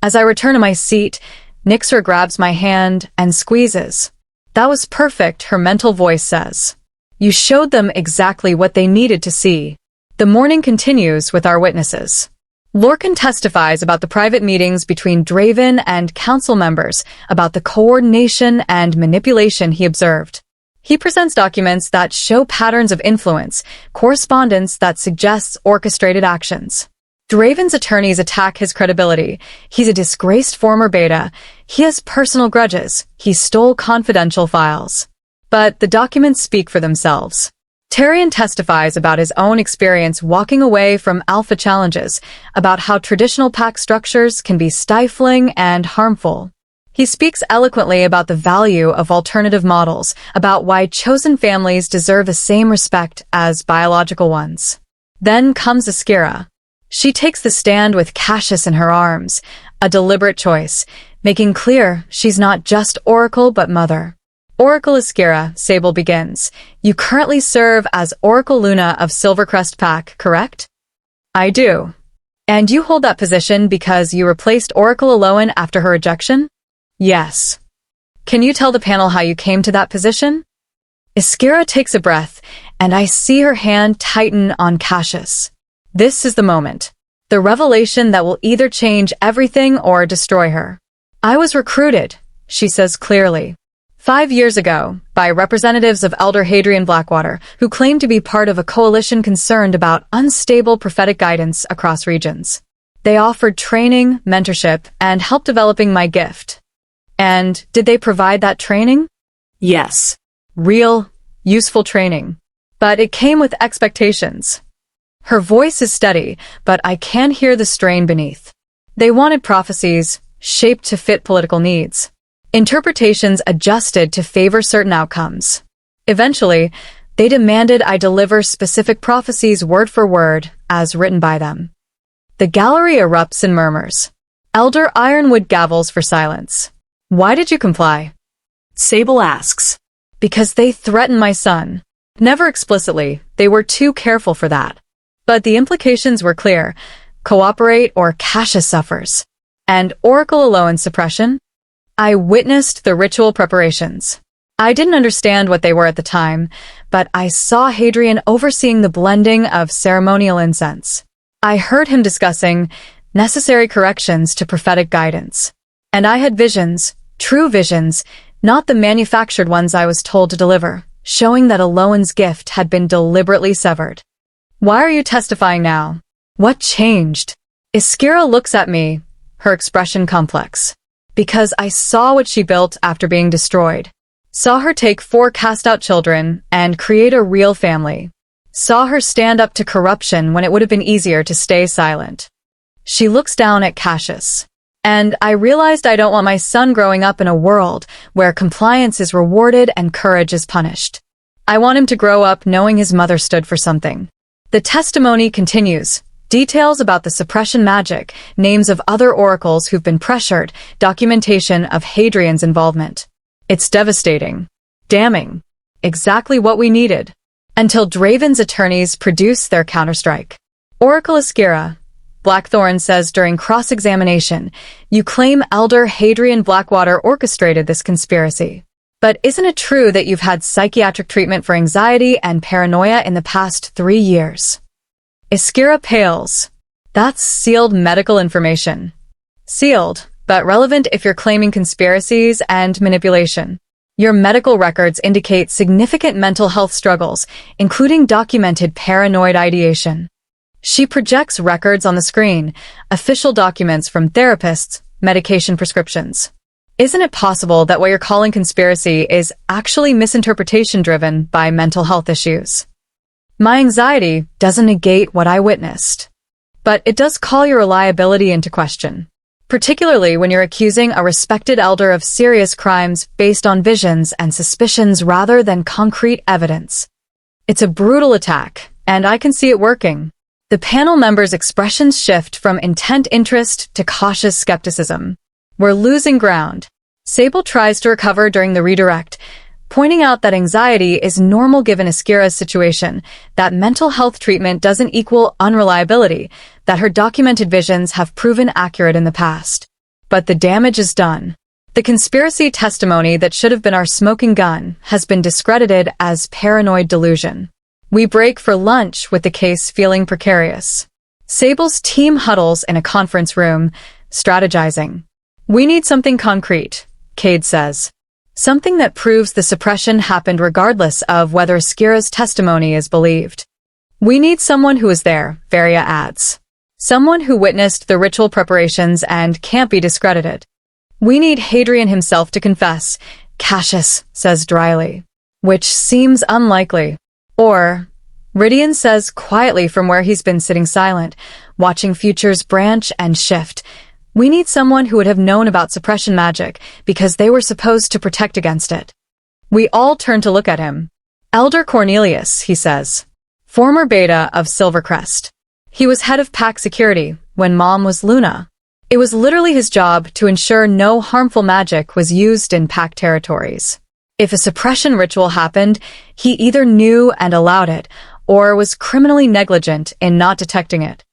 As I return to my seat, Nixer grabs my hand and squeezes. That was perfect, her mental voice says. You showed them exactly what they needed to see. The morning continues with our witnesses. Lorcan testifies about the private meetings between Draven and council members, about the coordination and manipulation he observed. He presents documents that show patterns of influence, correspondence that suggests orchestrated actions. Draven's attorneys attack his credibility. He's a disgraced former beta. He has personal grudges. He stole confidential files. But the documents speak for themselves. Tyrion testifies about his own experience walking away from alpha challenges, about how traditional pack structures can be stifling and harmful. He speaks eloquently about the value of alternative models, about why chosen families deserve the same respect as biological ones. Then comes Askira. She takes the stand with Cassius in her arms, a deliberate choice, making clear she's not just Oracle but Mother. Oracle Askira, Sable begins. You currently serve as Oracle Luna of Silvercrest Pack, correct? I do. And you hold that position because you replaced Oracle Elowen after her ejection? Yes. Can you tell the panel how you came to that position? Askira takes a breath, and I see her hand tighten on Cassius. This is the moment. The revelation that will either change everything or destroy her. I was recruited, she says clearly. 5 years ago, by representatives of Elder Hadrian Blackwater, who claimed to be part of a coalition concerned about unstable prophetic guidance across regions. They offered training, mentorship, and help developing my gift. And did they provide that training? Yes. Real, useful training. But it came with expectations. Her voice is steady, but I can hear the strain beneath. They wanted prophecies, shaped to fit political needs. Interpretations adjusted to favor certain outcomes. Eventually, they demanded I deliver specific prophecies word for word, as written by them. The gallery erupts in murmurs. Elder Ironwood gavels for silence. Why did you comply? Sable asks. Because they threaten my son. Never explicitly, they were too careful for that. But the implications were clear. Cooperate or Cassius suffers. And Oracle Elowen suppression? I witnessed the ritual preparations. I didn't understand what they were at the time, but I saw Hadrian overseeing the blending of ceremonial incense. I heard him discussing necessary corrections to prophetic guidance. And I had visions, true visions, not the manufactured ones I was told to deliver, showing that Elowen's gift had been deliberately severed. Why are you testifying now? What changed? Askira looks at me, her expression complex. Because I saw what she built after being destroyed. Saw her take 4 cast-out children and create a real family. Saw her stand up to corruption when it would have been easier to stay silent. She looks down at Cassius. And I realized I don't want my son growing up in a world where compliance is rewarded and courage is punished. I want him to grow up knowing his mother stood for something. The testimony continues. Details about the suppression magic, names of other oracles who've been pressured, documentation of Hadrian's involvement. It's devastating. Damning. Exactly what we needed. Until Draven's attorneys produce their counterstrike. Oracle Askira, Blackthorn says during cross-examination, you claim Elder Hadrian Blackwater orchestrated this conspiracy. But isn't it true that you've had psychiatric treatment for anxiety and paranoia in the past 3 years? Askira pales. That's sealed medical information. Sealed, but relevant if you're claiming conspiracies and manipulation. Your medical records indicate significant mental health struggles, including documented paranoid ideation. She projects records on the screen, official documents from therapists, medication prescriptions. Isn't it possible that what you're calling conspiracy is actually misinterpretation driven by mental health issues? My anxiety doesn't negate what I witnessed, but it does call your reliability into question, particularly when you're accusing a respected elder of serious crimes based on visions and suspicions rather than concrete evidence. It's a brutal attack, and I can see it working. The panel members' expressions shift from intent interest to cautious skepticism. We're losing ground. Sable tries to recover during the redirect, pointing out that anxiety is normal given Askira's situation, that mental health treatment doesn't equal unreliability, that her documented visions have proven accurate in the past. But the damage is done. The conspiracy testimony that should have been our smoking gun has been discredited as paranoid delusion. We break for lunch with the case feeling precarious. Sable's team huddles in a conference room, strategizing. We need something concrete, Cade says. Something that proves the suppression happened regardless of whether Skira's testimony is believed. We need someone who was there, Varia adds. Someone who witnessed the ritual preparations and can't be discredited. We need Hadrian himself to confess, Cassius says dryly. Which seems unlikely. Or, Rydian says quietly from where he's been sitting silent, watching futures branch and shift. We need someone who would have known about suppression magic because they were supposed to protect against it. We all turn to look at him. Elder Cornelius, he says. Former beta of Silvercrest. He was head of pack security when Mom was Luna. It was literally his job to ensure no harmful magic was used in pack territories. If a suppression ritual happened, he either knew and allowed it, or was criminally negligent in not detecting it.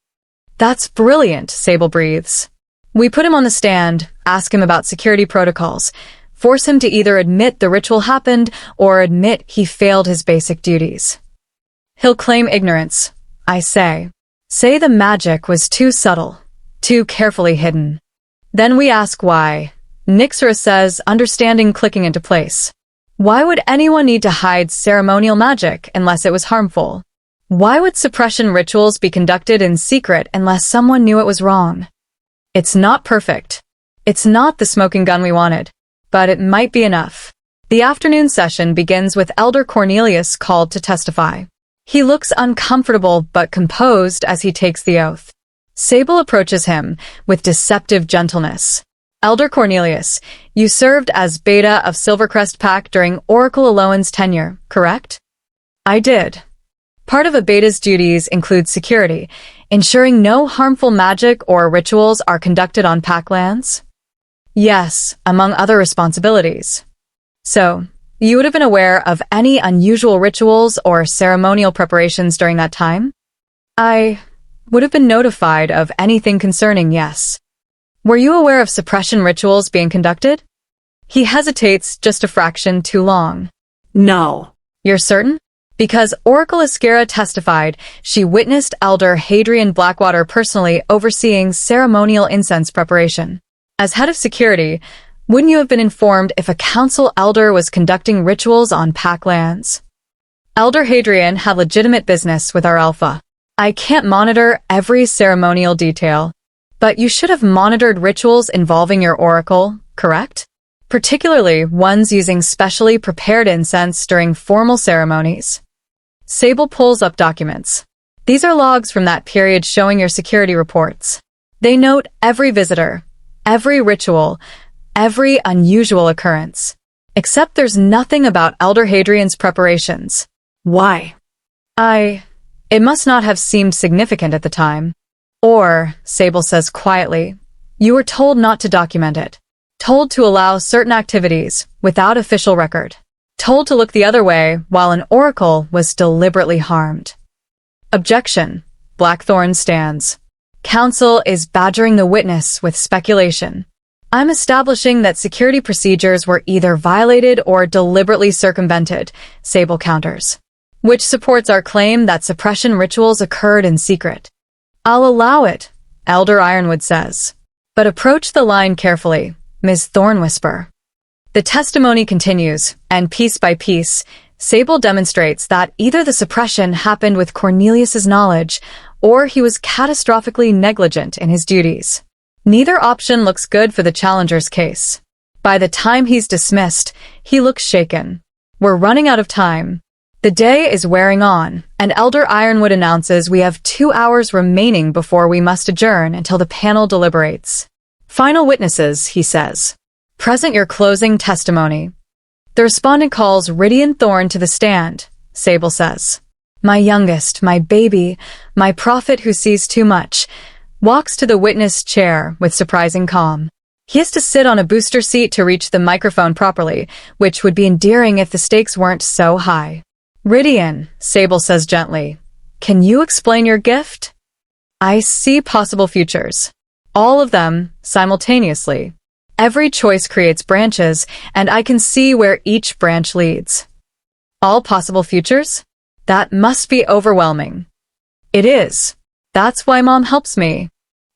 That's brilliant, Sable breathes. We put him on the stand, ask him about security protocols, force him to either admit the ritual happened or admit he failed his basic duties. He'll claim ignorance, I say. Say the magic was too subtle, too carefully hidden. Then we ask why. Nyxera says, understanding clicking into place. Why would anyone need to hide ceremonial magic unless it was harmful? Why would suppression rituals be conducted in secret unless someone knew it was wrong? It's not perfect. It's not the smoking gun we wanted, but it might be enough. The afternoon session begins with Elder Cornelius called to testify. He looks uncomfortable but composed as he takes the oath. Sable approaches him with deceptive gentleness. Elder Cornelius, you served as beta of Silvercrest Pack during Oracle Elowen's tenure, correct? I did. Part of a beta's duties include security, ensuring no harmful magic or rituals are conducted on pack lands? Yes, among other responsibilities. So, you would have been aware of any unusual rituals or ceremonial preparations during that time? I would have been notified of anything concerning, yes. Were you aware of suppression rituals being conducted? He hesitates just a fraction too long. No. You're certain? Because Oracle Iskira testified she witnessed Elder Hadrian Blackwater personally overseeing ceremonial incense preparation. As head of security, wouldn't you have been informed if a council elder was conducting rituals on pack lands? Elder Hadrian had legitimate business with our Alpha. I can't monitor every ceremonial detail, but you should have monitored rituals involving your Oracle, correct? Particularly ones using specially prepared incense during formal ceremonies. Sable pulls up documents. These are logs from that period showing your security reports. They note every visitor, every ritual, every unusual occurrence. Except there's nothing about Elder Hadrian's preparations. Why? It must not have seemed significant at the time. Or, Sable says quietly, you were told not to document it. Told to allow certain activities without official record. Told to look the other way while an oracle was deliberately harmed. Objection. Blackthorn stands. Council is badgering the witness with speculation. I'm establishing that security procedures were either violated or deliberately circumvented, Sable counters. Which supports our claim that suppression rituals occurred in secret. I'll allow it, Elder Ironwood says. But approach the line carefully, Ms. Thornwhisper. The testimony continues, and piece by piece, Sable demonstrates that either the suppression happened with Cornelius's knowledge, or he was catastrophically negligent in his duties. Neither option looks good for the challenger's case. By the time he's dismissed, he looks shaken. We're running out of time. The day is wearing on, and Elder Ironwood announces we have 2 hours remaining before we must adjourn until the panel deliberates. Final witnesses, he says. Present your closing testimony. The respondent calls Rydian Thorne to the stand, Sable says. My youngest, my baby, my prophet who sees too much, walks to the witness chair with surprising calm. He has to sit on a booster seat to reach the microphone properly, which would be endearing if the stakes weren't so high. Rydian, Sable says gently, can you explain your gift? I see possible futures. All of them, simultaneously. Every choice creates branches, and I can see where each branch leads. All possible futures? That must be overwhelming. It is. That's why Mom helps me.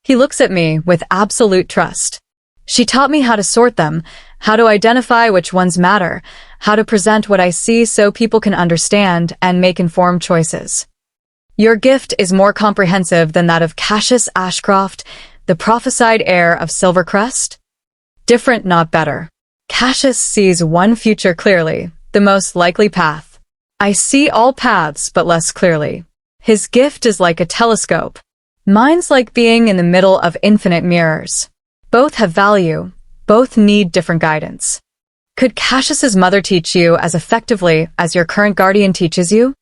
He looks at me with absolute trust. She taught me how to sort them, how to identify which ones matter, how to present what I see so people can understand and make informed choices. Your gift is more comprehensive than that of Cassius Ashcroft, the prophesied heir of Silvercrest. Different, not better. Cassius sees one future clearly, the most likely path. I see all paths but less clearly. His gift is like a telescope. Mine's like being in the middle of infinite mirrors. Both have value. Both need different guidance. Could Cassius's mother teach you as effectively as your current guardian teaches you?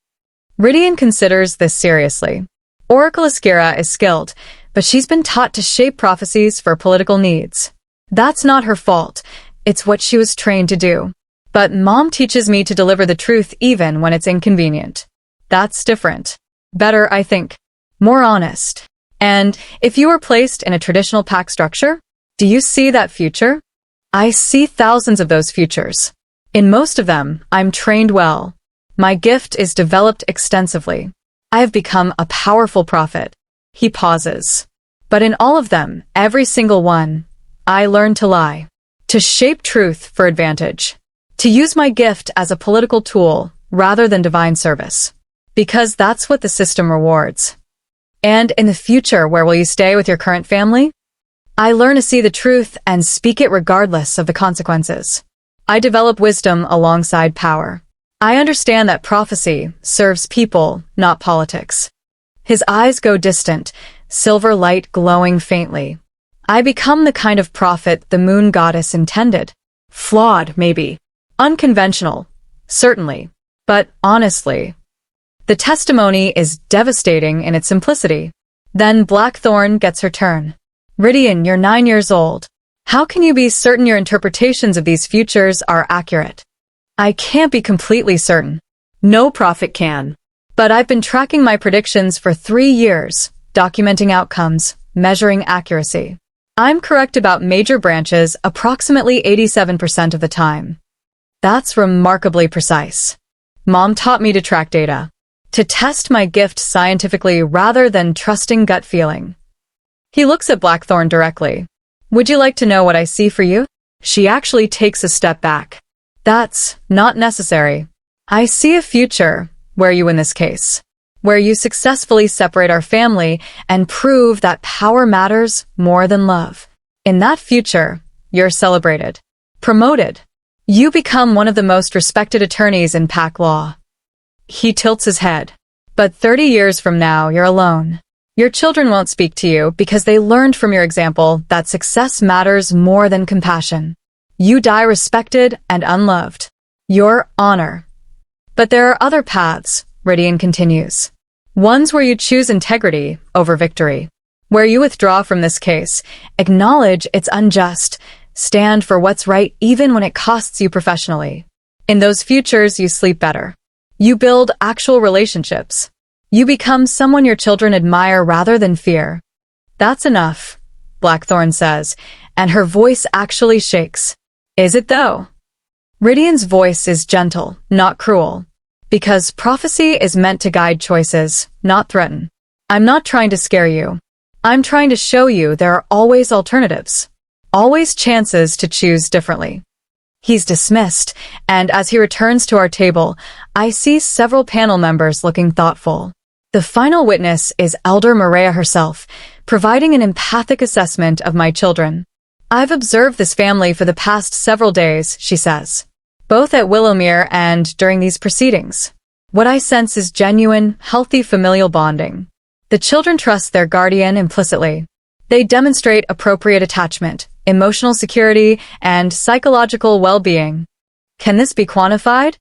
Rydian considers this seriously. Oracle Askyra is skilled, but she's been taught to shape prophecies for political needs. That's not her fault. It's what she was trained to do. But Mom teaches me to deliver the truth even when it's inconvenient. That's different. Better, I think. More honest. And if you were placed in a traditional pack structure, do you see that future? I see thousands of those futures. In most of them, I'm trained well. My gift is developed extensively. I have become a powerful prophet. He pauses. But in all of them, every single one, I learned to lie. To shape truth for advantage. To use my gift as a political tool rather than divine service. Because that's what the system rewards. And in the future, where will you stay with your current family? I learn to see the truth and speak it regardless of the consequences. I develop wisdom alongside power. I understand that prophecy serves people, not politics. His eyes go distant, silver light glowing faintly. I become the kind of prophet the moon goddess intended. Flawed, maybe. Unconventional, certainly. But honestly, the testimony is devastating in its simplicity. Then Blackthorn gets her turn. Rydian, you're 9 years old. How can you be certain your interpretations of these futures are accurate? I can't be completely certain. No prophet can. But I've been tracking my predictions for 3 years, documenting outcomes, measuring accuracy. I'm correct about major branches approximately 87% of the time. That's remarkably precise. Mom taught me to track data. To test my gift scientifically rather than trusting gut feeling. He looks at Blackthorn directly. Would you like to know what I see for you? She actually takes a step back. That's not necessary. I see a future, where you in this case, where you successfully separate our family and prove that power matters more than love. In that future, you're celebrated, promoted. You become one of the most respected attorneys in pack law. He tilts his head. But 30 years from now, you're alone. Your children won't speak to you because they learned from your example that success matters more than compassion. You die respected and unloved. Your honor. But there are other paths, Rydian continues. Ones where you choose integrity over victory. Where you withdraw from this case, acknowledge it's unjust, stand for what's right even when it costs you professionally. In those futures, you sleep better. You build actual relationships. You become someone your children admire rather than fear. That's enough, Blackthorn says, and her voice actually shakes. Is it though? Rydian's voice is gentle, not cruel. Because prophecy is meant to guide choices, not threaten. I'm not trying to scare you. I'm trying to show you there are always alternatives. Always chances to choose differently. He's dismissed, and as he returns to our table, I see several panel members looking thoughtful. The final witness is Elder Maria herself, providing an empathic assessment of my children. I've observed this family for the past several days, she says, both at Willowmere and during these proceedings. What I sense is genuine, healthy familial bonding. The children trust their guardian implicitly. They demonstrate appropriate attachment, emotional security, and psychological well-being. Can this be quantified?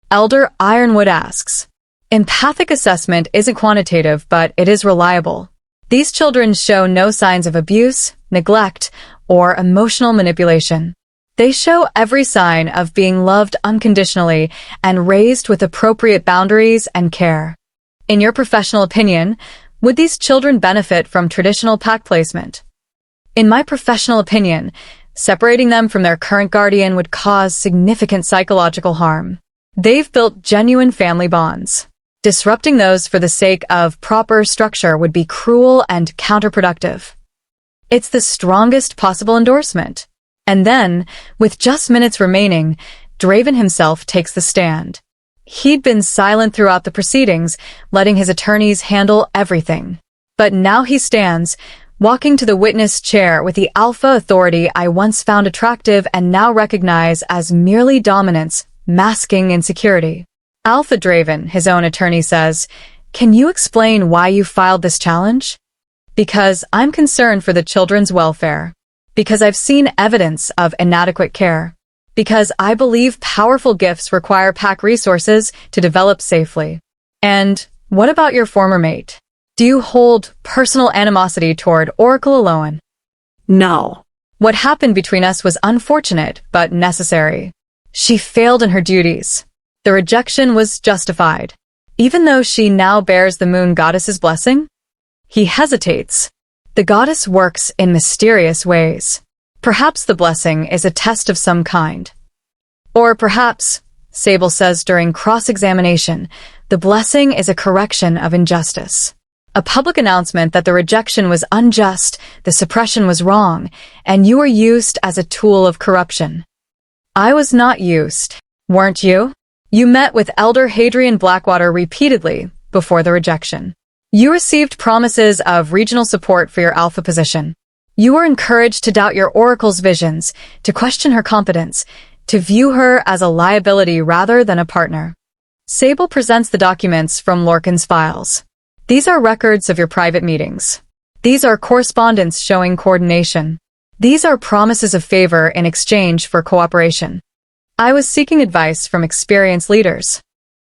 Elder Ironwood asks. Empathic assessment isn't quantitative, but it is reliable. These children show no signs of abuse, neglect, or emotional manipulation. They show every sign of being loved unconditionally and raised with appropriate boundaries and care. In your professional opinion, would these children benefit from traditional pack placement? In my professional opinion, separating them from their current guardian would cause significant psychological harm. They've built genuine family bonds. Disrupting those for the sake of proper structure would be cruel and counterproductive. It's the strongest possible endorsement. And then, with just minutes remaining, Draven himself takes the stand. He'd been silent throughout the proceedings, letting his attorneys handle everything. But now he stands, walking to the witness chair with the alpha authority I once found attractive and now recognize as merely dominance, masking insecurity. Alpha Draven, his own attorney says, "Can you explain why you filed this challenge?" "Because I'm concerned for the children's welfare. Because I've seen evidence of inadequate care. Because I believe powerful gifts require pack resources to develop safely." "And what about your former mate? Do you hold personal animosity toward Oracle Elowen?" No. "What happened between us was unfortunate, but necessary. She failed in her duties. The rejection was justified, even though she now bears the moon goddess's blessing." He hesitates. The goddess works in mysterious ways. Perhaps the blessing is a test of some kind. Or perhaps, Sable says during cross-examination, the blessing is a correction of injustice. A public announcement that the rejection was unjust, the suppression was wrong, and you were used as a tool of corruption. "I was not used. Weren't you? You met with Elder Hadrian Blackwater repeatedly before the rejection. You received promises of regional support for your alpha position. You were encouraged to doubt your oracle's visions, to question her competence, to view her as a liability rather than a partner." Sable presents the documents from Lorcan's files. "These are records of your private meetings. These are correspondence showing coordination. These are promises of favor in exchange for cooperation. I was seeking advice from experienced leaders.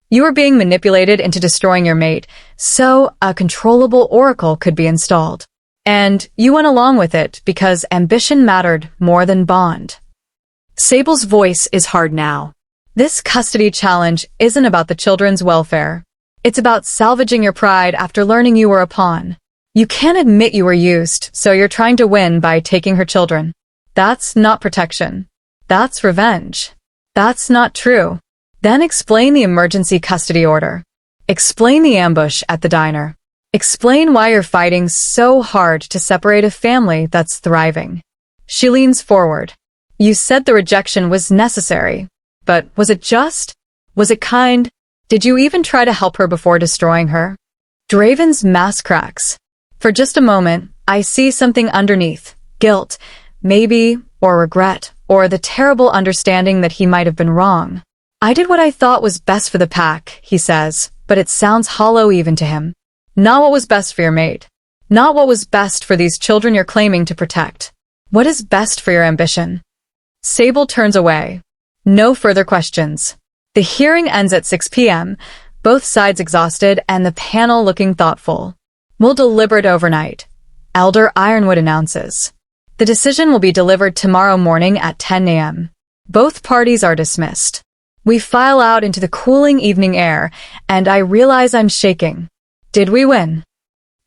You were being manipulated into destroying your mate, so a controllable oracle could be installed. And you went along with it because ambition mattered more than bond." Sable's voice is hard now. "This custody challenge isn't about the children's welfare. It's about salvaging your pride after learning you were a pawn. You can't admit you were used, so you're trying to win by taking her children. That's not protection. That's revenge. That's not true. Then explain the emergency custody order. Explain the ambush at the diner. Explain why you're fighting so hard to separate a family that's thriving." She leans forward. "You said the rejection was necessary. But was it just? Was it kind? Did you even try to help her before destroying her?" Draven's mask cracks. "For just a moment, I see something underneath. Guilt, maybe, or regret, or the terrible understanding that he might have been wrong. I did what I thought was best for the pack," he says, but it sounds hollow even to him. "Not what was best for your mate. Not what was best for these children you're claiming to protect. What is best for your ambition?" Sable turns away. No further questions. The hearing ends at 6 p.m., both sides exhausted and the panel looking thoughtful. "We'll deliberate overnight," Elder Ironwood announces. "The decision will be delivered tomorrow morning at 10 a.m. Both parties are dismissed. We file out into the cooling evening air, and I realize I'm shaking. "Did we win?"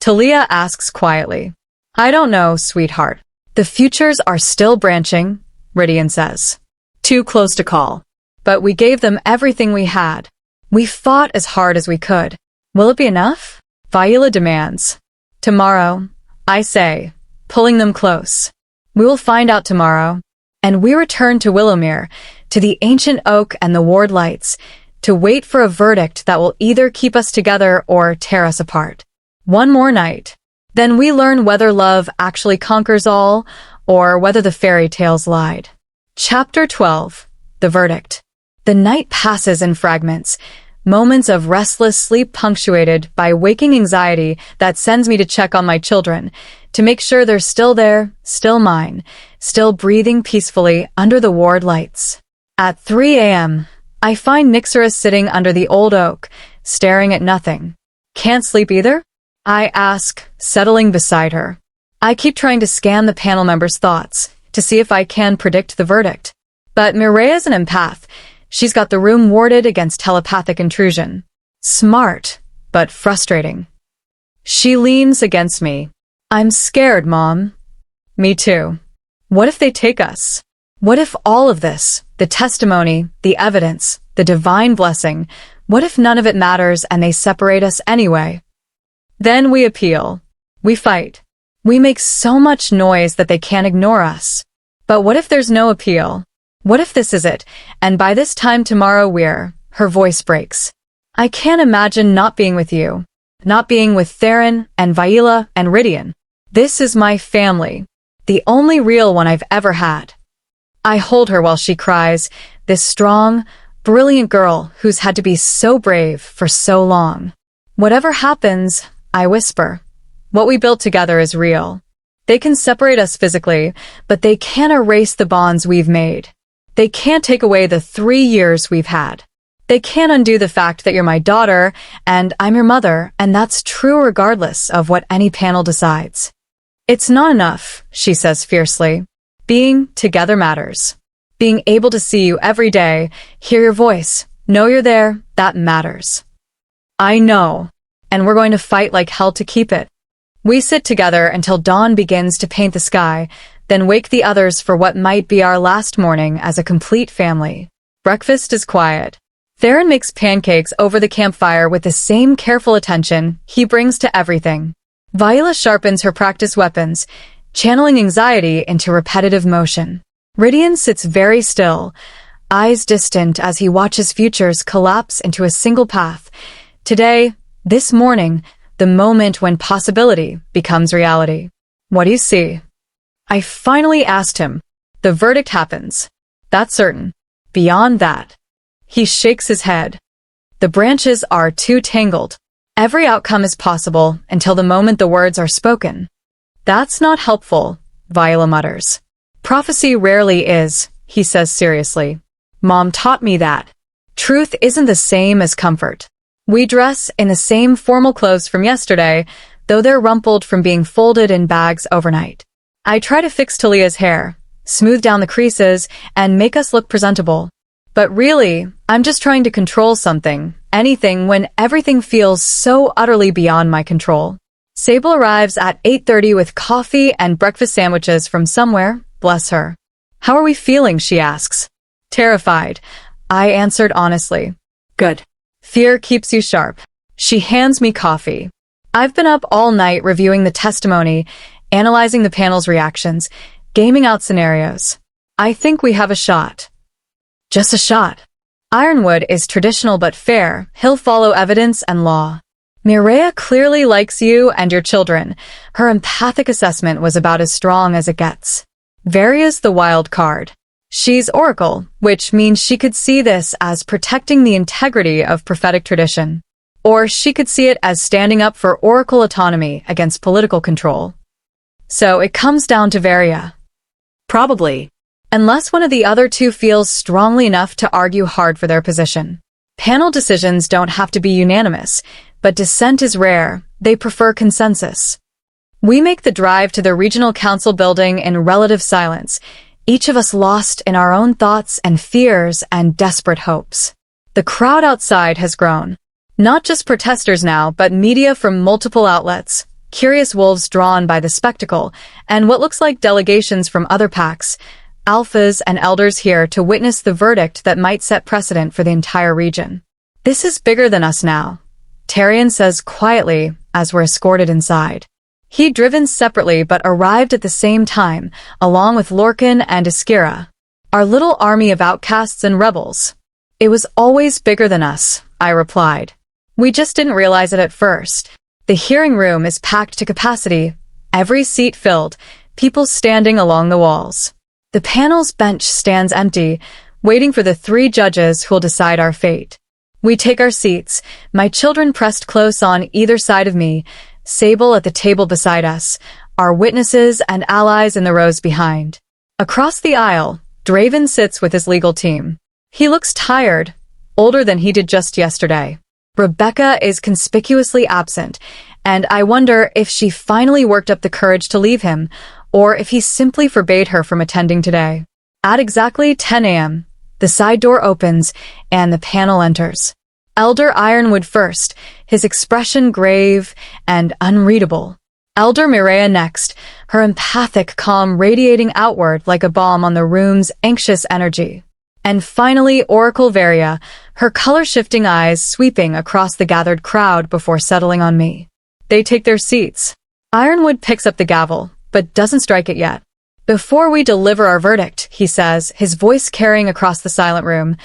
Talia asks quietly. "I don't know, sweetheart. The futures are still branching," Rydian says. "Too close to call. But we gave them everything we had. We fought as hard as we could. Will it be enough?" Viola demands. "Tomorrow," I say, pulling them close. "We will find out tomorrow." And we return to Willowmere, to the ancient oak and the ward lights, to wait for a verdict that will either keep us together or tear us apart. One more night. Then we learn whether love actually conquers all, or whether the fairy tales lied. Chapter 12. The Verdict. The night passes in fragments, moments of restless sleep punctuated by waking anxiety that sends me to check on my children, to make sure they're still there, still mine, still breathing peacefully under the ward lights. At 3 a.m., I find Nyxera sitting under the old oak, staring at nothing. "Can't sleep either?" I ask, settling beside her. I keep trying to scan the panel members' thoughts, to see if I can predict the verdict. But Mireya's an empath. She's got the room warded against telepathic intrusion. Smart, but frustrating. She leans against me. "I'm scared, Mom." "Me too. What if they take us? What if all of this, the testimony, the evidence, the divine blessing, What if none of it matters and they separate us anyway? Then we appeal. We fight. We make so much noise that they can't ignore us. But what if there's no appeal? What if this is it, and by this time tomorrow her voice breaks. I can't imagine not being with you. Not being with Theron and Viola and Rydian. This is my family. The only real one I've ever had. I hold her while she cries, this strong, brilliant girl who's had to be so brave for so long. Whatever happens, I whisper, what we built together is real. They can separate us physically, but they can't erase the bonds we've made. They can't take away the 3 years we've had. They can't undo the fact that you're my daughter and I'm your mother, and that's true regardless of what any panel decides. It's not enough, she says fiercely. Being together matters. Being able to see you every day, hear your voice, know you're there, that matters. I know, and we're going to fight like hell to keep it. We sit together until dawn begins to paint the sky, then wake the others for what might be our last morning as a complete family. Breakfast is quiet. Theron makes pancakes over the campfire with the same careful attention he brings to everything. Viola sharpens her practice weapons, channeling anxiety into repetitive motion. Rydian sits very still, eyes distant as he watches futures collapse into a single path. Today, this morning, the moment when possibility becomes reality. What do you see? I finally asked him. The verdict happens. That's certain. Beyond that. He shakes his head. The branches are too tangled. Every outcome is possible until the moment the words are spoken. That's not helpful, Viola mutters. Prophecy rarely is, he says seriously. Mom taught me that. Truth isn't the same as comfort. We dress in the same formal clothes from yesterday, though they're rumpled from being folded in bags overnight. I try to fix Talia's hair, smooth down the creases, and make us look presentable. But really, I'm just trying to control anything when everything feels so utterly beyond my control. Sable arrives at 8:30 with coffee and breakfast sandwiches from somewhere, bless her. How are we feeling, she asks. Terrified, I answered honestly. Good. Fear keeps you sharp. She hands me coffee. I've been up all night reviewing the testimony, analyzing the panel's reactions, gaming out scenarios. I think we have a shot. Just a shot. Ironwood is traditional but fair. He'll follow evidence and law. Mireia clearly likes you and your children. Her empathic assessment was about as strong as it gets. Varia's the wild card. She's Oracle, which means she could see this as protecting the integrity of prophetic tradition. Or she could see it as standing up for Oracle autonomy against political control. So it comes down to Varia. Probably. Unless one of the other two feels strongly enough to argue hard for their position. Panel decisions don't have to be unanimous, but dissent is rare. They prefer consensus. We make the drive to the regional council building in relative silence, each of us lost in our own thoughts and fears and desperate hopes. The crowd outside has grown. Not just protesters now, but media from multiple outlets, curious wolves drawn by the spectacle, and what looks like delegations from other packs, alphas and elders here to witness the verdict that might set precedent for the entire region. This is bigger than us now, Tyrion says quietly as we're escorted inside. He'd driven separately but arrived at the same time, along with Lorcan and Iskira, our little army of outcasts and rebels. It was always bigger than us, I replied. We just didn't realize it at first. The hearing room is packed to capacity, every seat filled, people standing along the walls. The panel's bench stands empty, waiting for the 3 judges who'll decide our fate. We take our seats, my children pressed close on either side of me, Sable at the table beside us, our witnesses and allies in the rows behind. Across the aisle, Draven sits with his legal team. He looks tired, older than he did just yesterday. Rebecca is conspicuously absent, and I wonder if she finally worked up the courage to leave him, or if he simply forbade her from attending today. At exactly 10 a.m., the side door opens and the panel enters. Elder Ironwood first, his expression grave and unreadable. Elder Mireia next, her empathic calm radiating outward like a bomb on the room's anxious energy. And finally, Oracle Varia, her color-shifting eyes sweeping across the gathered crowd before settling on me. They take their seats. Ironwood picks up the gavel, but doesn't strike it yet. Before we deliver our verdict, he says, his voice carrying across the silent room,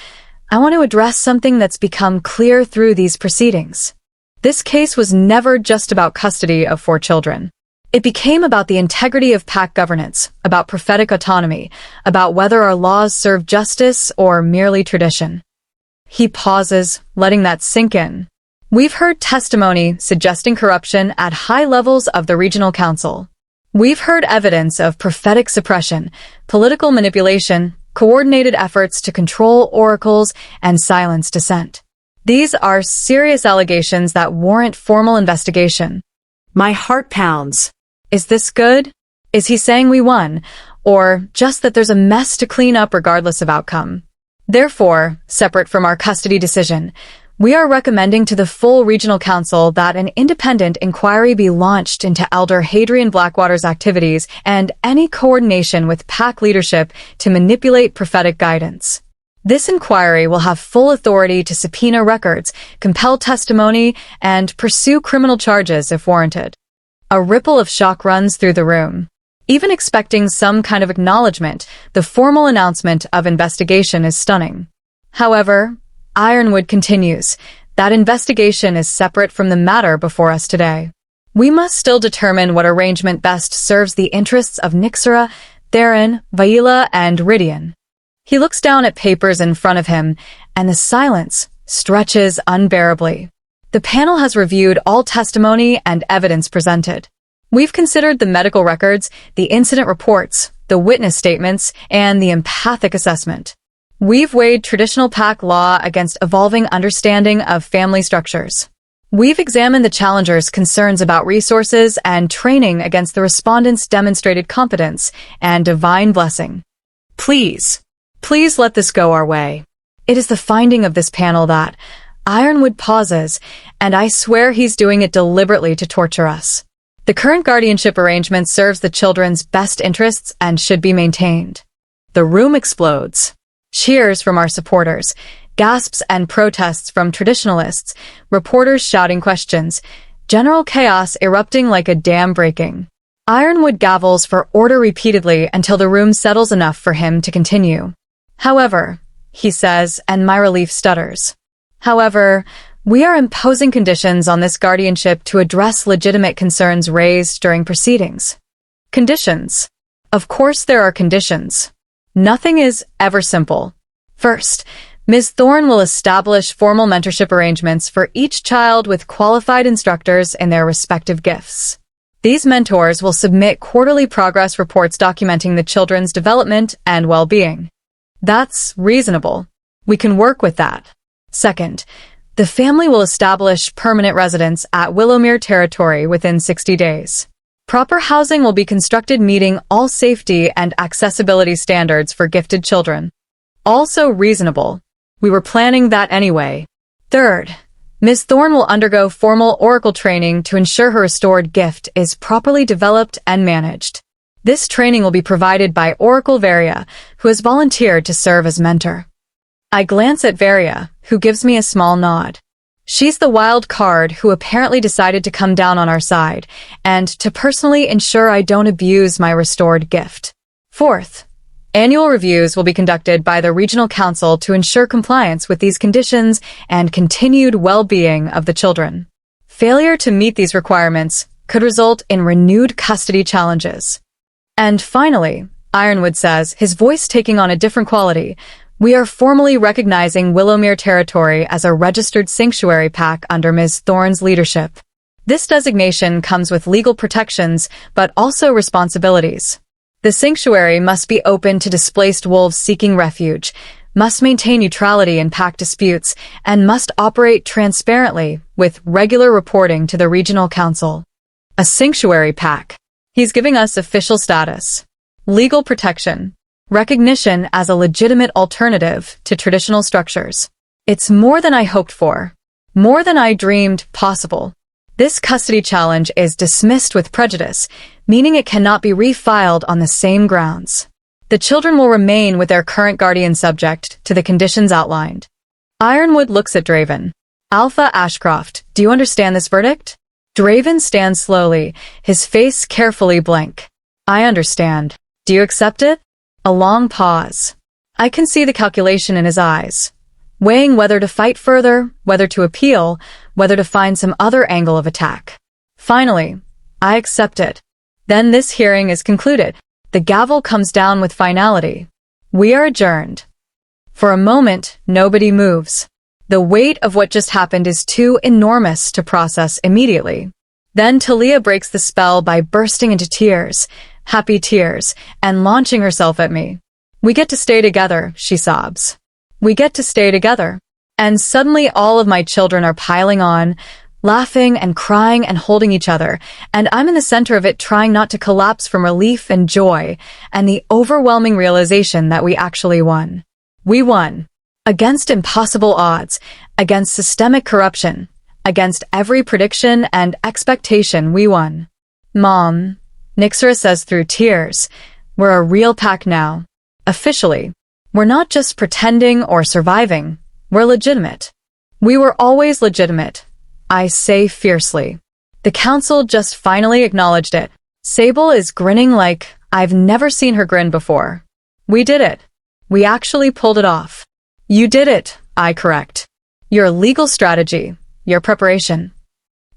I want to address something that's become clear through these proceedings. This case was never just about custody of 4 children. It became about the integrity of pack governance, about prophetic autonomy, about whether our laws serve justice or merely tradition. He pauses, letting that sink in. We've heard testimony suggesting corruption at high levels of the regional council. We've heard evidence of prophetic suppression, political manipulation, coordinated efforts to control oracles, and silence dissent. These are serious allegations that warrant formal investigation. My heart pounds. Is this good? Is he saying we won, or just that there's a mess to clean up regardless of outcome? Therefore, separate from our custody decision, we are recommending to the full regional council that an independent inquiry be launched into Elder Hadrian Blackwater's activities and any coordination with pack leadership to manipulate prophetic guidance. This inquiry will have full authority to subpoena records, compel testimony, and pursue criminal charges if warranted. A ripple of shock runs through the room. Even expecting some kind of acknowledgement, the formal announcement of investigation is stunning. However, Ironwood continues, that investigation is separate from the matter before us today. We must still determine what arrangement best serves the interests of Nyxera, Theron, Vaila, and Rydian. He looks down at papers in front of him, and the silence stretches unbearably. The panel has reviewed all testimony and evidence presented. We've considered the medical records, the incident reports, the witness statements, and the empathic assessment. We've weighed traditional pack law against evolving understanding of family structures. We've examined the challengers' concerns about resources and training against the respondents' demonstrated competence and divine blessing. Please let this go our way. It is the finding of this panel that Ironwood pauses, and I swear he's doing it deliberately to torture us. The current guardianship arrangement serves the children's best interests and should be maintained. The room explodes. Cheers from our supporters, gasps and protests from traditionalists, reporters shouting questions, general chaos erupting like a dam breaking. Ironwood gavels for order repeatedly until the room settles enough for him to continue. However, he says, and my relief stutters. However, we are imposing conditions on this guardianship to address legitimate concerns raised during proceedings. Conditions. Of course there are conditions. Nothing is ever simple. First, Ms. Thorne will establish formal mentorship arrangements for each child with qualified instructors in their respective gifts. These mentors will submit quarterly progress reports documenting the children's development and well-being. That's reasonable. We can work with that. Second, the family will establish permanent residence at Willowmere territory within 60 days. Proper housing will be constructed meeting all safety and accessibility standards for gifted children. Also reasonable. We were planning that anyway. Third, Ms. Thorne will undergo formal Oracle training to ensure her restored gift is properly developed and managed. This training will be provided by Oracle Varia, who has volunteered to serve as mentor. I glance at Varia, who gives me a small nod. She's the wild card who apparently decided to come down on our side, and to personally ensure I don't abuse my restored gift. Fourth, annual reviews will be conducted by the Regional Council to ensure compliance with these conditions and continued well-being of the children. Failure to meet these requirements could result in renewed custody challenges. And finally, Ironwood says, his voice taking on a different quality, we are formally recognizing Willowmere territory as a registered sanctuary pack under Ms. Thorne's leadership. This designation comes with legal protections, but also responsibilities. The sanctuary must be open to displaced wolves seeking refuge, must maintain neutrality in pack disputes, and must operate transparently with regular reporting to the regional council. A sanctuary pack. He's giving us official status, legal protection, recognition as a legitimate alternative to traditional structures. It's more than I hoped for, more than I dreamed possible. This custody challenge is dismissed with prejudice, meaning it cannot be refiled on the same grounds. The children will remain with their current guardian subject to the conditions outlined. Ironwood looks at Draven. Alpha Ashcroft, do you understand this verdict? Draven stands slowly, his face carefully blank. I understand. Do you accept it? A long pause. I can see the calculation in his eyes, weighing whether to fight further, whether to appeal, whether to find some other angle of attack. Finally, I accept it. Then this hearing is concluded. The gavel comes down with finality. We are adjourned. For a moment, nobody moves. The weight of what just happened is too enormous to process immediately. Then Talia breaks the spell by bursting into tears, happy tears, and launching herself at me. We get to stay together, she sobs. We get to stay together. And suddenly all of my children are piling on, laughing and crying and holding each other, and I'm in the center of it trying not to collapse from relief and joy and the overwhelming realization that we actually won. We won. Against impossible odds, against systemic corruption, against every prediction and expectation, we won. Mom, Nyxera says through tears, we're a real pack now. Officially. We're not just pretending or surviving. We're legitimate. We were always legitimate, I say fiercely. The council just finally acknowledged it. Sable is grinning like I've never seen her grin before. We did it. We actually pulled it off. You did it, I correct. Your legal strategy, your preparation.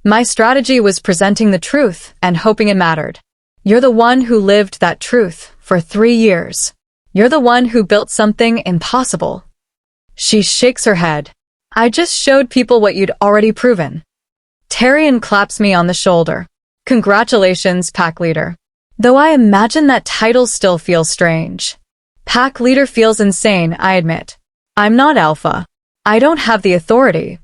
My strategy was presenting the truth and hoping it mattered. You're the one who lived that truth for 3 years. You're the one who built something impossible. She shakes her head. I just showed people what you'd already proven. Tyrion claps me on the shoulder. Congratulations, pack leader. Though I imagine that title still feels strange. Pack leader feels insane, I admit. I'm not alpha. I don't have the authority.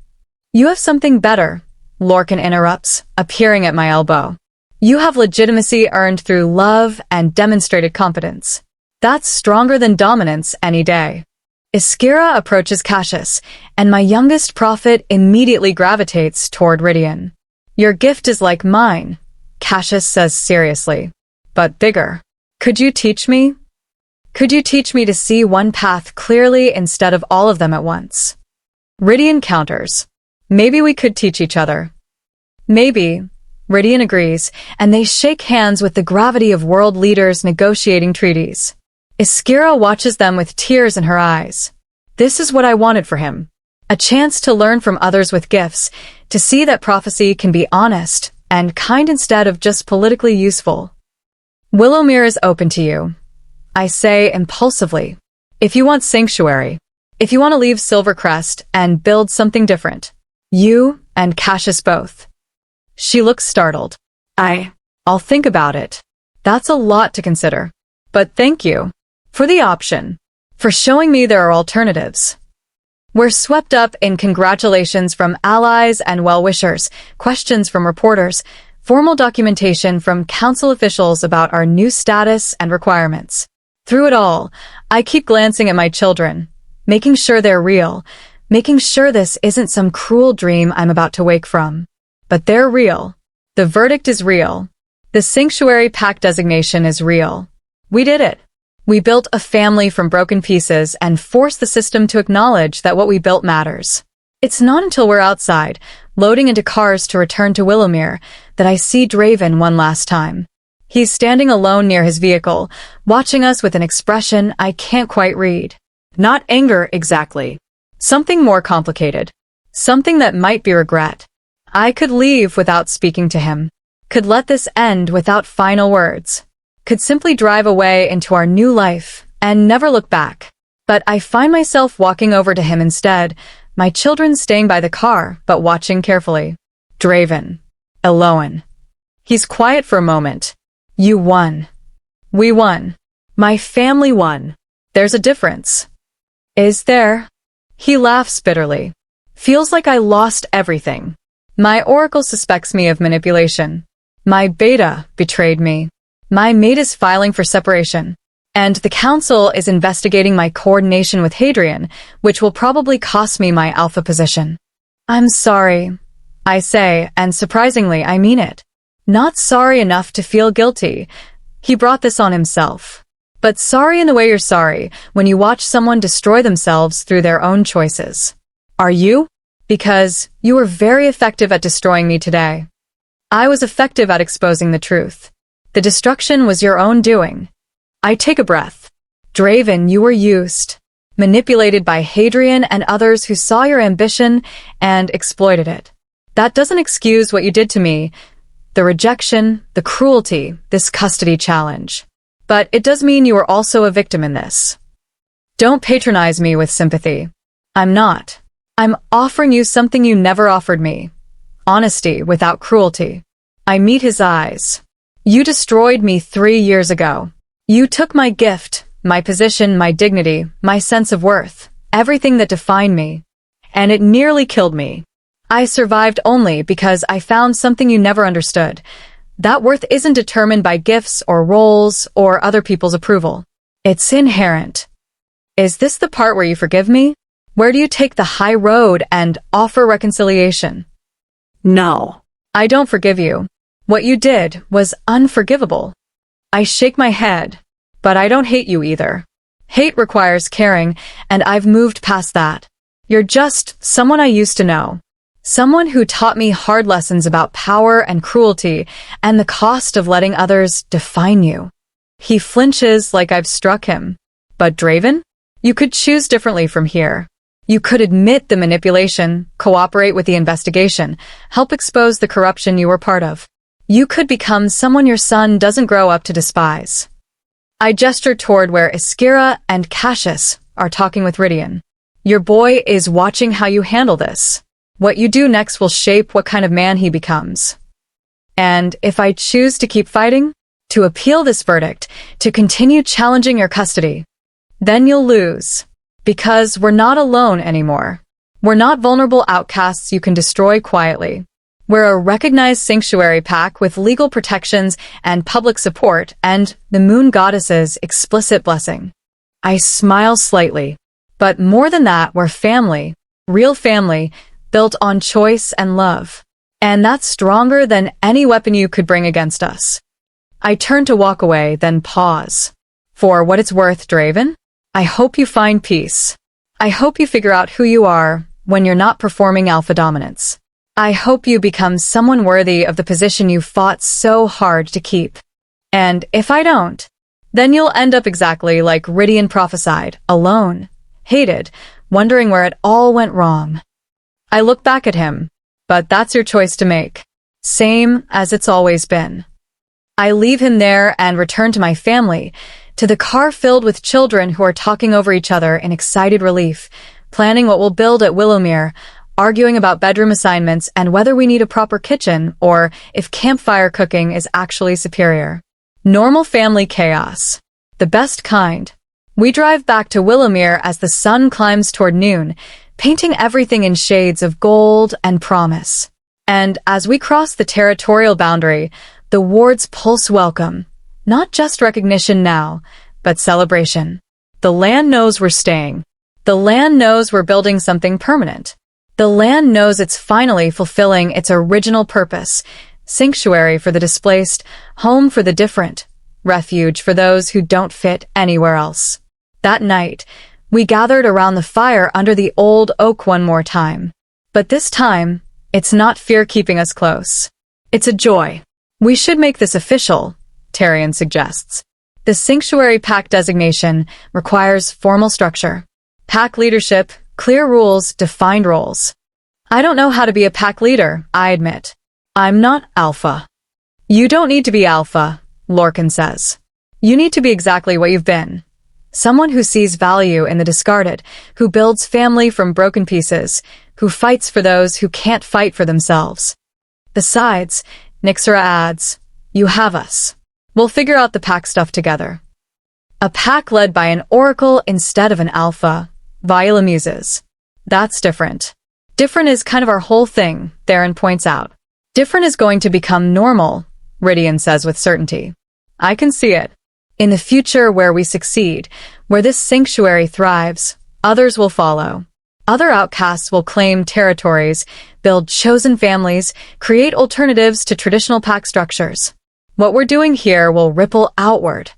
You have something better, Lorcan interrupts, appearing at my elbow. You have legitimacy earned through love and demonstrated competence. That's stronger than dominance any day. Iskira approaches Cassius, and my youngest prophet immediately gravitates toward Rydian. Your gift is like mine, Cassius says seriously, but bigger. Could you teach me? Could you teach me to see one path clearly instead of all of them at once? Rydian counters. Maybe we could teach each other. Maybe. Rydian agrees, and they shake hands with the gravity of world leaders negotiating treaties. Iskira watches them with tears in her eyes. This is what I wanted for him. A chance to learn from others with gifts, to see that prophecy can be honest and kind instead of just politically useful. Willowmere is open to you, I say impulsively. If you want sanctuary, if you want to leave Silvercrest and build something different, you and Cassius both. She looks startled. I'll think about it. That's a lot to consider. But thank you. For the option. For showing me there are alternatives. We're swept up in congratulations from allies and well-wishers, questions from reporters, formal documentation from council officials about our new status and requirements. Through it all, I keep glancing at my children, making sure they're real, making sure this isn't some cruel dream I'm about to wake from. But they're real. The verdict is real. The Sanctuary Pact designation is real. We did it. We built a family from broken pieces and forced the system to acknowledge that what we built matters. It's not until we're outside, loading into cars to return to Willowmere, that I see Draven one last time. He's standing alone near his vehicle, watching us with an expression I can't quite read. Not anger exactly. Something more complicated. Something that might be regret. I could leave without speaking to him. Could let this end without final words. Could simply drive away into our new life and never look back. But I find myself walking over to him instead, my children staying by the car but watching carefully. Draven. Elowen. He's quiet for a moment. You won. We won. My family won. There's a difference. Is there? He laughs bitterly. Feels like I lost everything. My oracle suspects me of manipulation. My beta betrayed me. My mate is filing for separation. And the council is investigating my coordination with Hadrian, which will probably cost me my alpha position. I'm sorry, I say, and surprisingly, I mean it. Not sorry enough to feel guilty. He brought this on himself. But sorry in the way you're sorry when you watch someone destroy themselves through their own choices. Are you? Because you were very effective at destroying me today. I was effective at exposing the truth. The destruction was your own doing. I take a breath. Draven, you were used, manipulated by Hadrian and others who saw your ambition and exploited it. That doesn't excuse what you did to me, the rejection, the cruelty, this custody challenge. But it does mean you were also a victim in this. Don't patronize me with sympathy. I'm not. I'm offering you something you never offered me. Honesty without cruelty. I meet his eyes. You destroyed me 3 years ago. You took my gift, my position, my dignity, my sense of worth, everything that defined me. And it nearly killed me. I survived only because I found something you never understood. That worth isn't determined by gifts or roles or other people's approval. It's inherent. Is this the part where you forgive me? Where do you take the high road and offer reconciliation? No. I don't forgive you. What you did was unforgivable. I shake my head, but I don't hate you either. Hate requires caring, and I've moved past that. You're just someone I used to know. Someone who taught me hard lessons about power and cruelty and the cost of letting others define you. He flinches like I've struck him. But Draven? You could choose differently from here. You could admit the manipulation, cooperate with the investigation, help expose the corruption you were part of. You could become someone your son doesn't grow up to despise. I gesture toward where Iskira and Cassius are talking with Rydian. Your boy is watching how you handle this. What you do next will shape what kind of man he becomes. And if I choose to keep fighting, to appeal this verdict, to continue challenging your custody, then you'll lose. Because we're not alone anymore. We're not vulnerable outcasts you can destroy quietly. We're a recognized sanctuary pack with legal protections and public support and the moon goddess's explicit blessing. I smile slightly. But more than that, we're family. Real family, built on choice and love. And that's stronger than any weapon you could bring against us. I turn to walk away, then pause. For what it's worth, Draven, I hope you find peace. I hope you figure out who you are when you're not performing alpha dominance. I hope you become someone worthy of the position you fought so hard to keep. And if I don't, then you'll end up exactly like Rydian prophesied, alone, hated, wondering where it all went wrong. I look back at him, but that's your choice to make. Same as it's always been. I leave him there and return to my family, to the car filled with children who are talking over each other in excited relief, planning what we'll build at Willowmere, arguing about bedroom assignments and whether we need a proper kitchen or if campfire cooking is actually superior. Normal family chaos. The best kind. We drive back to Willowmere as the sun climbs toward noon, painting everything in shades of gold and promise. And as we cross the territorial boundary, the wards pulse welcome. Not just recognition now, but celebration. The land knows we're staying. The land knows we're building something permanent. The land knows it's finally fulfilling its original purpose. Sanctuary for the displaced, home for the different, refuge for those who don't fit anywhere else. That night, we gathered around the fire under the old oak one more time. But this time, it's not fear keeping us close. It's a joy. We should make this official, Tarian suggests. The Sanctuary Pack designation requires formal structure. Pack leadership, clear rules, defined roles. I don't know how to be a pack leader, I admit. I'm not Alpha. You don't need to be Alpha, Lorcan says. You need to be exactly what you've been. Someone who sees value in the discarded, who builds family from broken pieces, who fights for those who can't fight for themselves. Besides, Nyxera adds, you have us. We'll figure out the pack stuff together. A pack led by an Oracle instead of an Alpha, Viola muses. That's different. Different is kind of our whole thing, Theron points out. Different is going to become normal, Rydian says with certainty. I can see it. In the future where we succeed, where this sanctuary thrives, others will follow. Other outcasts will claim territories, build chosen families, create alternatives to traditional pack structures. What we're doing here will ripple outward.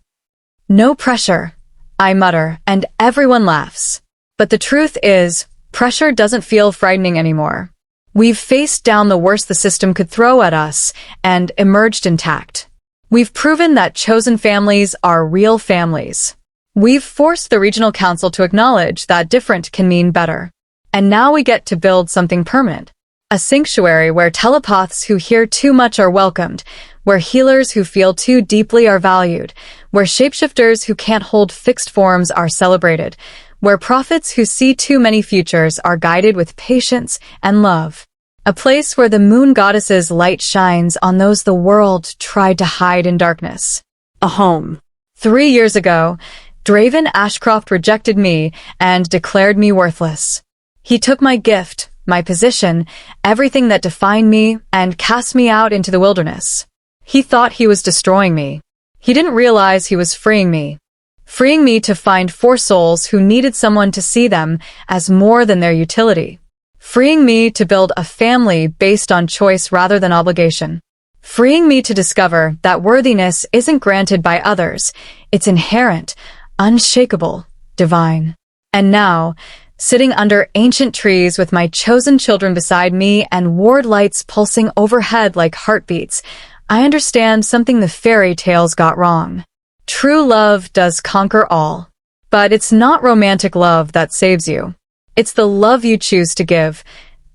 No pressure, I mutter, and everyone laughs. But the truth is, pressure doesn't feel frightening anymore. We've faced down the worst the system could throw at us and emerged intact. We've proven that chosen families are real families. We've forced the regional council to acknowledge that different can mean better. And now we get to build something permanent. A sanctuary where telepaths who hear too much are welcomed, where healers who feel too deeply are valued, where shapeshifters who can't hold fixed forms are celebrated, where prophets who see too many futures are guided with patience and love. A place where the moon goddess's light shines on those the world tried to hide in darkness. A home. 3 years ago, Draven Ashcroft rejected me and declared me worthless. He took my gift, my position, everything that defined me, and cast me out into the wilderness. He thought he was destroying me. He didn't realize he was freeing me. Freeing me to find 4 souls who needed someone to see them as more than their utility. Freeing me to build a family based on choice rather than obligation. Freeing me to discover that worthiness isn't granted by others, it's inherent, unshakable, divine. And now, sitting under ancient trees with my chosen children beside me and ward lights pulsing overhead like heartbeats, I understand something the fairy tales got wrong. True love does conquer all. But it's not romantic love that saves you. It's the love you choose to give,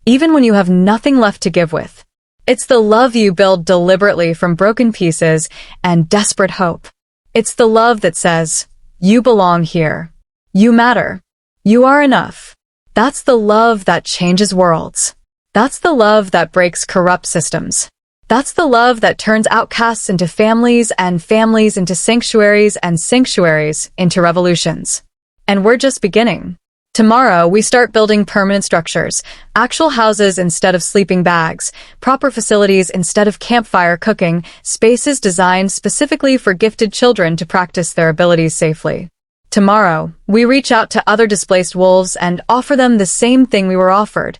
even when you have nothing left to give with. It's the love you build deliberately from broken pieces and desperate hope. It's the love that says, you belong here. You matter. You are enough. That's the love that changes worlds. That's the love that breaks corrupt systems. That's the love that turns outcasts into families and families into sanctuaries and sanctuaries into revolutions. And we're just beginning. Tomorrow, we start building permanent structures, actual houses instead of sleeping bags, proper facilities instead of campfire cooking, spaces designed specifically for gifted children to practice their abilities safely. Tomorrow, we reach out to other displaced wolves and offer them the same thing we were offered,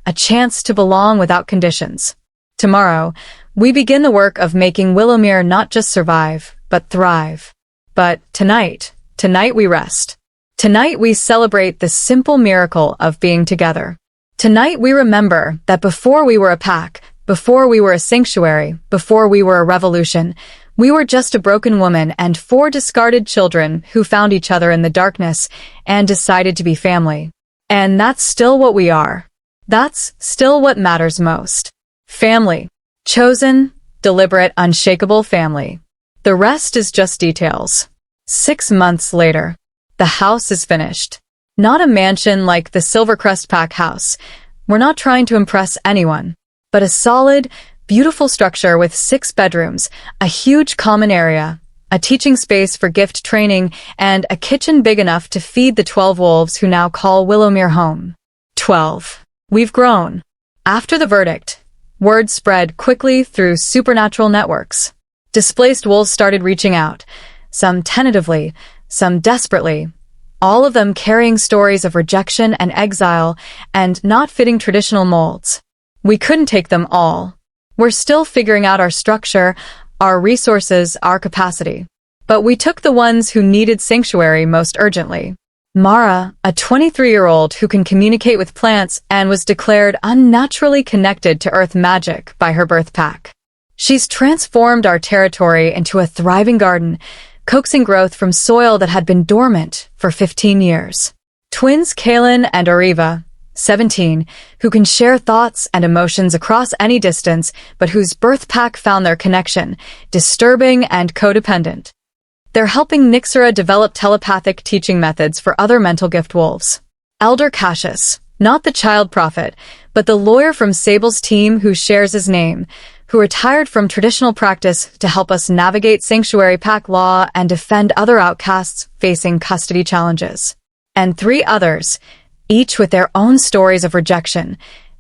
a chance to belong without conditions. Tomorrow, we begin the work of making Willowmere not just survive, but thrive. But tonight we rest. Tonight we celebrate the simple miracle of being together. Tonight we remember that before we were a pack, before we were a sanctuary, before we were a revolution, we were just a broken woman and 4 discarded children who found each other in the darkness and decided to be family. And that's still what we are. That's still what matters most. Family. Chosen, deliberate, unshakable family. The rest is just details. 6 months later. The house is finished. Not a mansion like the Silvercrest Pack house. We're not trying to impress anyone. But a solid, beautiful structure with 6 bedrooms, a huge common area, a teaching space for gift training, and a kitchen big enough to feed the 12 wolves who now call Willowmere home. 12. We've grown. After the verdict, word spread quickly through supernatural networks. Displaced wolves started reaching out, some tentatively, some desperately, all of them carrying stories of rejection and exile and not fitting traditional molds. We couldn't take them all. We're still figuring out our structure, our resources, our capacity. But we took the ones who needed sanctuary most urgently. Mara, a 23-year-old who can communicate with plants and was declared unnaturally connected to earth magic by her birth pack. She's transformed our territory into a thriving garden, coaxing growth from soil that had been dormant for 15 years. Twins Kaylin and Oriva, 17, who can share thoughts and emotions across any distance, but whose birth pack found their connection, disturbing and codependent. They're helping Nixera develop telepathic teaching methods for other mental gift wolves. Elder Cassius, not the child prophet, but the lawyer from Sable's team who shares his name, who retired from traditional practice to help us navigate sanctuary pack law and defend other outcasts facing custody challenges. And 3 others, each with their own stories of rejection,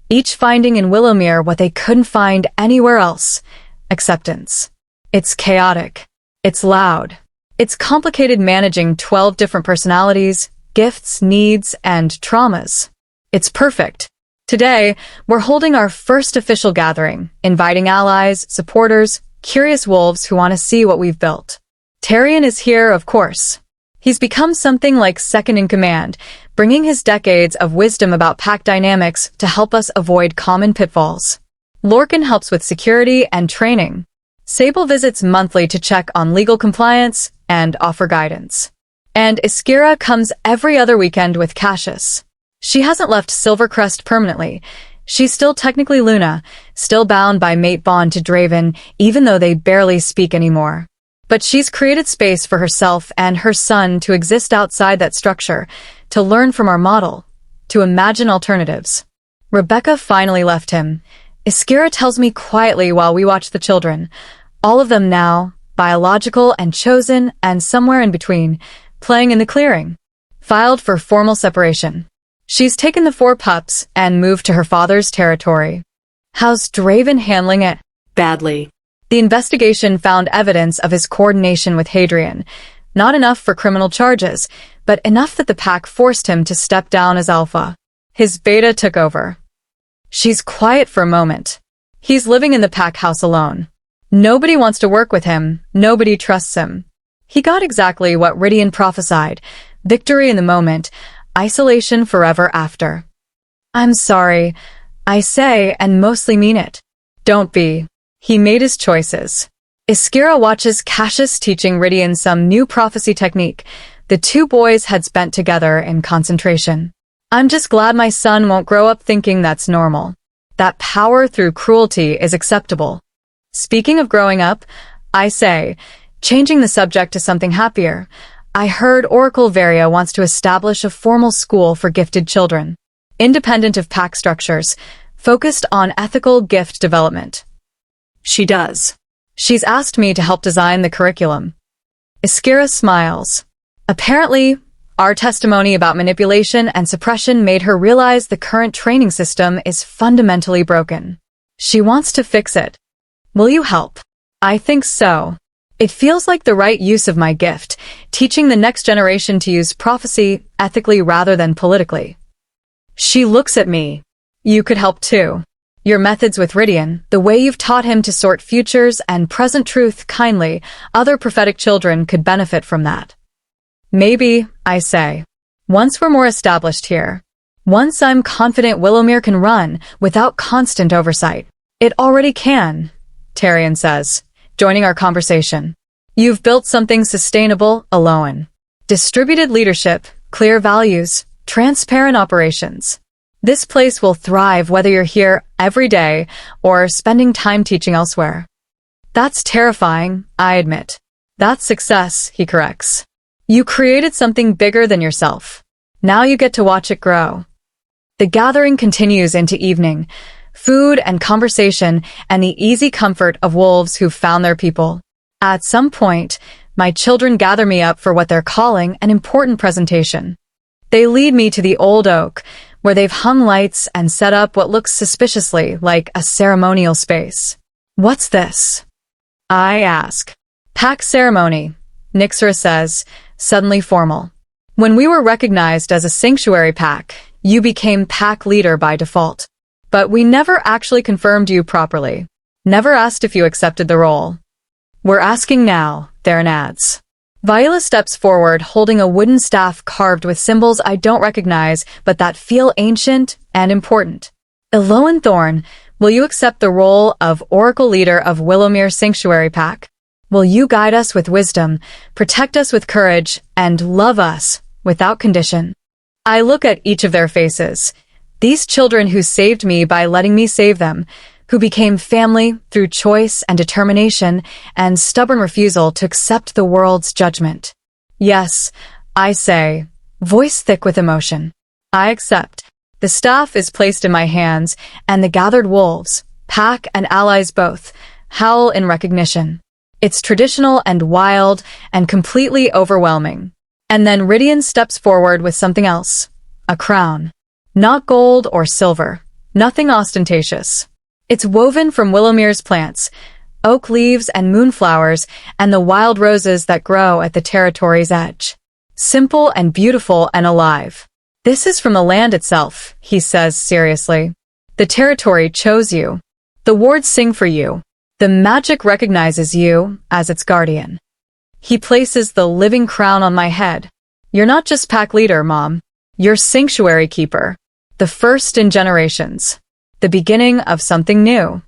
each finding in Willowmere what they couldn't find anywhere else: acceptance. It's chaotic. It's loud. It's complicated managing 12 different personalities, gifts, needs, and traumas. It's perfect. Today, we're holding our first official gathering, inviting allies, supporters, curious wolves who want to see what we've built. Tyrion is here, of course. He's become something like second in command, bringing his decades of wisdom about pack dynamics to help us avoid common pitfalls. Lorcan helps with security and training. Sable visits monthly to check on legal compliance and offer guidance. And Iskira comes every other weekend with Cassius. She hasn't left Silvercrest permanently. She's still technically Luna, still bound by mate bond to Draven, even though they barely speak anymore. But she's created space for herself and her son to exist outside that structure, to learn from our model, to imagine alternatives. Rebecca finally left him. Iskira tells me quietly while we watch the children. All of them now, biological and chosen and somewhere in between, playing in the clearing. Filed for formal separation. She's taken the 4 pups and moved to her father's territory. How's Draven handling it? Badly. The investigation found evidence of his coordination with Hadrian. Not enough for criminal charges, but enough that the pack forced him to step down as Alpha. His beta took over. She's quiet for a moment. He's living in the pack house alone. Nobody wants to work with him. Nobody trusts him. He got exactly what Rydian prophesied. Victory in the moment, isolation forever after. I'm sorry. I say and mostly mean it. Don't be. He made his choices. Iskira watches Cassius teaching Rydian some new prophecy technique. The 2 boys had spent together in concentration. I'm just glad my son won't grow up thinking that's normal. That power through cruelty is acceptable. Speaking of growing up, I say, changing the subject to something happier, I heard Oracle Varia wants to establish a formal school for gifted children, independent of pack structures, focused on ethical gift development. She does. She's asked me to help design the curriculum. Iskira smiles. Apparently, our testimony about manipulation and suppression made her realize the current training system is fundamentally broken. She wants to fix it. Will you help? I think so. It feels like the right use of my gift, teaching the next generation to use prophecy ethically rather than politically. She looks at me. You could help too. Your methods with Rydian, the way you've taught him to sort futures and present truth kindly, other prophetic children could benefit from that. Maybe, I say. Once we're more established here. Once I'm confident Willowmere can run without constant oversight. It already can, Tyrion says, joining our conversation. You've built something sustainable, Elowen. Distributed leadership, clear values, transparent operations. This place will thrive whether you're here every day or spending time teaching elsewhere. That's terrifying, I admit. That's success, he corrects. You created something bigger than yourself. Now you get to watch it grow. The gathering continues into evening. Food and conversation and the easy comfort of wolves who've found their people. At some point, my children gather me up for what they're calling an important presentation. They lead me to the old oak, where they've hung lights and set up what looks suspiciously like a ceremonial space. What's this? I ask. Pack ceremony, Nyxera says, suddenly formal. When we were recognized as a sanctuary pack, you became pack leader by default. But we never actually confirmed you properly. Never asked if you accepted the role. We're asking now, Theron adds. Viola steps forward holding a wooden staff carved with symbols I don't recognize but that feel ancient and important. Elowen Thorne, will you accept the role of Oracle Leader of Willowmere Sanctuary Pack? Will you guide us with wisdom, protect us with courage, and love us without condition? I look at each of their faces. These children who saved me by letting me save them, who became family through choice and determination and stubborn refusal to accept the world's judgment. Yes, I say, voice thick with emotion. I accept. The staff is placed in my hands, and the gathered wolves, pack and allies both, howl in recognition. It's traditional and wild and completely overwhelming. And then Rydian steps forward with something else. A crown. Not gold or silver. Nothing ostentatious. It's woven from Willowmere's plants, oak leaves and moonflowers, and the wild roses that grow at the territory's edge. Simple and beautiful and alive. This is from the land itself, he says seriously. The territory chose you. The wards sing for you. The magic recognizes you as its guardian. He places the living crown on my head. You're not just pack leader, Mom. You're sanctuary keeper. The first in generations. The beginning of something new.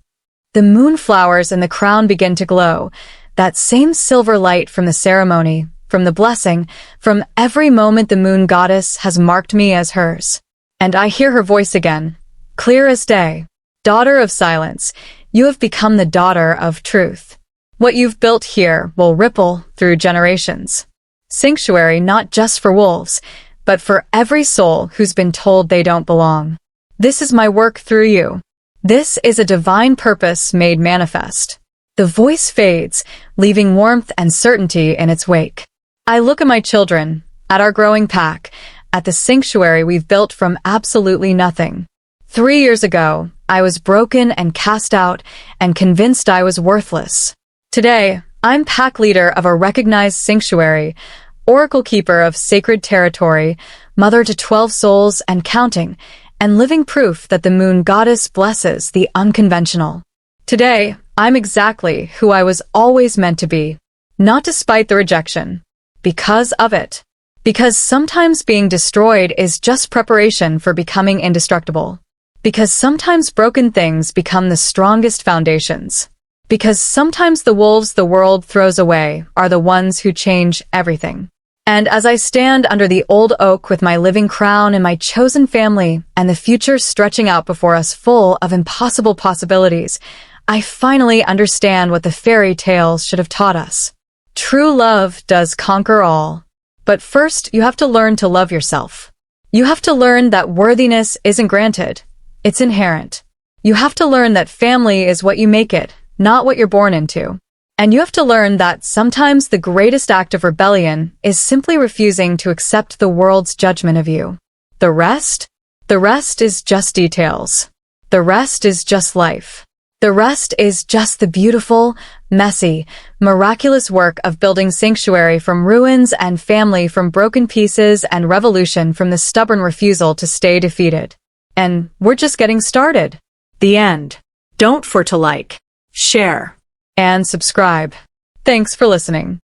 The moonflowers in the crown begin to glow. That same silver light from the ceremony, from the blessing, from every moment the moon goddess has marked me as hers. And I hear her voice again, clear as day. Daughter of silence, you have become the daughter of truth. What you've built here will ripple through generations. Sanctuary not just for wolves, but for every soul who's been told they don't belong. This is my work through you. This is a divine purpose made manifest. The voice fades, leaving warmth and certainty in its wake. I look at my children, at our growing pack, at the sanctuary we've built from absolutely nothing. 3 years ago, I was broken and cast out and convinced I was worthless. Today, I'm pack leader of a recognized sanctuary, Oracle keeper of sacred territory, mother to 12 souls and counting, and living proof that the moon goddess blesses the unconventional. Today, I'm exactly who I was always meant to be. Not despite the rejection. Because of it. Because sometimes being destroyed is just preparation for becoming indestructible. Because sometimes broken things become the strongest foundations. Because sometimes the wolves the world throws away are the ones who change everything. And as I stand under the old oak with my living crown and my chosen family and the future stretching out before us full of impossible possibilities, I finally understand what the fairy tales should have taught us. True love does conquer all. But first, you have to learn to love yourself. You have to learn that worthiness isn't granted. It's inherent. You have to learn that family is what you make it, not what you're born into. And you have to learn that sometimes the greatest act of rebellion is simply refusing to accept the world's judgment of you. The rest is just details. The rest is just life. The rest is just the beautiful, messy, miraculous work of building sanctuary from ruins and family from broken pieces and revolution from the stubborn refusal to stay defeated. And we're just getting started. The end. Don't forget to like, share, And subscribe. Thanks for listening.